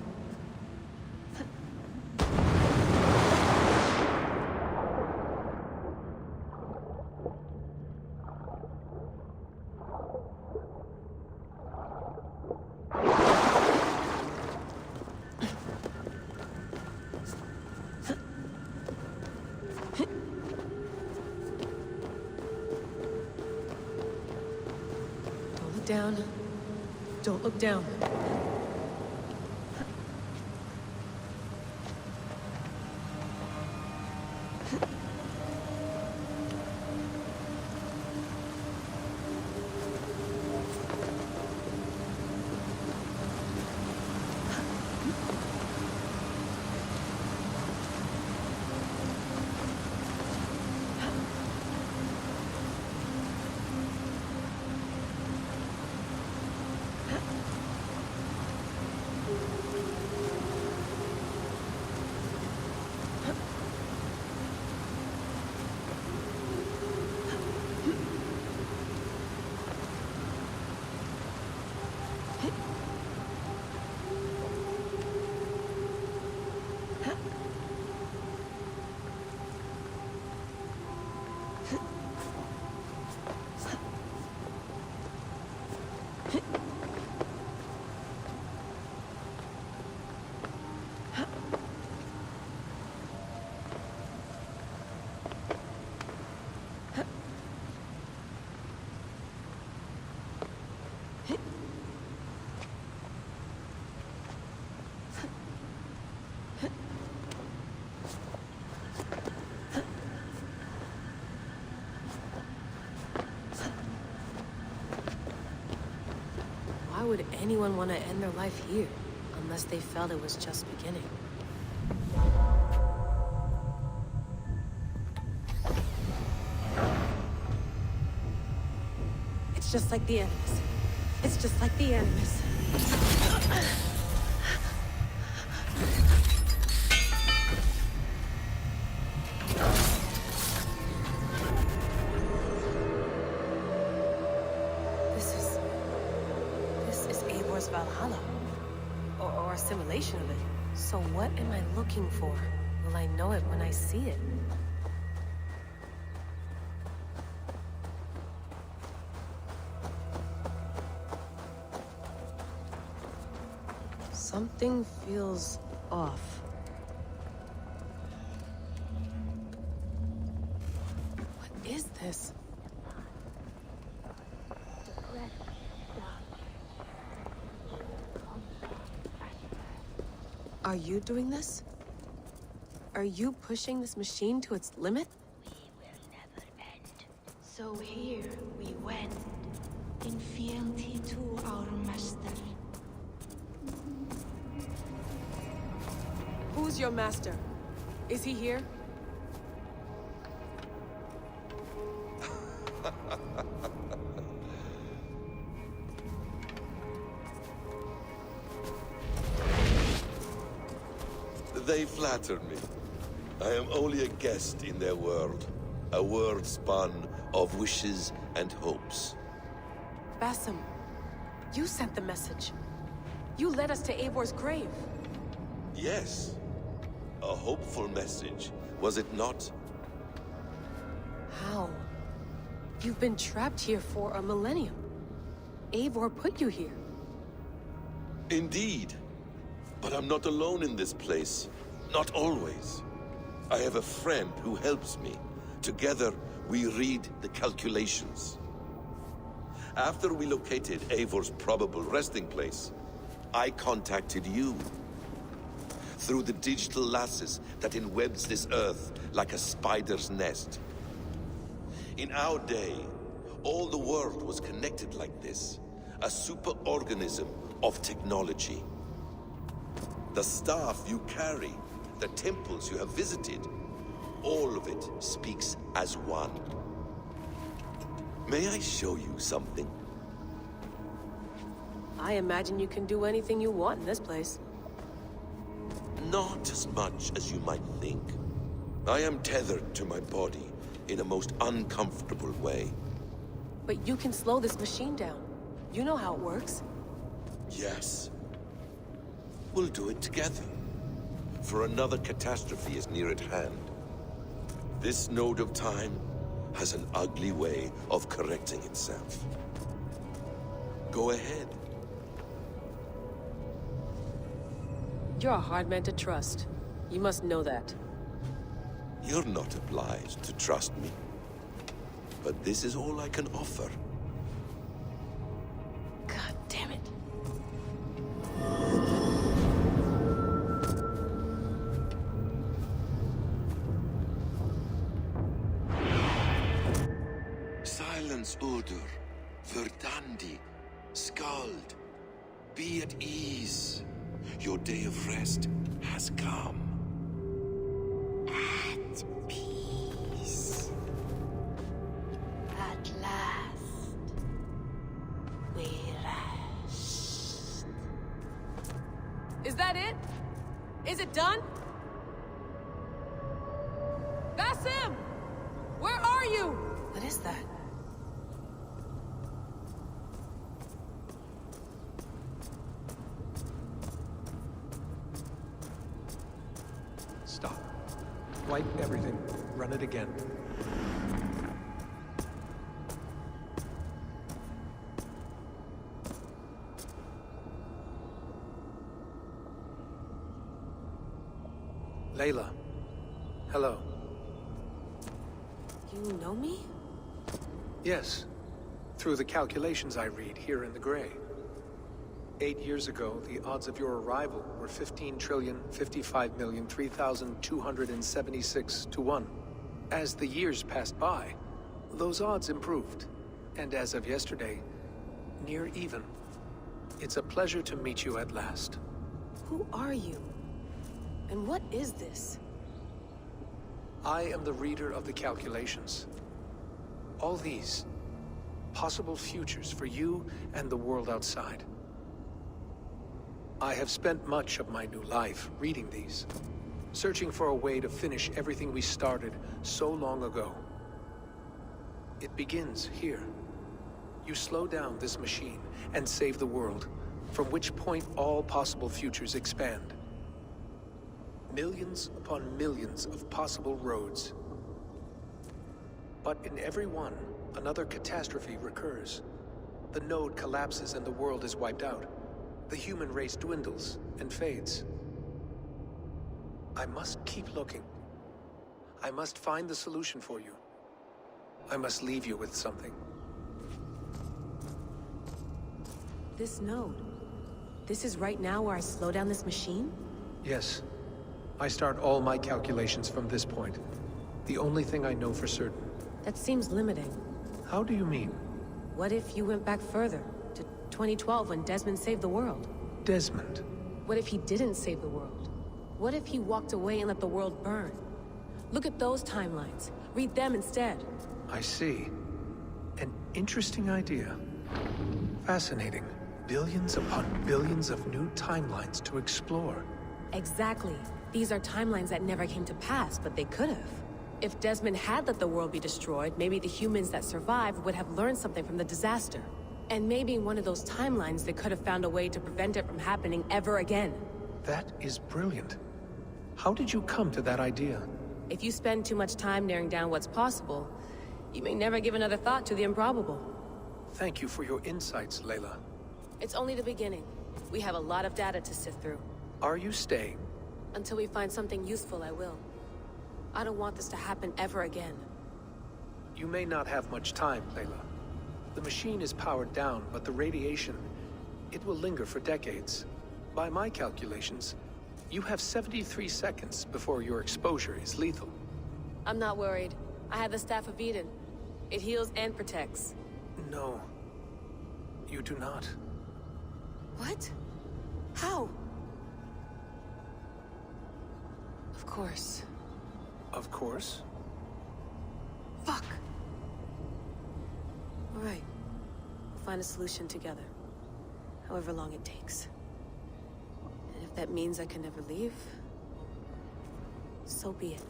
Down. Don't look down. Why would anyone want to end their life here, unless they felt it was just beginning? It's just like the Animus. It's just like the Animus. Valhalla. Or a simulation of it. So what am I looking for? Will I know it when I see it? Something feels off. What is this? Are you doing this? Are you pushing this machine to its limit? We will never end. So here we went, in fealty to our master. Who's your master? Is he here? They flatter me. I am only a guest in their world. A world spun of wishes and hopes. Basim, you sent the message. You led us to Eivor's grave. Yes. A hopeful message, was it not? How? You've been trapped here for a millennium. Eivor put you here. Indeed. But I'm not alone in this place. Not always. I have a friend who helps me. Together, we read the calculations. After we located Eivor's probable resting place, I contacted you. Through the digital lasses that enwebs this Earth like a spider's nest. In our day, all the world was connected like this. A superorganism of technology. The staff you carry, the temples you have visited, all of it speaks as one. May I show you something? I imagine you can do anything you want in this place. Not as much as you might think. I am tethered to my body in a most uncomfortable way. But you can slow this machine down. You know how it works. Yes. We'll do it together. For another catastrophe is near at hand. This node of time has an ugly way of correcting itself. Go ahead. You're a hard man to trust. You must know that. You're not obliged to trust me. But this is all I can offer. God damn it. Silence, Udur. Verdandi. Skald. Be at ease. Your day of rest has come. At peace. At last, we rest. Is that it? Is it done? That's him! Where are you? What is that? Stop. Wipe everything. Run it again. Layla. Hello. You know me? Yes. Through the calculations I read here in the gray. 8 years ago, the odds of your arrival were 15,055,003,276 to 1. As the years passed by, those odds improved. And as of yesterday, near even. It's a pleasure to meet you at last. Who are you? And what is this? I am the reader of the calculations. All these, possible futures for you and the world outside. I have spent much of my new life reading these, searching for a way to finish everything we started so long ago. It begins here. You slow down this machine and save the world, from which point all possible futures expand. Millions upon millions of possible roads. But in every one, another catastrophe recurs. The node collapses and the world is wiped out. The human race dwindles and fades. I must keep looking. I must find the solution for you. I must leave you with something. This node. This is right now where I slow down this machine? Yes. I start all my calculations from this point. The only thing I know for certain. That seems limiting. How do you mean? What if you went back further? To 2012 when Desmond saved the world? Desmond? What if he didn't save the world? What if he walked away and let the world burn? Look at those timelines. Read them instead. I see. An interesting idea. Fascinating. Billions upon billions of new timelines to explore. Exactly. These are timelines that never came to pass, but they could have. If Desmond had let the world be destroyed, maybe the humans that survived would have learned something from the disaster. And maybe in one of those timelines they could have found a way to prevent it from happening ever again. That is brilliant. How did you come to that idea? If you spend too much time narrowing down what's possible, you may never give another thought to the improbable. Thank you for your insights, Layla. It's only the beginning. We have a lot of data to sift through. Are you staying? Until we find something useful, I will. I don't want this to happen ever again. You may not have much time, Layla. The machine is powered down, but the radiation, it will linger for decades. By my calculations, you have 73 seconds before your exposure is lethal. I'm not worried. I have the Staff of Eden. It heals and protects. No. You do not. What? How? Of course. Of course? Fuck! All right. We'll find a solution together. However long it takes. And if that means I can never leave, so be it.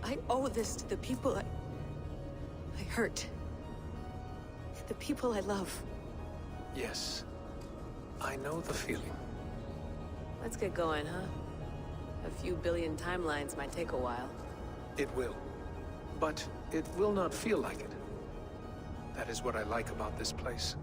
I owe this to the people I hurt. The people I love. Yes. I know the feeling. Let's get going, huh? A few billion timelines might take a while. It will. But it will not feel like it. That is what I like about this place.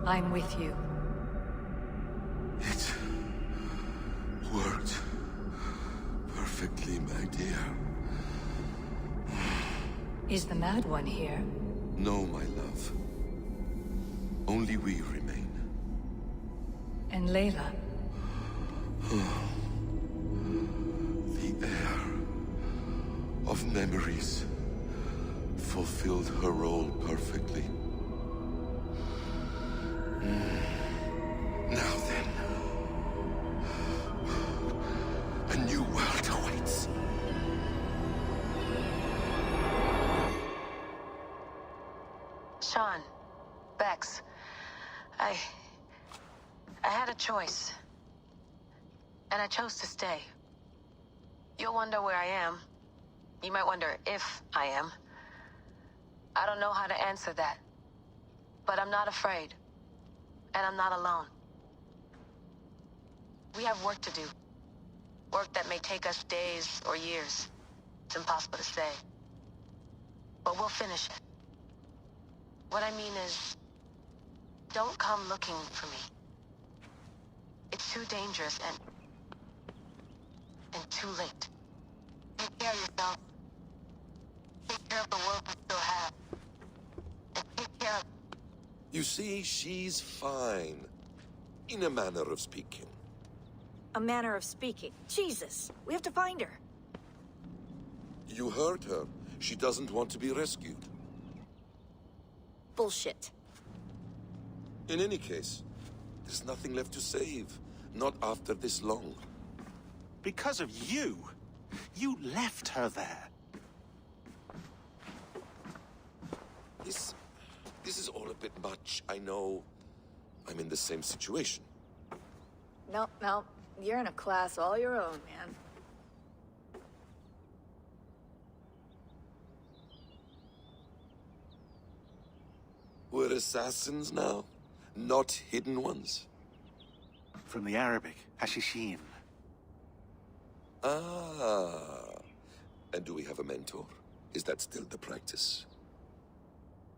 I'm with you. It worked perfectly, my dear. Is the Mad One here? No, my love. Only we remain. And Layla? The air of memories fulfilled her role perfectly. Now then, a new world awaits. Sean, Bex, I had a choice. And I chose to stay. You'll wonder where I am. You might wonder if I am. I don't know how to answer that. But I'm not afraid. And I'm not alone. We have work to do. Work that may take us days or years. It's impossible to say. But we'll finish it. What I mean is, don't come looking for me. It's too dangerous and too late. Take care of yourself. Take care of the world we still have. And take care of... You see, she's fine. In a manner of speaking. A manner of speaking. Jesus, we have to find her. You heard her. She doesn't want to be rescued. Bullshit. In any case, there's nothing left to save. Not after this long. Because of you. You left her there. This is all a bit much. I know. I'm in the same situation. No. You're in a class all your own, man. We're assassins now? Not hidden ones? From the Arabic, Hashishin. Ah. And do we have a mentor? Is that still the practice?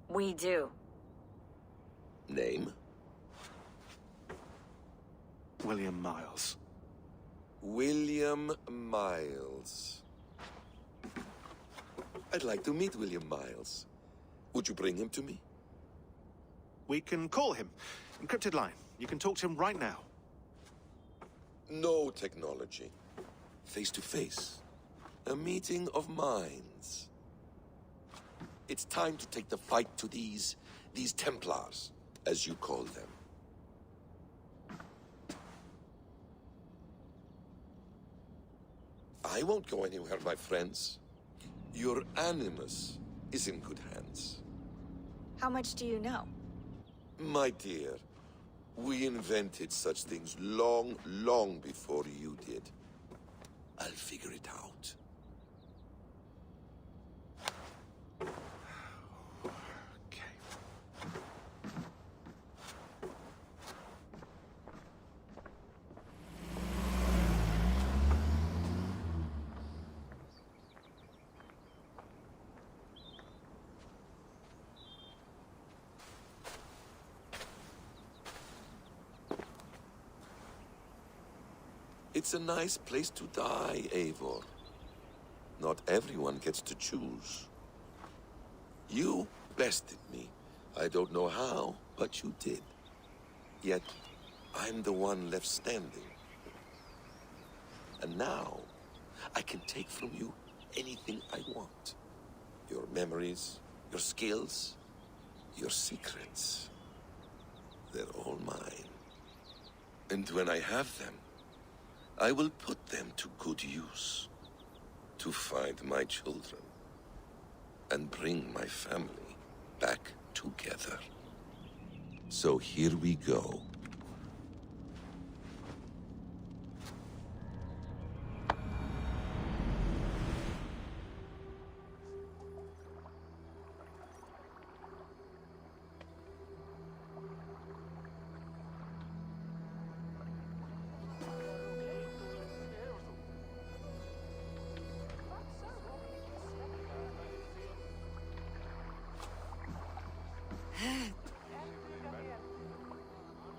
We do. Name? William Miles. William Miles. I'd like to meet William Miles. Would you bring him to me? We can call him. Encrypted line. You can talk to him right now. No technology. Face to face. A meeting of minds. It's time to take the fight to these Templars, as you call them. I won't go anywhere, my friends. Your animus is in good hands. How much do you know? My dear, we invented such things long, long before you did. I'll figure it out. It's a nice place to die, Eivor. Not everyone gets to choose. You bested me. I don't know how, but you did. Yet, I'm the one left standing. And now, I can take from you anything I want. Your memories, your skills, your secrets. They're all mine. And when I have them, I will put them to good use. To find my children. And bring my family back together. So here we go.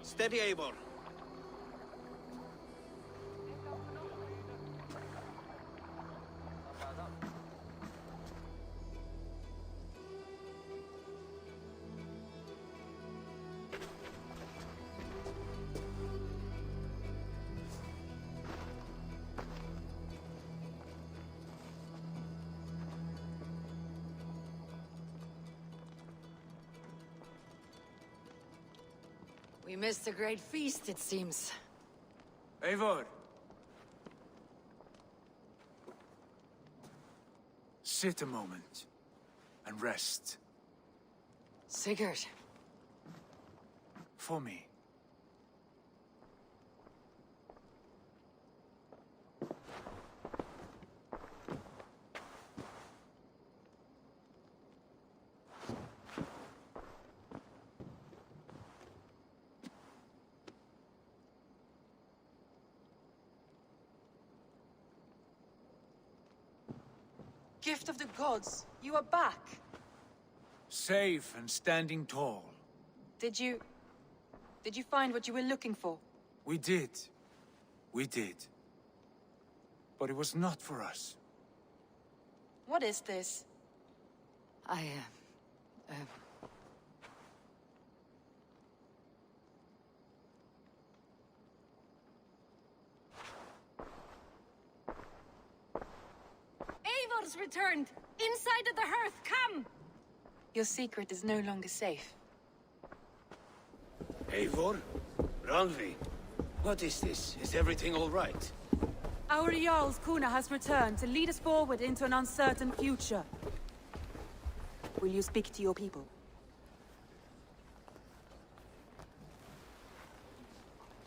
Steady, Eivor. We missed a great feast, it seems. Eivor! Sit a moment and rest. Sigurd. For me. Gift of the gods, you are back. Safe and standing tall. Did you find what you were looking for? We did. We did. But it was not for us. What is this? Eivor's returned! Inside of the hearth, come! Your secret is no longer safe. Eivor? Randvi? What is this? Is everything all right? Our Jarl's Kuna has returned to lead us forward into an uncertain future. Will you speak to your people?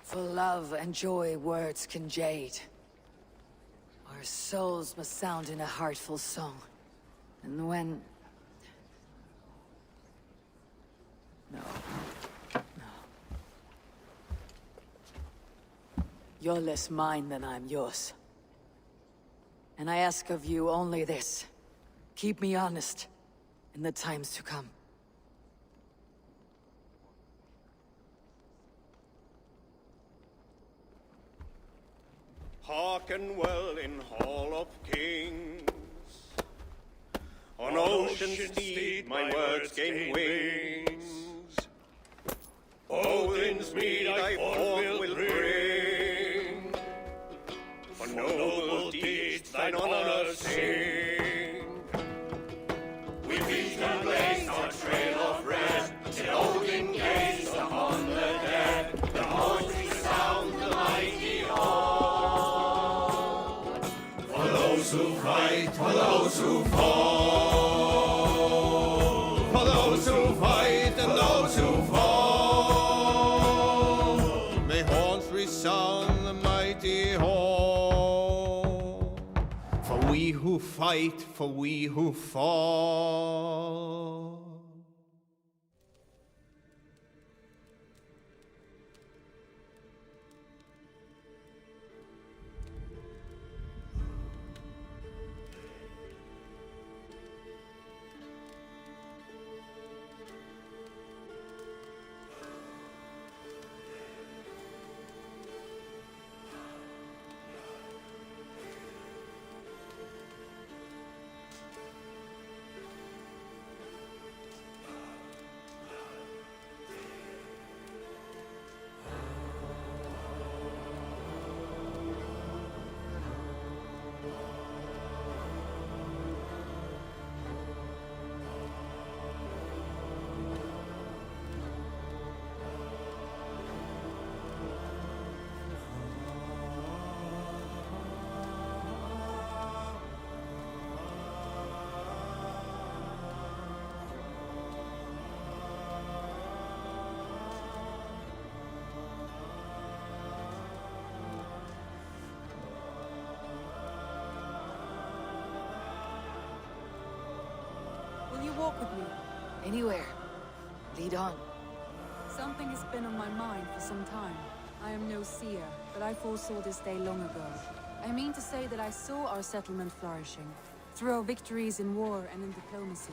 For love and joy words can jade. Our souls must sound in a heartful song. And when... No. You're less mine than I'm yours. And I ask of you only this. Keep me honest in the times to come. Hearken well in Hall of Kings. ancient steed, my words gain wings. Odin's mead I forth will bring. For noble deeds thine honor sing. We beat and blaze our trail of red, till Odin gazed upon the dead. The horns resound the mighty hall. For those who fight, for those who fall. For those who fight and those who fall. May horns resound the mighty hall. For we who fight, for we who fall. Will you walk with me? Anywhere. Lead on. Something has been on my mind for some time. I am no seer, but I foresaw this day long ago. I mean to say that I saw our settlement flourishing, through our victories in war and in diplomacy.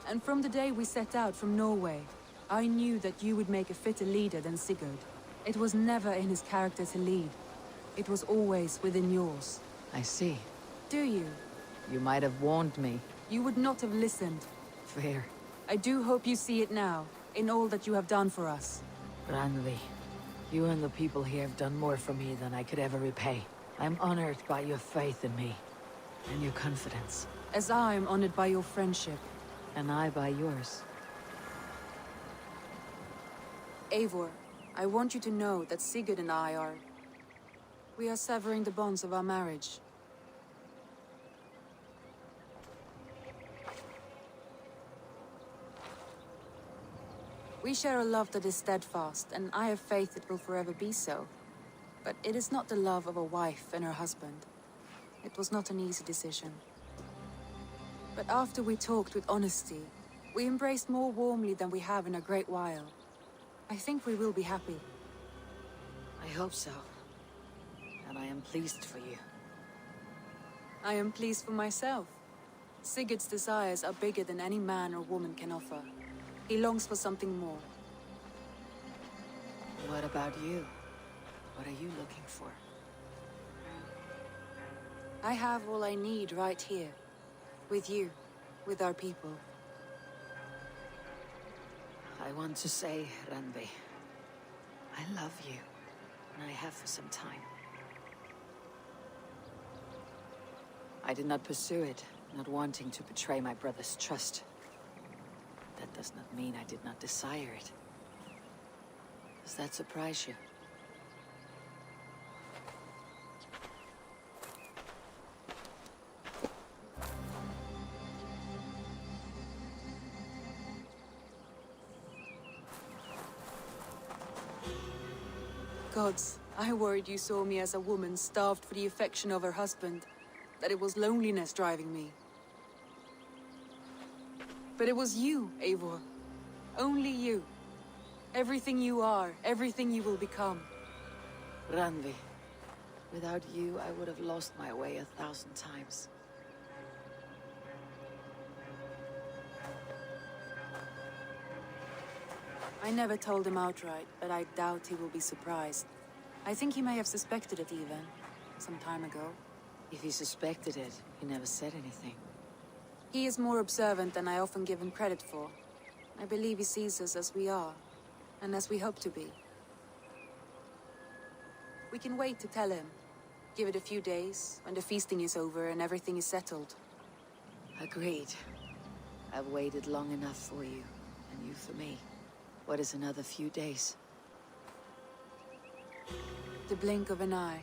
And from the day we set out from Norway, I knew that you would make a fitter leader than Sigurd. It was never in his character to lead. It was always within yours. I see. Do you? You might have warned me. You would not have listened. Fair. I do hope you see it now, in all that you have done for us. Randvi, you and the people here have done more for me than I could ever repay. I'm honored by your faith in me, and your confidence. As I am honored by your friendship. And I by yours. Eivor, I want you to know that Sigurd and I are... We are severing the bonds of our marriage. We share a love that is steadfast, and I have faith it will forever be so. But it is not the love of a wife and her husband. It was not an easy decision. But after we talked with honesty, we embraced more warmly than we have in a great while. I think we will be happy. I hope so. And I am pleased for you. I am pleased for myself. Sigurd's desires are bigger than any man or woman can offer. He longs for something more. What about you? What are you looking for? I have all I need right here. With you. With our people. I want to say, Randvi, I love you. And I have for some time. I did not pursue it, not wanting to betray my brother's trust. That does not mean I did not desire it. Does that surprise you? Gods, I worried you saw me as a woman starved for the affection of her husband. That it was loneliness driving me. But it was you, Eivor. Only you. Everything you are, everything you will become. Randvi, without you, I would have lost my way 1,000 times. I never told him outright, but I doubt he will be surprised. I think he may have suspected it even, some time ago. If he suspected it, he never said anything. He is more observant than I often give him credit for. I believe he sees us as we are, and as we hope to be. We can wait to tell him. Give it a few days, when the feasting is over and everything is settled. Agreed. I've waited long enough for you, and you for me. What is another few days? The blink of an eye.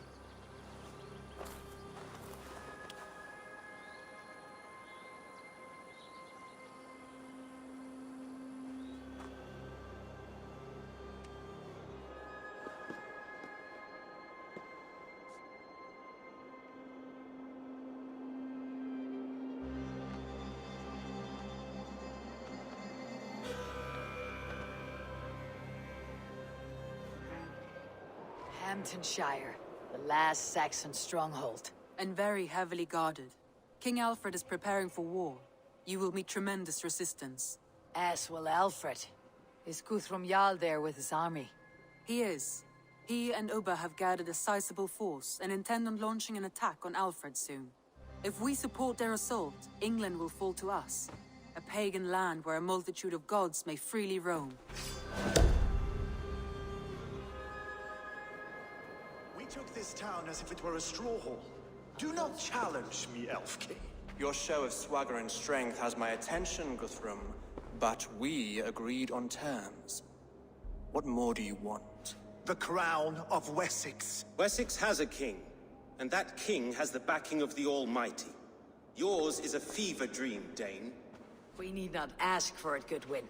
Hamptonshire, the last Saxon stronghold. And very heavily guarded. King Alfred is preparing for war. You will meet tremendous resistance. As will Alfred. Is Guthrum Jarl there with his army? He is. He and Ubba have gathered a sizable force and intend on launching an attack on Alfred soon. If we support their assault, England will fall to us. A pagan land where a multitude of gods may freely roam. We took this town as if it were a straw hall. Do not challenge me, Elf King. Your show of swagger and strength has my attention, Guthrum. But we agreed on terms. What more do you want? The crown of Wessex. Wessex has a king, and that king has the backing of the Almighty. Yours is a fever dream, Dane. We need not ask for it, Goodwin.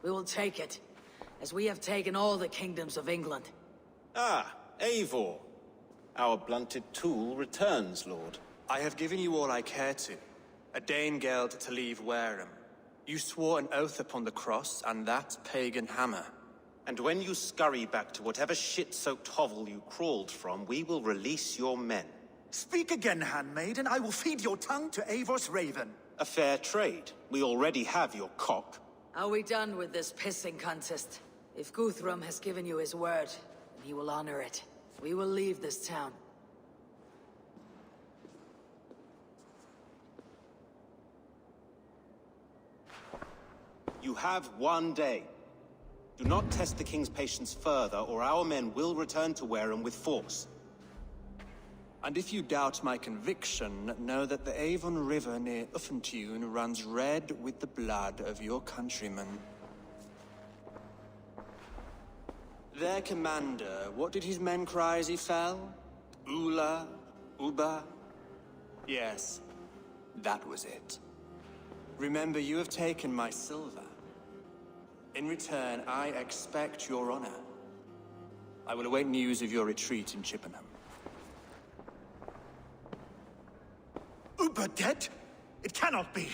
We will take it, as we have taken all the kingdoms of England. Ah, Eivor. Our blunted tool returns, Lord. I have given you all I care to. A Danegeld to leave Wareham. You swore an oath upon the cross, and that pagan hammer. And when you scurry back to whatever shit-soaked hovel you crawled from, we will release your men. Speak again, handmaid, and I will feed your tongue to Eivor's raven. A fair trade. We already have your cock. Are we done with this pissing contest? If Guthrum has given you his word, he will honor it. We will leave this town. You have 1 day. Do not test the king's patience further, or our men will return to Wareham with force. And if you doubt my conviction, know that the Avon River near Uffentune runs red with the blood of your countrymen. Their commander, what did his men cry as he fell? Ula? Uba? Yes, that was it. Remember, you have taken my silver. In return, I expect your honor. I will await news of your retreat in Chippenham. Uber dead? It cannot be.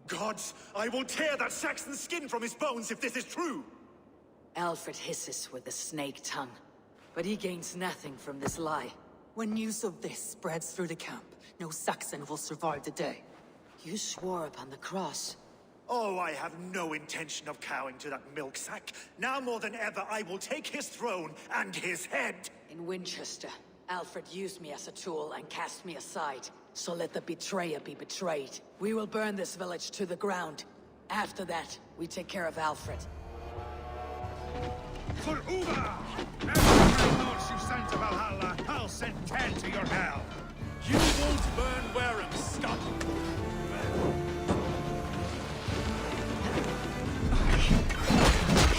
Gods, I will tear that Saxon skin from his bones if this is true. Alfred hisses with a snake tongue, but he gains nothing from this lie. When news of this spreads through the camp, no Saxon will survive the day. You swore upon the cross. Oh, I have no intention of cowing to that milk sack. Now more than ever, I will take his throne and his head. In Winchester, Alfred used me as a tool and cast me aside. So let the betrayer be betrayed. We will burn this village to the ground. After that, we take care of Alfred. For Uber! Every north you send to Valhalla, I'll send 10 to your hell. You won't burn Wareham, Scott.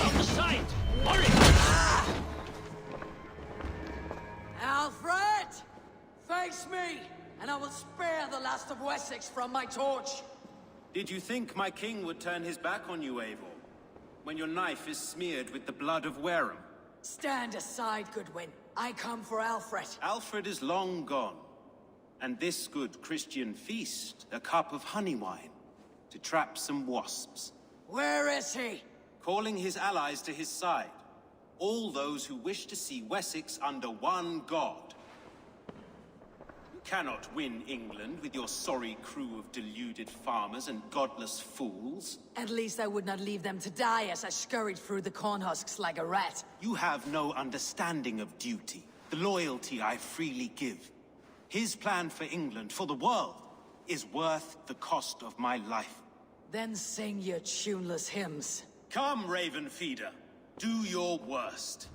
Out of sight! Hurry! Alfred! Face me, and I will spare the last of Wessex from my torch. Did you think my king would turn his back on you, Eivor? When your knife is smeared with the blood of Wareham? Stand aside, Goodwin. I come for Alfred. Alfred is long gone. And this good Christian feast, a cup of honey wine, to trap some wasps. Where is he? Calling his allies to his side. All those who wish to see Wessex under one god. You cannot win England with your sorry crew of deluded farmers and godless fools. At least I would not leave them to die as I scurried through the corn husks like a rat. You have no understanding of duty, the loyalty I freely give. His plan for England, for the world, is worth the cost of my life. Then sing your tuneless hymns. Come, Raven Feeder. Do your worst.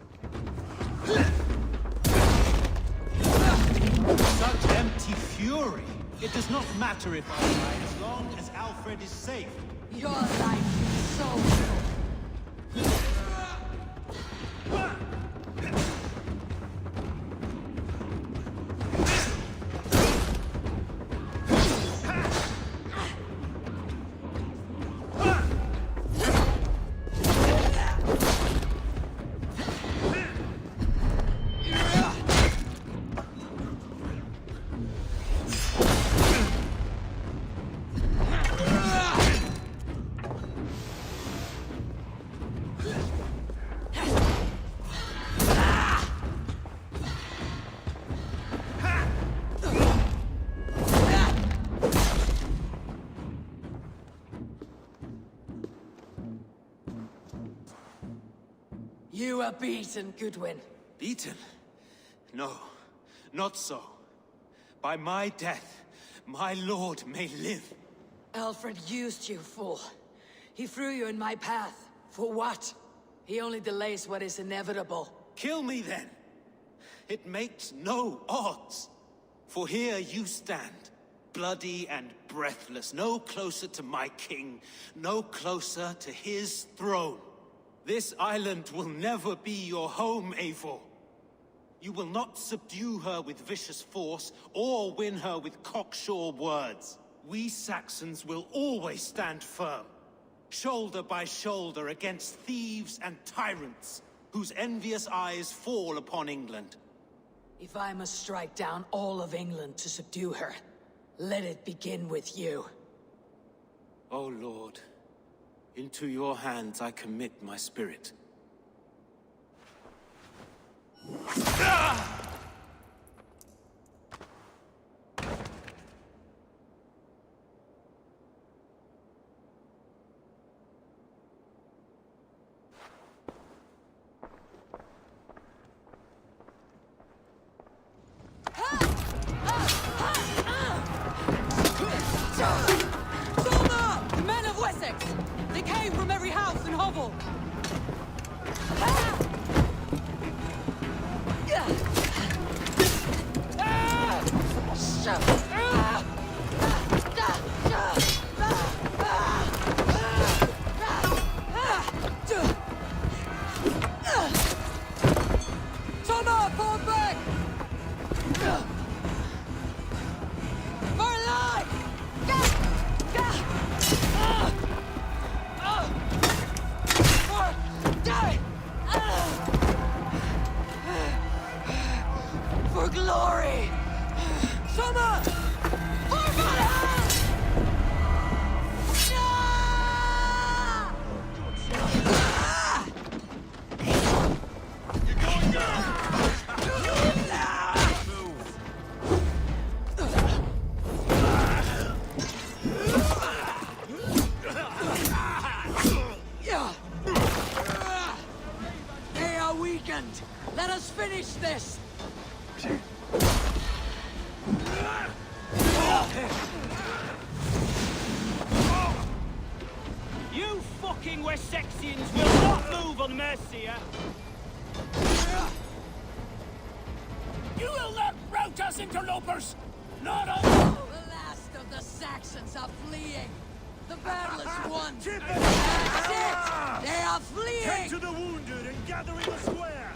Such empty fury. It does not matter if I die, as long as Alfred is safe. Your life is so full. You are beaten, Goodwin. Beaten? No, not so. By my death, my lord may live. Alfred used you, fool. He threw you in my path. For what? He only delays what is inevitable. Kill me then. It makes no odds. For here you stand, bloody and breathless, no closer to my king, no closer to his throne. This island will never be your home, Eivor. You will not subdue her with vicious force, or win her with cocksure words. We Saxons will always stand firm, shoulder by shoulder against thieves and tyrants, whose envious eyes fall upon England. If I must strike down all of England to subdue her, let it begin with you. O Lord, into your hands I commit my spirit. The men of Wessex! They came from every house and hovel! Toma, fall back! For life! For glory! Summer! For Valhalla! You're going down! They are weakened! Let us finish this! You fucking Wessexians will not move on Mercia! You will not rout us, interlopers! Not on... The last of the Saxons are fleeing! The battle is won! That's it! They are fleeing! Tend to the wounded and gather in the square!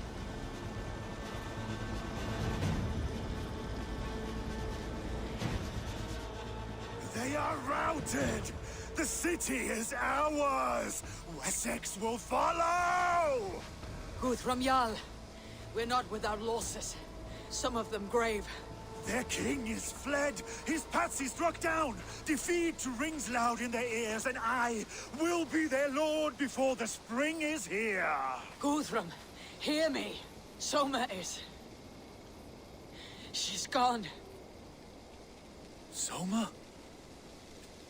They are routed! The city is ours! Wessex will follow! Kvitrafn Jarl, we're not without losses. Some of them grave. Their king is fled! His patsy struck down! Defeat rings loud in their ears, and I will be their lord before the spring is here! Kvitrafn, hear me. Soma is... She's gone. Soma?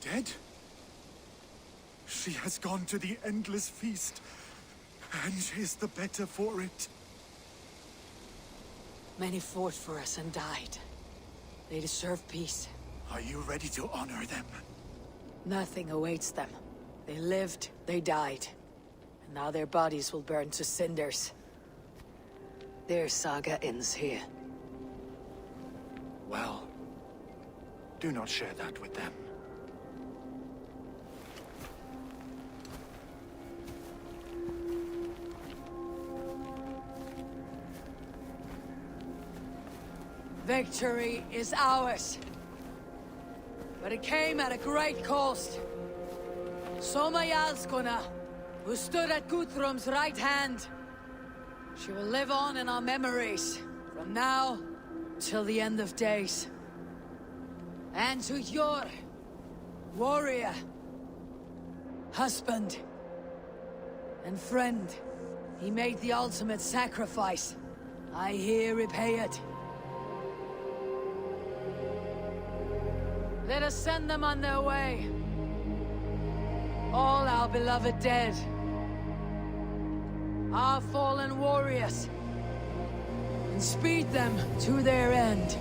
Dead? She has gone to the endless feast, and is the better for it. Many fought for us and died. They deserve peace. Are you ready to honor them? Nothing awaits them. They lived, they died. And now their bodies will burn to cinders. Their saga ends here. Well, do not share that with them. Victory is ours. But it came at a great cost. Soma Jarlskona, who stood at Guthrum's right hand. She will live on in our memories, from now till the end of days. And to your warrior, husband, and friend, he made the ultimate sacrifice. I here repay it. Let us send them on their way. All our beloved dead. Our fallen warriors. And speed them to their end.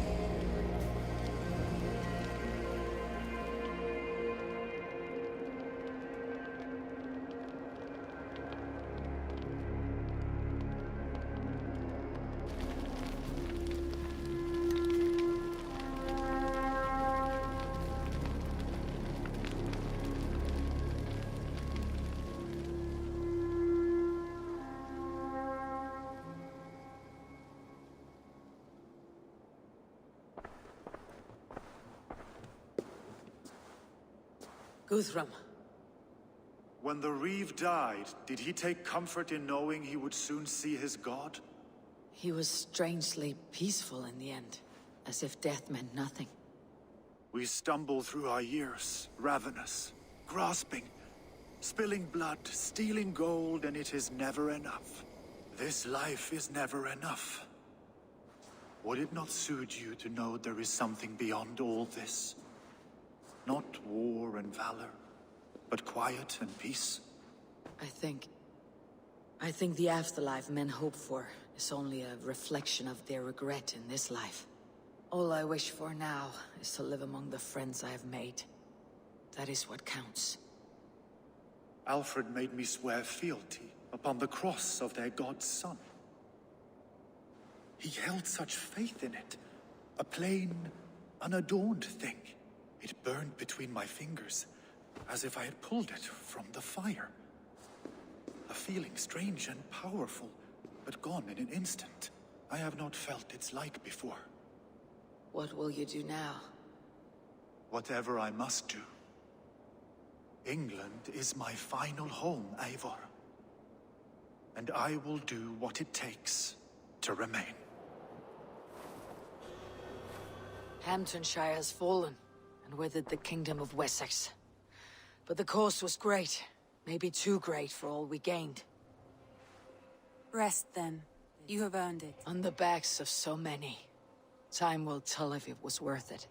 Guthrum. When the Reeve died, did he take comfort in knowing he would soon see his god? He was strangely peaceful in the end, as if death meant nothing. We stumble through our years, ravenous, grasping, spilling blood, stealing gold, and it is never enough. This life is never enough. Would it not suit you to know there is something beyond all this? Not war and valor, but quiet and peace? I think the afterlife men hope for is only a reflection of their regret in this life. All I wish for now is to live among the friends I have made. That is what counts. Alfred made me swear fealty upon the cross of their god's son. He held such faith in it, a plain, unadorned thing. It burned between my fingers, as if I had pulled it from the fire. A feeling strange and powerful, but gone in an instant. I have not felt its like before. What will you do now? Whatever I must do. England is my final home, Eivor. And I will do what it takes to remain. Hamptonshire has fallen, and with it the Kingdom of Wessex. But the cost was great, maybe too great for all we gained. Rest then. You have earned it. On the backs of so many. Time will tell if it was worth it.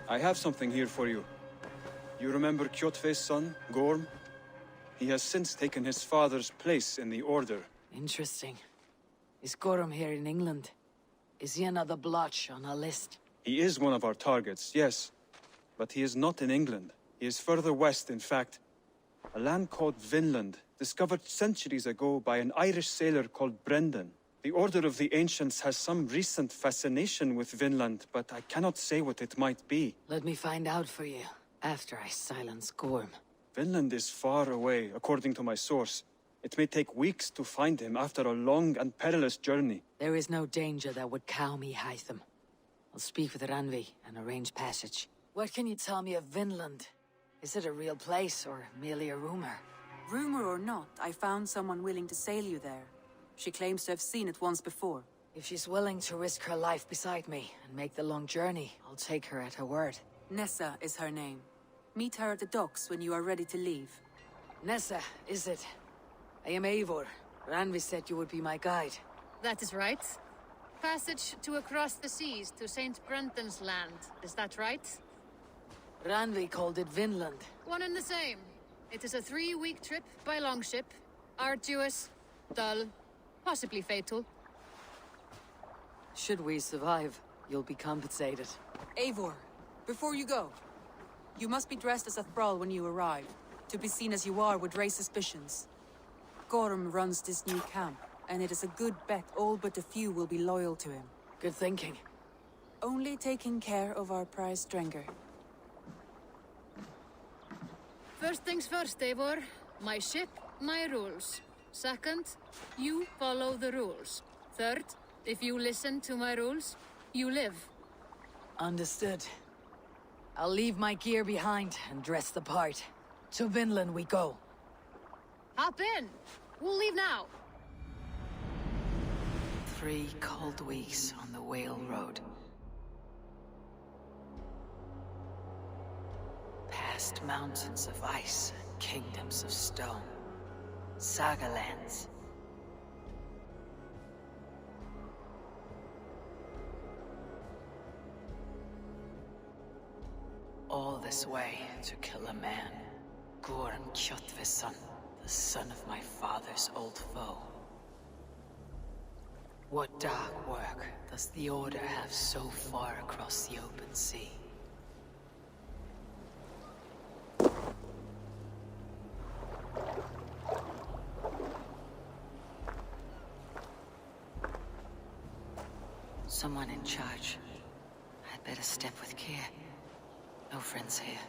I have something here for you. You remember Kjotve's son, Gorm? He has since taken his father's place in the Order. Interesting. Is Gorm here in England? Is he another blotch on our list? He is one of our targets, yes. But he is not in England. He is further west, in fact. A land called Vinland, discovered centuries ago by an Irish sailor called Brendan. The Order of the Ancients has some recent fascination with Vinland, but I cannot say what it might be. Let me find out for you, after I silence Gorm. Vinland is far away, according to my source. It may take weeks to find him after a long and perilous journey. There is no danger that would cow me, Hytham. I'll speak with Randvi and arrange passage. What can you tell me of Vinland? Is it a real place, or merely a rumor? Rumor or not, I found someone willing to sail you there. She claims to have seen it once before. If she's willing to risk her life beside me and make the long journey, I'll take her at her word. Nessa is her name. Meet her at the docks when you are ready to leave. Nessa, is it? I am Eivor. Randvi said you would be my guide. That is right. Passage to across the seas to St. Brenton's land. Is that right? Randvi called it Vinland. One and the same. It is a 3-week trip by longship. Arduous, dull, possibly fatal. Should we survive, you'll be compensated. Eivor, before you go, you must be dressed as a thrall when you arrive. To be seen as you are would raise suspicions. Gorm runs this new camp, and it is a good bet all but a few will be loyal to him. Good thinking. Only taking care of our prize Drenger. First things first, Eivor. My ship, my rules. Second, you follow the rules. Third, if you listen to my rules, you live. Understood. I'll leave my gear behind and dress the part. To Vinland we go. Hop in! We'll leave now. 3 cold weeks on the Whale Road. Past mountains of ice and kingdoms of stone. Saga lands. All this way to kill a man. Gorm Kvitrafn, the son of my father's old foe. What dark work does the Order have so far across the open sea? Someone in charge. I'd better step with care. No friends here.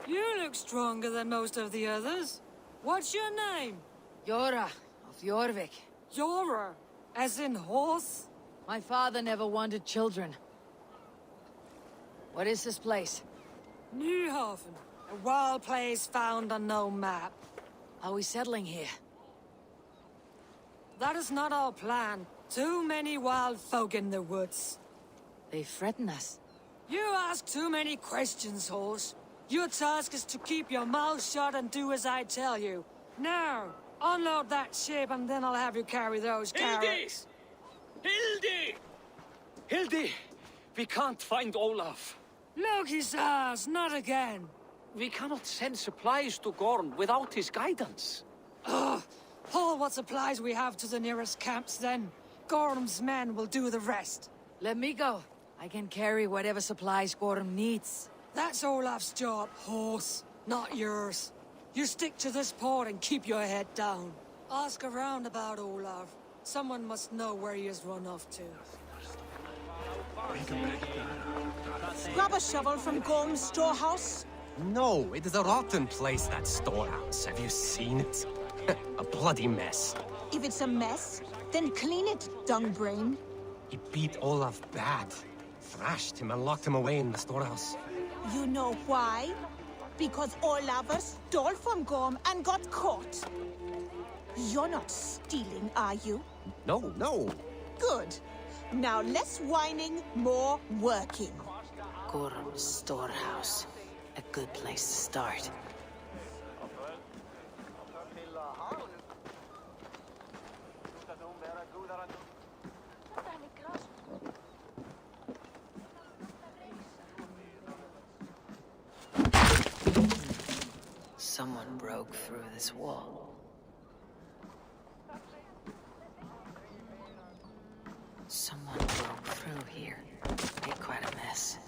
You look stronger than most of the others. What's your name? Yora, of Jorvik. Yora? As in horse? My father never wanted children. What is this place? Newhaven. A wild place found on no map. Are we settling here? That is not our plan. Too many wild folk in the woods. They threaten us. You ask too many questions, horse. Your task is to keep your mouth shut and do as I tell you. Now, unload that ship and then I'll have you carry those carrots. Hildi! Hildi! We can't find Olaf. Look, his ass, not again. We cannot send supplies to Gorm without his guidance. Ugh! Haul what supplies we have to the nearest camps then. Gorm's men will do the rest. Let me go. I can carry whatever supplies Gorm needs. That's Olaf's job, horse, not yours. You stick to this port and keep your head down. Ask around about Olaf. Someone must know where he has run off to. Grab a shovel from Gorm's storehouse. No, it is a rotten place, that storehouse. Have you seen it? A bloody mess. If it's a mess, then clean it, dungbrain. He beat Olaf bad. Thrashed him and locked him away in the storehouse. You know why? Because Olaf stole from Gorm and got caught. You're not stealing, are you? No, no. Good. Now less whining, more working. Gorm's storehouse. A good place to start. Someone broke through this wall. Someone broke through here. Made quite a mess.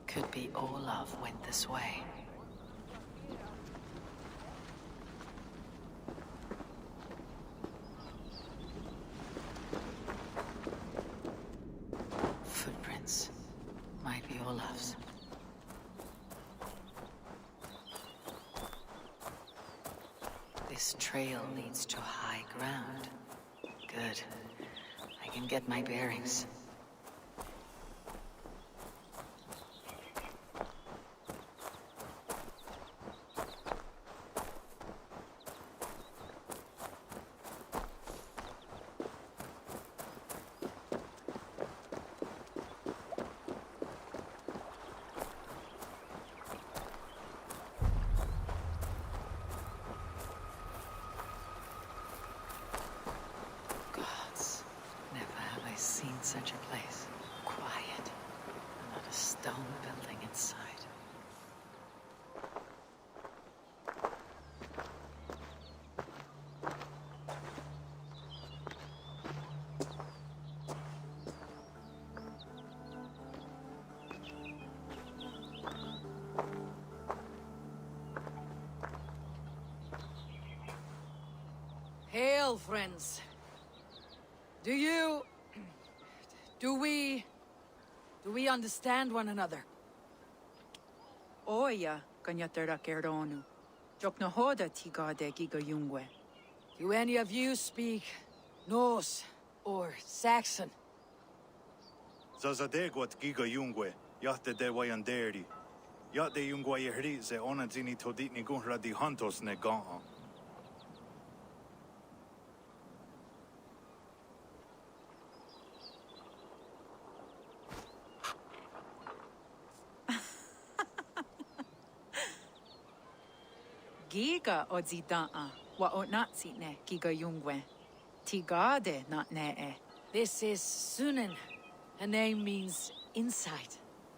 Could be Olaf went this way. Footprints. Might be Olaf's. This trail leads to high ground. Good. I can get my bearings. Never stone building inside. Hail, friends. Do we understand one another? Oya kanyatera keronu. Jokno hoda tigade giga yungwe. Do any of you speak Norse or Saxon? Zazadegwat giga yungwe, yahte de wayanderi. Yahte yungwa yehri ze onadzini toditni gunra di hantos ne ga'a. Giga odzida'a wa onatsine giga yungwe. Tigade not ne. This is Sunan. Her name means inside.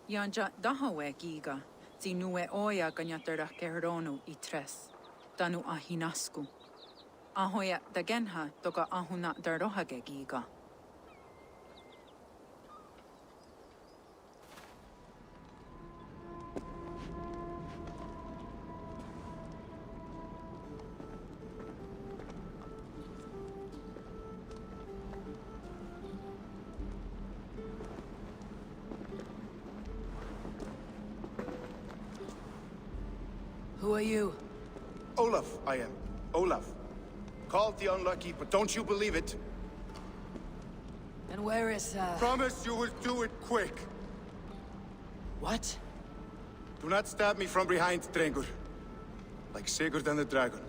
Yanja dahawe giga. Zinue oya ganyatera keronu itres. Danu ahinasku. Ahoya dagenha toga ahuna darohage giga. Who are you? Olaf, I am. Olaf. Called the unlucky, but don't you believe it? And where is, Promise you will do it quick. What? Do not stab me from behind, Drengur. Like Sigurd and the dragon.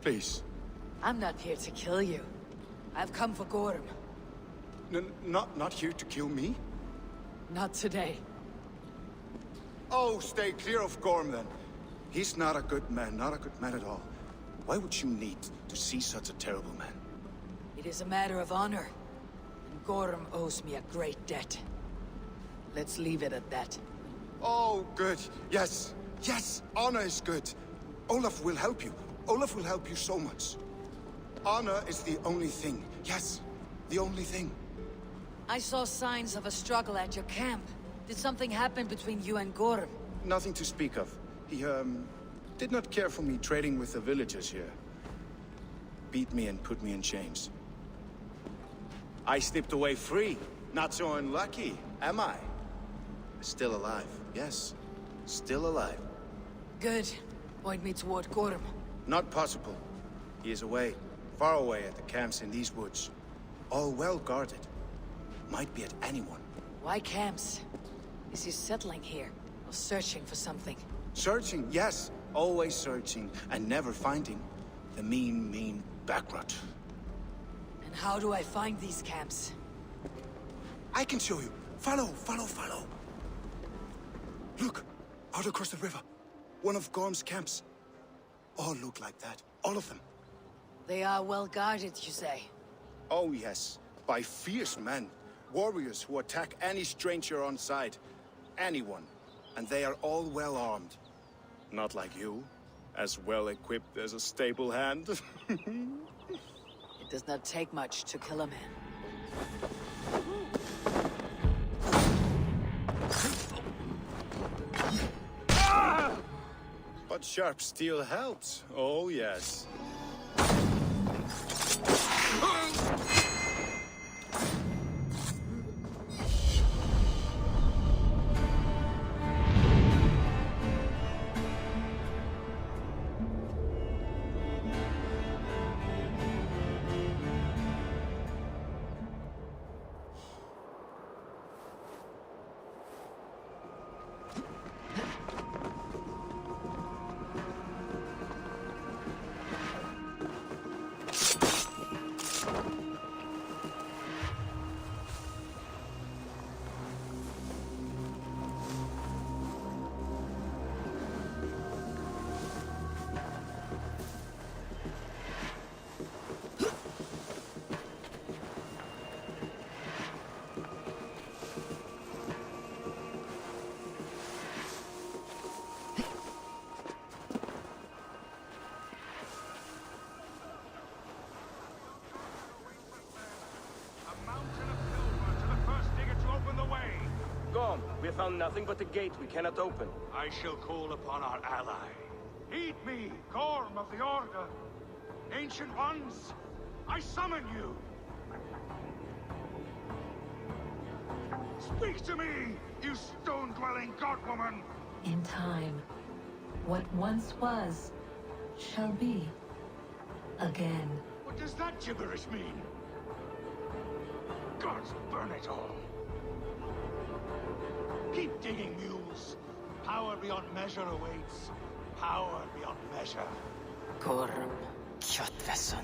Please. I'm not here to kill you. I've come for Gorm. Not here to kill me? Not today. Oh, stay clear of Gorm, then. He's not a good man, not a good man at all. Why would you need to see such a terrible man? It is a matter of honor. And Gorm owes me a great debt. Let's leave it at that. Oh, good. Yes. Yes, honor is good. Olaf will help you. Olaf will help you so much. Honor is the only thing. Yes, the only thing. I saw signs of a struggle at your camp. Did something happen between you and Gorm? Nothing to speak of. He, did not care for me trading with the villagers here. Beat me and put me in chains. I slipped away free. Not so unlucky, am I? Still alive, yes. Still alive. Good. Point me toward Gorm. Not possible. He is away. Far away at the camps in these woods. All well guarded. Might be at anyone. Why camps? Is he settling here? Or searching for something? Searching, yes. Always searching, and never finding. The mean backrot. And how do I find these camps? I can show you. Follow. Look, out across the river. One of Gorm's camps. All look like that. All of them. They are well guarded, you say? Oh, yes. By fierce men. Warriors who attack any stranger on sight. Anyone. And they are all well armed. Not like you. As well equipped as a stable hand. It does not take much to kill a man. But sharp steel helps. Oh, yes. have found nothing but a gate we cannot open. I shall call upon our ally. Heed me, Gorm of the Order. Ancient ones, I summon you. Speak to me, you stone-dwelling godwoman! In time, what once was, shall be. Again. What does that gibberish mean? Gods burn it all. Keep digging, mules. Power beyond measure awaits. Power beyond measure. Gorm Kvitrafn.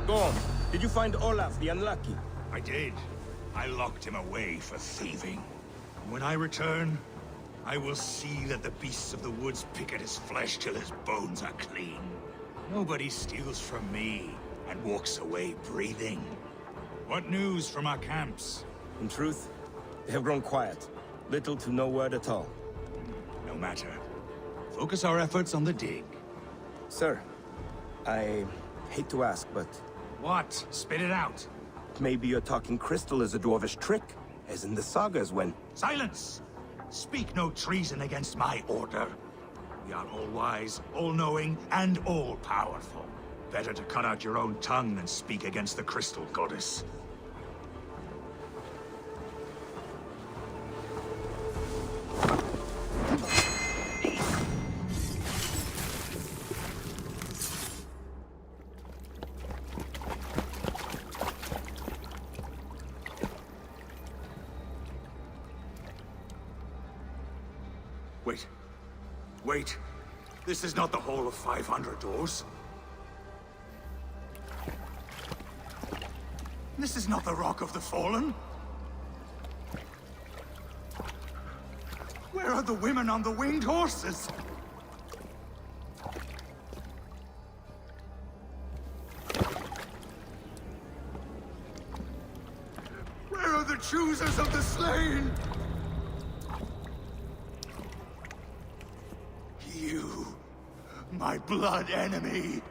Gorm, did you find Olaf the Unlucky? I did. I locked him away for thieving. When I return, I will see that the beasts of the woods pick at his flesh till his bones are clean. Nobody steals from me and walks away breathing. What news from our camps? In truth, they have grown quiet. Little to no word at all. No matter. Focus our efforts on the dig. Sir, I hate to ask, but... What? Spit it out. Maybe your talking crystal is a dwarvish trick, as in the sagas when... Silence! Speak no treason against my order. We are all-wise, all-knowing, and all-powerful. Better to cut out your own tongue than speak against the crystal goddess. Wait. Wait. This is not the Hall of 500 Doors. This is not the Rock of the Fallen. Where are the women on the winged horses? Where are the choosers of the slain? You, my blood enemy.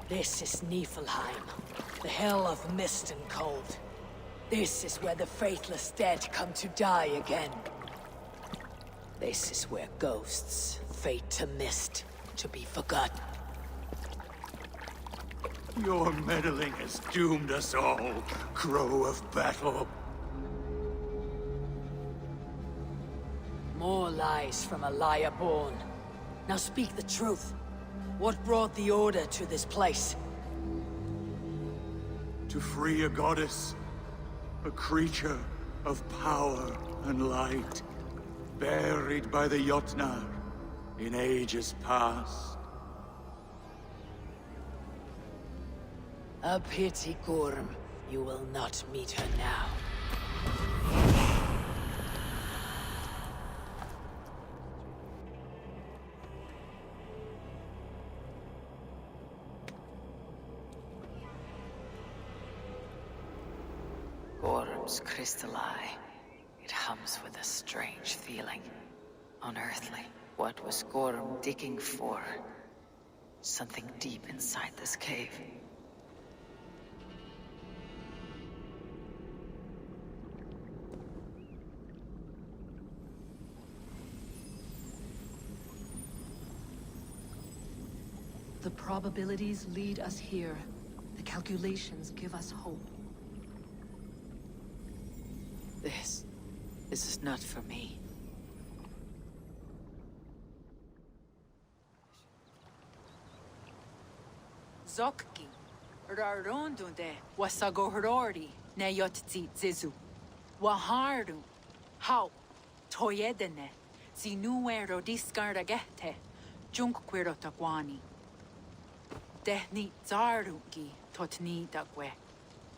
This is Niflheim, the hell of mist and cold. This is where the faithless dead come to die again. This is where ghosts fade to mist, to be forgotten. Your meddling has doomed us all, Crow of Battle. More lies from a liar born. Now speak the truth. What brought the Order to this place? To free a goddess. A creature of power and light. Buried by the Jotnar in ages past. A pity, Gorm. You will not meet her now. Gorm's crystal eye. It hums with a strange feeling. Unearthly. What was Gorm digging for? Something deep inside this cave. The probabilities lead us here. The calculations give us hope. This is not for me. Zokki. Rarondunde. Wasago Horori. Nayotzi Zizu. Waharu. How. Toyedene. Zinuero discardagete. Junquiro taquani. Tehni zarungi totni dagwe.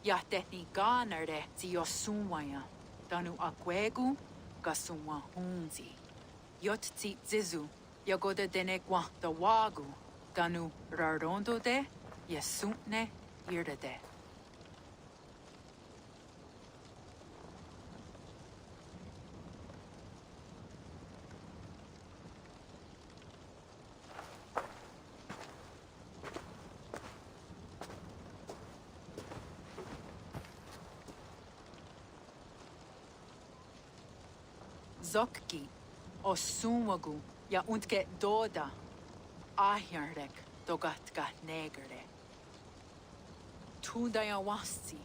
Ya tehni ganerde zi yosunwaya. Danu akwegu gasunwa hunzi. Yot zi zizu. Yagoda denekwa da wagu. Danu rarondo de yesuntne irde de. Zokki, o sumagu, ja untke doda, ahjardek, dogatka negerde. Tuda ja wasti,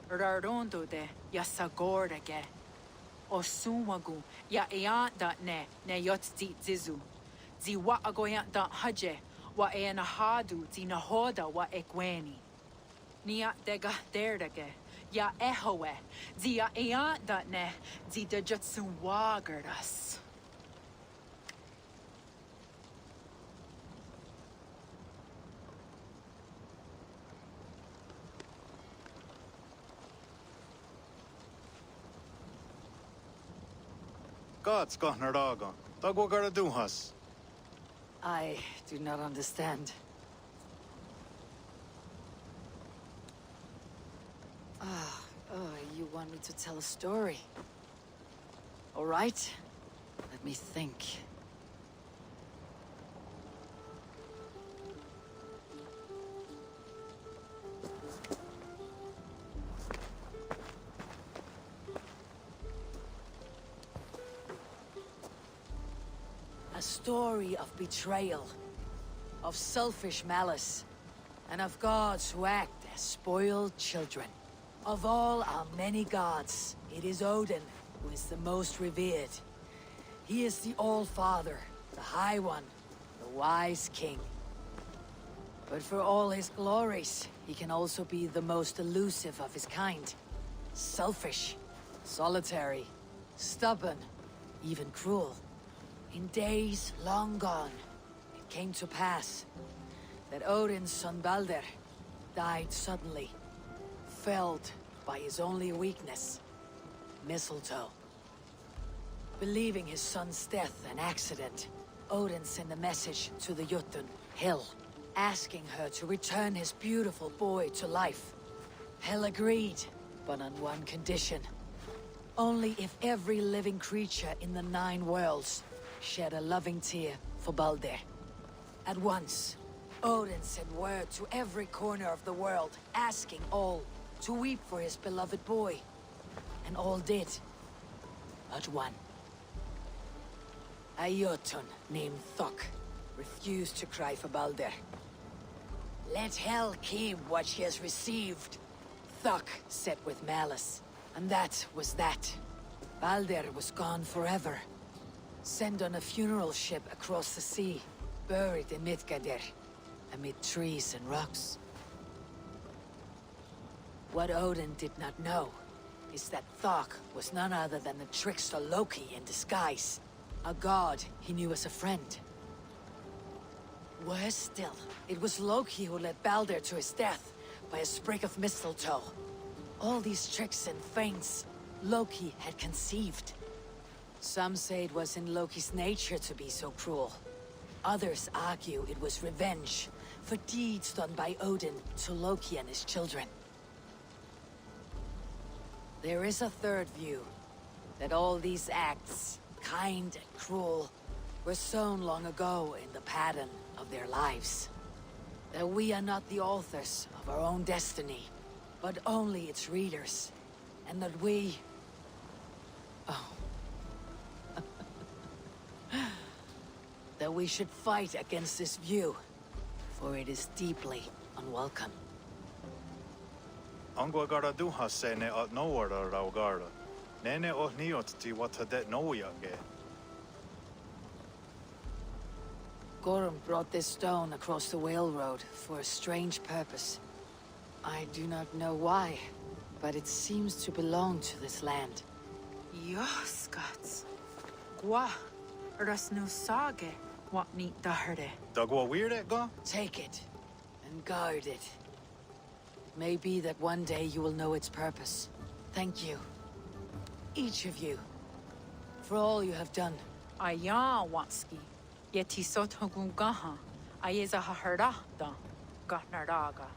rarondo de, ja sagordege. O sumagu, ja eanda ne yotzi zizu. Zi wa agoya da haje, wa hadu zi nahoda wa ekweni. Nia dega derdege. Ja ehoe, zia eanda ne, zi de jutsu wagardas. Gods Schachner daga. Dagwa gara duhas. I do not understand. You want me to tell a story? All right. Let me think. A story of betrayal, of selfish malice, and of gods who act as spoiled children. Of all our many gods, it is Odin who is the most revered. He is the All-Father, the High One, the Wise King. But for all his glories, he can also be the most elusive of his kind. Selfish, solitary, stubborn, even cruel. In days long gone, it came to pass that Odin's son Balder died suddenly, felled by his only weakness, mistletoe. Believing his son's death an accident, Odin sent a message to the Jotun, Hel, asking her to return his beautiful boy to life. Hel agreed, but on one condition. Only if every living creature in the 9 worlds shed a loving tear for Balder. At once, Odin sent word to every corner of the world, asking all to weep for his beloved boy. And all did, but one. A Jotun named Thok refused to cry for Balder. Let Hel keep what she has received, Thok said with malice. And that was that. Balder was gone forever. Sent on a funeral ship across the sea, buried in Midgardr, amid trees and rocks. What Odin did not know is that Thok was none other than the trickster Loki in disguise. A god he knew as a friend. Worse still, it was Loki who led Balder to his death by a sprig of mistletoe. All these tricks and feints Loki had conceived. Some say it was in Loki's nature to be so cruel. Others argue it was revenge for deeds done by Odin to Loki and his children. There is a third view, that all these acts, kind and cruel, were sown long ago in the pattern of their lives. That we are not the authors of our own destiny, but only its readers. And that we... that we should fight against this view, for it is deeply unwelcome. Angwa gara duhas se ne at nowara raugara. Nene oh niot ti watadet noyage. Gorm brought this stone across the whale road for a strange purpose. I do not know why, but it seems to belong to this land. Yoskats. Gwa. Rasnu sage. What neat daherde. Dagwa weird go? Take it, and guard it. May be that one day you will know its purpose. Thank you. Each of you. For all you have done. Aya Watski. Yeti Sotogungaha. Ayeza Haherda. Gatnardaga.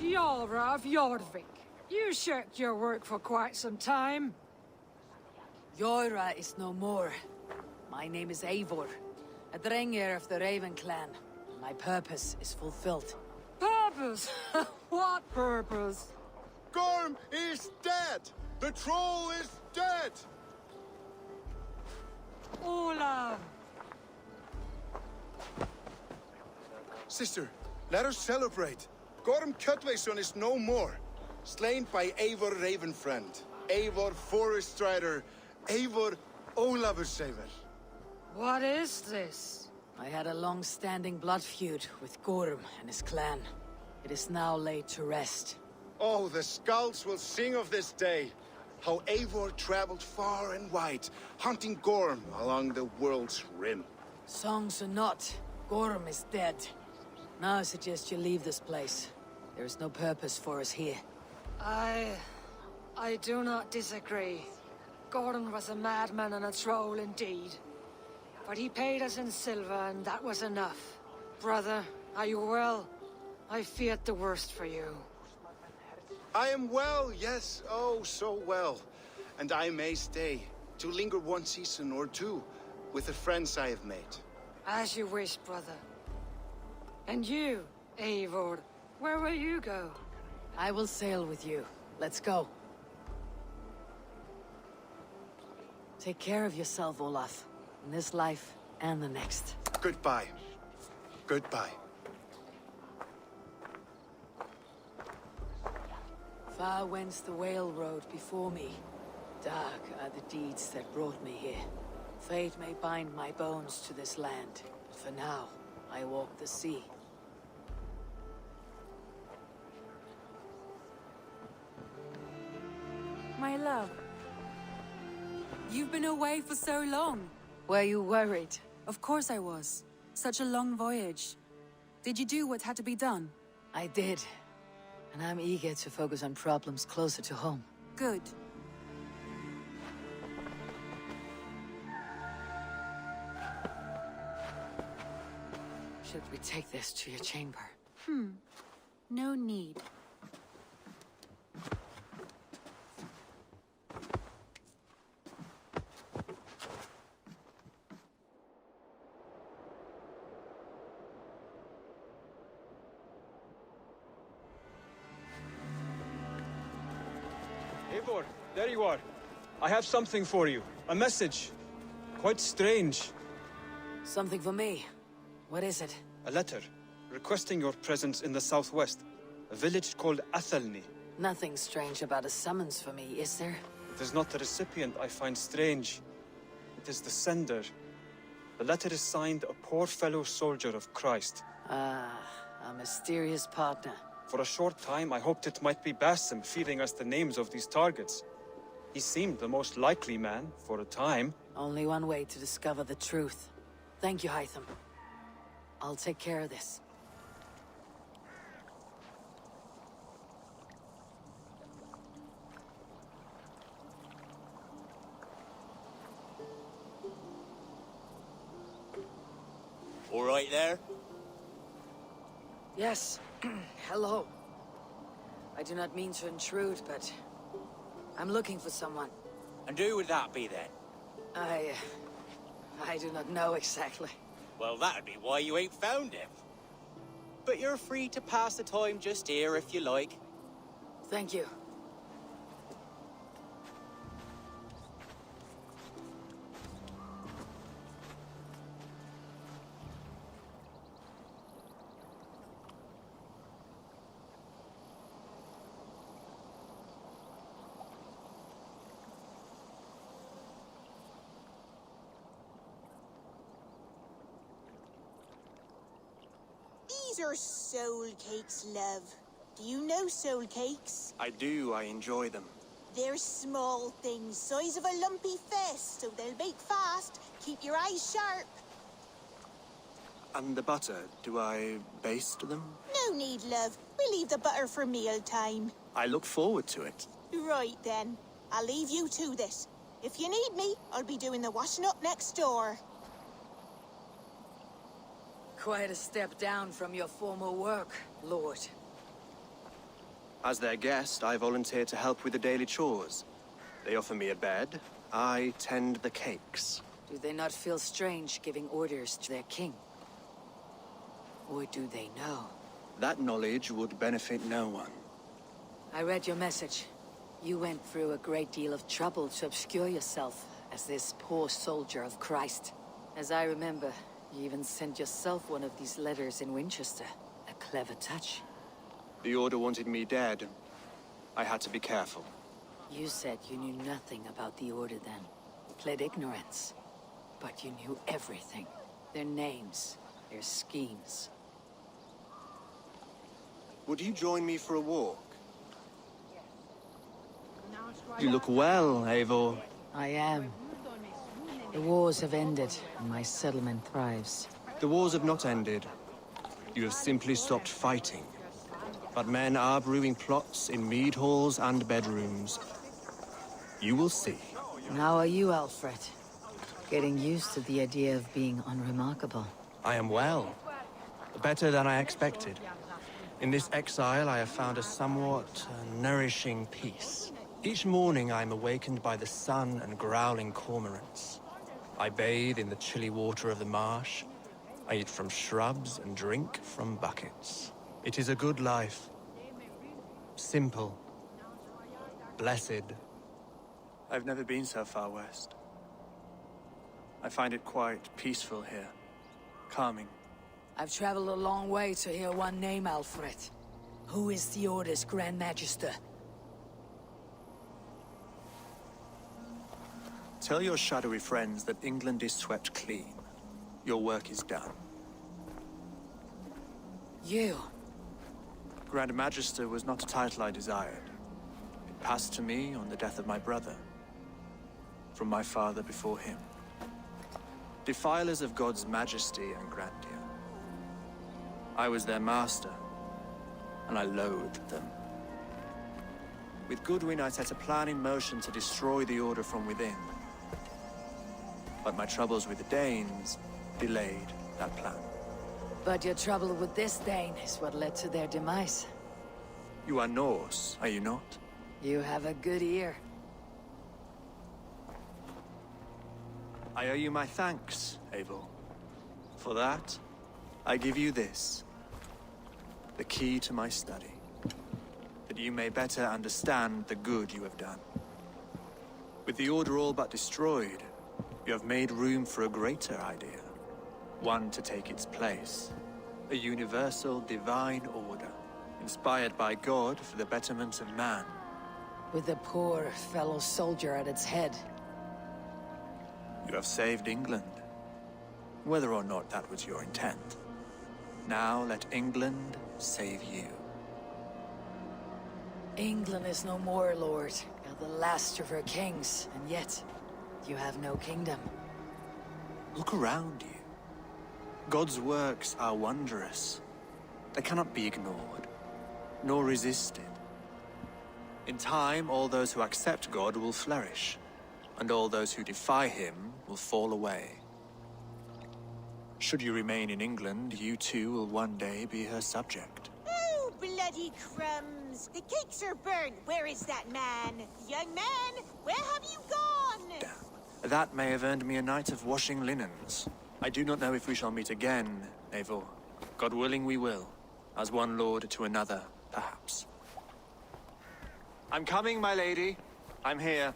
Yara of Jorvik. You shirked your work for quite some time. Yora is no more. My name is Eivor, a Drenger of the Raven clan. My purpose is fulfilled. Purpose? What purpose? Gorm is dead! The troll is dead! Ola! Sister, let us celebrate. Gorm Kutveson is no more. Slain by Eivor Ravenfriend, Eivor Forest Strider, Eivor Ólafursaver. What is this? I had a long-standing blood feud with Gorm and his clan. It is now laid to rest. Oh, the skulls will sing of this day. How Eivor traveled far and wide, hunting Gorm along the world's rim. Songs or not, Gorm is dead. Now I suggest you leave this place. There is no purpose for us here. I do not disagree. Gordon was a madman and a troll indeed. But he paid us in silver, and that was enough. Brother, are you well? I feared the worst for you. I am well, yes, oh, so well. And I may stay, to linger one season or two, with the friends I have made. As you wish, brother. And you, Eivor, where will you go? I will sail with you. Let's go. Take care of yourself, Olaf. In this life and the next. Goodbye. Goodbye. Far wends the whale road before me. Dark are the deeds that brought me here. Fate may bind my bones to this land, but for now, I walk the sea. My love. You've been away for so long. Were you worried? Of course I was. Such a long voyage. Did you do what had to be done? I did. And I'm eager to focus on problems closer to home. Good. Should we take this to your chamber? No need. Eivor, there you are. I have something for you. A message. Quite strange. Something for me. What is it? A letter, requesting your presence in the southwest. A village called Athelny. Nothing strange about a summons for me, is there? It is not the recipient I find strange. It is the sender. The letter is signed a poor fellow soldier of Christ. Ah, a mysterious partner. For a short time, I hoped it might be Basim feeding us the names of these targets. He seemed the most likely man, for a time. Only one way to discover the truth. Thank you, Hytham. I'll take care of this. All right there? Yes. Hello. I do not mean to intrude, but I'm looking for someone. And who would that be then? I do not know exactly. Well, that'd be why you ain't found him. But you're free to pass the time just here if you like. Thank you. These are soul cakes, love. Do you know soul cakes? I do, I enjoy them. They're small things, size of a lumpy fist, so they'll bake fast, keep your eyes sharp. And the butter, do I baste them? No need, love. We'll leave the butter for mealtime. I look forward to it. Right then. I'll leave you to this. If you need me, I'll be doing the washing up next door. Quite a step down from your former work, Lord. As their guest, I volunteered to help with the daily chores. They offer me a bed. I tend the cakes. Do they not feel strange giving orders to their king? Or do they know? That knowledge would benefit no one. I read your message. You went through a great deal of trouble to obscure yourself as this poor soldier of Christ. As I remember, you even sent yourself one of these letters in Winchester. A clever touch. The Order wanted me dead. I had to be careful. You said you knew nothing about the Order then. Pled ignorance. But you knew everything. Their names, their schemes. Would you join me for a walk? You look well, Eivor. I am. The wars have ended, and my settlement thrives. The wars have not ended. You have simply stopped fighting. But men are brewing plots in mead halls and bedrooms. You will see. And how are you, Alfred? Getting used to the idea of being unremarkable. I am well. Better than I expected. In this exile, I have found a somewhat nourishing peace. Each morning, I am awakened by the sun and growling cormorants. I bathe in the chilly water of the marsh. I eat from shrubs and drink from buckets. It is a good life. Simple. Blessed. I've never been so far west. I find it quite peaceful here. Calming. I've traveled a long way to hear one name, Alfred. Who is the Order's Grand Magister? Tell your shadowy friends that England is swept clean. Your work is done. You? Grand Magister was not a title I desired. It passed to me on the death of my brother. From my father before him. Defilers of God's majesty and grandeur. I was their master, and I loathed them. With Goodwin, I set a plan in motion to destroy the Order from within. But my troubles with the Danes delayed that plan. But your trouble with this Dane is what led to their demise. You are Norse, are you not? You have a good ear. I owe you my thanks, Eivor. For that, I give you this. The key to my study. That you may better understand the good you have done. With the Order all but destroyed, you have made room for a greater idea. One to take its place. A universal divine order, inspired by God for the betterment of man. With a poor fellow soldier at its head. You have saved England. Whether or not that was your intent. Now let England save you. England is no more, Lord. You're the last of her kings, and yet you have no kingdom. Look around you. God's works are wondrous. They cannot be ignored, nor resisted. In time, all those who accept God will flourish, and all those who defy him will fall away. Should you remain in England, you too will one day be her subject. Oh, bloody crumbs! The cakes are burned. Where is that man? Young man, where have you gone? Damn. That may have earned me a night of washing linens. I do not know if we shall meet again, Eivor. God willing, we will. As one lord to another, perhaps. I'm coming, my lady. I'm here.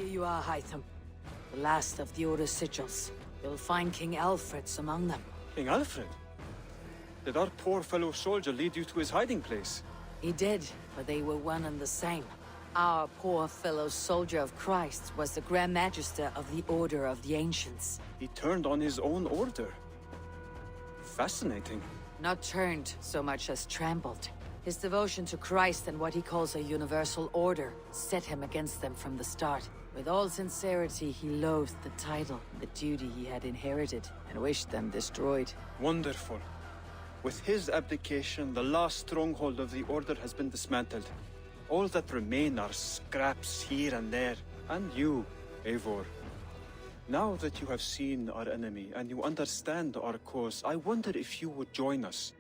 Here you are, Hytham. The last of the Order sigils. You'll find King Alfred's among them. King Alfred? Did our poor fellow soldier lead you to his hiding place? He did, but they were one and the same. Our poor fellow soldier of Christ was the Grand Magister of the Order of the Ancients. He turned on his own order. Fascinating. Not turned so much as trampled. His devotion to Christ and what he calls a universal order set him against them from the start. With all sincerity, he loathed the title, the duty he had inherited, and wished them destroyed. Wonderful. With his abdication, the last stronghold of the Order has been dismantled. All that remain are scraps here and there. And you, Eivor. Now that you have seen our enemy and you understand our cause, I wonder if you would join us.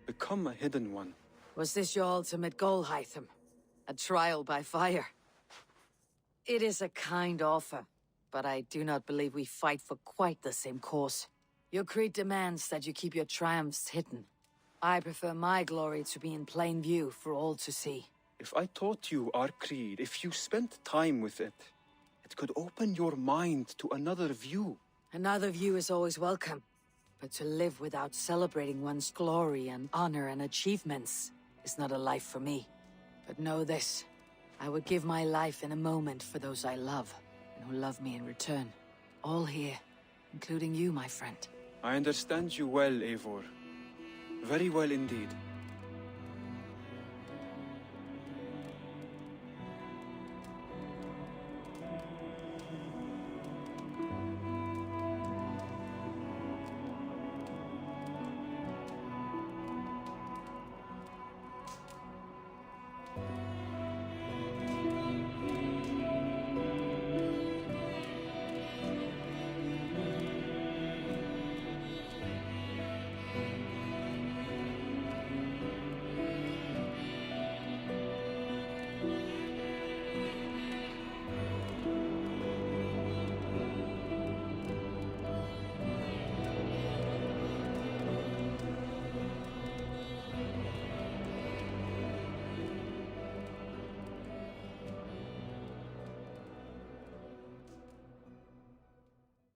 Become a hidden one. Was this your ultimate goal, Hytham? A trial by fire? It is a kind offer, but I do not believe we fight for quite the same cause. Your creed demands that you keep your triumphs hidden. I prefer my glory to be in plain view for all to see. If I taught you our creed, if you spent time with it, it could open your mind to another view. Another view is always welcome, but to live without celebrating one's glory and honor and achievements is not a life for me. But know this, I would give my life in a moment for those I love, and who love me in return. All here, including you, my friend. I understand you well, Eivor. Very well indeed.